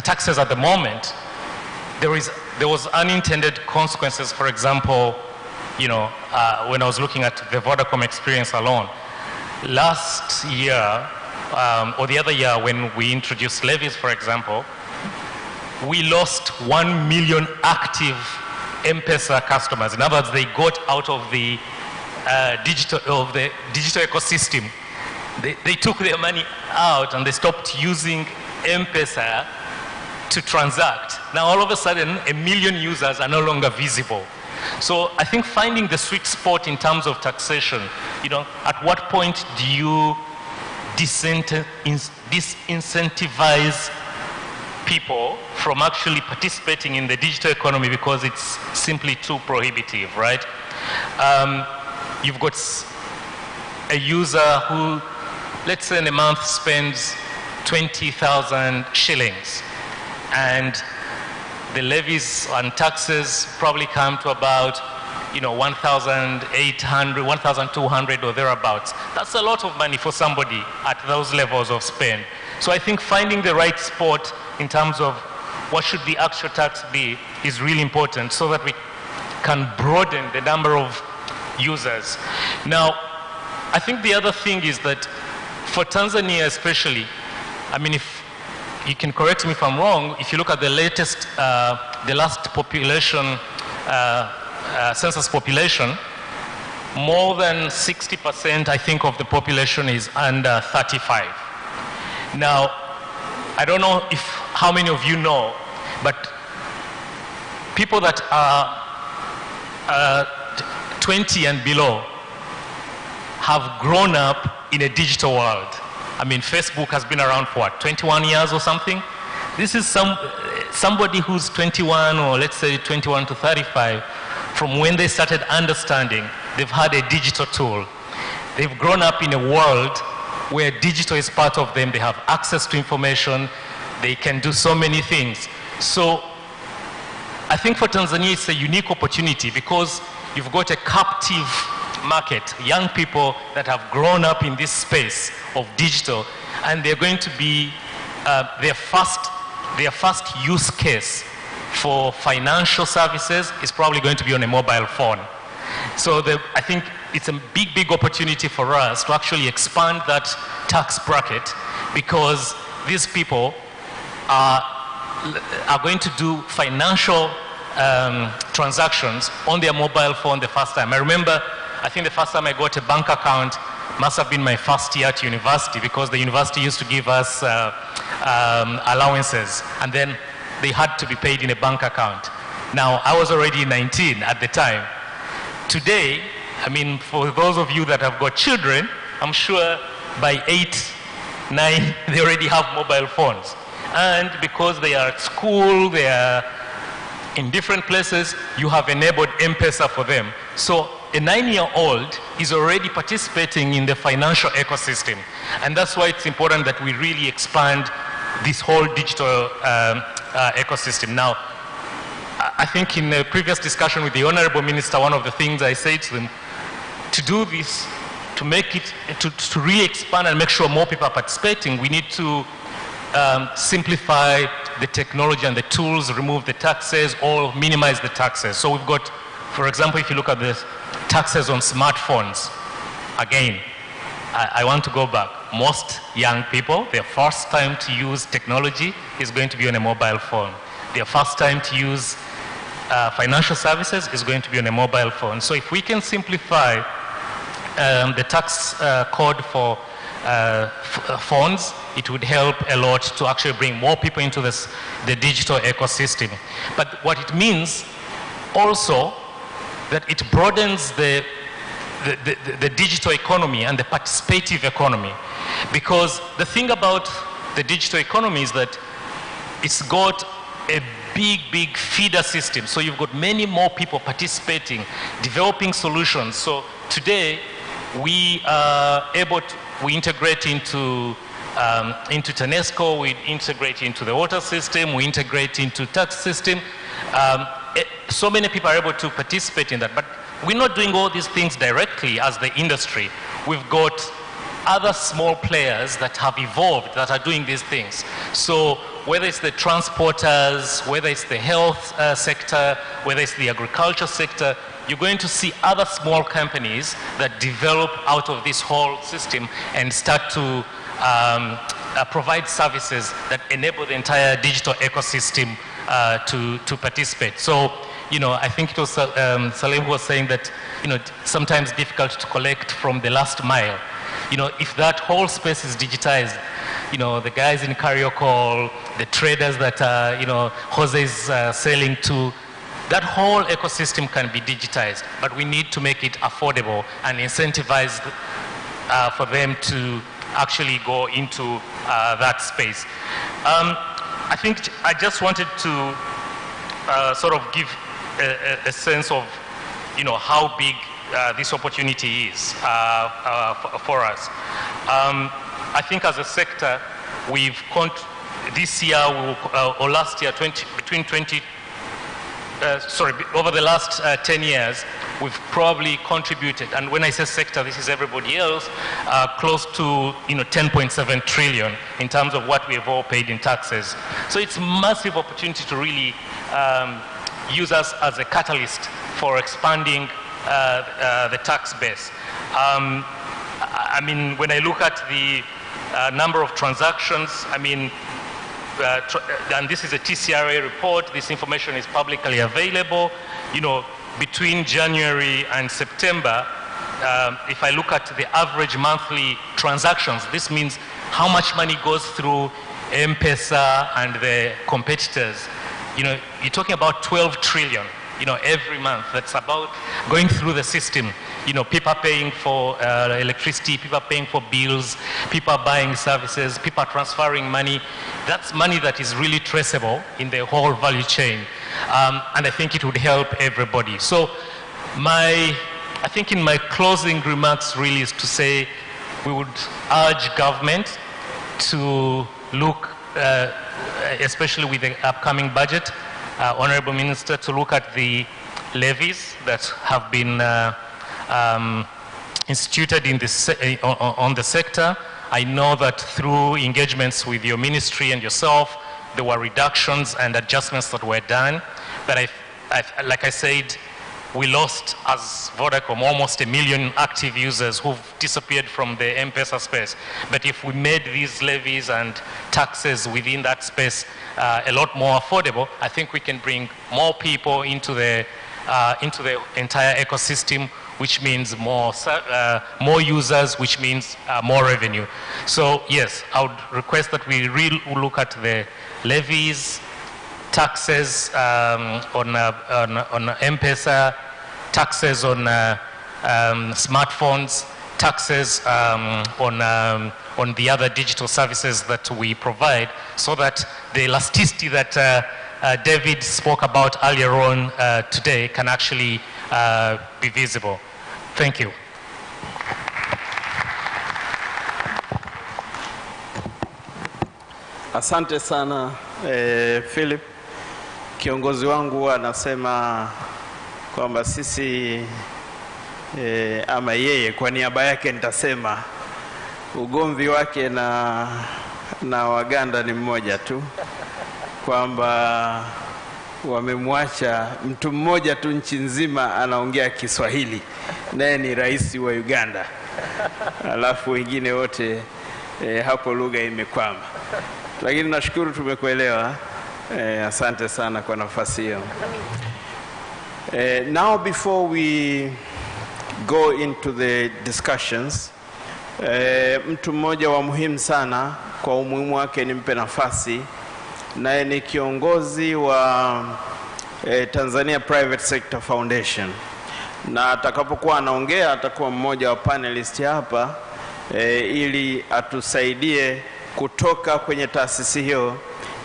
taxes at the moment, there was unintended consequences. For example, when I was looking at the Vodacom experience alone, last year or the other year when we introduced levies, for example, we lost 1 million active M-Pesa customers. In other words, they got out of the digital ecosystem. They took their money out and they stopped using M-Pesa to transact. Now all of a sudden, 1 million users are no longer visible. So I think finding the sweet spot in terms of taxation, at what point do you disincentivize people from actually participating in the digital economy because it's simply too prohibitive, right? You've got a user who, let's say in a month, spends 20,000 shillings, and the levies and taxes probably come to about 1,800, 1,200 or thereabouts. That's a lot of money for somebody at those levels of spend. So I think finding the right spot in terms of what should the actual tax be is really important so that we can broaden the number of users. Now, I think the other thing is that for Tanzania especially, if you can correct me if I'm wrong, if you look at the latest, the last population, census population, more than 60%, I think, of the population is under 35. Now, I don't know how many of you know, but people that are 20 and below have grown up in a digital world. Facebook has been around for what, 21 years or something? This is somebody who's 21 or let's say 21 to 35. From when they started understanding, they've had a digital tool. They've grown up in a world where digital is part of them. They have access to information. They can do so many things. So I think for Tanzania, it's a unique opportunity because you've got a captive market, young people that have grown up in this space of digital, and they're going to be their first use case for financial services is probably going to be on a mobile phone. So I think it's a big opportunity for us to actually expand that tax bracket because these people are going to do financial transactions on their mobile phone the first time. I remember, I think the first time I got a bank account, must have been my first year at university, because the university used to give us allowances, and then they had to be paid in a bank account. Now, I was already 19 at the time. Today, I mean, for those of you that have got children, I'm sure by 8, 9, they already have mobile phones. And because they are at school, they are in different places, you have enabled M-Pesa for them. So a 9-year-old is already participating in the financial ecosystem. And that's why it's important that we really expand this whole digital ecosystem. Now, I think in a previous discussion with the Honorable Minister, one of the things I said to them, to do this, to make it, to really expand and make sure more people are participating, we need to simplify the technology and the tools, remove the taxes, or minimize the taxes. So we've got, for example, if you look at the taxes on smartphones, again, I want to go back. Most young people, their first time to use technology is going to be on a mobile phone. Their first time to use financial services is going to be on a mobile phone. So if we can simplify the tax code for phones, it would help a lot to actually bring more people into the digital ecosystem. But what it means also that it broadens the digital economy and the participative economy. Because the thing about the digital economy is that it's got a big feeder system. So you've got many more people participating, developing solutions. So today, we are able to, we integrate into TANESCO, we integrate into the water system, we integrate into tax system. So many people are able to participate in that, but we're not doing all these things directly as the industry. We've got other small players that have evolved that are doing these things. So whether it's the transporters, whether it's the health sector, whether it's the agriculture sector, you're going to see other small companies that develop out of this whole system and start to provide services that enable the entire digital ecosystem to participate. So, you know, I think it was Salim who was saying that, you know, sometimes difficult to collect from the last mile. You know, if that whole space is digitized, you know, the guys in Kariokol, the traders that, you know, Jose is selling to, that whole ecosystem can be digitized, but we need to make it affordable and incentivized for them to actually go into that space. I think I just wanted to sort of give a sense of, you know, how big this opportunity is for us. I think as a sector, we've this year or last year, over the last 10 years, we've probably contributed, and when I say sector, this is everybody else, close to, you know, 10.7 trillion in terms of what we have all paid in taxes. So it's a massive opportunity to really use us as a catalyst for expanding the tax base. I mean, when I look at the number of transactions, I mean, and this is a TCRA report, this information is publicly available. You know, between January and September, if I look at the average monthly transactions, this means how much money goes through M-Pesa and the competitors. You know, you're talking about 12 trillion, you know, every month. That's about going through the system. You know, people are paying for electricity, people are paying for bills, people are buying services, people are transferring money. That's money that is really traceable in the whole value chain. And I think it would help everybody. So I think in my closing remarks really is to say we would urge government to look, especially with the upcoming budget, Honorable Minister, to look at the levies that have been instituted in this, on the sector. I know that through engagements with your ministry and yourself, there were reductions and adjustments that were done. But like I said, we lost as Vodacom almost 1 million active users who've disappeared from the M-Pesa space. But if we made these levies and taxes within that space a lot more affordable, I think we can bring more people into the into the entire ecosystem, which means more users, which means more revenue. So yes, I would request that we look at the levies, taxes on M-Pesa, taxes on smartphones, taxes on the other digital services that we provide, so that the elasticity that David spoke about earlier on today can actually be visible. Thank you. Asante sana Philip. Kiongozi wangu anasema kwamba sisi ama yeye kwa niaba yake nitasema ugomvi wake na Waganda ni mmoja tu, kwamba wamemwacha mtu mmoja tu nchi nzima anaongea Kiswahili, naye ni rais wa Uganda, alafu wengine wote hapo lugha imekwama. Lakini nashukuru tumekuelewa. Asante sana kwa nafasi hiyo. Now before we go into the discussions, mtu mmoja wa muhimu sana kwa umuhimu wake nimpe nafasi, naye ni kiongozi wa Tanzania Private Sector Foundation, na atakapokuwa anaongea atakuwa mmoja wa panelists hapa ili atusaidie kutoka kwenye taasisi hiyo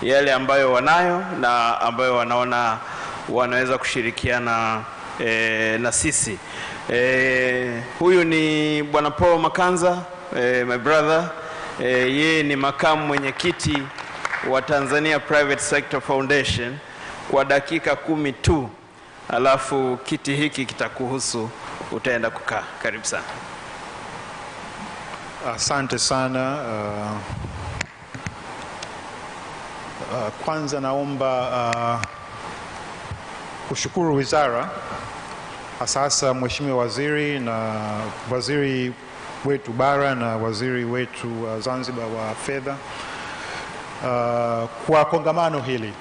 yale ambayo wanayo na ambayo wanaona wanaweza kushirikiana na sisi. Huyu ni Bwana Paul Makanza, my brother. Yeye ni makamu mwenyekiti wa Tanzania Private Sector Foundation. Kwa dakika 10 tu, alafu kiti hiki kitakuhusu, utaenda kukaa. Karibu sana. Asante sana. Kwanza naomba kushukuru wizara, hasa Mheshimiwa Waziri na waziri wetu bara na waziri wetu Zanzibar wa fedha kwa kongamano hili.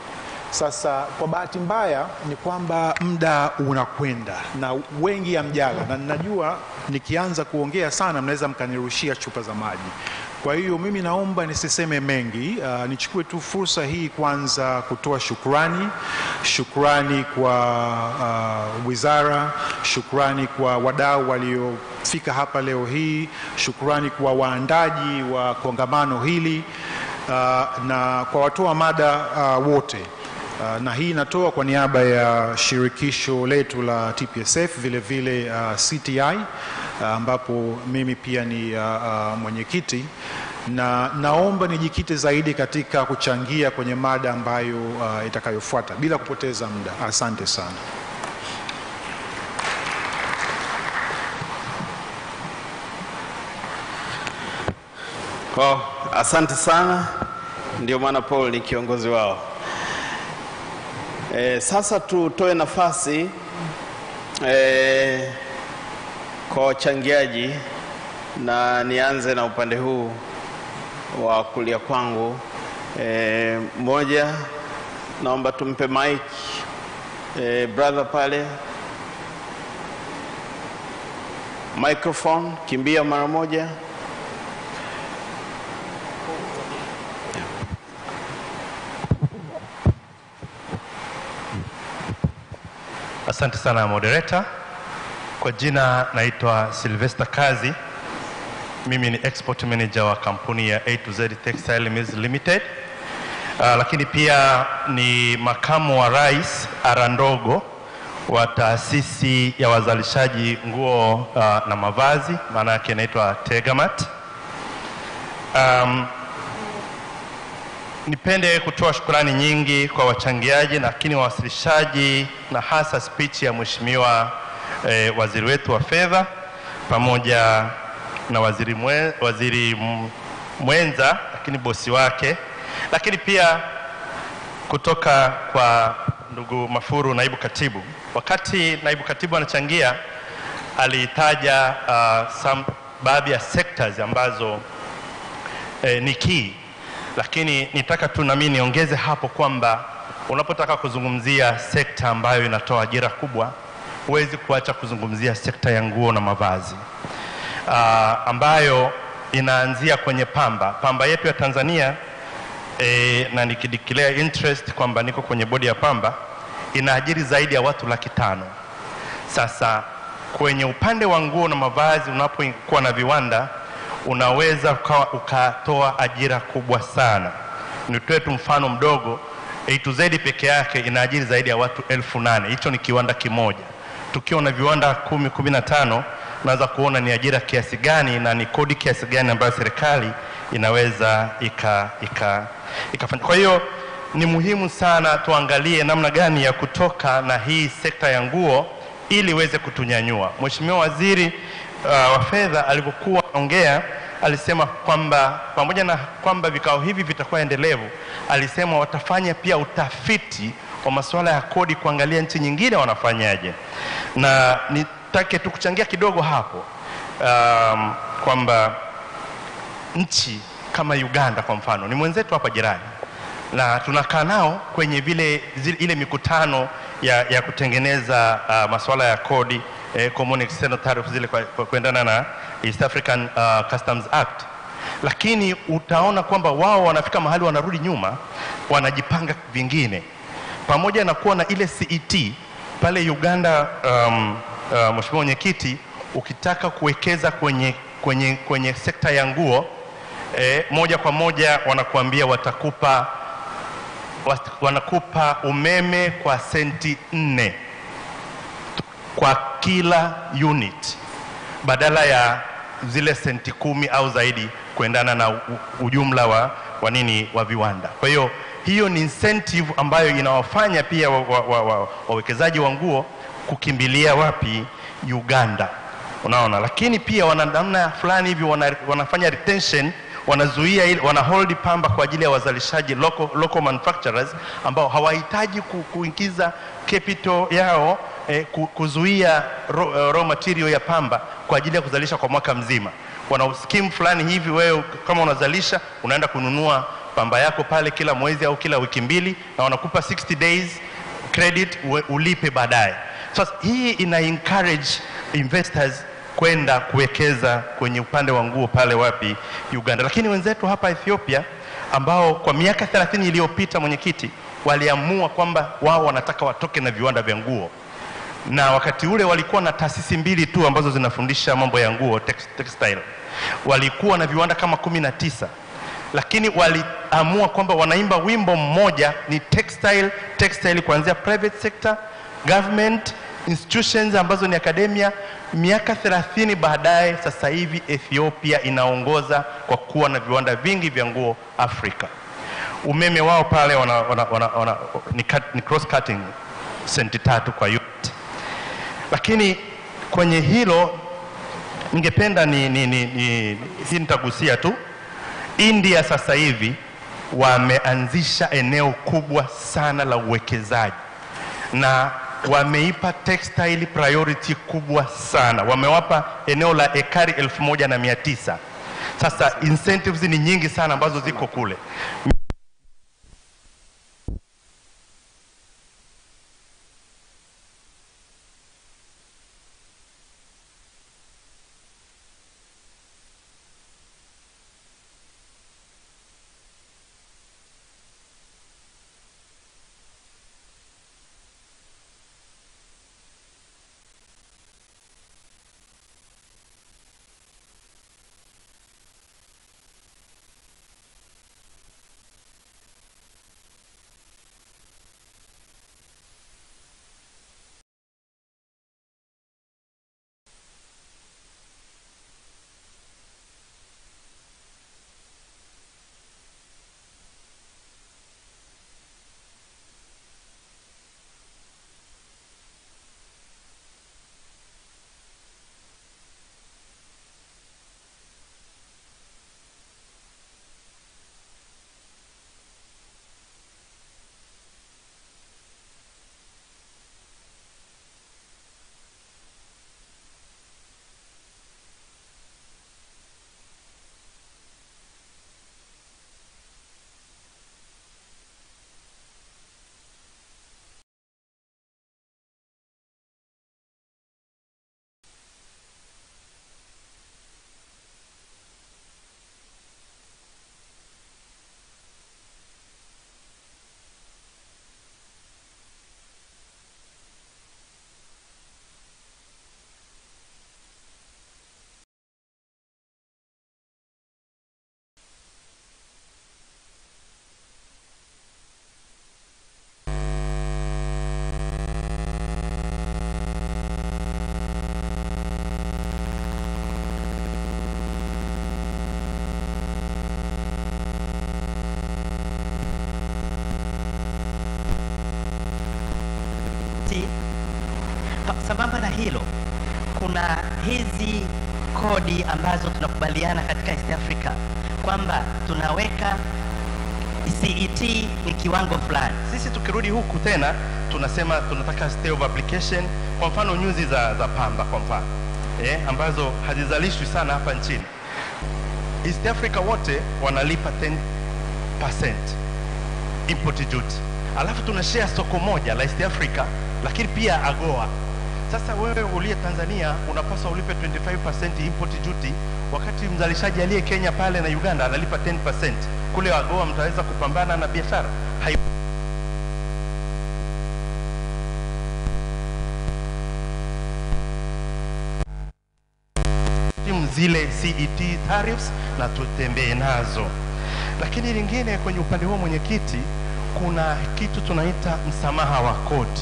Sasa kwa bahati mbaya ni kwamba muda unakwenda na wengi hamjaga, na ninajua nikianza kuongea sana mnaweza mkanirushia chupa za maji. Kwa hiyo mimi naomba nisiseme mengi, nichukue tu fursa hii kwanza kutoa shukrani kwa wizara, shukrani kwa wadau waliofika hapa leo hii, shukrani kwa waandaji wa kongamano hili na kwa watoa mada wote. Na hii natoa kwa niaba ya shirikisho letu la TPSF, vile vile CTI ambapo mimi pia ni mwenyekiti, na naomba nijikite zaidi katika kuchangia kwenye mada ambayo itakayofuata bila kupoteza muda. Asante sana. Asante sana. Ndio maana Paul ni kiongozi wao. Sasa tutoe nafasi kwa wachangiaji, na nianze na upande huu wa kulia kwangu. Mmoja naomba tumpe mic brother pale, microphone, kimbia mara moja. Asante sana moderator. Kwa jina naitwa Sylvester Kazi. Mimi ni export manager wa kampuni ya A to Z Textile Mills Limited. Lakini pia ni makamu wa rais Arandogo wa taasisi ya wazalishaji nguo na mavazi, maana yake inaitwa Tegamat. Nipende kutoa shukrani nyingi kwa wachangiaji, lakini wawasilishaji, na hasa speech ya Mheshimiwa waziri wetu wa fedha pamoja na waziri mwenza, lakini bosi wake, lakini pia kutoka kwa ndugu Mafuru, naibu katibu. Wakati naibu katibu anachangia, alitaja baadhi ya sectors ambazo ni key, lakini nitaka tu na mimi niongeze hapo kwamba unapotaka kuzungumzia sekta ambayo inatoa ajira kubwa, huwezi kuacha kuzungumzia sekta ya nguo na mavazi ambayo inaanzia kwenye pamba yetu ya Tanzania na nikideclare interest kwamba niko kwenye bodi ya pamba, inaajiri zaidi ya watu 500,000. Sasa kwenye upande wa nguo na mavazi, unapokuwa na viwanda unaweza ukatoa ajira kubwa sana. Nitoe tu mfano mdogo, A to Z peke yake inaajiri zaidi ya watu 8,000. Hicho ni kiwanda kimoja. Tukiwa na viwanda 10, 15, naweza kuona ni ajira kiasi gani na ni kodi kiasi gani ambayo serikali inaweza ikafanya. Kwa hiyo ni muhimu sana tuangalie namna gani ya kutoka na hii sekta ya nguo ili iweze kutunyanyua. Mheshimiwa Waziri wa Fedha alipokuwa anaongea alisema kwamba pamoja na kwamba vikao hivi vitakuwa endelevu, alisema watafanya pia utafiti wa masuala ya kodi kuangalia nchi nyingine wanafanyaje. Na nitake tu kuchangia kidogo hapo kwamba nchi kama Uganda kwa mfano ni mwenzetu hapa jirani, na tunakaa nao kwenye ile mikutano ya kutengeneza masuala ya kodi, common external tariff zile kuendana na East African Customs Act. Lakini utaona kwamba wao wanafika mahali wanarudi nyuma, wanajipanga vingine. Pamoja na kuwa na ile CET pale Uganda, Mheshimiwa Mwenyekiti, ukitaka kuwekeza kwenye sekta ya nguo, moja kwa moja wanakuambia wanakupa umeme kwa senti 4 kwa kila unit, badala ya zile senti 10 au zaidi kuendana na ujumla wa viwanda. Kwa hiyo hiyo ni incentive ambayo inawafanya pia wawekezaji wa nguo kukimbilia wapi? Uganda. Unaona, lakini pia wana namna fulani hivi wanafanya retention, wanazuia wanahold pamba kwa ajili ya wazalishaji local manufacturers ambao hawahitaji kuingiza capital yao kuzuia raw material ya pamba kwa ajili ya kuzalisha kwa mwaka mzima. Wana scheme fulani hivi, wewe kama unazalisha unaenda kununua pamba yako pale kila mwezi au kila wiki mbili, na wanakupa 60 days credit ulipe baadaye. Sasa hii ina encourage investors kwenda kuwekeza kwenye upande wa nguo pale wapi? Uganda. Lakini wenzetu hapa Ethiopia ambao kwa miaka 30 iliyopita, Mwenyekiti, waliamua kwamba wao wanataka watoke na viwanda vya nguo, na wakati ule walikuwa na taasisi 2 tu ambazo zinafundisha mambo ya nguo, textile. Walikuwa na viwanda kama 19, lakini waliamua kwamba wanaimba wimbo mmoja, ni textile kuanzia private sector, government, institutions ambazo ni akademia. Miaka 30 baadaye, sasa hivi Ethiopia inaongoza kwa kuwa na viwanda vingi vya nguo Afrika. Umeme wao pale ni cross cutting senti 3 kwa unit. Lakini kwenye hilo ningependa hii nitagusia tu. India sasa hivi wameanzisha eneo kubwa sana la uwekezaji na wameipa textile priority kubwa sana. Wamewapa eneo la ekari 1,900. Sasa incentives ni nyingi sana ambazo ziko kule. hizi kodi ambazo tunakubaliana katika East Africa kwamba tunaweka CET ni kiwango fulani. Sisi tukirudi huku tena tunasema tunataka stay of application, kwa mfano nyuzi za pamba kwa mfano ambazo hazizalishwi sana hapa nchini. East Africa wote wanalipa 10% import duty, alafu tunashare soko moja la East Africa, lakini pia AGOA. Sasa wewe uliye Tanzania unapaswa ulipe 25% import duty, wakati mzalishaji aliye Kenya pale na Uganda analipa 10%. Kule AGOA mtaweza kupambana na biashara? Zile CET tariffs na tutembee nazo. Lakini lingine kwenye upande huo mwenyekiti, kuna kitu tunaita msamaha wa kodi.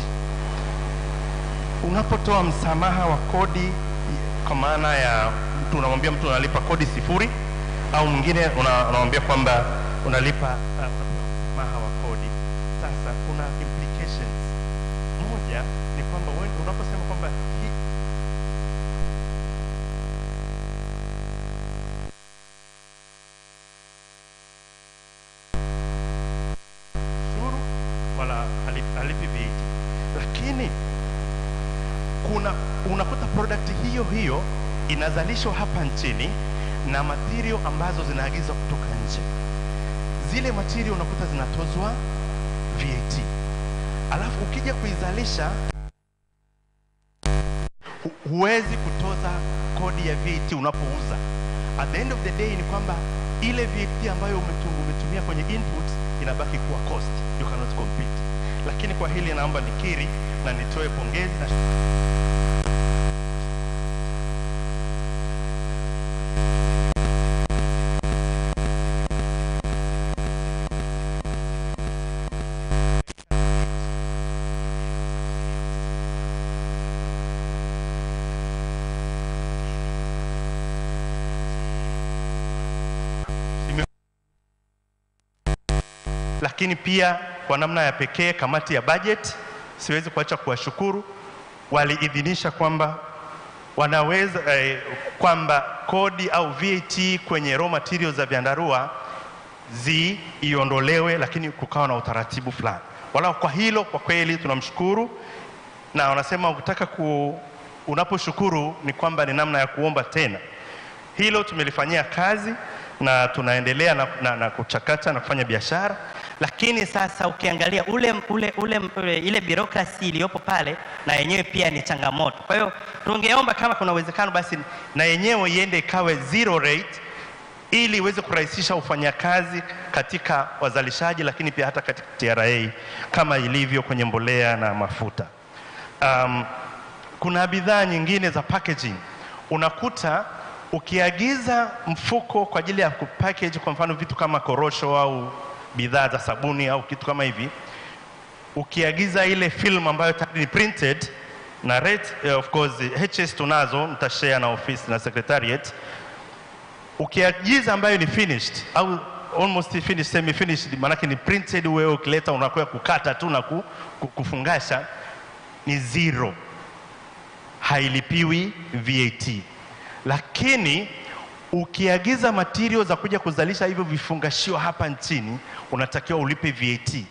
Unapotoa msamaha wa kodi, kwa maana ya mtu unamwambia mtu unalipa kodi 0, au mwingine unamwambia kwamba unalipa msamaha wa kodi. Sasa kuna implications. Moja ni kwamba wewe unaposema kwamba halipi VAT, lakini unakuta product hiyo inazalishwa hapa nchini na material ambazo zinaagizwa kutoka nje. Zile material unakuta zinatozwa VAT, alafu ukija kuizalisha huwezi kutoza kodi ya VAT unapouza. At the end of the day ni kwamba ile VAT ambayo umetumia kwenye inputs inabaki kuwa cost, you cannot compete. Lakini kwa hili naomba nikiri na nitoe pongezi na lakini pia kwa namna ya pekee kamati ya budget, siwezi kuacha kuwashukuru, waliidhinisha kwamba wanaweza kwamba kodi au VAT kwenye raw materials za vyandarua iondolewe, lakini kukawa na utaratibu fulani. Wala kwa hilo kwa kweli tunamshukuru, na wanasema ukitaka unaposhukuru ni kwamba ni namna ya kuomba tena. Hilo tumelifanyia kazi na tunaendelea na kuchakata na kufanya biashara. Lakini sasa ukiangalia ile bureaucracy iliyopo pale na yenyewe pia ni changamoto. Kwa hiyo tungeomba kama kuna uwezekano basi na yenyewe iende ikawe 0 rate, ili iweze kurahisisha ufanyakazi katika wazalishaji, lakini pia hata katika TRA kama ilivyo kwenye mbolea na mafuta. Kuna bidhaa nyingine za packaging. Unakuta ukiagiza mfuko kwa ajili ya kupackage, kwa mfano vitu kama korosho au bidhaa za sabuni au kitu kama hivi, ukiagiza ile film ambayo tayari ni printed na rate, of course HS tunazo, mtashare na office na secretariat. Ukiagiza ambayo ni finished au almost finished, semi finished, maana ni printed, wewe ukileta unakuwa kukata tu na kufungasha, ni 0, hailipiwi VAT. Lakini ukiagiza material za kuja kuzalisha hivyo vifungashio hapa nchini, unatakiwa ulipe VAT.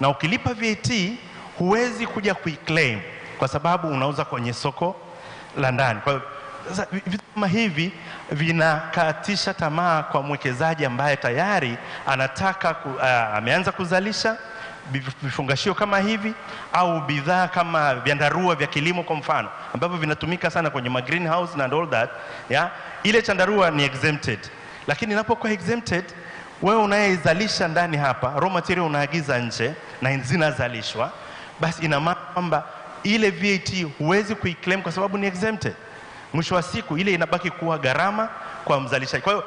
Na ukilipa VAT huwezi kuja kuiclaim kwa sababu unauza kwenye soko la ndani. Kwa hiyo sasa vitu kama hivi vinakatisha tamaa kwa mwekezaji ambaye tayari anataka ameanza kuzalisha vifungashio kama hivi au bidhaa kama vyandarua vya kilimo kwa mfano, ambavyo vinatumika sana kwenye greenhouse and all that, ile chandarua ni exempted. Lakini inapokuwa exempted, wewe unayeizalisha ndani hapa, raw material unaagiza nje na zinazalishwa, basi ina maana kwamba ile VAT huwezi kuiclaim kwa sababu ni exempted. Mwisho wa siku ile inabaki kuwa gharama kwa mzalishaji. Kwa hiyo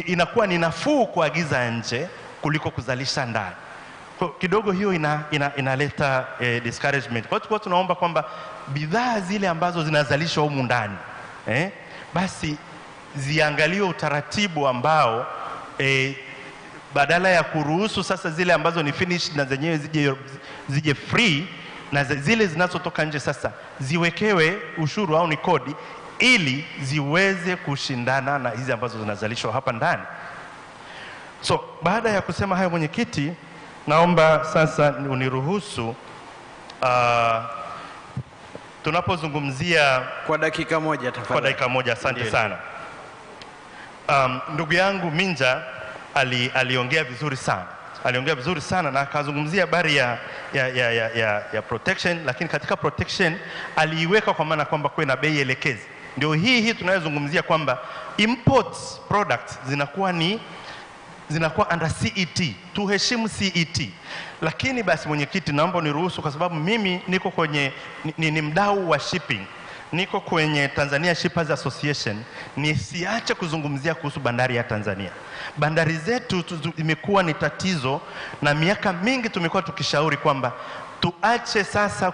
inakuwa ni nafuu kuagiza nje kuliko kuzalisha ndani. Kidogo hiyo inaleta discouragement. Kwa hiyo tunaomba kwamba bidhaa zile ambazo zinazalishwa humu ndani basi ziangaliwe utaratibu ambao badala ya kuruhusu sasa zile ambazo ni finished na zenyewe zije free, na zile zinazotoka nje sasa ziwekewe ushuru au ni kodi, ili ziweze kushindana na hizi ambazo zinazalishwa hapa ndani. So baada ya kusema hayo, mwenyekiti, naomba sasa uniruhusu tunapozungumzia kwa dakika moja tafadhali. Kwa dakika moja, asante sana. Ndugu yangu Minja aliongea vizuri sana. Aliongea vizuri sana na akazungumzia habari ya protection, lakini katika protection aliiweka kwa maana kwamba kuwe na bei elekezi. Ndio hii tunayozungumzia kwamba import products zinakuwa under CET. Tuheshimu CET. Lakini basi mwenyekiti, naomba uniruhusu, kwa sababu mimi niko kwenye ni mdau wa shipping. Niko kwenye Tanzania Shippers Association, nisiache kuzungumzia kuhusu bandari ya Tanzania. Bandari zetu imekuwa ni tatizo, na miaka mingi tumekuwa tukishauri kwamba tuache sasa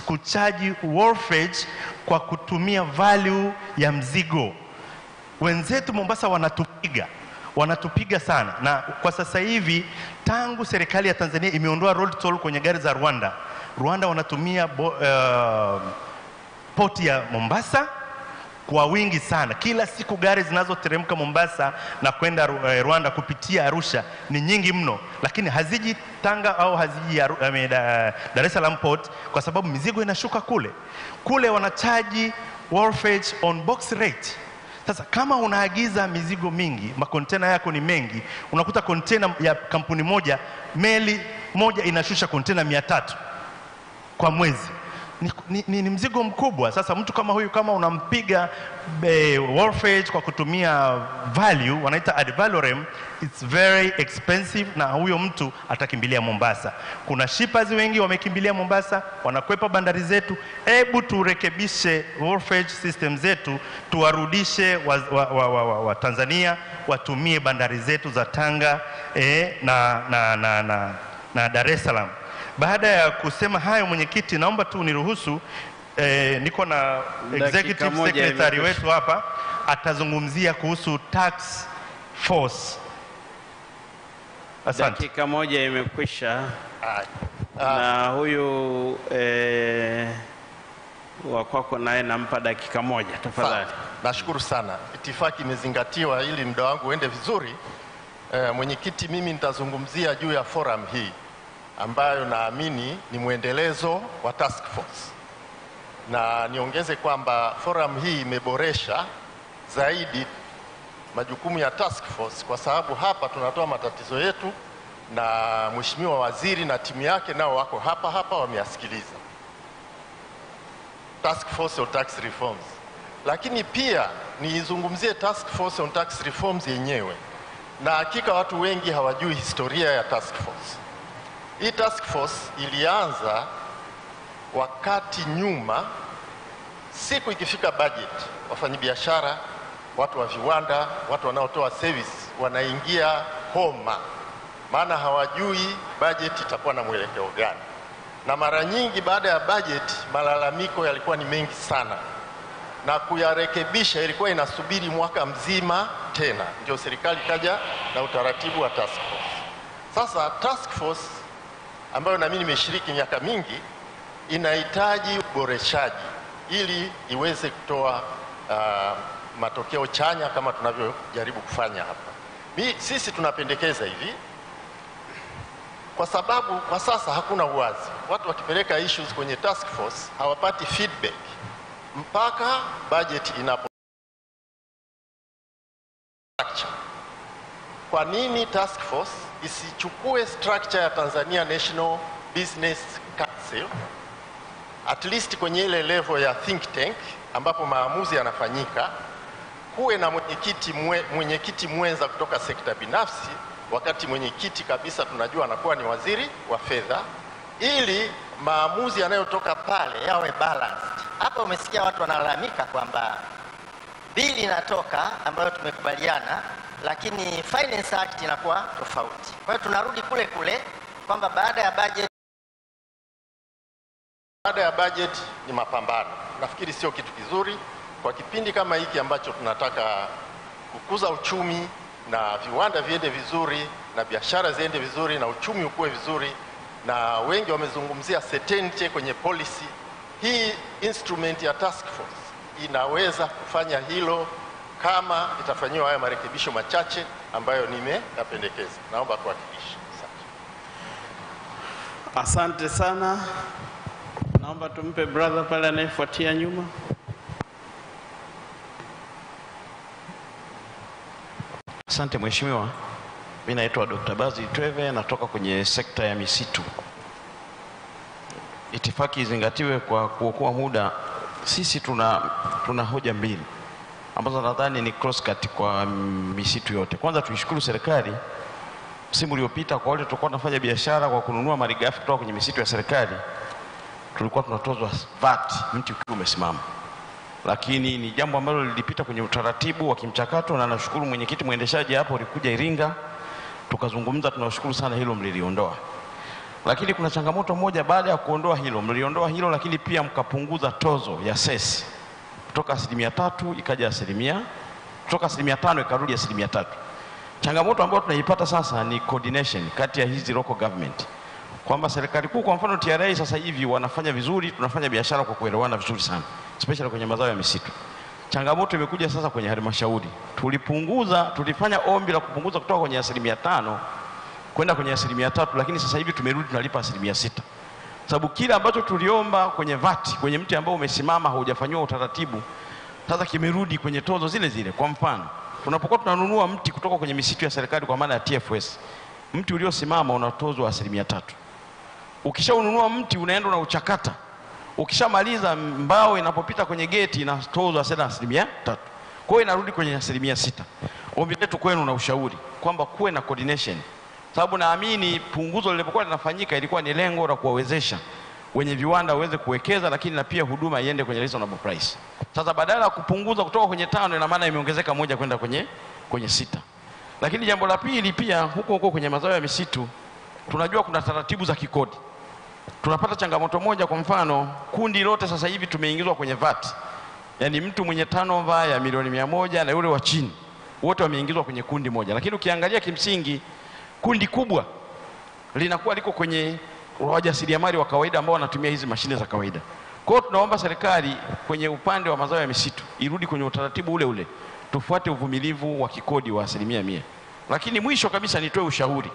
kuchaji wharfage kwa kutumia value ya mzigo. Wenzetu Mombasa wanatupiga sana, na kwa sasa hivi tangu serikali ya Tanzania imeondoa road toll kwenye gari za Rwanda wanatumia poti ya Mombasa kwa wingi sana. Kila siku gari zinazoteremka Mombasa na kwenda Rwanda kupitia Arusha ni nyingi mno, lakini haziji Tanga au haziji Dar es Salaam port, kwa sababu mizigo inashuka kule wanachaji wharfage on box rate. Sasa kama unaagiza mizigo mingi, makontena yako ni mengi, unakuta kontena ya kampuni moja, meli moja inashusha kontena 300 kwa mwezi. Ni mzigo mkubwa. Sasa mtu kama huyu, kama unampiga wharfage kwa kutumia value, wanaita ad valorem, it's very expensive, na huyo mtu atakimbilia Mombasa. Kuna shippers wengi wamekimbilia Mombasa, wanakwepa bandari zetu. Hebu turekebishe wharfage system zetu, tuwarudishe wa Tanzania watumie bandari zetu za Tanga na Dar es Salaam. Baada ya kusema hayo, mwenyekiti, naomba tu uniruhusu, niko na executive secretary wetu hapa, atazungumzia kuhusu tax force. Asante. Dakika moja imekwisha. Na huyu wa kwako naye nampa dakika moja tafadhali. Nashukuru sana. Itifaki imezingatiwa ili muda wangu uende vizuri. Mwenyekiti, mimi nitazungumzia juu ya forum hii ambayo naamini ni mwendelezo wa task force, na niongeze kwamba forum hii imeboresha zaidi majukumu ya task force, kwa sababu hapa tunatoa matatizo yetu na Mheshimiwa Waziri na timu yake nao wako hapa wameasikiliza. Task force on tax reforms. Lakini pia niizungumzie task force on tax reforms yenyewe, na hakika watu wengi hawajui historia ya task force. Hii task force ilianza wakati nyuma, siku ikifika budget, wafanyabiashara, watu wa viwanda, watu wanaotoa service wanaingia homa, maana hawajui budget itakuwa na mwelekeo gani. Na mara nyingi baada ya budget malalamiko yalikuwa ni mengi sana, na kuyarekebisha ilikuwa inasubiri mwaka mzima tena ndio serikali kaja na utaratibu wa task force. Sasa task force ambayo na mimi nimeshiriki miaka mingi inahitaji uboreshaji ili iweze kutoa matokeo chanya kama tunavyojaribu kufanya hapa. Sisi tunapendekeza hivi, kwa sababu kwa sasa hakuna uwazi. Watu wakipeleka issues kwenye task force hawapati feedback mpaka budget inapo. Kwa nini task force isichukue structure ya Tanzania National Business Council, at least kwenye ile level ya think tank ambapo maamuzi yanafanyika, kuwe na mwenyekiti mwenza kutoka sekta binafsi, wakati mwenyekiti kabisa tunajua anakuwa ni waziri wa fedha, ili maamuzi yanayotoka pale yawe balanced. Hapa umesikia watu wanalalamika kwamba bili inatoka ambayo tumekubaliana, lakini Finance Act inakuwa tofauti. Kwa hiyo tunarudi kule kule kwamba baada ya budget ni mapambano. Nafikiri sio kitu kizuri kwa kipindi kama hiki ambacho tunataka kukuza uchumi na viwanda viende vizuri na biashara ziende vizuri na uchumi ukue vizuri, na wengi wamezungumzia certainty kwenye policy. Hii instrument ya task force inaweza kufanya hilo kama itafanyiwa haya marekebisho machache ambayo nimeyapendekeza. Naomba kuhakikisha. Asante sana. Naomba tumpe brother pale anayefuatia nyuma. Asante mheshimiwa. Mimi naitwa Dr. Bazi Tweve, natoka kwenye sekta ya misitu. Itifaki izingatiwe kwa kuokoa muda. Sisi tuna hoja mbili ambazo nadhani ni cross cut kwa misitu yote. Kwanza tuishukuru serikali msimu uliopita kwa wale tulikuwa tunafanya biashara kwa kununua malighafi kutoka kwenye misitu ya serikali, tulikuwa tunatozwa VAT mti ukiwa umesimama. Lakini ni jambo ambalo lilipita kwenye utaratibu wa kimchakato, na nashukuru mwenyekiti mwendeshaji hapo ulikuja Iringa tukazungumza, tunashukuru sana hilo mliliondoa. Lakini kuna changamoto moja baada ya kuondoa hilo, mliondoa hilo lakini pia mkapunguza tozo ya sesi kutoka 3% ikaja 5%, kutoka 5% ikarudi 3%. Changamoto ambayo tunaipata sasa ni coordination kati ya hizi local government, kwamba serikali kuu kwa mfano TRA sasa hivi wanafanya vizuri, tunafanya biashara kwa kuelewana vizuri sana, especially kwenye mazao ya misitu. Changamoto imekuja sasa kwenye halmashauri. Tulifanya ombi la kupunguza kutoka kwenye 5% kwenda kwenye 3%, lakini sasa hivi tumerudi tunalipa 6%. Sababu kile ambacho tuliomba kwenye VAT, kwenye mti ambao umesimama haujafanywa utaratibu, sasa kimerudi kwenye tozo zile zile. Kwa mfano, tunapokuwa tunanunua mti kutoka kwenye misitu ya serikali kwa maana ya TFS, mti uliosimama unatozwa 3%. Ukishaununua mti unaenda na uchakata, ukishamaliza mbao inapopita kwenye geti inatozwa tena 3%. Kwa hiyo inarudi kwenye 6%. Ombi letu kwenu na ushauri kwamba kuwe na coordination, sababu naamini punguzo lilipokuwa linafanyika ilikuwa ni lengo la kuwawezesha wenye viwanda waweze kuwekeza, lakini na pia huduma iende kwenye reasonable price. Sasa badala ya kupunguza kutoka kwenye 5, ina maana imeongezeka 1 kwenda kwenye 6. Lakini jambo la pili pia, huko kwenye mazao ya misitu tunajua kuna taratibu za kikodi. Tunapata changamoto moja, kwa mfano kundi lote sasa hivi tumeingizwa kwenye VAT. Yaani mtu mwenye turnover ya milioni 100 na yule wa chini wote wameingizwa kwenye kundi moja. Lakini ukiangalia kimsingi kundi kubwa linakuwa liko kwenye wajasiriamali wa kawaida ambao wanatumia hizi mashine za kawaida. Kwa hiyo tunaomba serikali kwenye upande wa mazao ya misitu irudi kwenye utaratibu ule ule, tufuate uvumilivu wa kikodi wa 100%. Lakini mwisho kabisa nitoe ushauri.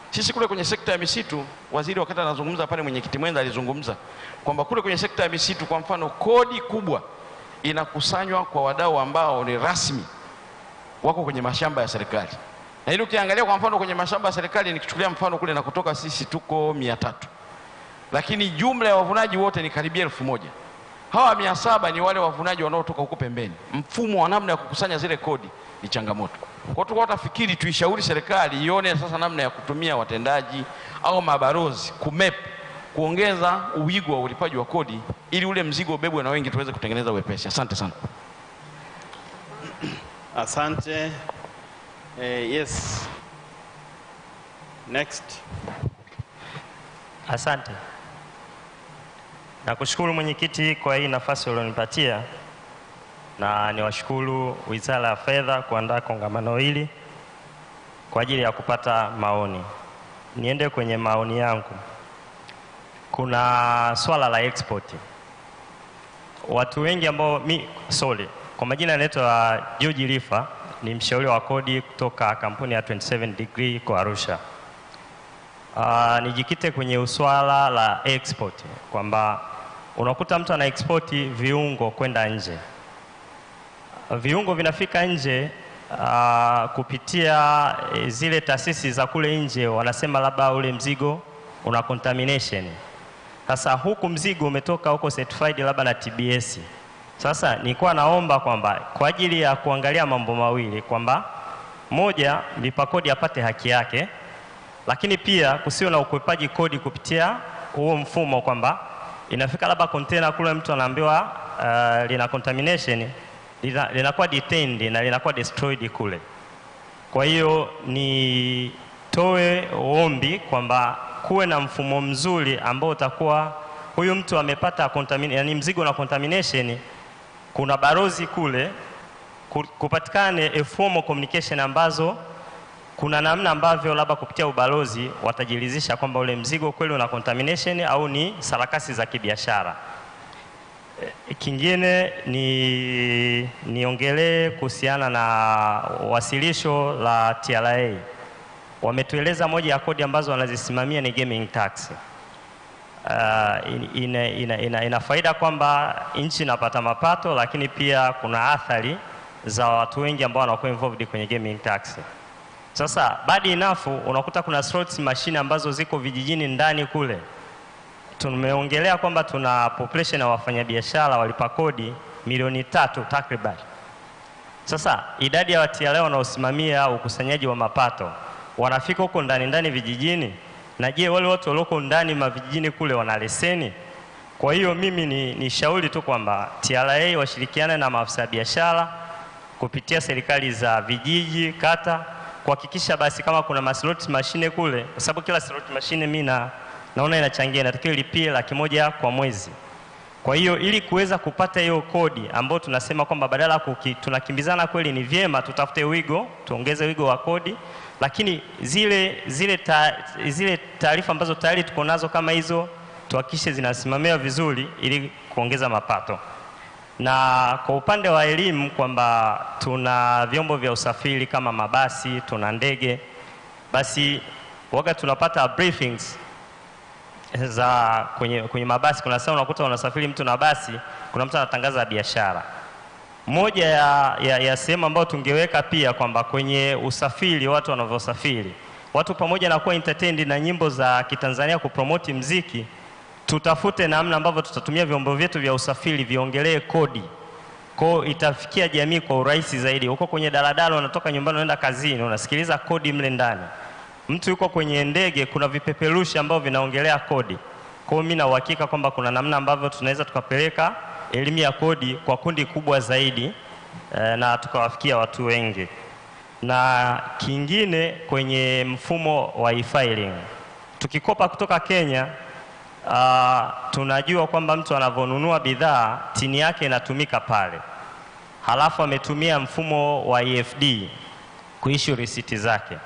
Sisi kule kwenye sekta ya misitu, waziri wakati anazungumza pale, mwenyekiti mwenza alizungumza kwamba kule kwenye sekta ya misitu kwa mfano kodi kubwa inakusanywa kwa wadau ambao ni rasmi wako kwenye mashamba ya serikali. Na hilo ukiangalia kwa mfano kwenye mashamba ya serikali, nikichukulia mfano kule na kutoka sisi tuko 300. Lakini jumla ya wavunaji wote ni karibia 1000. Hawa 700 ni wale wavunaji wanaotoka huko pembeni. Mfumo wa namna ya kukusanya zile kodi ni changamoto. Kwa hiyo tutafikiri tuishauri serikali ione sasa namna ya kutumia watendaji au mabarozi kuongeza uwigo wa ulipaji wa kodi ili ule mzigo ubebwe na wengi tuweze kutengeneza wepesi. Asante sana. Asante. Yes. Next. Asante. Nakushukuru mwenyekiti kwa hii nafasi ulionipatia, na niwashukuru Wizara ya Fedha kuandaa kongamano hili kwa ajili ya kupata maoni. Niende kwenye maoni yangu. Kuna swala la export. Watu wengi ambao kwa majina anaitwa George Lifa, ni mshauri wa kodi kutoka kampuni ya 27 Degree kwa Arusha. Nijikite kwenye swala la export, kwamba unakuta mtu ana export viungo kwenda nje. Viungo vinafika nje kupitia zile taasisi za kule nje, wanasema labda ule mzigo una contamination. Sasa huku mzigo umetoka huko certified labda na TBS. Sasa nilikuwa naomba kwamba kwa ajili ya kuangalia mambo mawili, kwamba moja, mlipa kodi apate haki yake, lakini pia kusiwe na ukwepaji kodi kupitia huo mfumo, kwamba inafika labda container kule mtu anaambiwa lina contamination, linakuwa detained na linakuwa destroyed kule. Kwa hiyo nitoe ombi kwamba kuwe na mfumo mzuri ambao utakuwa huyu mtu amepata yani mzigo na contamination, kuna barozi kule, kupatikane a formal communication ambazo kuna namna ambavyo labda kupitia ubalozi watajilizisha kwamba ule mzigo kweli una contamination au ni sarakasi za kibiashara. Kingine niongelee kuhusiana na wasilisho la TRA. Wametueleza moja ya kodi ambazo wanazisimamia ni gaming tax. Ina faida kwamba nchi inapata mapato, lakini pia kuna athari za watu wengi ambao wanakuwa involved kwenye gaming tax. Sasa bad enough unakuta kuna slots machine ambazo ziko vijijini ndani kule. Tumeongelea kwamba tuna population ya wafanyabiashara walipa kodi milioni 3 takriban. Sasa idadi ya TRA wanaosimamia ukusanyaji wa mapato wanafika huko ndani vijijini, na je, wale watu walioko ndani mavijijini kule wana leseni? Kwa hiyo mimi ni shauri tu kwamba TRA washirikiane na maafisa biashara kupitia serikali za vijiji, kata, kuhakikisha basi kama kuna slot machine kule, kwa sababu kila slot machine mimi naona inachangia, inatakiwa ilipie $100 kwa mwezi. Kwa hiyo ili kuweza kupata hiyo kodi ambayo tunasema kwamba badala tunakimbizana kweli, ni vyema tutafute wigo, tuongeze wigo wa kodi, lakini zile taarifa ambazo tayari tuko nazo kama hizo tuhakikishe zinasimamiwa vizuri ili kuongeza mapato. Na kwa upande wa elimu kwamba tuna vyombo vya usafiri kama mabasi, tuna ndege, basi waga tunapata briefings za kwenye mabasi. Kuna saa unakuta unasafiri mtu na basi, kuna mtu anatangaza biashara. Moja ya sehemu ambayo tungeweka pia kwamba kwenye usafiri, watu wanavyosafiri, watu pamoja na kuwa entertained na nyimbo za Kitanzania kupromote mziki, tutafute namna ambavyo tutatumia vyombo vyetu vya usafiri viongelee kodi. Kwa itafikia jamii kwa urahisi zaidi. Uko kwenye daladala unatoka nyumbani unaenda kazini, unasikiliza kodi mle ndani. Mtu yuko kwenye ndege, kuna vipeperushi ambavyo vinaongelea kodi. Kwa hiyo mimi na uhakika kwamba kuna namna ambavyo tunaweza tukapeleka elimu ya kodi kwa kundi kubwa zaidi na tukawafikia watu wengi. Na kingine kwenye mfumo wa e-filing. Tukikopa kutoka Kenya, tunajua kwamba mtu anavonunua bidhaa tini yake inatumika pale. Halafu ametumia mfumo wa EFD kuissue risiti zake.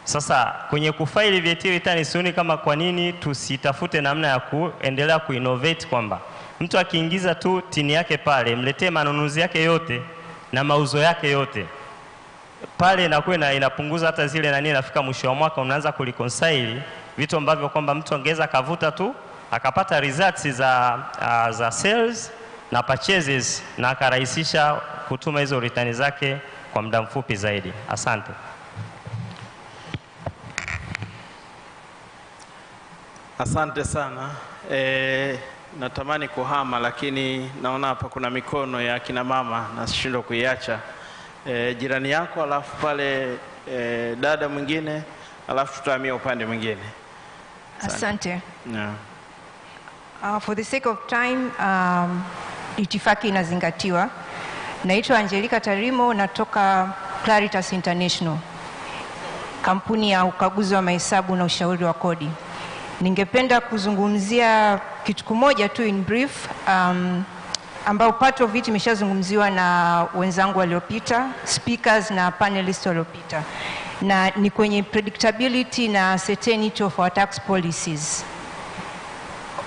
Sasa kwenye kufaili VAT return sioni kama kwa nini tusitafute namna ya kuendelea kuinnovate kwamba mtu akiingiza tu tini yake pale, mletee manunuzi yake yote na mauzo yake yote. Pale inakuwa inapunguza hata zile nani, nafika mwisho wa mwaka unaanza kureconcile vitu ambavyo kwamba mtu angeza kavuta tu akapata results za sales na purchases na akarahisisha kutuma hizo return zake kwa muda mfupi zaidi. Asante. Asante sana. Natamani kuhama lakini naona hapa kuna mikono ya kina mama na sishindwa kuiacha. Jirani yako, alafu pale dada mwingine, alafu tutahamia upande mwingine. Asante. Yeah. For the sake of time, itifaki inazingatiwa. Naitwa Angelica Tarimo, natoka Claritas International, kampuni ya ukaguzi wa mahesabu na ushauri wa kodi. Ningependa kuzungumzia kitu kimoja tu in brief, ambao part of it imeshazungumziwa na wenzangu waliopita, speakers na panelists waliopita, na ni kwenye predictability na certainty of our tax policies.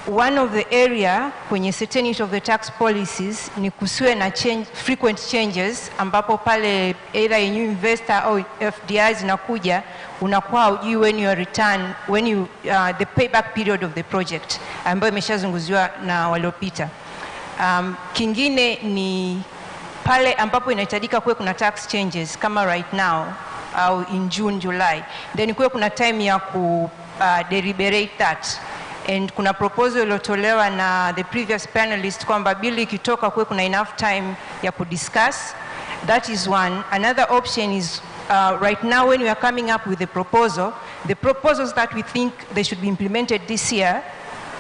One of the area kwenye certainty of the tax policies ni kusiwe na frequent changes, ambapo pale either a new investor au FDI zinakuja, unakuwa hujui when your return, the payback period of the project, ambayo imeshazungumziwa na waliopita. Kingine ni pale ambapo inahitajika kuwe kuna tax changes kama right now au in June, July, then kuwe kuna time ya ku deliberate that. And kuna proposal iliyotolewa na the previous panelist kwamba bili ikitoka kuwe kuna enough time ya kudiscuss. That is one. Another option is right now when we are coming up with the proposals that we think they should be implemented this year,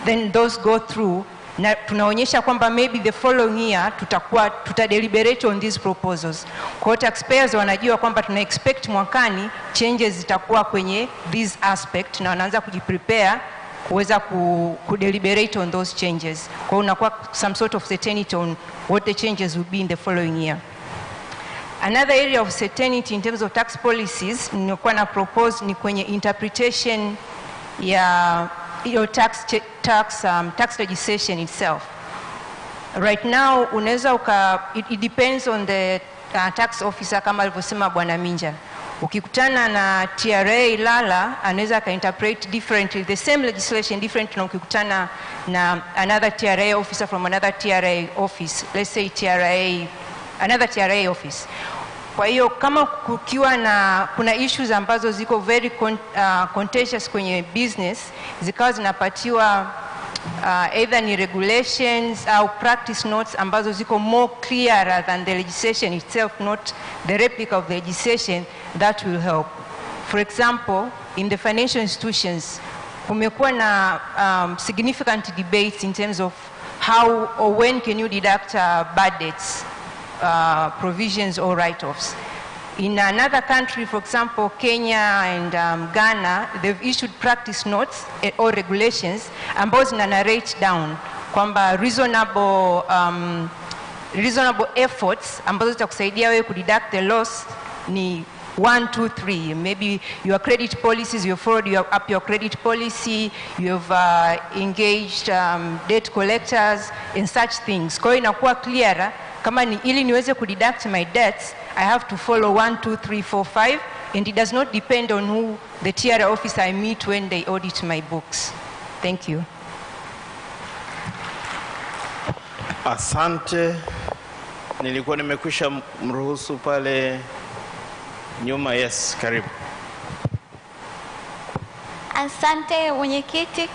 then those go through. Na tunaonyesha kwamba maybe the following year tutadeliberate on these proposals. Kwa taxpayers wanajua kwamba tuna expect mwakani changes zitakuwa kwenye this aspect, na wanaanza kujiprepare kuweza kudeliberate on those changes. Kwa unakuwa some sort of certainty on what the changes will be in the following year. Another area of certainty in terms of tax policies nilikuwa na propose ni kwenye interpretation ya tax legislation itself. right now unaweza it depends on the tax officer kama alivyosema Bwana Minja. Ukikutana na TRA Ilala anaweza interpret differently the same legislation different na ukikutana na another TRA officer from another TRA office, let's say another TRA office. Kwa hiyo kama kukiwa na kuna issues ambazo ziko very contentious kwenye business zikawa zinapatiwa either ni regulations au practice notes ambazo ziko more clearer than the legislation itself, not the replica of the legislation, that will help. For example, in the financial institutions, kumekuwa na significant debates in terms of how or when can you deduct bad debts, provisions or write-offs. In another country, for example, Kenya and Ghana, they've issued practice notes or regulations ambazo zina narrate down kwamba reasonable efforts ambazo zitakusaidia wewe kudeduct the loss ni 1, 2, 3. Maybe your credit policies, you followed up your credit policy, you've engaged debt collectors and such things. Kwa hiyo inakuwa clearer kama ni ili niweze kudeduct my debts, I have to follow 1, 2, 3, 4, 5, and it does not depend on who the TRA officer I meet when they audit my books. Thank you. Asante. Nilikuwa nimekwisha mruhusu pale nyuma. Yes, karibu. Asante mwenyekiti.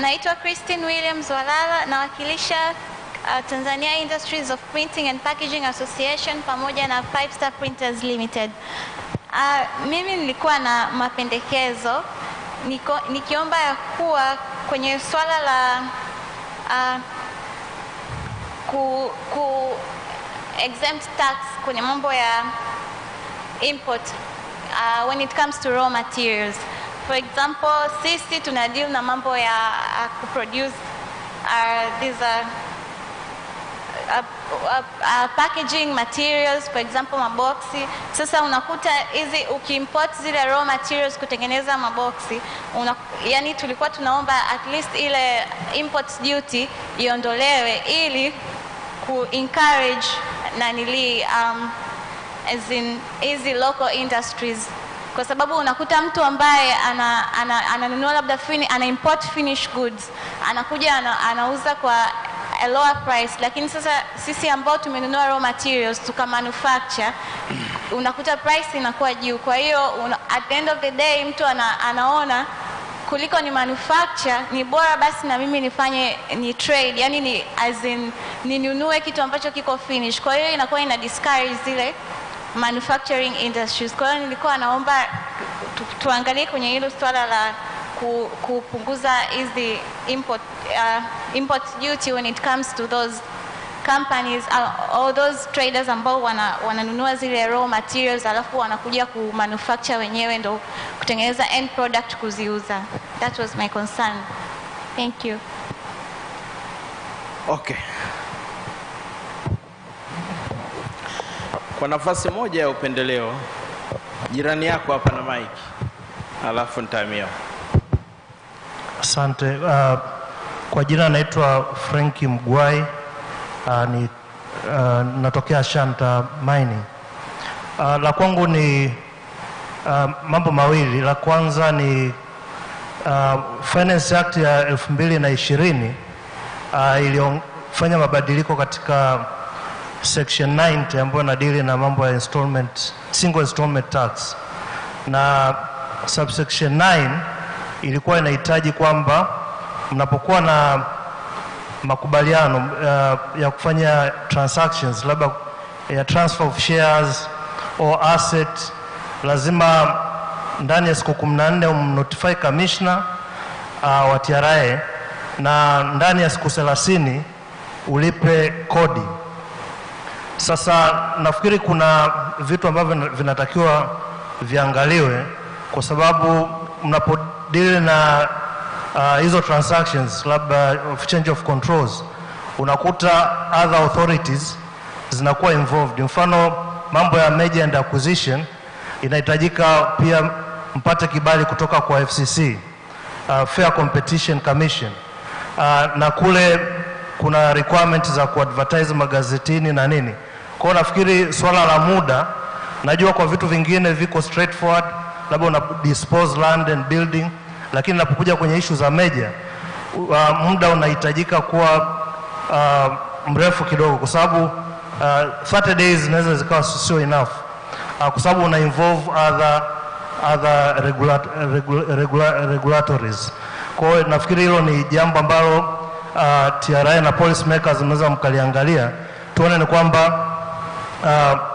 Naitwa Christine Williams Walala, nawakilisha Tanzania Industries of Printing and Packaging Association pamoja na 5 Star Printers Limited. Mimi nilikuwa na mapendekezo nikiomba ya kuwa kwenye swala la ku exempt tax kwenye mambo ya import when it comes to raw materials. For example, sisi tuna deal na mambo ya kuproduce these packaging materials, for example maboksi. Sasa unakuta hizi ukiimport zile raw materials kutengeneza maboksi, yani tulikuwa tunaomba at least ile import duty iondolewe ili ku encourage as in easy local industries, kwa sababu unakuta mtu ambaye ananunua labda ana import finished goods, anakuja anauza kwa a lower price, lakini sasa sisi ambao tumenunua raw materials tuka manufacture, unakuta price inakuwa juu. Kwa hiyo at the end of the day mtu anaona kuliko ni manufacture ni bora basi na mimi nifanye ni trade, yani ni as in ninunue kitu ambacho kiko finish. Kwa hiyo inakuwa ina discourage zile manufacturing industries. Kwa hiyo nilikuwa naomba tuangalie kwenye hilo swala la kupunguza hizi import duty when it comes to those companies or those traders ambao wananunua zile raw materials alafu wanakuja kumanufacture wenyewe ndo kutengeneza end product kuziuza. That was my concern. Thank you. Okay. Kwa nafasi moja ya upendeleo, jirani yako hapa na mic, alafu nitamia. Asante. Kwa jina naitwa Frankie Mgwai, natokea Shanta Mining. La kwangu ni mambo mawili. La kwanza ni Finance Act ya 2020 ilifanya mabadiliko katika Section 90 ambayo inadili na mambo ya single installment tax, na subsection 9 ilikuwa inahitaji kwamba mnapokuwa na makubaliano ya kufanya transactions, labda ya transfer of shares or asset, lazima ndani ya siku 14 umnotify commissioner wa TRA, na ndani ya siku 30 ulipe kodi. Sasa nafikiri kuna vitu ambavyo vinatakiwa viangaliwe, kwa sababu mnapodili na hizo transactions, labda of change of controls, unakuta other authorities zinakuwa involved. Mfano mambo ya merger and acquisition, inahitajika pia mpate kibali kutoka kwa FCC, Fair Competition Commission, na kule kuna requirement za kuadvertise magazetini na nini. Kwa hiyo nafikiri swala la muda, najua kwa vitu vingine viko straightforward, labda una dispose land and building, lakini napokuja kwenye issue za major, muda unahitajika kuwa mrefu kidogo, kwa sababu 30 days inaweza zikawa sio enough, kwa sababu una involve other regulatories. Kwa hiyo nafikiri hilo ni jambo ambalo TRA na policy makers mnaweza mkaliangalia, tuone ni kwamba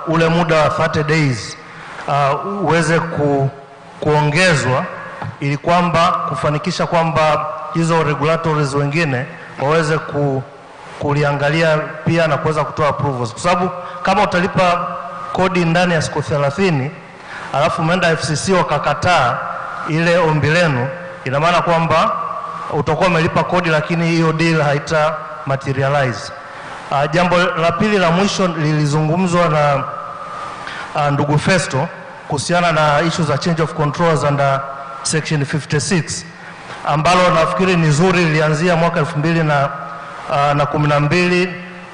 ule muda wa 30 days uweze kuongezwa, ili kwamba kufanikisha kwamba hizo regulatories wengine waweze kuliangalia pia na kuweza kutoa approvals. Kwa sababu kama utalipa kodi ndani ya siku 30 alafu umeenda FCC wakakataa ile ombi lenu, ina maana kwamba utakuwa umelipa kodi lakini hiyo deal haita materialize. Jambo la pili la mwisho lilizungumzwa na ndugu Festo kuhusiana na issue za change of controls under section 56, ambalo nafikiri ni zuri, lilianzia mwaka 2012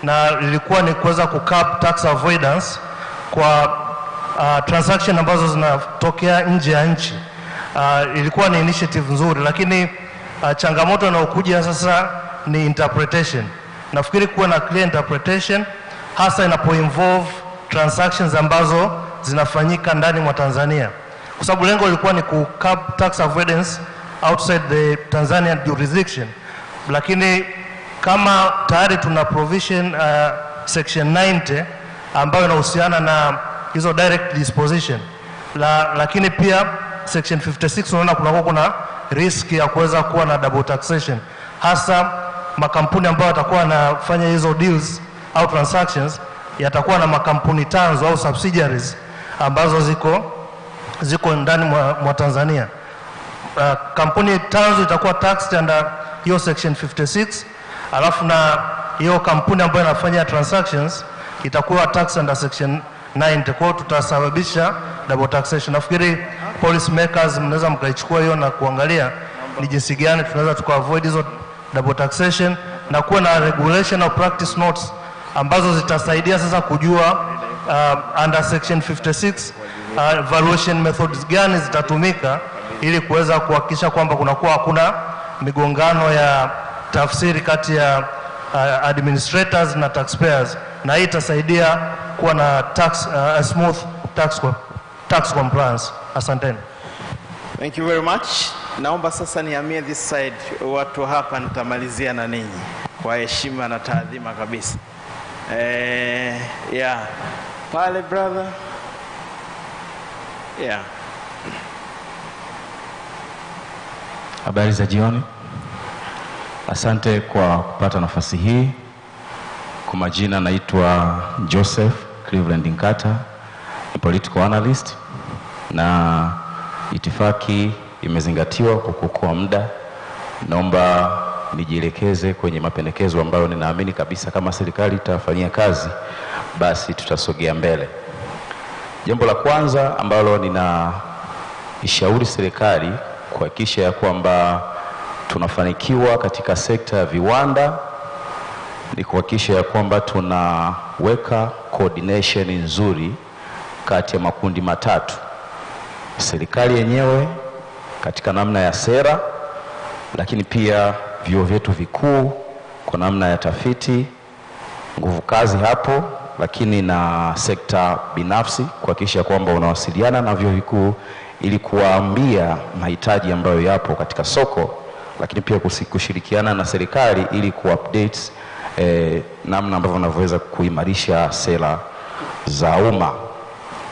na lilikuwa ni kuweza kucap tax avoidance kwa transaction ambazo zinatokea nje ya nchi. Ilikuwa ni initiative nzuri, lakini changamoto inayokuja sasa ni interpretation. Nafikiri kuwa na clear interpretation, hasa inapo-involve transactions ambazo zinafanyika ndani mwa Tanzania, kwa sababu lengo lilikuwa ni kucap tax avoidance outside the Tanzanian jurisdiction. Lakini kama tayari tuna provision section 90 ambayo inahusiana na hizo direct disposition, lakini pia section 56 unaona kuna risk ya kuweza kuwa na double taxation, hasa makampuni ambayo yatakuwa yanafanya hizo deals au transactions yatakuwa na makampuni tanzo au subsidiaries ambazo ziko ndani mwa Tanzania. Kampuni tanzo itakuwa taxed under hiyo section 56, alafu na hiyo kampuni ambayo inafanya transactions itakuwa taxed under section 90. Kwa hiyo tutasababisha double taxation. Nafikiri policy makers mnaweza mkaichukua hiyo na kuangalia ni jinsi gani tunaweza tuka-avoid hizo double taxation, na kuwa na regulation au practice notes ambazo zitasaidia sasa kujua under section 56 valuation methods gani zitatumika, ili kuweza kuhakikisha kwamba kunakuwa hakuna migongano ya tafsiri kati ya administrators na taxpayers, na hii itasaidia kuwa na smooth tax compliance. Asanteni. Thank you very much. Naomba sasa nihamie this side. Watu hapa nitamalizia na ninyi kwa heshima na taadhima kabisa. Yeah. Pale brother. Yeah. Habari za jioni. Asante kwa kupata nafasi hii. Kwa majina naitwa Joseph Cleveland Nkata, ni political analyst, na itifaki imezingatiwa kwa kuokoa muda. Naomba nijielekeze kwenye mapendekezo ambayo ninaamini kabisa kama serikali itafanyia kazi basi tutasogea mbele. Jambo la kwanza ambalo ninaishauri serikali kuhakikisha ya kwamba tunafanikiwa katika sekta ya viwanda ni kuhakikisha ya kwamba tunaweka coordination nzuri kati ya makundi matatu: serikali yenyewe katika namna ya sera, lakini pia vyuo vyetu vikuu kwa namna ya tafiti, nguvu kazi hapo, lakini na sekta binafsi kuhakikisha kwamba unawasiliana na vyuo vikuu ili kuwaambia mahitaji ambayo yapo katika soko, lakini pia kushirikiana na serikali ili kuupdate namna ambavyo wanaweza kuimarisha sera za umma.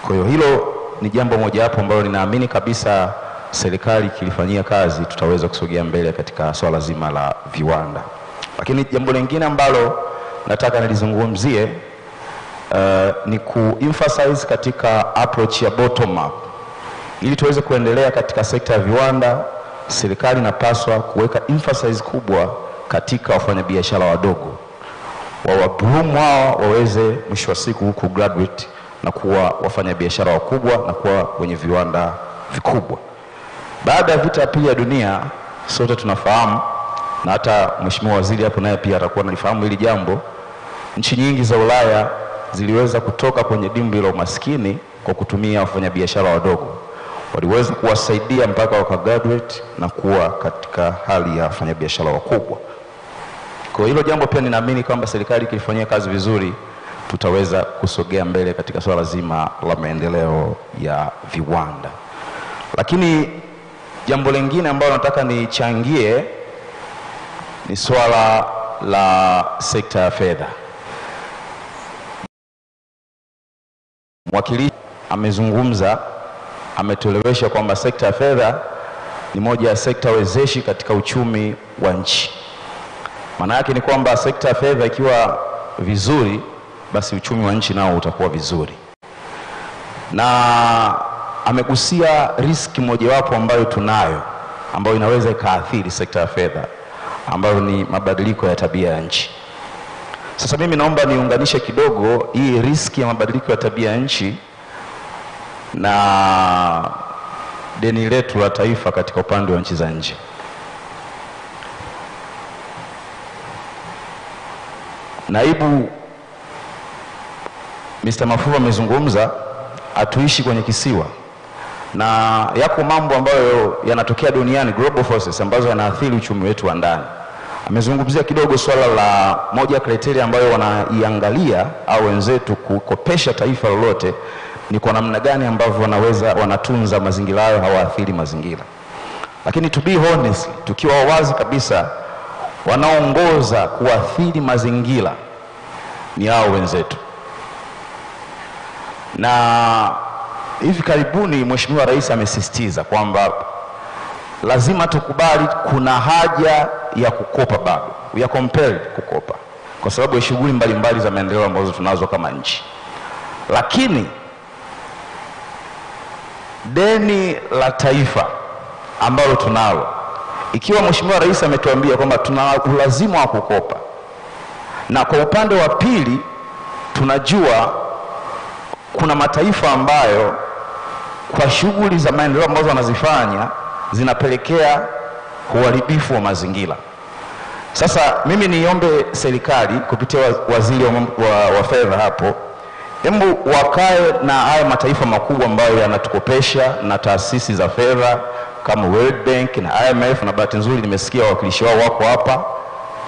Kwa hiyo hilo ni jambo moja hapo ambalo ninaamini kabisa serikali ikilifanyia kazi tutaweza kusogea mbele katika swala zima la viwanda. Lakini jambo lingine ambalo nataka nilizungumzie ni ku-emphasize katika approach ya bottom up. Ili tuweze kuendelea katika sekta ya viwanda, serikali inapaswa kuweka emphasis kubwa katika wafanyabiashara wadogo. Wabloom wao waweze mwisho wa siku kugraduate na kuwa wafanyabiashara wakubwa na kuwa wenye viwanda vikubwa. Baada ya vita ya pili ya dunia, sote tunafahamu na hata Mheshimiwa Waziri hapo naye pia atakuwa analifahamu hili jambo. Nchi nyingi za Ulaya ziliweza kutoka kwenye dimbwi la umaskini kwa kutumia wafanyabiashara wadogo. Waliweza kuwasaidia mpaka wakagraduate na kuwa katika hali ya wafanyabiashara wakubwa. Kwa hilo jambo pia ninaamini kwamba serikali ikifanyia kazi vizuri tutaweza kusogea mbele katika swala zima la maendeleo ya viwanda. Lakini jambo lingine ambalo nataka nichangie ni swala la sekta ya fedha. Mwakilishi amezungumza, ametuelewesha kwamba sekta ya fedha ni moja ya sekta wezeshi katika uchumi wa nchi. Maana yake ni kwamba sekta ya fedha ikiwa vizuri, basi uchumi wa nchi nao utakuwa vizuri. Na amegusia riski mojawapo ambayo tunayo, ambayo inaweza ikaathiri sekta ya fedha, ambayo ni mabadiliko ya tabia ya nchi. Sasa mimi naomba niunganishe kidogo hii riski ya mabadiliko ya tabia ya nchi na deni letu la taifa katika upande wa nchi za nje. Naibu Mr. Mafuru amezungumza, hatuishi kwenye kisiwa, na yako mambo ambayo yanatokea duniani, global forces, ambazo yanaathiri uchumi wetu wa ndani. Amezungumzia kidogo swala la moja kriteria ambayo wanaiangalia au wenzetu kukopesha taifa lolote ni kwa namna gani ambavyo wanatunza mazingira hayo, hawaathiri mazingira. Lakini to be honest, tukiwa wazi kabisa, wanaongoza kuathiri mazingira ni hao wenzetu. Na hivi karibuni Mheshimiwa Rais amesisitiza kwamba lazima tukubali kuna haja ya kukopa bado. We are compelled kukopa kwa sababu ya shughuli mbalimbali za maendeleo ambazo tunazo kama nchi. Lakini deni la taifa ambalo tunalo, ikiwa Mheshimiwa Rais ametuambia kwamba tuna ulazima wa kukopa, na kwa upande wa pili tunajua kuna mataifa ambayo kwa shughuli za maendeleo ambazo wanazifanya zinapelekea uharibifu wa mazingira. Sasa mimi niombe serikali kupitia waziri wa fedha hapo, hebu wakae na haya mataifa makubwa ambayo yanatukopesha na taasisi za fedha kama World Bank na IMF, na bahati nzuri nimesikia wawakilishi wao wako hapa.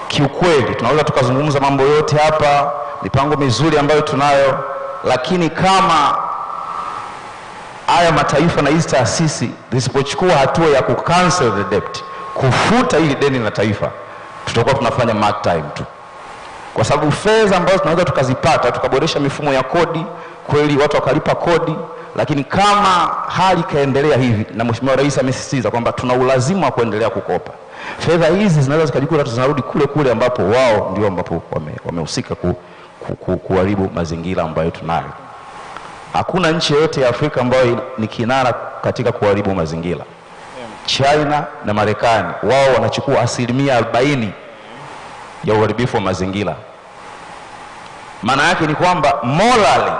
Kiukweli tunaweza tukazungumza mambo yote hapa, mipango mizuri ambayo tunayo, lakini kama haya mataifa na hizi taasisi zisipochukua hatua ya kucancel the debt, kufuta hili deni la taifa, tutakuwa tunafanya mark time tu. Kwa sababu fedha ambazo tunaweza tukazipata, tukaboresha mifumo ya kodi, kweli watu wakalipa kodi, lakini kama hali kaendelea hivi, na Mheshimiwa Rais amesisitiza kwamba tuna ulazima wa kuendelea kukopa, fedha hizi zinaweza zikajikuta zinarudi kule kule ambapo wao ndio ambapo wamehusika kuharibu mazingira ambayo tunayo. Hakuna nchi yote ya Afrika ambayo ni kinara katika kuharibu mazingira. China na Marekani wao wanachukua 40% ya uharibifu wa mazingira. Maana yake ni kwamba morally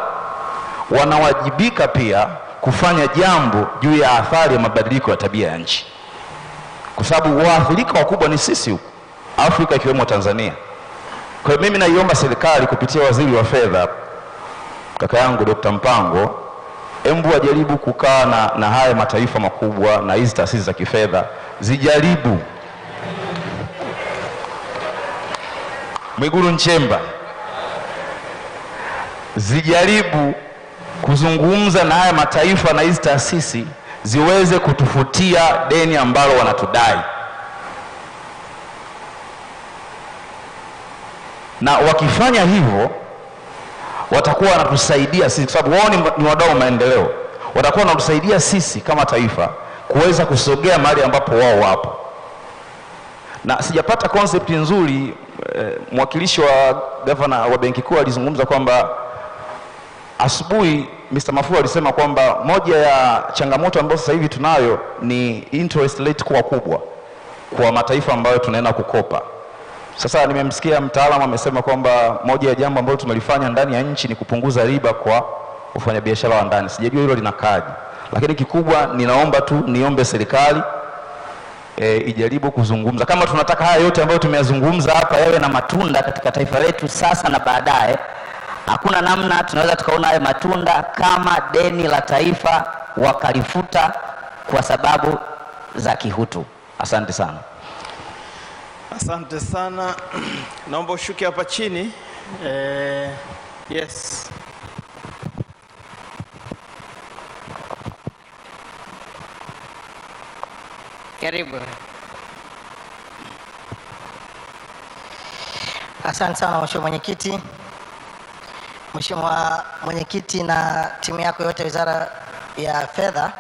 wanawajibika pia kufanya jambo juu ya athari ya mabadiliko ya tabia ya nchi, kwa sababu waathirika wakubwa ni sisi huku Afrika, ikiwemo Tanzania. Kwa hiyo mimi naiomba serikali kupitia waziri wa fedha kaka yangu Dr. Mpango, embu wajaribu kukaa na haya mataifa makubwa na hizi taasisi za kifedha, zijaribu Mwigulu Nchemba, zijaribu kuzungumza na haya mataifa na hizi taasisi ziweze kutufutia deni ambalo wanatudai. Na wakifanya hivyo watakuwa wanatusaidia sisi, kwa sababu wao ni wadau wa maendeleo. Watakuwa wanatusaidia sisi kama taifa kuweza kusogea mahali ambapo wao wapo. Na sijapata concept nzuri, mwakilishi wa governor wa Benki Kuu alizungumza kwamba asubuhi Mr. Mafuru alisema kwamba moja ya changamoto ambazo sasa hivi tunayo ni interest rate kuwa kubwa kwa mataifa ambayo tunaenda kukopa. Sasa nimemsikia mtaalamu amesema kwamba moja ya jambo ambalo tumelifanya ndani ya nchi ni kupunguza riba kwa wafanyabiashara wa ndani. Sijajua hilo linakaje. Lakini kikubwa niombe serikali ijaribu kuzungumza kama tunataka haya yote ambayo tumeyazungumza hapa yawe na matunda katika taifa letu sasa na baadaye. Hakuna namna tunaweza tukaona haya matunda kama deni la taifa wakalifuta kwa sababu za kihutu. Asante sana. Asante sana. Naomba ushuke hapa chini. Yes. Karibu. Asante sana Mheshimiwa Mwenyekiti. Mheshimiwa Mwenyekiti na timu yako yote Wizara ya Fedha.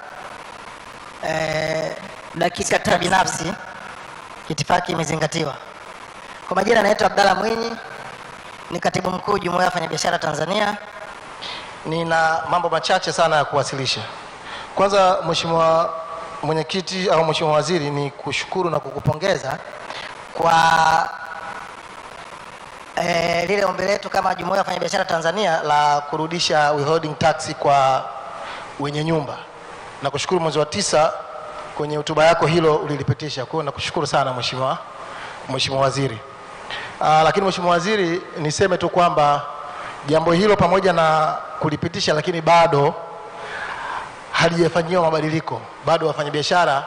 Dakika binafsi itifaki imezingatiwa. Kwa majina naitwa Abdalla Mwinyi, ni katibu mkuu Jumuiya ya Wafanyabiashara Tanzania. Nina mambo machache sana ya kuwasilisha. Kwanza Mheshimiwa Mwenyekiti au Mheshimiwa Waziri, ni kushukuru na kukupongeza kwa lile ombi letu kama Jumuiya ya Wafanyabiashara Tanzania la kurudisha withholding tax kwa wenye nyumba. Na kushukuru mwezi wa 9 kwenye hotuba yako hilo ulilipitisha. Kwa hiyo nakushukuru sana Mheshimiwa Waziri. Lakini Mheshimiwa Waziri, niseme tu kwamba jambo hilo pamoja na kulipitisha, lakini bado halijafanyiwa mabadiliko. Bado wafanyabiashara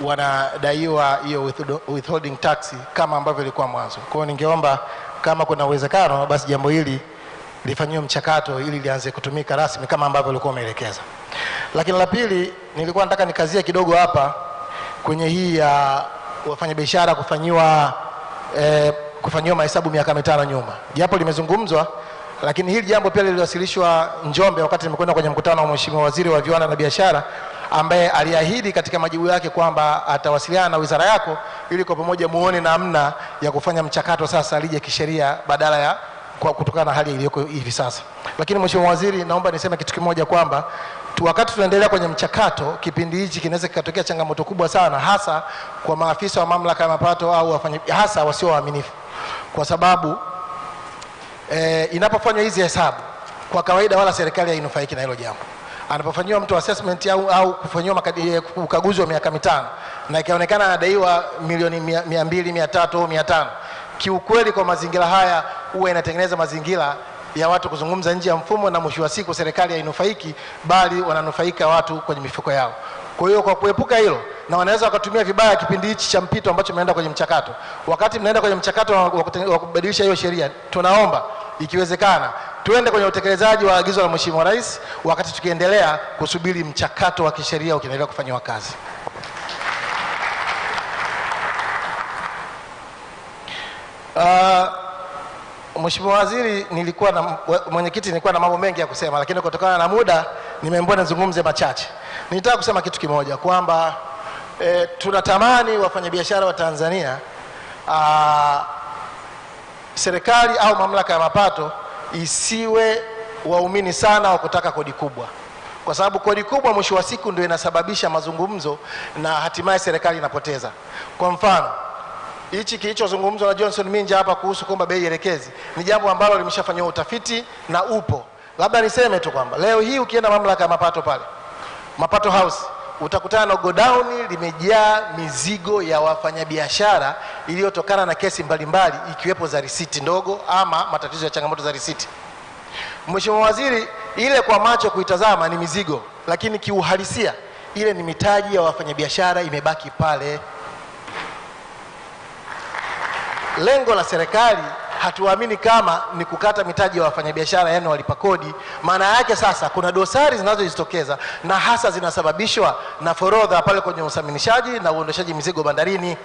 wanadaiwa hiyo withholding tax kama ambavyo ilikuwa mwanzo. Kwa hiyo ningeomba kama kuna uwezekano basi jambo hili lifanyiwe mchakato ili lianze kutumika rasmi kama ambavyo ulikuwa umeelekeza. Lakini la pili, nilikuwa nataka nikazia kidogo hapa kwenye hii ya wafanyabiashara kufanyiwa mahesabu miaka 5 nyuma. Japo limezungumzwa, lakini hili jambo pia liliwasilishwa Njombe wakati nimekwenda kwenye mkutano wa Mheshimiwa Waziri wa Viwanda na Biashara, ambaye aliahidi katika majibu yake kwamba atawasiliana na wizara yako ili kwa pamoja muone namna ya kufanya mchakato sasa lije kisheria badala ya kutokana na hali iliyoko hivi sasa. Lakini Mheshimiwa Waziri, naomba niseme kitu kimoja kwamba wakati tunaendelea kwenye mchakato, kipindi hichi kinaweza kikatokea changamoto kubwa sana, hasa kwa maafisa wa mamlaka ya mapato au hasa wasio waaminifu, kwa sababu inapofanywa hizi hesabu kwa kawaida wala serikali hainufaiki na hilo jambo. Anapofanywa mtu assessment au kufanywa ukaguzi wa miaka 5 na ikaonekana anadaiwa milioni 200, 300, 500, kiukweli kwa mazingira haya huwa inatengeneza mazingira ya watu kuzungumza nje ya mfumo, na mwisho wa siku serikali hainufaiki bali wananufaika watu kwenye mifuko yao. Kwa hiyo kwa kuepuka hilo, na wanaweza wakatumia vibaya kipindi hichi cha mpito ambacho mnaenda kwenye mchakato. Wakati mnaenda kwenye mchakato wa kubadilisha hiyo sheria, tunaomba ikiwezekana tuende kwenye utekelezaji wa agizo la Mheshimiwa Rais wakati tukiendelea kusubiri mchakato wa kisheria ukiendelea kufanywa kazi. Mheshimiwa Waziri, Mwenyekiti, nilikuwa na mambo mengi ya kusema, lakini kutokana na muda nimeambiwa nizungumze machache. Nitaka kusema kitu kimoja kwamba tunatamani wafanyabiashara wa Tanzania, serikali au mamlaka ya mapato isiwe waumini sana wa kutaka kodi kubwa, kwa sababu kodi kubwa mwisho wa siku ndio inasababisha mazungumzo na hatimaye serikali inapoteza. Kwa mfano, hichi kilichozungumzwa na Johnson Minja hapa kuhusu kwamba bei elekezi ni jambo ambalo limeshafanywa utafiti na upo. Labda niseme tu kwamba leo hii ukienda mamlaka ya mapato pale Mapato House utakutana na godown limejaa mizigo ya wafanyabiashara iliyotokana na kesi mbalimbali ikiwepo za risiti ndogo ama matatizo ya changamoto za risiti. Mheshimiwa Waziri, ile kwa macho kuitazama ni mizigo, lakini kiuhalisia ile ni mitaji ya wafanyabiashara imebaki pale. Lengo la serikali hatuamini kama ni kukata mitaji ya wafanyabiashara, yani walipa kodi. Maana yake sasa kuna dosari zinazojitokeza na hasa zinasababishwa na forodha pale kwenye usaminishaji na uondoshaji mizigo bandarini.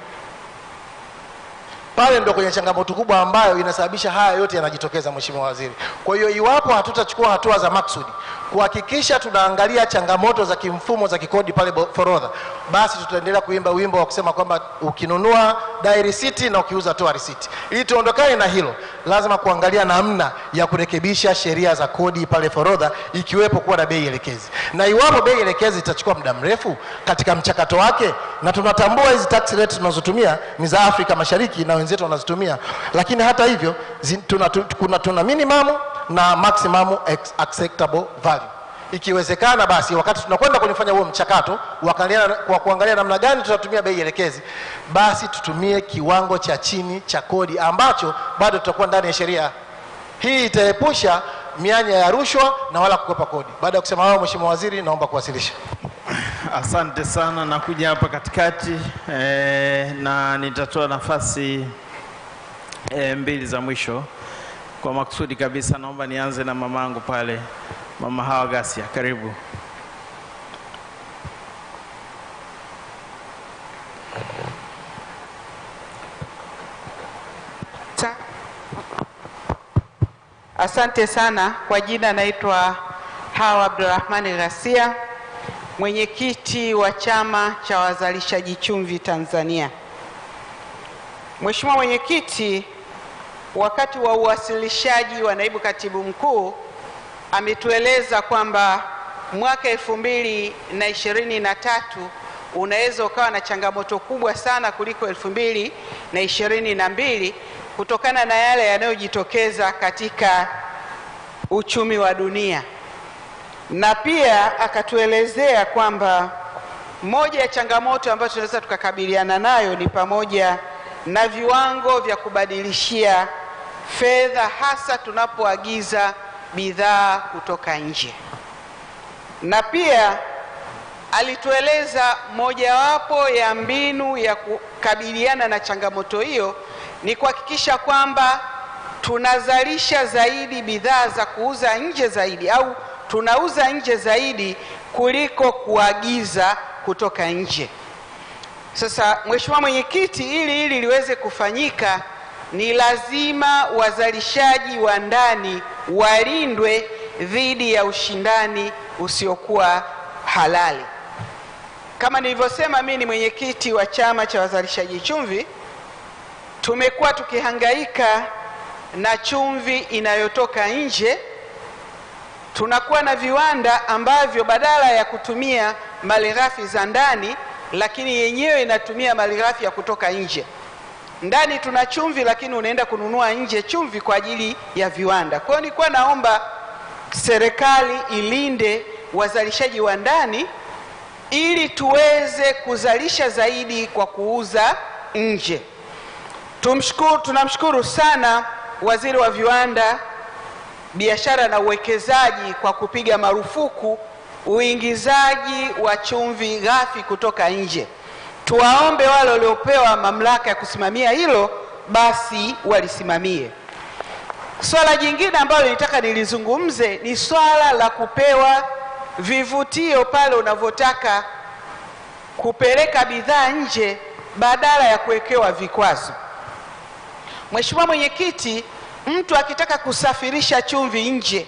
Pale ndio kwenye changamoto kubwa ambayo inasababisha haya yote yanajitokeza, Mheshimiwa Waziri. Kwa hiyo iwapo hatutachukua hatua za maksudi kuhakikisha tunaangalia changamoto za kimfumo za kikodi pale forodha, basi tutaendelea kuimba wimbo wa kusema kwamba ukinunua dai risiti na ukiuza toa risiti. Ili tuondokane na hilo, lazima kuangalia namna ya kurekebisha sheria za kodi pale forodha, ikiwepo kuwa na bei elekezi. Na iwapo bei elekezi itachukua muda mrefu katika mchakato wake, na tunatambua hizi tax rates tunazotumia ni za Afrika Mashariki na wenzetu wanazitumia, lakini hata hivyo tuna minimum na maximum acceptable value. ikiwezekana basi wakati tunakwenda kufanya huo mchakato kwa kuangalia namna gani tutatumia bei elekezi, basi tutumie kiwango cha chini cha kodi ambacho bado tutakuwa ndani ya sheria. Hii itaepusha mianya ya rushwa na wala kukwepa kodi. Baada ya kusema hayo, Mheshimiwa Waziri, naomba kuwasilisha. Asante sana, nakuja hapa katikati na nitatoa nafasi mbili za mwisho kwa makusudi kabisa. Naomba nianze na mamangu pale, Mama Hawa Gasia, karibu. Asante sana. Kwa jina naitwa Hawa Abdurrahmani Gasia, mwenyekiti wa chama cha wazalishaji chumvi Tanzania. Mheshimiwa Mwenyekiti, wakati wa uwasilishaji wa naibu katibu mkuu ametueleza kwamba mwaka 2023 unaweza ukawa na changamoto kubwa sana kuliko 2022 kutokana na yale yanayojitokeza katika uchumi wa dunia, na pia akatuelezea kwamba moja ya changamoto ambazo tunaweza tukakabiliana nayo ni pamoja na viwango vya kubadilishia fedha, hasa tunapoagiza bidhaa kutoka nje. Na pia alitueleza mojawapo ya mbinu ya kukabiliana na changamoto hiyo ni kuhakikisha kwamba tunazalisha zaidi bidhaa za kuuza nje zaidi, au tunauza nje zaidi kuliko kuagiza kutoka nje. Sasa Mheshimiwa Mwenyekiti, ili liweze kufanyika ni lazima wazalishaji wa ndani walindwe dhidi ya ushindani usiokuwa halali. Kama nilivyosema, mimi ni mwenyekiti wa chama cha wazalishaji chumvi. Tumekuwa tukihangaika na chumvi inayotoka nje. Tunakuwa na viwanda ambavyo badala ya kutumia malighafi za ndani, lakini yenyewe inatumia malighafi ya kutoka nje. Ndani tuna chumvi, lakini unaenda kununua nje chumvi kwa ajili ya viwanda. Kwa hiyo nilikuwa naomba serikali ilinde wazalishaji wa ndani ili tuweze kuzalisha zaidi kwa kuuza nje. Tunamshukuru sana Waziri wa Viwanda, Biashara na Uwekezaji kwa kupiga marufuku uingizaji wa chumvi ghafi kutoka nje. Tuwaombe wale waliopewa mamlaka ya kusimamia hilo basi walisimamie. Swala jingine ambalo nitaka nilizungumze ni swala la kupewa vivutio pale unavyotaka kupeleka bidhaa nje badala ya kuwekewa vikwazo. Mheshimiwa Mwenyekiti, mtu akitaka kusafirisha chumvi nje,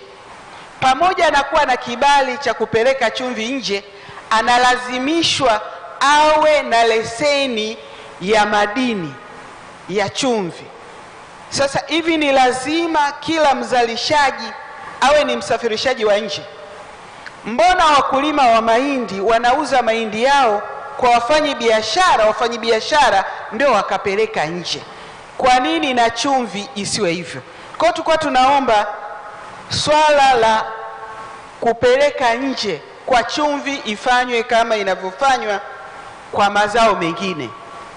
pamoja na kuwa na kibali cha kupeleka chumvi nje, analazimishwa awe na leseni ya madini ya chumvi. Sasa hivi ni lazima kila mzalishaji awe ni msafirishaji wa nje. Mbona wakulima wa mahindi wanauza mahindi yao kwa wafanyabiashara ndio wakapeleka nje? Kwa nini na chumvi isiwe hivyo? Kwa hiyo tulikuwa tunaomba swala la kupeleka nje kwa chumvi ifanywe kama inavyofanywa kwa mazao mengine,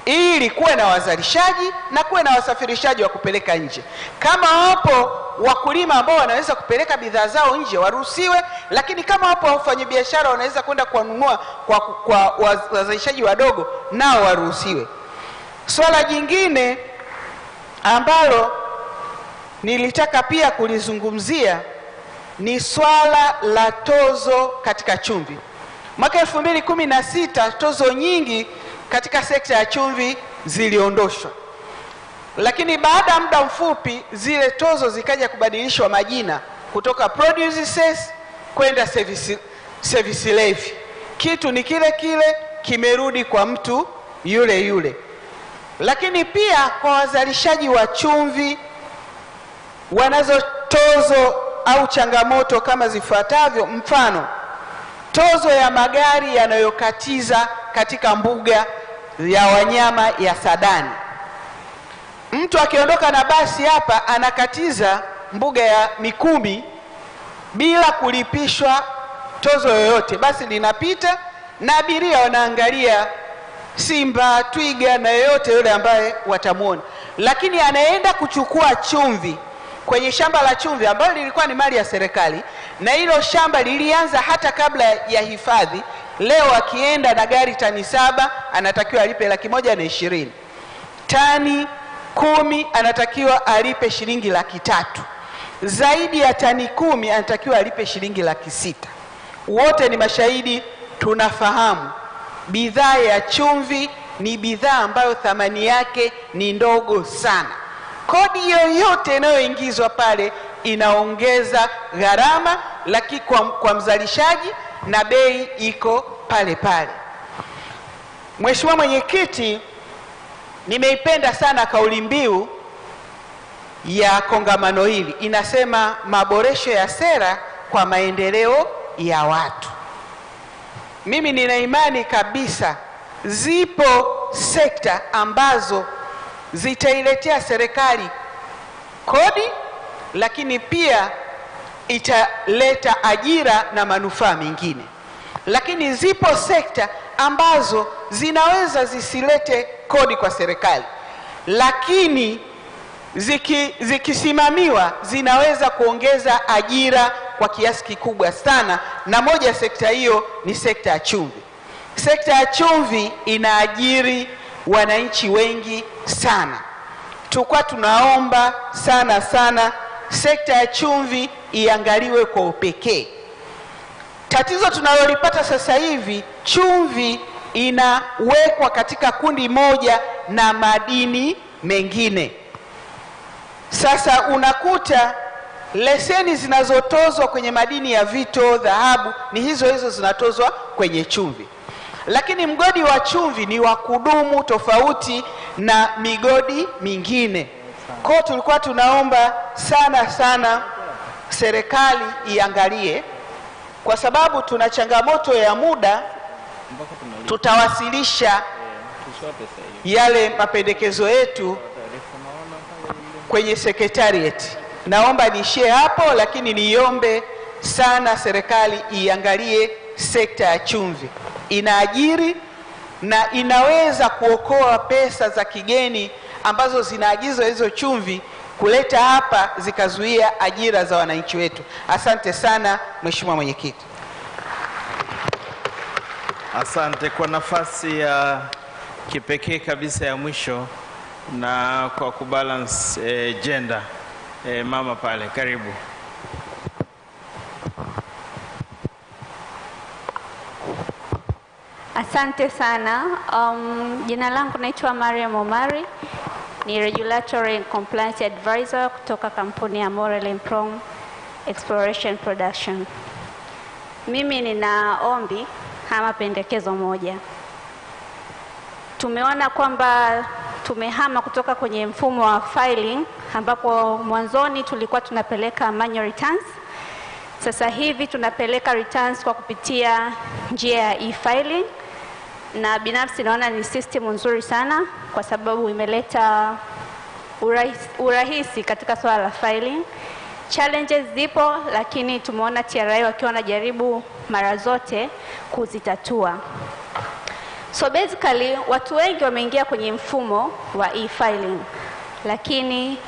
ili kuwe na wazalishaji na kuwe na wasafirishaji wa kupeleka nje. Kama wapo wakulima ambao wanaweza kupeleka bidhaa zao nje waruhusiwe, lakini kama wapo wafanyabiashara wanaweza kwenda kuwanunua kwa wazalishaji wadogo, nao waruhusiwe. Swala jingine ambalo nilitaka pia kulizungumzia ni swala la tozo katika chumvi. Mwaka 2016 tozo nyingi katika sekta ya chumvi ziliondoshwa, lakini baada ya muda mfupi zile tozo zikaja kubadilishwa majina kutoka produce cess kwenda service levy. Kitu ni kile kile, kimerudi kwa mtu yule yule. Lakini pia kwa wazalishaji wa chumvi wanazo tozo au changamoto kama zifuatavyo. Mfano, tozo ya magari yanayokatiza katika mbuga ya wanyama ya Sadani. Mtu akiondoka na basi hapa anakatiza mbuga ya Mikumi bila kulipishwa tozo yoyote, basi linapita na abiria wanaangalia simba, twiga na yoyote yule ambaye watamuona. Lakini anaenda kuchukua chumvi kwenye shamba la chumvi ambalo lilikuwa ni mali ya serikali, na hilo shamba lilianza hata kabla ya hifadhi. Leo akienda na gari tani 7 anatakiwa alipe 120,000. Tani 10 anatakiwa alipe shilingi 300,000. Zaidi ya tani 10 anatakiwa alipe shilingi 600,000. Wote ni mashahidi, tunafahamu bidhaa ya chumvi ni bidhaa ambayo thamani yake ni ndogo sana. Kodi yoyote inayoingizwa pale inaongeza gharama, lakini kwa mzalishaji na bei iko pale pale. Mheshimiwa Mwenyekiti, nimeipenda sana kauli mbiu ya kongamano hili, inasema maboresho ya sera kwa maendeleo ya watu. Mimi nina imani kabisa zipo sekta ambazo zitailetea serikali kodi, lakini pia italeta ajira na manufaa mengine. Lakini zipo sekta ambazo zinaweza zisilete kodi kwa serikali, lakini zikisimamiwa zinaweza kuongeza ajira kwa kiasi kikubwa sana, na moja sekta hiyo ni sekta ya chumvi. Sekta ya chumvi inaajiri wananchi wengi sana. Tulikuwa tunaomba sana sekta ya chumvi iangaliwe kwa upekee. Tatizo tunalolipata sasa hivi, chumvi inawekwa katika kundi moja na madini mengine. Sasa unakuta leseni zinazotozwa kwenye madini ya vito, dhahabu ni hizo zinatozwa kwenye chumvi. Lakini mgodi wa chumvi ni wa kudumu tofauti na migodi mingine. Kwa tulikuwa tunaomba sana serikali iangalie, kwa sababu tuna changamoto ya muda. Tutawasilisha yale mapendekezo yetu kwenye secretariat. Naomba niishie hapo, lakini niombe sana serikali iangalie sekta ya chumvi. Inaajiri na inaweza kuokoa pesa za kigeni ambazo zinaagizwa hizo chumvi kuleta hapa, zikazuia ajira za wananchi wetu. Asante sana Mheshimiwa Mwenyekiti. Asante kwa nafasi ya kipekee kabisa ya mwisho na kwa kubalance gender. Mama pale, karibu. Asante sana. Jina langu naitwa Mariam Omari, ni Regulatory and Compliance Advisor kutoka kampuni ya Morel and Prong Exploration Production. Mimi nina ombi ama pendekezo moja. Tumeona kwamba tumehama kutoka kwenye mfumo wa filing ambapo mwanzoni tulikuwa tunapeleka manual returns. Sasa hivi tunapeleka returns kwa kupitia njia ya e-filing, na binafsi naona ni system nzuri sana kwa sababu imeleta urahisi katika swala la filing. Challenges zipo, lakini tumeona TRA wakiwa wanajaribu mara zote kuzitatua. So basically watu wengi wameingia kwenye mfumo wa e-filing, lakini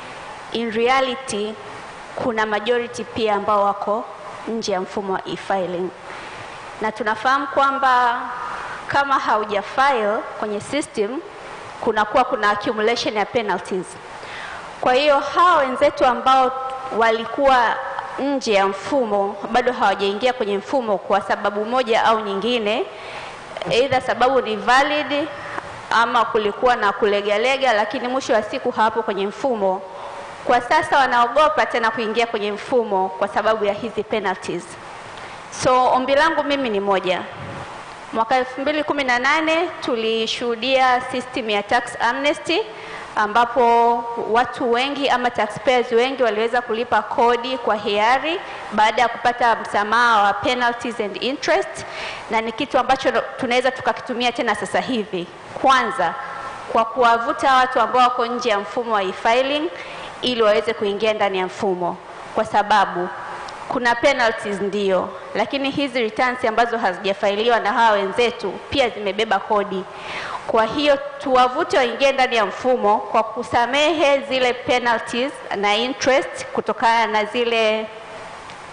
in reality kuna majority pia ambao wako nje ya mfumo wa e-filing. Na tunafahamu kwamba kama hauja file kwenye system kuna accumulation ya penalties. Kwa hiyo hao wenzetu ambao walikuwa nje ya mfumo bado hawajaingia kwenye mfumo kwa sababu moja au nyingine, either sababu ni valid ama kulikuwa na kulegalega, lakini mwisho wa siku hawapo kwenye mfumo. Kwa sasa wanaogopa tena kuingia kwenye mfumo kwa sababu ya hizi penalties. So ombi langu mimi ni moja. Mwaka 2018 tulishuhudia system ya tax amnesty ambapo watu wengi ama taxpayers wengi waliweza kulipa kodi kwa hiari baada ya kupata msamaha wa penalties and interest, na ni kitu ambacho tunaweza tukakitumia tena sasa hivi. Kwanza kwa kuwavuta watu ambao wako nje ya mfumo wa e-filing ili waweze kuingia ndani ya mfumo, kwa sababu kuna penalties ndio, lakini hizi returns ambazo hazijafailiwa na hawa wenzetu pia zimebeba kodi. Kwa hiyo tuwavute waingie ndani ya mfumo kwa kusamehe zile penalties na interest kutokana na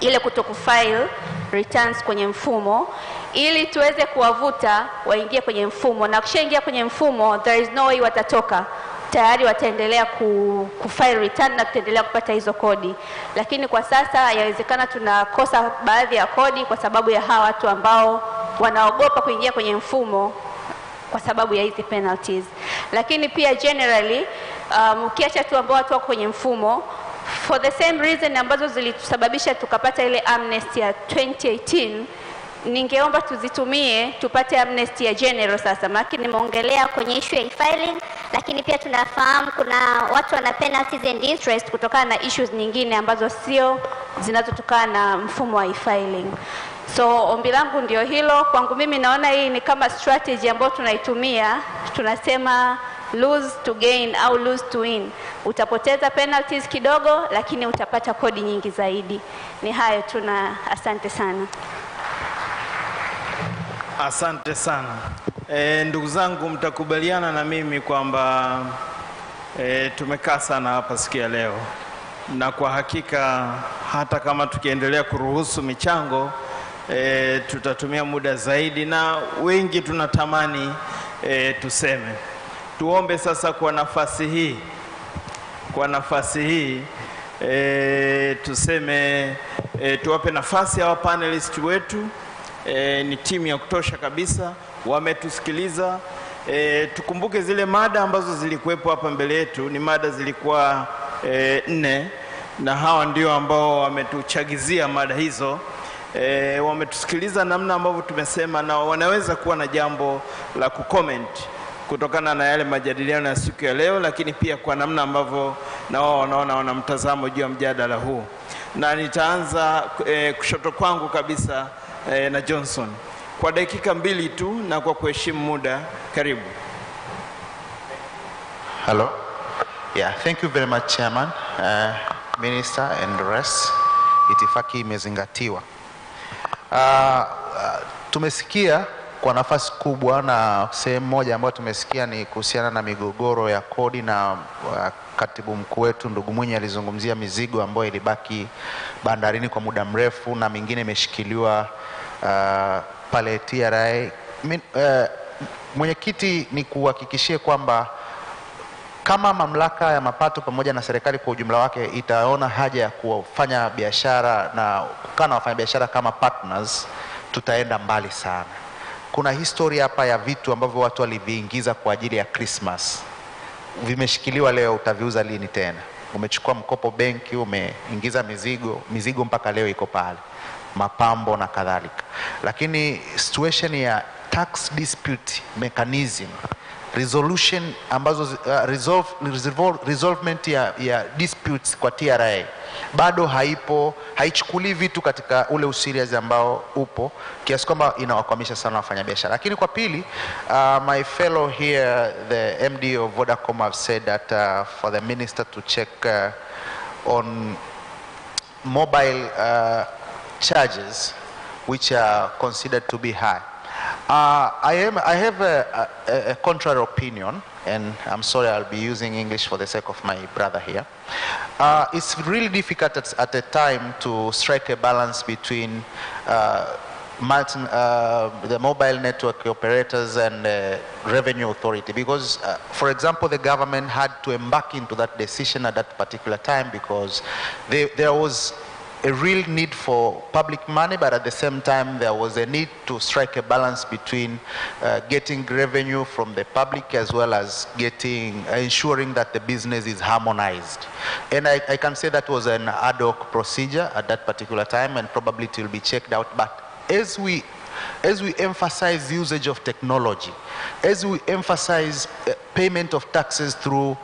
ile kutokufile returns kwenye mfumo, ili tuweze kuwavuta waingie kwenye mfumo, na kishaingia kwenye mfumo there is no way watatoka. Tayari wataendelea kufile return na tutaendelea kupata hizo kodi. Lakini kwa sasa yawezekana tunakosa baadhi ya kodi kwa sababu ya hawa watu ambao wanaogopa kuingia kwenye mfumo kwa sababu ya hizi penalties. Lakini pia generally ukiacha tu ambao watu wako kwenye mfumo for the same reason ambazo zilitusababisha tukapata ile amnesty ya 2018, ningeomba tuzitumie tupate amnesty ya general sasa. Maana nimeongelea kwenye issue ya e-filing, lakini pia tunafahamu kuna watu wana penalties and interest kutokana na issues nyingine ambazo sio zinazotokana na mfumo wa e-filing. So ombi langu ndio hilo. Kwangu mimi naona hii ni kama strategy ambayo tunaitumia, tunasema lose to gain au lose to win. Utapoteza penalties kidogo lakini utapata kodi nyingi zaidi. Ni hayo tu na asante sana. Asante sana. Ndugu zangu, mtakubaliana na mimi kwamba tumekaa sana hapa siku ya leo, na kwa hakika hata kama tukiendelea kuruhusu michango tutatumia muda zaidi, na wengi tunatamani tuseme. Tuombe sasa kwa nafasi hii tuseme, tuwape nafasi hawa panelists wetu. Ni timu ya kutosha kabisa, wametusikiliza. Tukumbuke zile mada ambazo zilikuwepo hapa mbele yetu, ni mada zilikuwa 4, na hawa ndio ambao wametuchagizia mada hizo. Wametusikiliza namna ambavyo tumesema, na wanaweza kuwa na jambo la kucomment kutokana na yale majadiliano ya siku ya leo, lakini pia kwa namna ambavyo na wao wanaona wana mtazamo juu ya mjadala huu. Na nitaanza kushoto kwangu kabisa na Johnson kwa dakika 2 tu, na kwa kuheshimu muda. Karibu. Hello. Yeah, thank you very much Chairman, Minister and the rest. Itifaki imezingatiwa. Tumesikia kwa nafasi kubwa, na sehemu moja ambayo tumesikia ni kuhusiana na migogoro ya kodi, na katibu mkuu wetu ndugu Mwinyi alizungumzia mizigo ambayo ilibaki bandarini kwa muda mrefu na mingine imeshikiliwa pale TRA. Mwenyekiti, ni kuhakikishie kwamba kama mamlaka ya mapato pamoja na serikali kwa ujumla wake itaona haja ya kufanya biashara na kukaa na wafanyabiashara kama partners, tutaenda mbali sana. Kuna historia hapa ya vitu ambavyo watu waliviingiza kwa ajili ya Christmas, vimeshikiliwa leo, utaviuza lini tena? Umechukua mkopo benki, umeingiza mizigo mpaka leo iko pale, mapambo na kadhalika. Lakini situation ya tax dispute mechanism, resolution ambazo resolvement ya disputes kwa TRA bado haipo, haichukuli vitu katika ule userious ambao upo, kiasi kwamba inawakwamisha sana wafanyabiashara. Lakini kwa pili, my fellow here, the MD of Vodacom, have said that for the minister to check on mobile charges which are considered to be high. I have a contrary opinion, and I'm sorry, I'll be using English for the sake of my brother here. It's really difficult at a time to strike a balance between the mobile network operators and the revenue authority, because for example, the government had to embark into that decision at that particular time because there was a real need for public money, but at the same time there was a need to strike a balance between getting revenue from the public as well as ensuring that the business is harmonized. And I can say that was an ad hoc procedure at that particular time, and probably it will be checked out. But as we emphasize usage of technology, as we emphasize payment of taxes through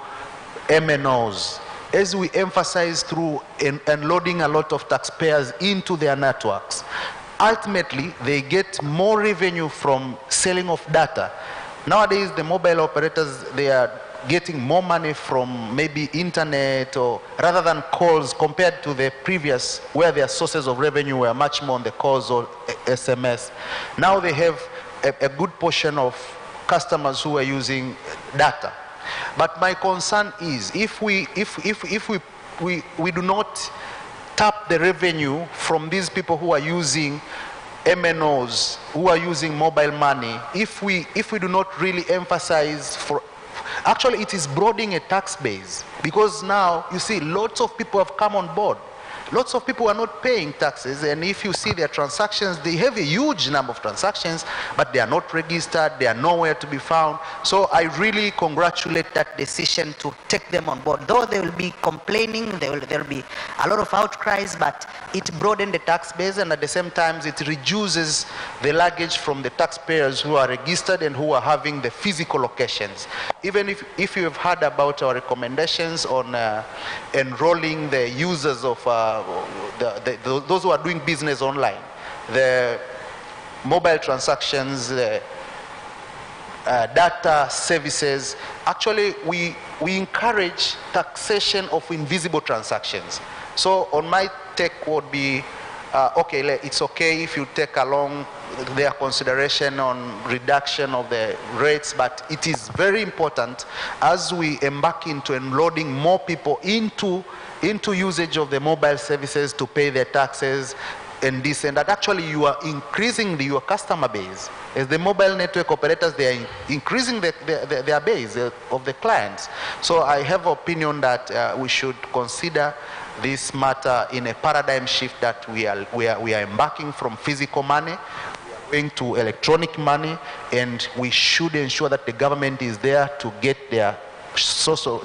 MNOs, as we emphasize through unloading a lot of taxpayers into their networks, ultimately they get more revenue from selling of data. Nowadays, the mobile operators, they are getting more money from maybe internet or rather than calls compared to the previous where their sources of revenue were much more on the calls or SMS. Now they have a good portion of customers who are using data. But my concern is if we do not tap the revenue from these people who are using MNOs, who are using mobile money, if we do not really emphasize actually it is broadening a tax base, because now you see lots of people have come on board. Lots of people are not paying taxes, and if you see their transactions, they have a huge number of transactions, but they are not registered, they are nowhere to be found. So I really congratulate that decision to take them on board. Though they will be complaining, there will be a lot of outcries, but it broadens the tax base, and at the same time it reduces the luggage from the taxpayers who are registered and who are having the physical locations. Even if you have heard about our recommendations on enrolling the users of those who are doing business online, the mobile transactions, data services, actually we encourage taxation of invisible transactions. So on my take would be, okay, it's okay if you take along their consideration on reduction of the rates, but it is very important as we embark into enloading more people into usage of the mobile services to pay their taxes and this and that. Actually, you are increasing your customer base. As the mobile network operators, they are increasing their base of the clients. So I have an opinion that we should consider this matter in a paradigm shift, that we are embarking from physical money, going to electronic money, and we should ensure that the government is there to get their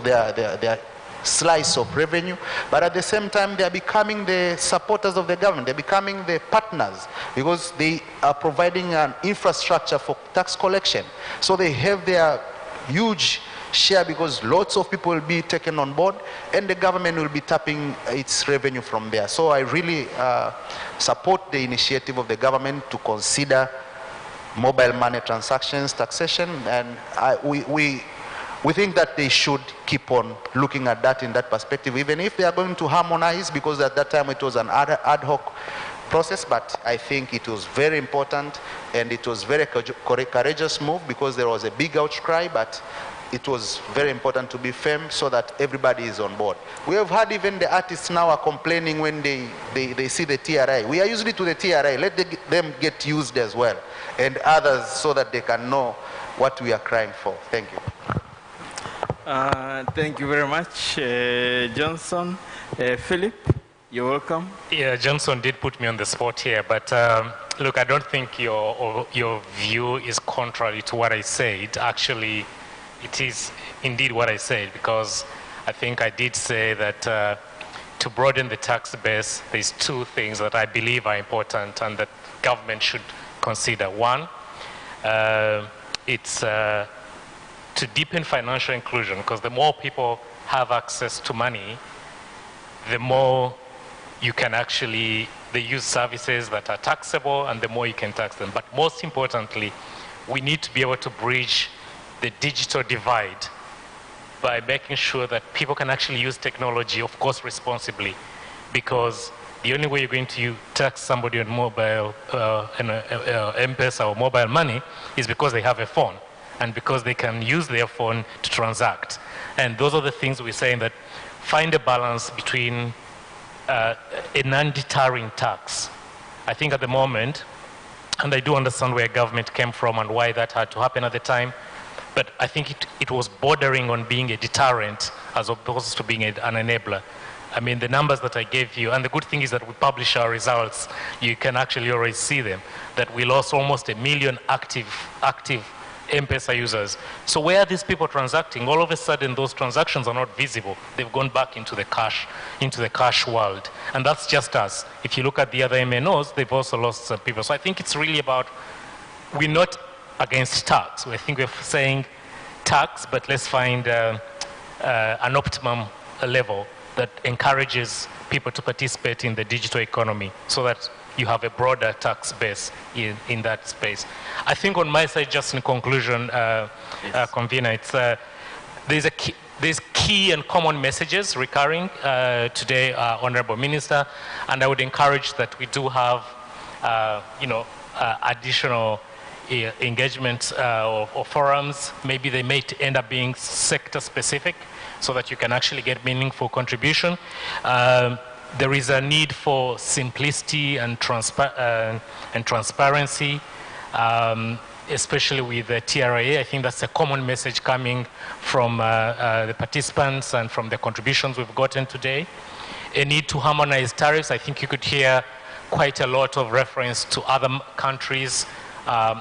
their slice of revenue, but at the same time they are becoming the supporters of the government, they're becoming the partners, because they are providing an infrastructure for tax collection. So they have their huge share, because lots of people will be taken on board and the government will be tapping its revenue from there. So I really support the initiative of the government to consider mobile money transactions taxation, and we think that they should keep on looking at that in that perspective, even if they are going to harmonize, because at that time it was an ad hoc process. But I think it was very important, and it was very courageous move, because there was a big outcry, but it was very important to be firm so that everybody is on board. We have had even the artists now are complaining when they see the TRI. We are usually to the TRI, let them get used as well, and others, so that they can know what we are crying for. Thank you. Thank you very much, Johnson. Philip, you're welcome. Yeah, Johnson did put me on the spot here, but look, I don't think your view is contrary to what I said. Actually, it is indeed what I said, because I think I did say that to broaden the tax base, there's two things that I believe are important and that government should consider. One, it's to deepen financial inclusion, because the more people have access to money, the more you can actually, they use services that are taxable, and the more you can tax them. But most importantly, we need to be able to bridge the digital divide by making sure that people can actually use technology, of course responsibly, because the only way you're going to tax somebody on mobile, M-Pesa or mobile money, is because they have a phone, and because they can use their phone to transact. And those are the things we're saying, that find a balance between a non-deterring tax. I think at the moment, and I do understand where government came from and why that had to happen at the time, but I think it was bordering on being a deterrent as opposed to being an enabler. I mean, the numbers that I gave you, and the good thing is that we publish our results, you can actually already see them, that we lost almost 1 million active M-Pesa users. So where are these people transacting? All of a sudden, those transactions are not visible. They've gone back into the cash world. And that's just us. If you look at the other MNOs, they've also lost some people. So I think it's really about, we're not against tax. I think we're saying tax, but let's find an optimum level that encourages people to participate in the digital economy, so that you have a broader tax base in that space. I think on my side, just in conclusion, convener, it's there's key and common messages recurring today, Honorable Minister, and I would encourage that we do have, additional engagement or forums. Maybe they may end up being sector specific so that you can actually get meaningful contribution. There is a need for simplicity and transparency, especially with the TRA. I think that's a common message coming from the participants and from the contributions we've gotten today. A need to harmonize tariffs. I think you could hear quite a lot of reference to other countries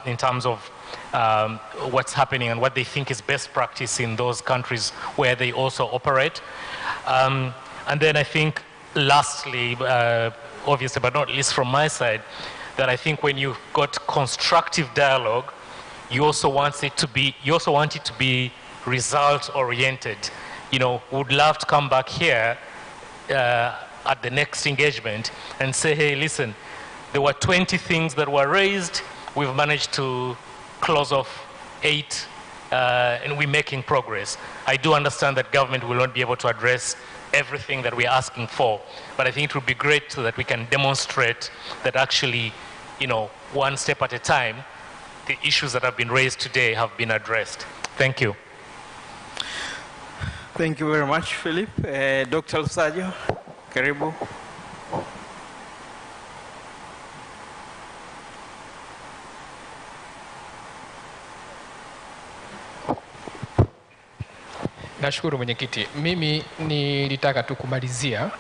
in terms of what's happening and what they think is best practice in those countries where they also operate. And then I think lastly, obviously, but not least from my side, that I think when you've got constructive dialogue, you also want it to be result-oriented. Would love to come back here at the next engagement and say, hey, listen, there were 20 things that were raised, we've managed to close off 8, and we're making progress. I do understand that government will not be able to address everything that we're asking for, but I think it would be great so that we can demonstrate that actually, one step at a time, the issues that have been raised today have been addressed. Thank you. Thank you very much, Philip. Dr. Lusajo, karibu. Nashukuru mwenyekiti. Mimi nilitaka tu kumalizia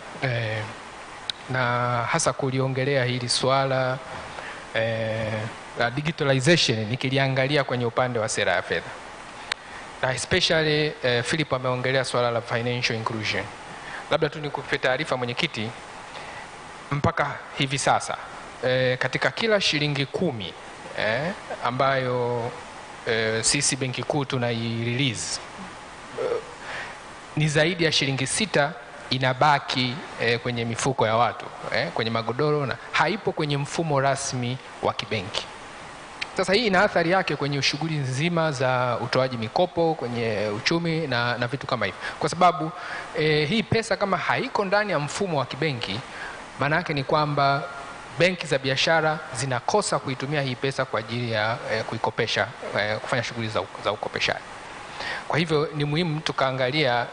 na hasa kuliongelea hili swala la digitalization nikiliangalia kwenye upande wa sera ya fedha. Na especially Philip ameongelea swala la financial inclusion. Labda tu nikupe taarifa mwenyekiti, mpaka hivi sasa katika kila shilingi 10 ambayo sisi benki kuu tunai-release ni zaidi ya shilingi 6 inabaki kwenye mifuko ya watu, kwenye magodoro, na haipo kwenye mfumo rasmi wa kibenki. Sasa hii ina athari yake kwenye shughuli nzima za utoaji mikopo kwenye uchumi na vitu kama hivi, kwa sababu hii pesa kama haiko ndani ya mfumo wa kibenki, maana yake ni kwamba benki za biashara zinakosa kuitumia hii pesa kwa ajili ya kuikopesha, kufanya shughuli za ukopeshaji. Kwa hivyo ni muhimu tukaangalia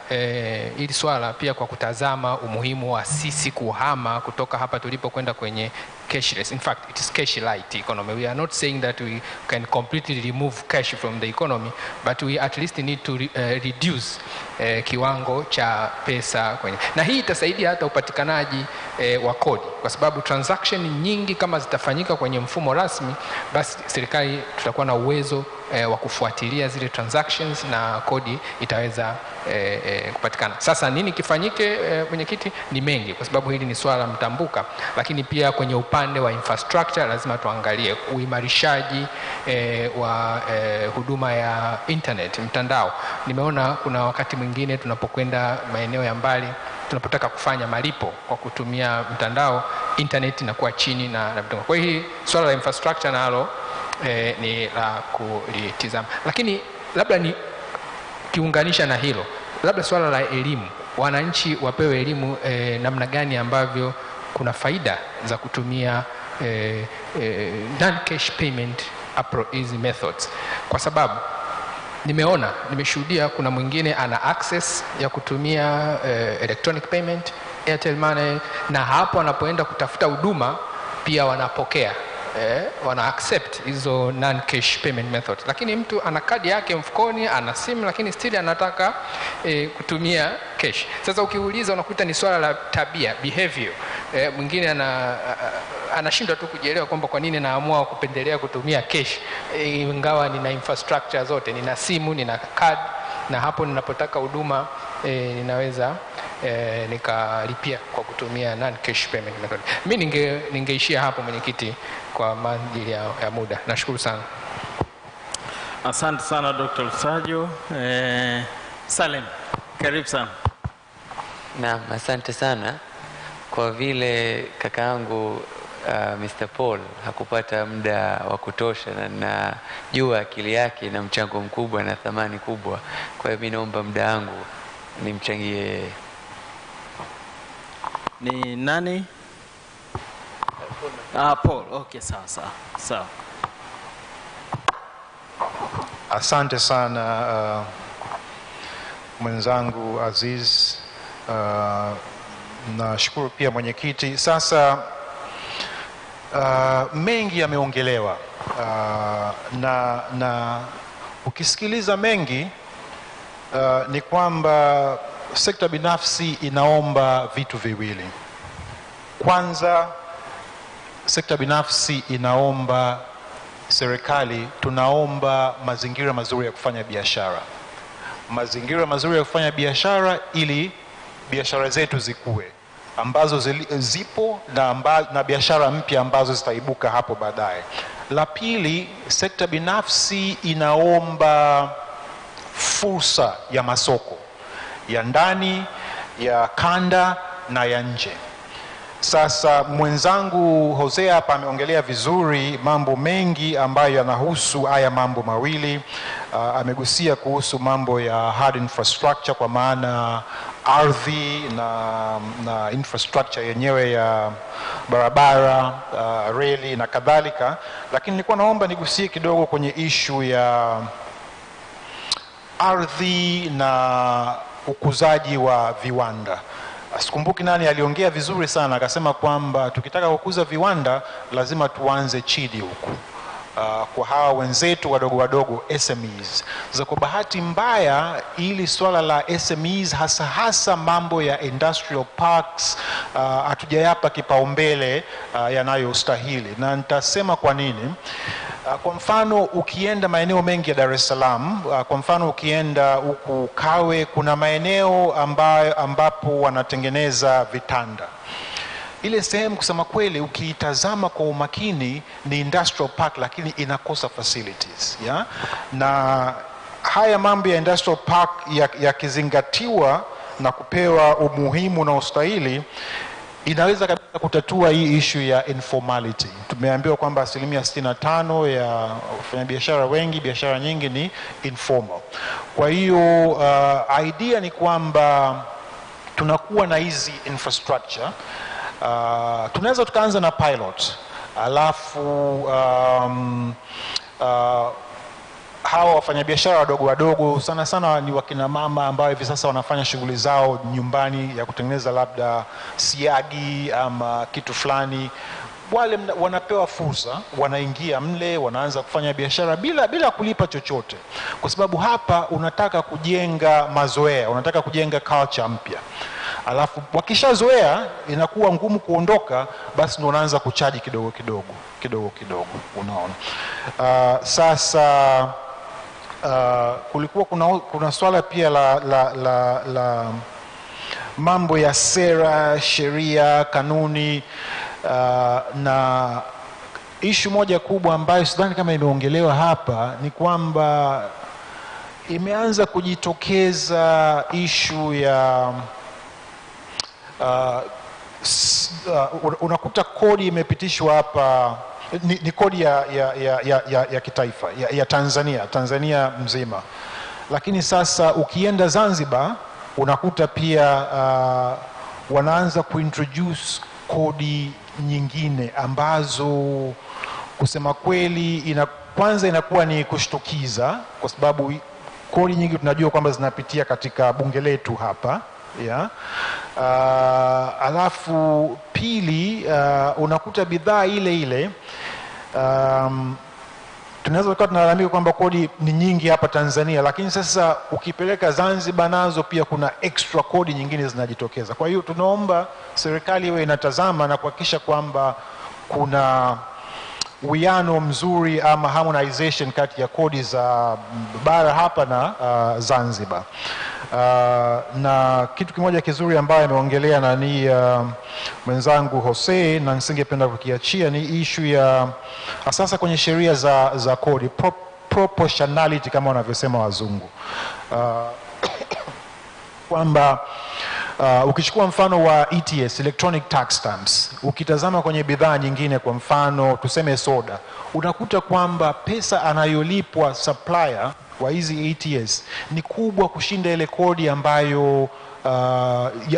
hili swala pia kwa kutazama umuhimu wa sisi kuhama kutoka hapa tulipo kwenda kwenye cashless. In fact, it is cash light economy. We are not saying that we can completely remove cash from the economy, but we at least need to reduce kiwango cha pesa kwenye. Na hii itasaidia hata upatikanaji wa kodi, kwa sababu transaction nyingi kama zitafanyika kwenye mfumo rasmi, basi serikali tutakuwa na uwezo wa kufuatilia zile transactions na kodi itaweza kupatikana. Sasa nini kifanyike mwenyekiti? Ni mengi, kwa sababu hili ni swala mtambuka, lakini pia kwenye upande wa infrastructure lazima tuangalie uimarishaji wa huduma ya internet, mtandao. Nimeona kuna wakati mwingine tunapokwenda maeneo ya mbali, tunapotaka kufanya malipo kwa kutumia mtandao, internet inakuwa chini na vitu. Kwa hiyo swala la infrastructure nalo ni la kulitizama. Lakini labda ni kiunganisha na hilo, labda swala la elimu, wananchi wapewe elimu namna gani ambavyo kuna faida za kutumia non-cash payment easy methods, kwa sababu nimeshuhudia kuna mwingine ana access ya kutumia electronic payment, Airtel Money, na hapo anapoenda kutafuta huduma pia wanapokea wana accept hizo non-cash payment method. Lakini mtu ana kadi yake mfukoni, ana simu, lakini still anataka kutumia cash. Sasa ukiuliza unakuta ni swala la tabia, behavior. Mwingine anashindwa tu kujielewa kwamba kwa nini naamua kupendelea kutumia cash ingawa nina infrastructure zote, nina simu, nina card, na hapo ninapotaka huduma ninaweza nikalipia kwa kutumia non-cash payment method. Mimi ningeishia hapo mwenyekiti kwa ajili ya muda. Nashukuru sana. Asante sana Dr. Lusajo. Salem, karibu sana. Naam, asante sana. Kwa vile kakaangu Mr. Paul hakupata muda wa kutosha, na najua akili yake na mchango mkubwa na thamani kubwa. Kwa hiyo mimi naomba muda wangu nimchangie. Ni nani? Paul. Okay, sawa. Asante sana mwenzangu Aziz. Nashukuru pia mwenyekiti. Sasa mengi yameongelewa, na ukisikiliza mengi ni kwamba sekta binafsi inaomba vitu viwili. Kwanza, sekta binafsi inaomba serikali, tunaomba mazingira mazuri ya kufanya biashara. Mazingira mazuri ya kufanya biashara ili biashara zetu zikue, ambazo zipo na biashara mpya ambazo zitaibuka hapo baadaye. La pili, sekta binafsi inaomba fursa ya masoko ya ndani, ya kanda na ya nje. Sasa mwenzangu Hosea hapa ameongelea vizuri mambo mengi ambayo yanahusu haya mambo mawili. Amegusia kuhusu mambo ya hard infrastructure, kwa maana ardhi na infrastructure yenyewe ya barabara, reli na kadhalika. Lakini nilikuwa naomba nigusie kidogo kwenye issue ya ardhi na ukuzaji wa viwanda. Sikumbuki nani aliongea vizuri sana, akasema kwamba tukitaka kukuza viwanda lazima tuanze chini huku, kwa hawa wenzetu wadogo wadogo, SMEs. Sasa kwa bahati mbaya, ili swala la SMEs hasa mambo ya industrial parks hatujayapa kipaumbele yanayostahili, na nitasema kwa nini. Kwa mfano ukienda maeneo mengi ya Dar es Salaam, kwa mfano ukienda huku Kawe, kuna maeneo ambapo wanatengeneza vitanda. Ile sehemu kusema kweli ukiitazama kwa umakini ni industrial park, lakini inakosa facilities, ya? Na haya mambo ya industrial park yakizingatiwa na kupewa umuhimu na ustahili, inaweza kabisa kutatua hii issue ya informality. Tumeambiwa kwamba 65% ya wafanyabiashara wengi, biashara nyingi ni informal. Kwa hiyo idea ni kwamba tunakuwa na hizi infrastructure. Tunaweza tukaanza na pilot, alafu hawa wafanyabiashara wadogo sana ni wakina mama ambao hivi sasa wanafanya shughuli zao nyumbani ya kutengeneza labda siagi ama kitu fulani. Wale wanapewa fursa, wanaingia mle, wanaanza kufanya biashara bila kulipa chochote, kwa sababu hapa unataka kujenga mazoea, unataka kujenga culture mpya. Alafu wakishazoea inakuwa ngumu kuondoka, basi ndio unaanza kuchaji kidogo kidogo, unaona. Sasa kulikuwa kuna swala pia la mambo ya sera, sheria, kanuni, na issue moja kubwa ambayo sidhani kama imeongelewa hapa ni kwamba imeanza kujitokeza issue ya unakuta kodi imepitishwa hapa, ni kodi ya kitaifa ya Tanzania mzima. Lakini sasa ukienda Zanzibar unakuta pia wanaanza kuintroduce kodi nyingine ambazo kusema kweli kwanza inakuwa ni kushtukiza, kwa sababu kodi nyingi tunajua kwamba zinapitia katika bunge letu hapa, ya. Alafu pili, unakuta bidhaa ile tunaweza kuwa tunalalamika kwamba kodi ni nyingi hapa Tanzania, lakini sasa ukipeleka Zanzibar nazo pia kuna extra kodi nyingine zinajitokeza. Kwa hiyo tunaomba serikali iwe inatazama na kuhakikisha kwamba kuna uwiano mzuri ama harmonization kati ya kodi za bara hapa na Zanzibar. Na kitu kimoja kizuri ambayo ameongelea nani mwenzangu Jose, na nisingependa kukiachia, ni issue ya sasa kwenye sheria za kodi, proportionality kama wanavyosema wazungu, kwamba Ukichukua mfano wa ETS, electronic tax stamps, ukitazama kwenye bidhaa nyingine, kwa mfano tuseme soda, unakuta kwamba pesa anayolipwa supplier wa hizi ETS ni kubwa kushinda ile kodi ambayo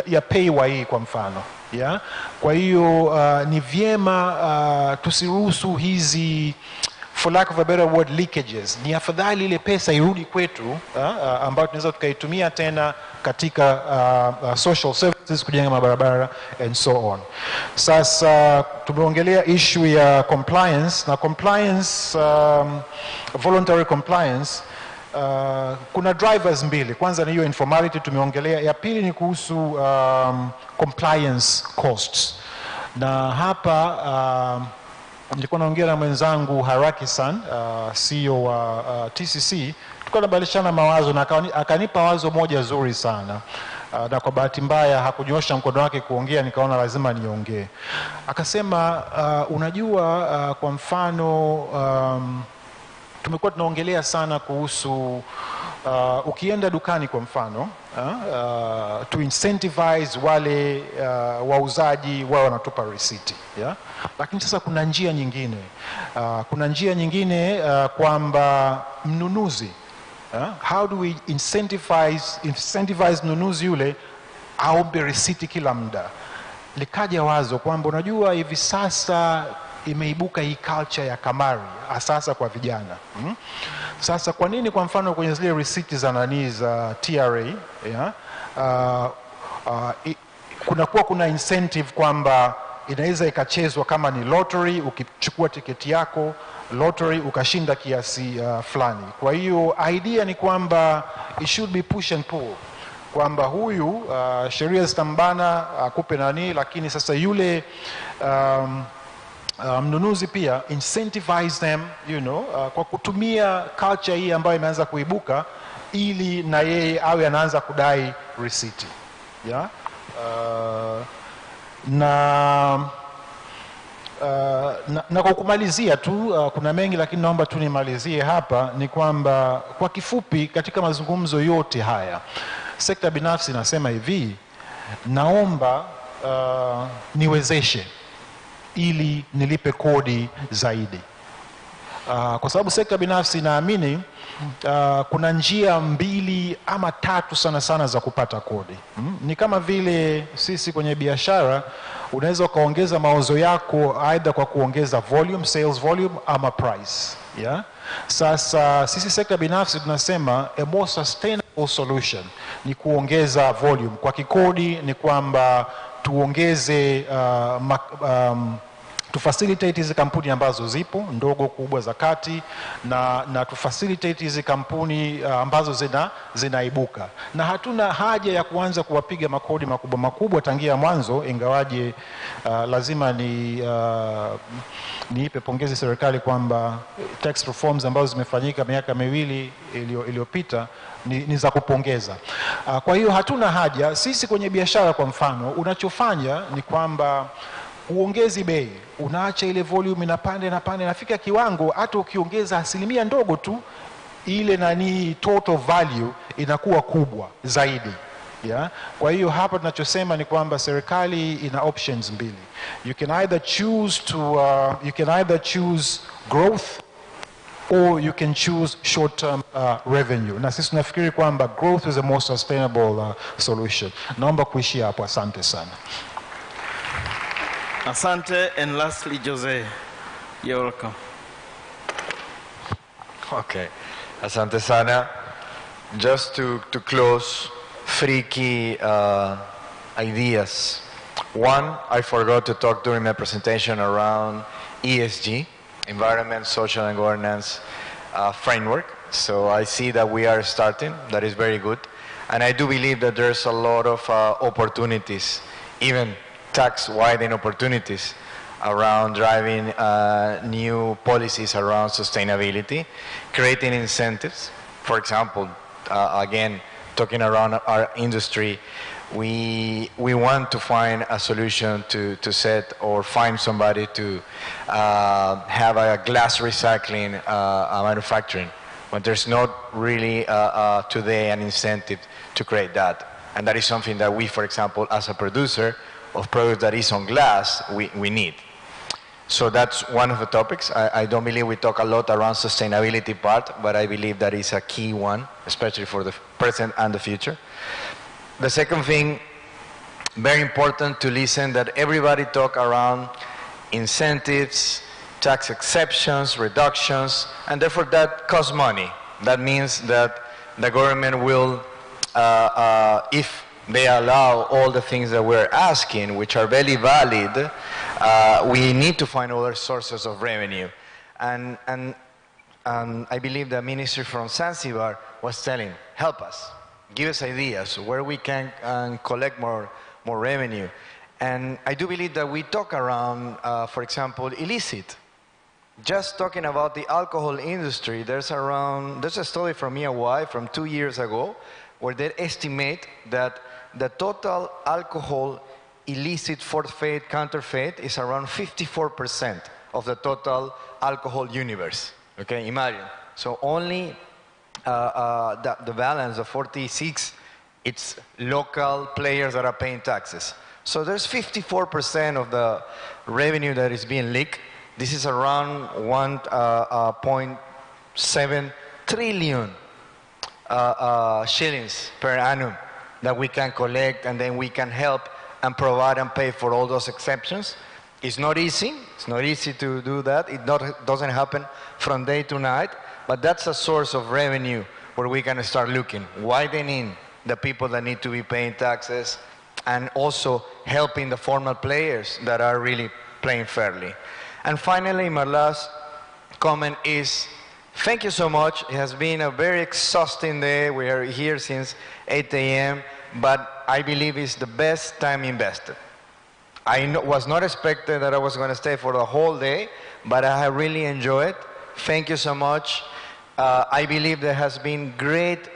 ya paywa hii kwa mfano. Yeah? Kwa hiyo ni vyema tusiruhusu hizi, for lack of a better word, leakages. Ni afadhali ile pesa irudi kwetu ambayo tunaweza tukaitumia tena katika social services, kujenga mabarabara and so on. Sasa tumeongelea issue ya compliance, na compliance, voluntary compliance, kuna drivers mbili. Kwanza ni hiyo informality tumeongelea, ya pili ni kuhusu compliance costs. Na hapa nilikuwa naongea na mwenzangu Haraki-san, CEO wa TCC, tulikuwa tunabadilishana mawazo na akanipa wazo moja zuri sana. Na kwa bahati mbaya hakunyosha mkono wake kuongea, nikaona lazima niongee. Akasema unajua, kwa mfano tumekuwa tunaongelea sana kuhusu ukienda dukani kwa mfano to incentivize wale wauzaji wao wanatupa risiti, yeah? Lakini sasa kuna njia nyingine, kwamba mnunuzi, how do we incentivize mnunuzi yule aombe risiti kila muda. Likaja wazo kwamba unajua hivi sasa imeibuka hii culture ya kamari, asasa kwa vijana. Sasa kwa nini kwa mfano kwenye zile risiti za nani za TRA, yeah, kuna incentive kwamba inaweza ikachezwa kama ni lottery, ukichukua tiketi yako lottery ukashinda kiasi fulani. Kwa hiyo idea ni kwamba it should be push and pull, kwamba huyu sheria zitambana akupe nani, lakini sasa yule mnunuzi pia incentivize them, kwa kutumia culture hii ambayo imeanza kuibuka, ili na yeye awe anaanza kudai risiti, yeah? Na kwa kumalizia tu, kuna mengi lakini naomba tu nimalizie hapa, ni kwamba kwa kifupi katika mazungumzo yote haya sekta binafsi nasema hivi, naomba niwezeshe ili nilipe kodi zaidi, kwa sababu sekta binafsi naamini kuna njia 2 ama 3 sana sana za kupata kodi. Ni kama vile sisi kwenye biashara, unaweza ukaongeza mauzo yako aidha kwa kuongeza volume, sales volume, ama price, yeah? Sasa sisi sekta binafsi tunasema a more sustainable solution ni kuongeza volume. Kwa kikodi ni kwamba tuongeze tufacilitate hizi kampuni ambazo zipo ndogo, kubwa, za kati, na tufacilitate hizi kampuni ambazo zinaibuka, na hatuna haja ya kuanza kuwapiga makodi makubwa makubwa tangia mwanzo, ingawaje lazima niipe pongezi serikali kwamba tax reforms ambazo zimefanyika miaka 2 iliyopita ni za kupongeza. Kwa hiyo hatuna haja sisi kwenye biashara. Kwa mfano, unachofanya ni kwamba uongezi bei, unaacha ile volume inapanda, nafika kiwango hata ukiongeza asilimia ndogo tu, ile nani total value inakuwa kubwa zaidi, yeah? Kwa hiyo hapa tunachosema ni kwamba serikali ina options 2. You can either choose growth or you can choose short-term revenue. Na sisi tunafikiri kwamba growth is a more sustainable solution. Naomba kuishia hapo, asante sana. Asante, and lastly, Jose, you're welcome. Okay, asante sana. Just to close, 3 key ideas. One, I forgot to talk during my presentation around ESG, environment, social and governance framework. So I see that we are starting, that is very good. And I do believe that there's a lot of opportunities, even tax widening opportunities around driving new policies around sustainability, creating incentives. For example, again, talking around our industry, we want to find a solution to set or find somebody to have a glass recycling manufacturing, but there's not really today an incentive to create that. And that is something that we, for example, as a producer of products that is on glass, we need. So that's one of the topics. I don't believe we talk a lot around sustainability part, but I believe that is a key one, especially for the present and the future. The second thing, very important to listen that everybody talk around incentives, tax exceptions, reductions, and therefore that costs money. That means that the government will, if they allow all the things that we're asking, which are very valid, we need to find other sources of revenue. And I believe the ministry from Zanzibar was telling, help us, give us ideas where we can collect more revenue. And I do believe that we talk around, for example, illicit. Just talking about the alcohol industry, there's a study from EY from 2 years ago where they estimate that the total alcohol illicit forfeit counterfeit is around 54% of the total alcohol universe. Okay, imagine. So only the balance of 46, it's local players that are paying taxes. So there's 54% of the revenue that is being leaked. This is around 1.7 trillion shillings per annum that we can collect, and then we can help and provide and pay for all those exceptions. It's not easy. It's not easy to do that. It doesn't happen from day to night, but that's a source of revenue where we can start looking, widening the people that need to be paying taxes, and also helping the formal players that are really playing fairly. And finally, my last comment is, thank you so much. It has been a very exhausting day. We are here since 8 a.m., but I believe it's the best time invested. I was not expecting that I was going to stay for the whole day, but I have really enjoyed it. Thank you so much. I believe there has been great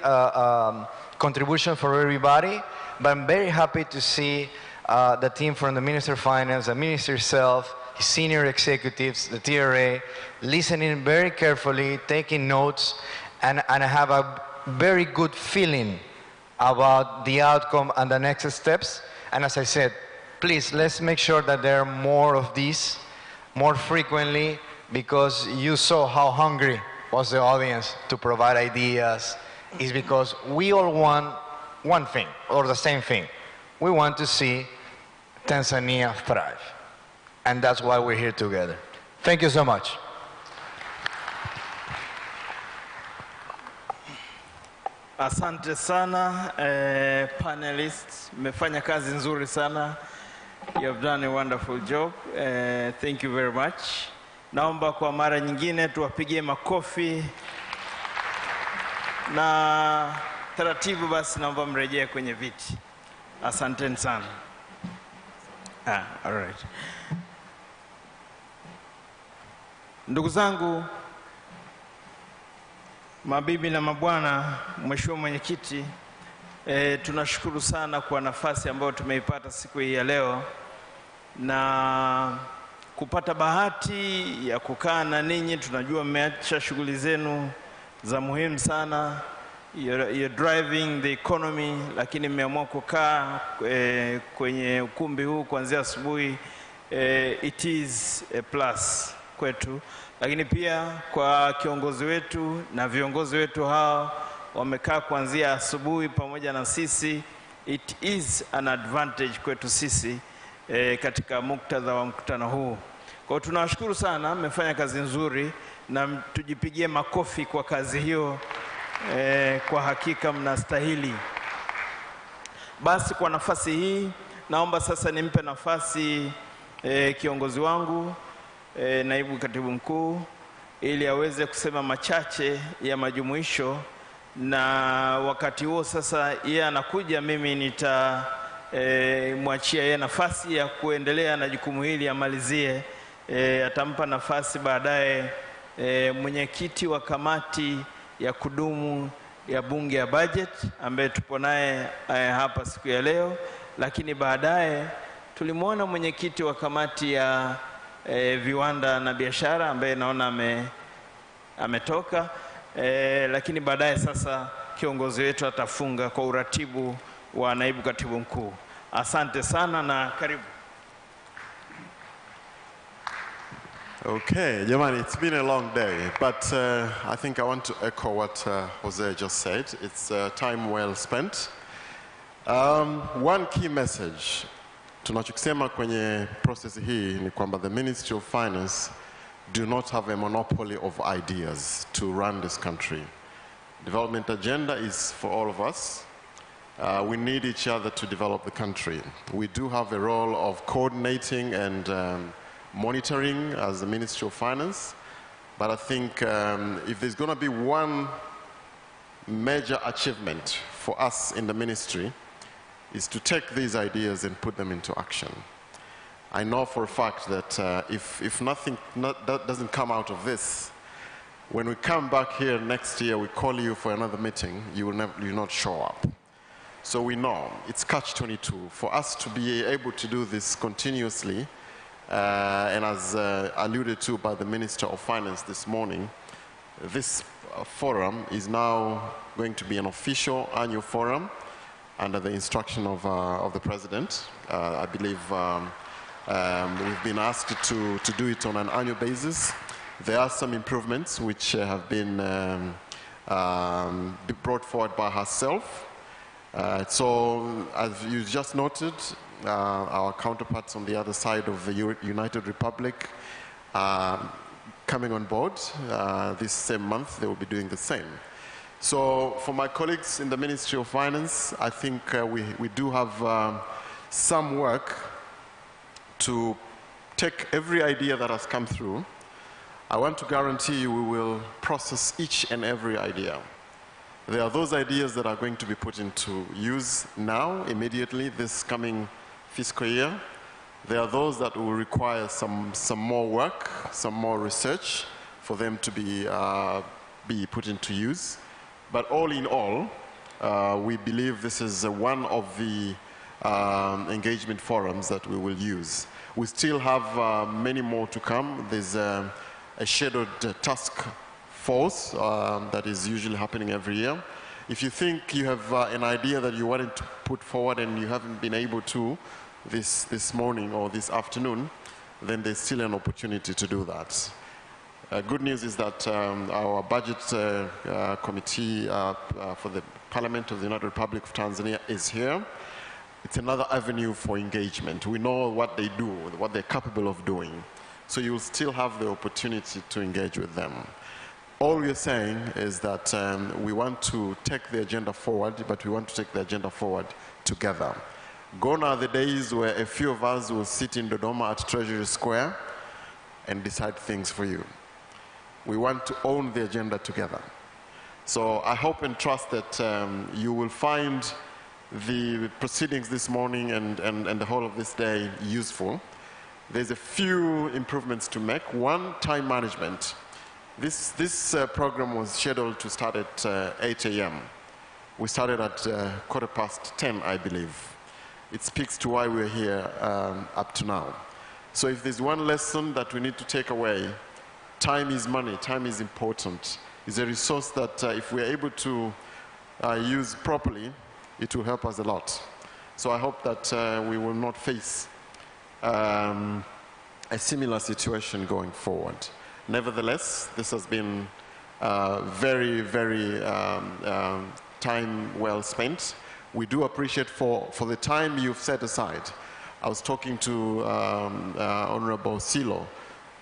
contribution for everybody, but I'm very happy to see the team from the Minister of Finance, the Minister itself, senior executives, the TRA, listening very carefully, taking notes, and I have a very good feeling about the outcome and the next steps. And as I said, please, let's make sure that there are more of these, more frequently, because you saw how hungry was the audience to provide ideas. Is because we all want one thing, or the same thing. We want to see Tanzania thrive. And that's why we're here together. Thank you so much. Asante sana panelists, mmefanya kazi nzuri sana. You have done a wonderful job. Thank you very much. Naomba kwa mara nyingine tuwapigie makofi. Na taratibu basi naomba mrejee kwenye viti. Asanteni sana. All right. Ndugu zangu, mabibi na mabwana, Mheshimiwa Mwenyekiti, tunashukuru sana kwa nafasi ambayo tumeipata siku hii ya leo na kupata bahati ya kukaa na ninyi. Tunajua mmeacha shughuli zenu za muhimu sana. You're driving the economy, lakini mmeamua kukaa kwenye ukumbi huu kuanzia asubuhi. It is a plus kwetu, lakini pia kwa kiongozi wetu na viongozi wetu hao wamekaa kuanzia asubuhi pamoja na sisi. It is an advantage kwetu sisi katika muktadha wa mkutano huu. Kwa hiyo tunawashukuru sana, mmefanya kazi nzuri na tujipigie makofi kwa kazi hiyo. Kwa hakika mnastahili. Basi kwa nafasi hii naomba sasa nimpe nafasi kiongozi wangu, naibu katibu mkuu, ili aweze kusema machache ya majumuisho, na wakati huo sasa yeye anakuja, mimi nitamwachia yeye nafasi ya kuendelea na jukumu hili, amalizie. Atampa nafasi baadaye mwenyekiti wa kamati ya kudumu ya bunge ya budget ambaye tupo naye hapa siku ya leo, lakini baadaye tulimuona mwenyekiti wa kamati ya viwanda na biashara ambaye naona ametoka, lakini baadaye sasa kiongozi wetu atafunga kwa uratibu wa naibu katibu mkuu. Asante sana na karibu. Okay, Jamani, it's been a long day, but I think I want to echo what Jose just said. It's time well spent. One key message tunachokisema kwenye process hii ni kwamba the Ministry of Finance do not have a monopoly of ideas to run this country. Development agenda is for all of us. We need each other to develop the country. We do have a role of coordinating and monitoring as the Ministry of Finance, but I think if there's going to be one major achievement for us in the ministry is to take these ideas and put them into action. I know for a fact that if nothing that doesn't come out of this, when we come back here next year, we call you for another meeting, you will not show up. So we know it's catch-22. For us to be able to do this continuously, and as alluded to by the Minister of Finance this morning, this forum is now going to be an official annual forum under the instruction of the President. I believe we've been asked to do it on an annual basis. There are some improvements which have been brought forward by herself. So, as you just noted, our counterparts on the other side of the United Republic are coming on board. This same month, they will be doing the same. So, for my colleagues in the Ministry of Finance, I think we do have some work to take every idea that has come through. I want to guarantee you we will process each and every idea. There are those ideas that are going to be put into use now, immediately, this coming fiscal year. There are those that will require some more work, some more research for them to be put into use. But all in all, we believe this is one of the engagement forums that we will use. We still have many more to come. There's a scheduled task force that is usually happening every year. If you think you have an idea that you wanted to put forward and you haven't been able to this morning or this afternoon, then there's still an opportunity to do that. Good news is that our budget committee for the Parliament of the United Republic of Tanzania is here. It's another avenue for engagement. We know what they do, what they're capable of doing. So you will still have the opportunity to engage with them. All we're saying is that we want to take the agenda forward, but we want to take the agenda forward together. Gone are the days where a few of us will sit in Dodoma at Treasury Square and decide things for you. We want to own the agenda together. So I hope and trust that you will find the proceedings this morning and the whole of this day useful. There's a few improvements to make. One, time management. This program was scheduled to start at 8 a.m. We started at 10:15, I believe. It speaks to why we're here up to now. So if there's one lesson that we need to take away, time is money, time is important. It's a resource that if we're able to use properly, it will help us a lot. So I hope that we will not face a similar situation going forward. Nevertheless, this has been very, very time well spent. We do appreciate for the time you've set aside. I was talking to Honorable Silo.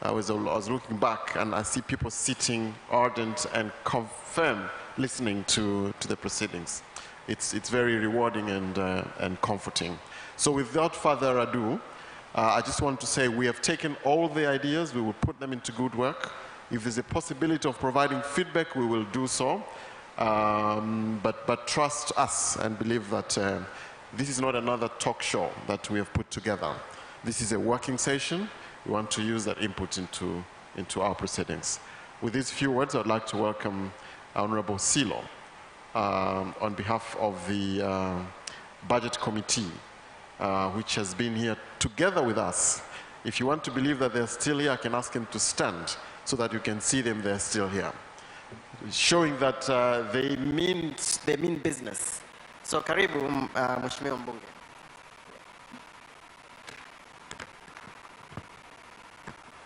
I was looking back and I see people sitting ardent and confirmed listening to the proceedings. It's very rewarding and comforting. So without further ado, I just want to say we have taken all the ideas, we will put them into good work. If there's a possibility of providing feedback, we will do so. But trust us and believe that this is not another talk show that we have put together. This is a working session. We want to use that input into our proceedings. With these few words, I'd like to welcome Honorable Silo on behalf of the Budget Committee, which has been here together with us. If you want to believe that they're still here, I can ask them to stand so that you can see them, they're still here. Showing that they mean business. So karibu Mheshimiwa mbunge.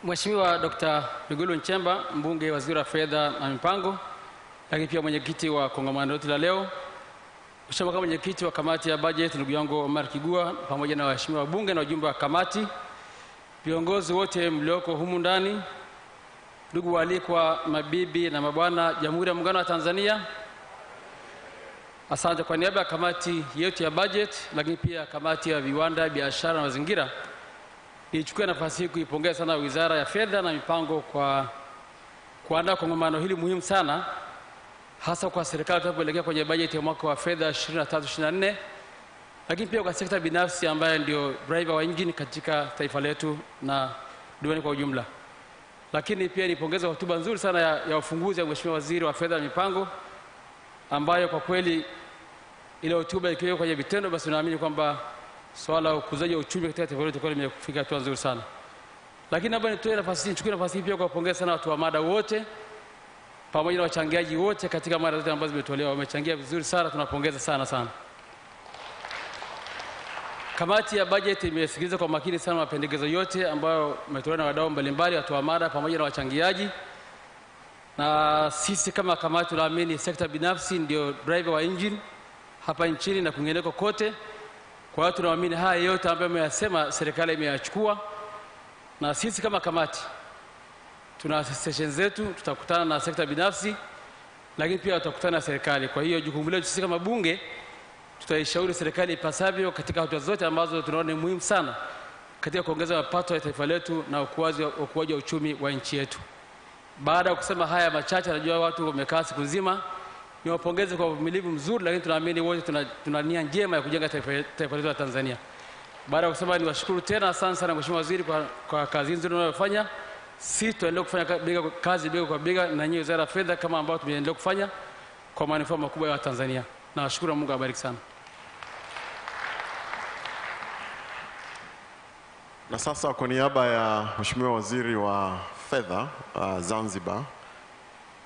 Mheshimiwa Dr. Mwigulu Nchemba, mbunge, waziri wa fedha na mipango, lakini pia mwenyekiti wa kongamano letu la leo. Mheshimiwa kama mwenyekiti wa kamati ya budget, ndugu yangu Omar Kigua, pamoja na waheshimiwa wabunge na wajumbe wa kamati, viongozi wote mlioko humu ndani, ndugu waalikwa, mabibi na mabwana, Jamhuri ya Muungano wa Tanzania. Asante kwa niaba ya kamati yetu ya budget, lakini pia kamati ya viwanda, biashara na mazingira. Nichukue nafasi hii kuipongeza sana Wizara ya Fedha na Mipango kwa kuandaa kongamano hili muhimu sana, hasa kwa serikali tunapoelekea kwenye bajeti ya mwaka wa fedha 23-24, lakini pia kwa sekta binafsi ambayo ndio driver wa engine katika taifa letu na duniani kwa ujumla. Lakini pia nipongeza hotuba nzuri sana ya ufunguzi ya Mheshimiwa Waziri wa Fedha na Mipango, ambayo kwa kweli ile hotuba ikiwa kwenye vitendo, basi naamini kwamba swala la ukuzaji wa uchumi katika taifa letu kweli limefika hatua nzuri sana. Lakini hapa nichukue nafasi hii pia kuwapongeza sana watu wa mada wote pamoja na wachangiaji wote katika mada zote ambazo zimetolewa. Wamechangia vizuri sana, tunapongeza sana. Kamati ya budget imesikiliza kwa makini sana mapendekezo yote ambayo umetolewa na wadau mbalimbali, watu wa mada pamoja na wachangiaji. Na sisi kama kamati tunaamini sekta binafsi ndio driver wa engine hapa nchini na kwingineko kote. Kwa hiyo tunaamini haya yote ambayo mmeyasema serikali imeyachukua, na sisi kama kamati tuna session zetu, tutakutana na sekta binafsi, lakini pia tutakutana na serikali. Kwa hiyo jukumu letu sisi kama bunge, tutaishauri serikali ipasavyo katika hatua zote ambazo tunaona ni muhimu sana katika kuongeza mapato ya taifa letu na ukuaji wa uchumi wa nchi yetu. Baada ya kusema haya machache, najua watu wamekaa siku nzima, niwapongeze kwa uvumilivu mzuri, lakini tunaamini wote tuna nia njema ya kujenga taifa letu la Tanzania. Baada ya kusema, niwashukuru tena, asante sana Mheshimiwa Waziri kwa kazi nzuri unayofanya. Sisi tuendelee kufanya kazi bega kwa bega na nyinyi Wizara ya Fedha kama ambao tumeendelea kufanya kwa manufaa makubwa ya Tanzania. Nawashukuru, Mungu awabariki sana. Na sasa kwa niaba ya Mheshimiwa Waziri wa Fedha Zanzibar,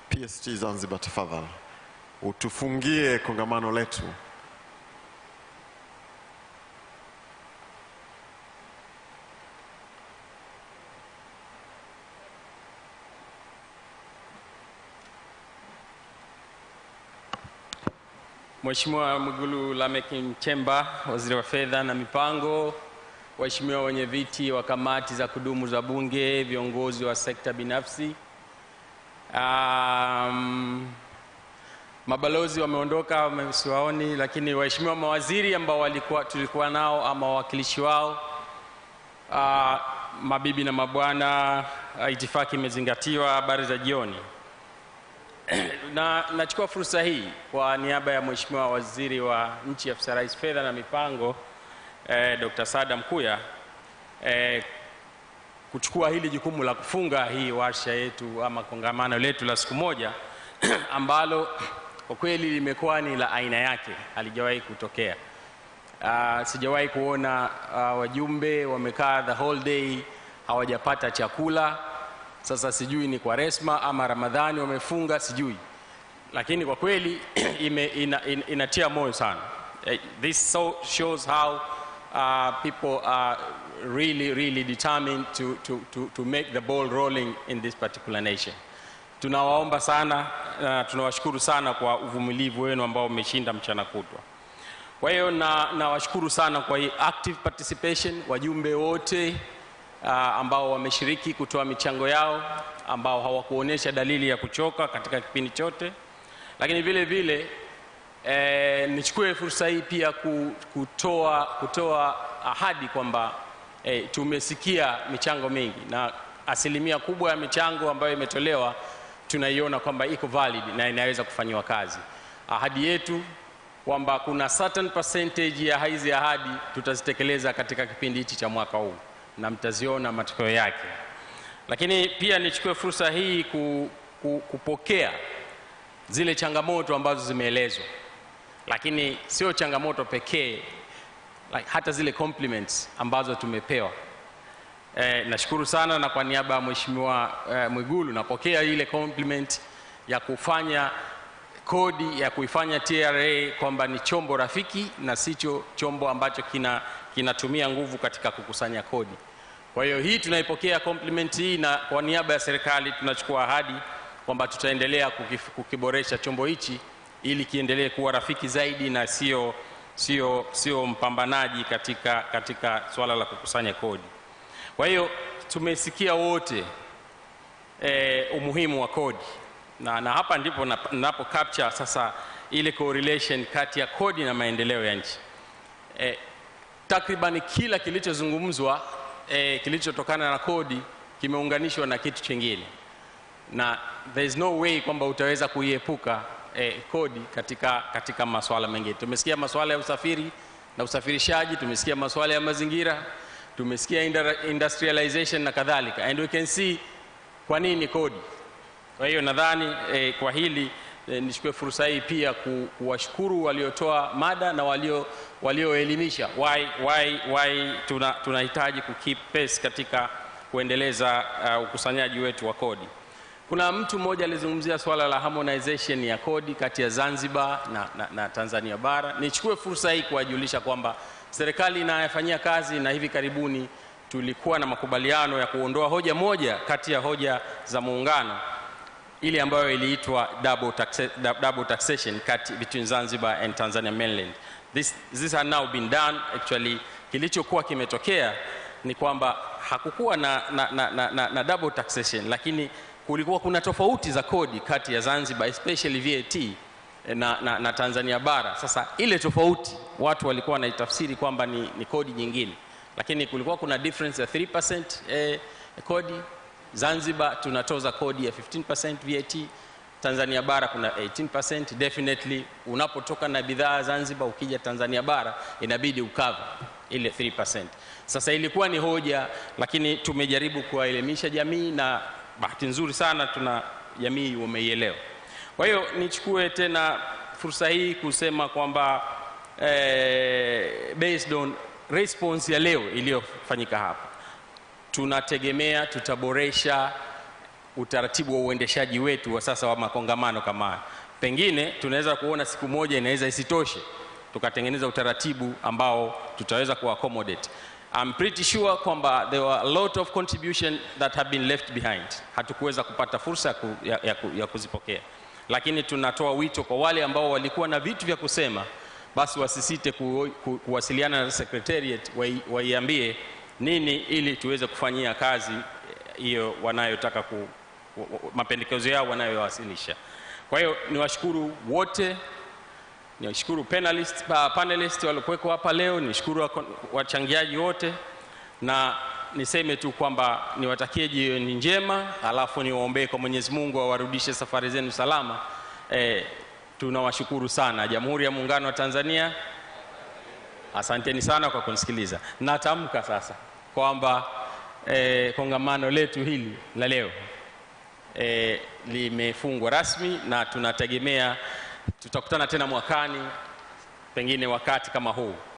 PST Zanzibar, tafadhali utufungie kongamano letu. Mheshimiwa Mwigulu Lameck Nchemba, Waziri wa Fedha na Mipango, waheshimiwa wenye viti wa kamati za kudumu za Bunge, viongozi wa sekta binafsi, mabalozi wameondoka, siwaoni, lakini waheshimiwa mawaziri ambao tulikuwa nao ama wawakilishi wao, mabibi na mabwana, itifaki imezingatiwa, habari za jioni. Na nachukua fursa hii kwa niaba ya Mheshimiwa Waziri wa Nchi, Afisa Rais Fedha na Mipango, Dr. Saada Mkuya, kuchukua hili jukumu la kufunga hii warsha yetu ama kongamano letu la siku moja ambalo kwa kweli limekuwa ni la aina yake, halijawahi kutokea. Sijawahi kuona wajumbe wamekaa the whole day hawajapata chakula. Sasa sijui ni Kwaresma ama Ramadhani wamefunga, sijui. Lakini kwa kweli inatia moyo sana. This shows how people are really determined to make the ball rolling in this particular nation. Tunawaomba sana, tunawashukuru sana kwa uvumilivu wenu ambao umeshinda mchana kutwa. Kwa hiyo nawashukuru sana kwa hii active participation, wajumbe wote ambao wameshiriki kutoa michango yao, ambao hawakuonesha dalili ya kuchoka katika kipindi chote. Lakini vile vile nichukue fursa hii pia kutoa ahadi kwamba tumesikia michango mingi, na asilimia kubwa ya michango ambayo imetolewa tunaiona kwamba iko valid na inaweza kufanywa kazi. Ahadi yetu kwamba kuna certain percentage ya hizi ahadi tutazitekeleza katika kipindi hichi cha mwaka huu, na mtaziona matokeo yake. Lakini pia nichukue fursa hii kupokea zile changamoto ambazo zimeelezwa, lakini sio changamoto pekee, hata zile compliments ambazo tumepewa. Nashukuru sana, na kwa niaba ya Mheshimiwa Mwigulu napokea ile compliment ya kufanya kodi ya kuifanya TRA kwamba ni chombo rafiki na sicho chombo ambacho kinatumia nguvu katika kukusanya kodi. Kwa hiyo hii tunaipokea compliment hii, na kwa niaba ya serikali tunachukua ahadi kwamba tutaendelea kukiboresha chombo hichi ili kiendelee kuwa rafiki zaidi na sio mpambanaji katika swala la kukusanya kodi. Kwa hiyo tumesikia wote umuhimu wa kodi, na hapa ndipo napo capture sasa ile correlation kati ya kodi na maendeleo ya nchi. Takriban kila kilichozungumzwa kilichotokana na kodi kimeunganishwa na kitu kingine, na there is no way kwamba utaweza kuiepuka kodi katika masuala mengine. Tumesikia masuala ya usafiri na usafirishaji, tumesikia masuala ya mazingira, tumesikia industrialization na kadhalika, and we can see kwa nini kodi. Kwa hiyo nadhani kwa hili nichukue fursa hii pia kuwashukuru waliotoa mada na walioelimisha why tunahitaji kukeep pace katika kuendeleza ukusanyaji wetu wa kodi. Kuna mtu mmoja alizungumzia swala la harmonization ya kodi kati ya Zanzibar na Tanzania bara. Nichukue fursa hii kuwajulisha kwamba serikali inayafanyia kazi, na hivi karibuni tulikuwa na makubaliano ya kuondoa hoja moja kati ya hoja za muungano, ile ambayo iliitwa double taxation between Zanzibar and Tanzania mainland. This has now been done. Actually, kilichokuwa kimetokea ni kwamba hakukuwa na double taxation, lakini kulikuwa kuna tofauti za kodi kati ya Zanzibar, especially VAT na Tanzania bara. Sasa ile tofauti watu walikuwa wanaitafsiri kwamba ni kodi nyingine, lakini kulikuwa kuna difference ya 3% kodi. Zanzibar tunatoza kodi ya 15% VAT, Tanzania bara kuna 18%. Definitely unapotoka na bidhaa Zanzibar ukija Tanzania bara inabidi ukava ile 3%. Sasa ilikuwa ni hoja, lakini tumejaribu kuwaelimisha jamii, na bahati nzuri sana jamii wameielewa. Kwa hiyo nichukue tena fursa hii kusema kwamba based on response ya leo iliyofanyika hapa, tunategemea tutaboresha utaratibu wa uendeshaji wetu wa sasa wa makongamano kama haya. Pengine tunaweza kuona siku moja inaweza isitoshe, tukatengeneza utaratibu ambao tutaweza kuaccommodate. I'm pretty sure kwamba there were a lot of contribution that have been left behind. Hatukuweza kupata fursa ya kuzipokea, lakini tunatoa wito kwa wale ambao walikuwa na vitu vya kusema, basi wasisite kuwasiliana na secretariat, waiambie nini ili tuweze kufanyia kazi hiyo wanayotaka mapendekezo yao wanayowasilisha. Kwa hiyo niwashukuru wote, niwashukuru panelists waliokuwa hapa leo, niwashukuru wachangiaji wote, na niseme tu kwamba niwatakie jioni njema, alafu niwaombee kwa Mwenyezi Mungu awarudishe safari zenu salama. Tunawashukuru sana. Jamhuri ya Muungano wa Tanzania, asanteni sana kwa kunisikiliza. Natamka sasa kwamba kongamano letu hili la leo limefungwa rasmi, na tunategemea tutakutana tena mwakani pengine wakati kama huu.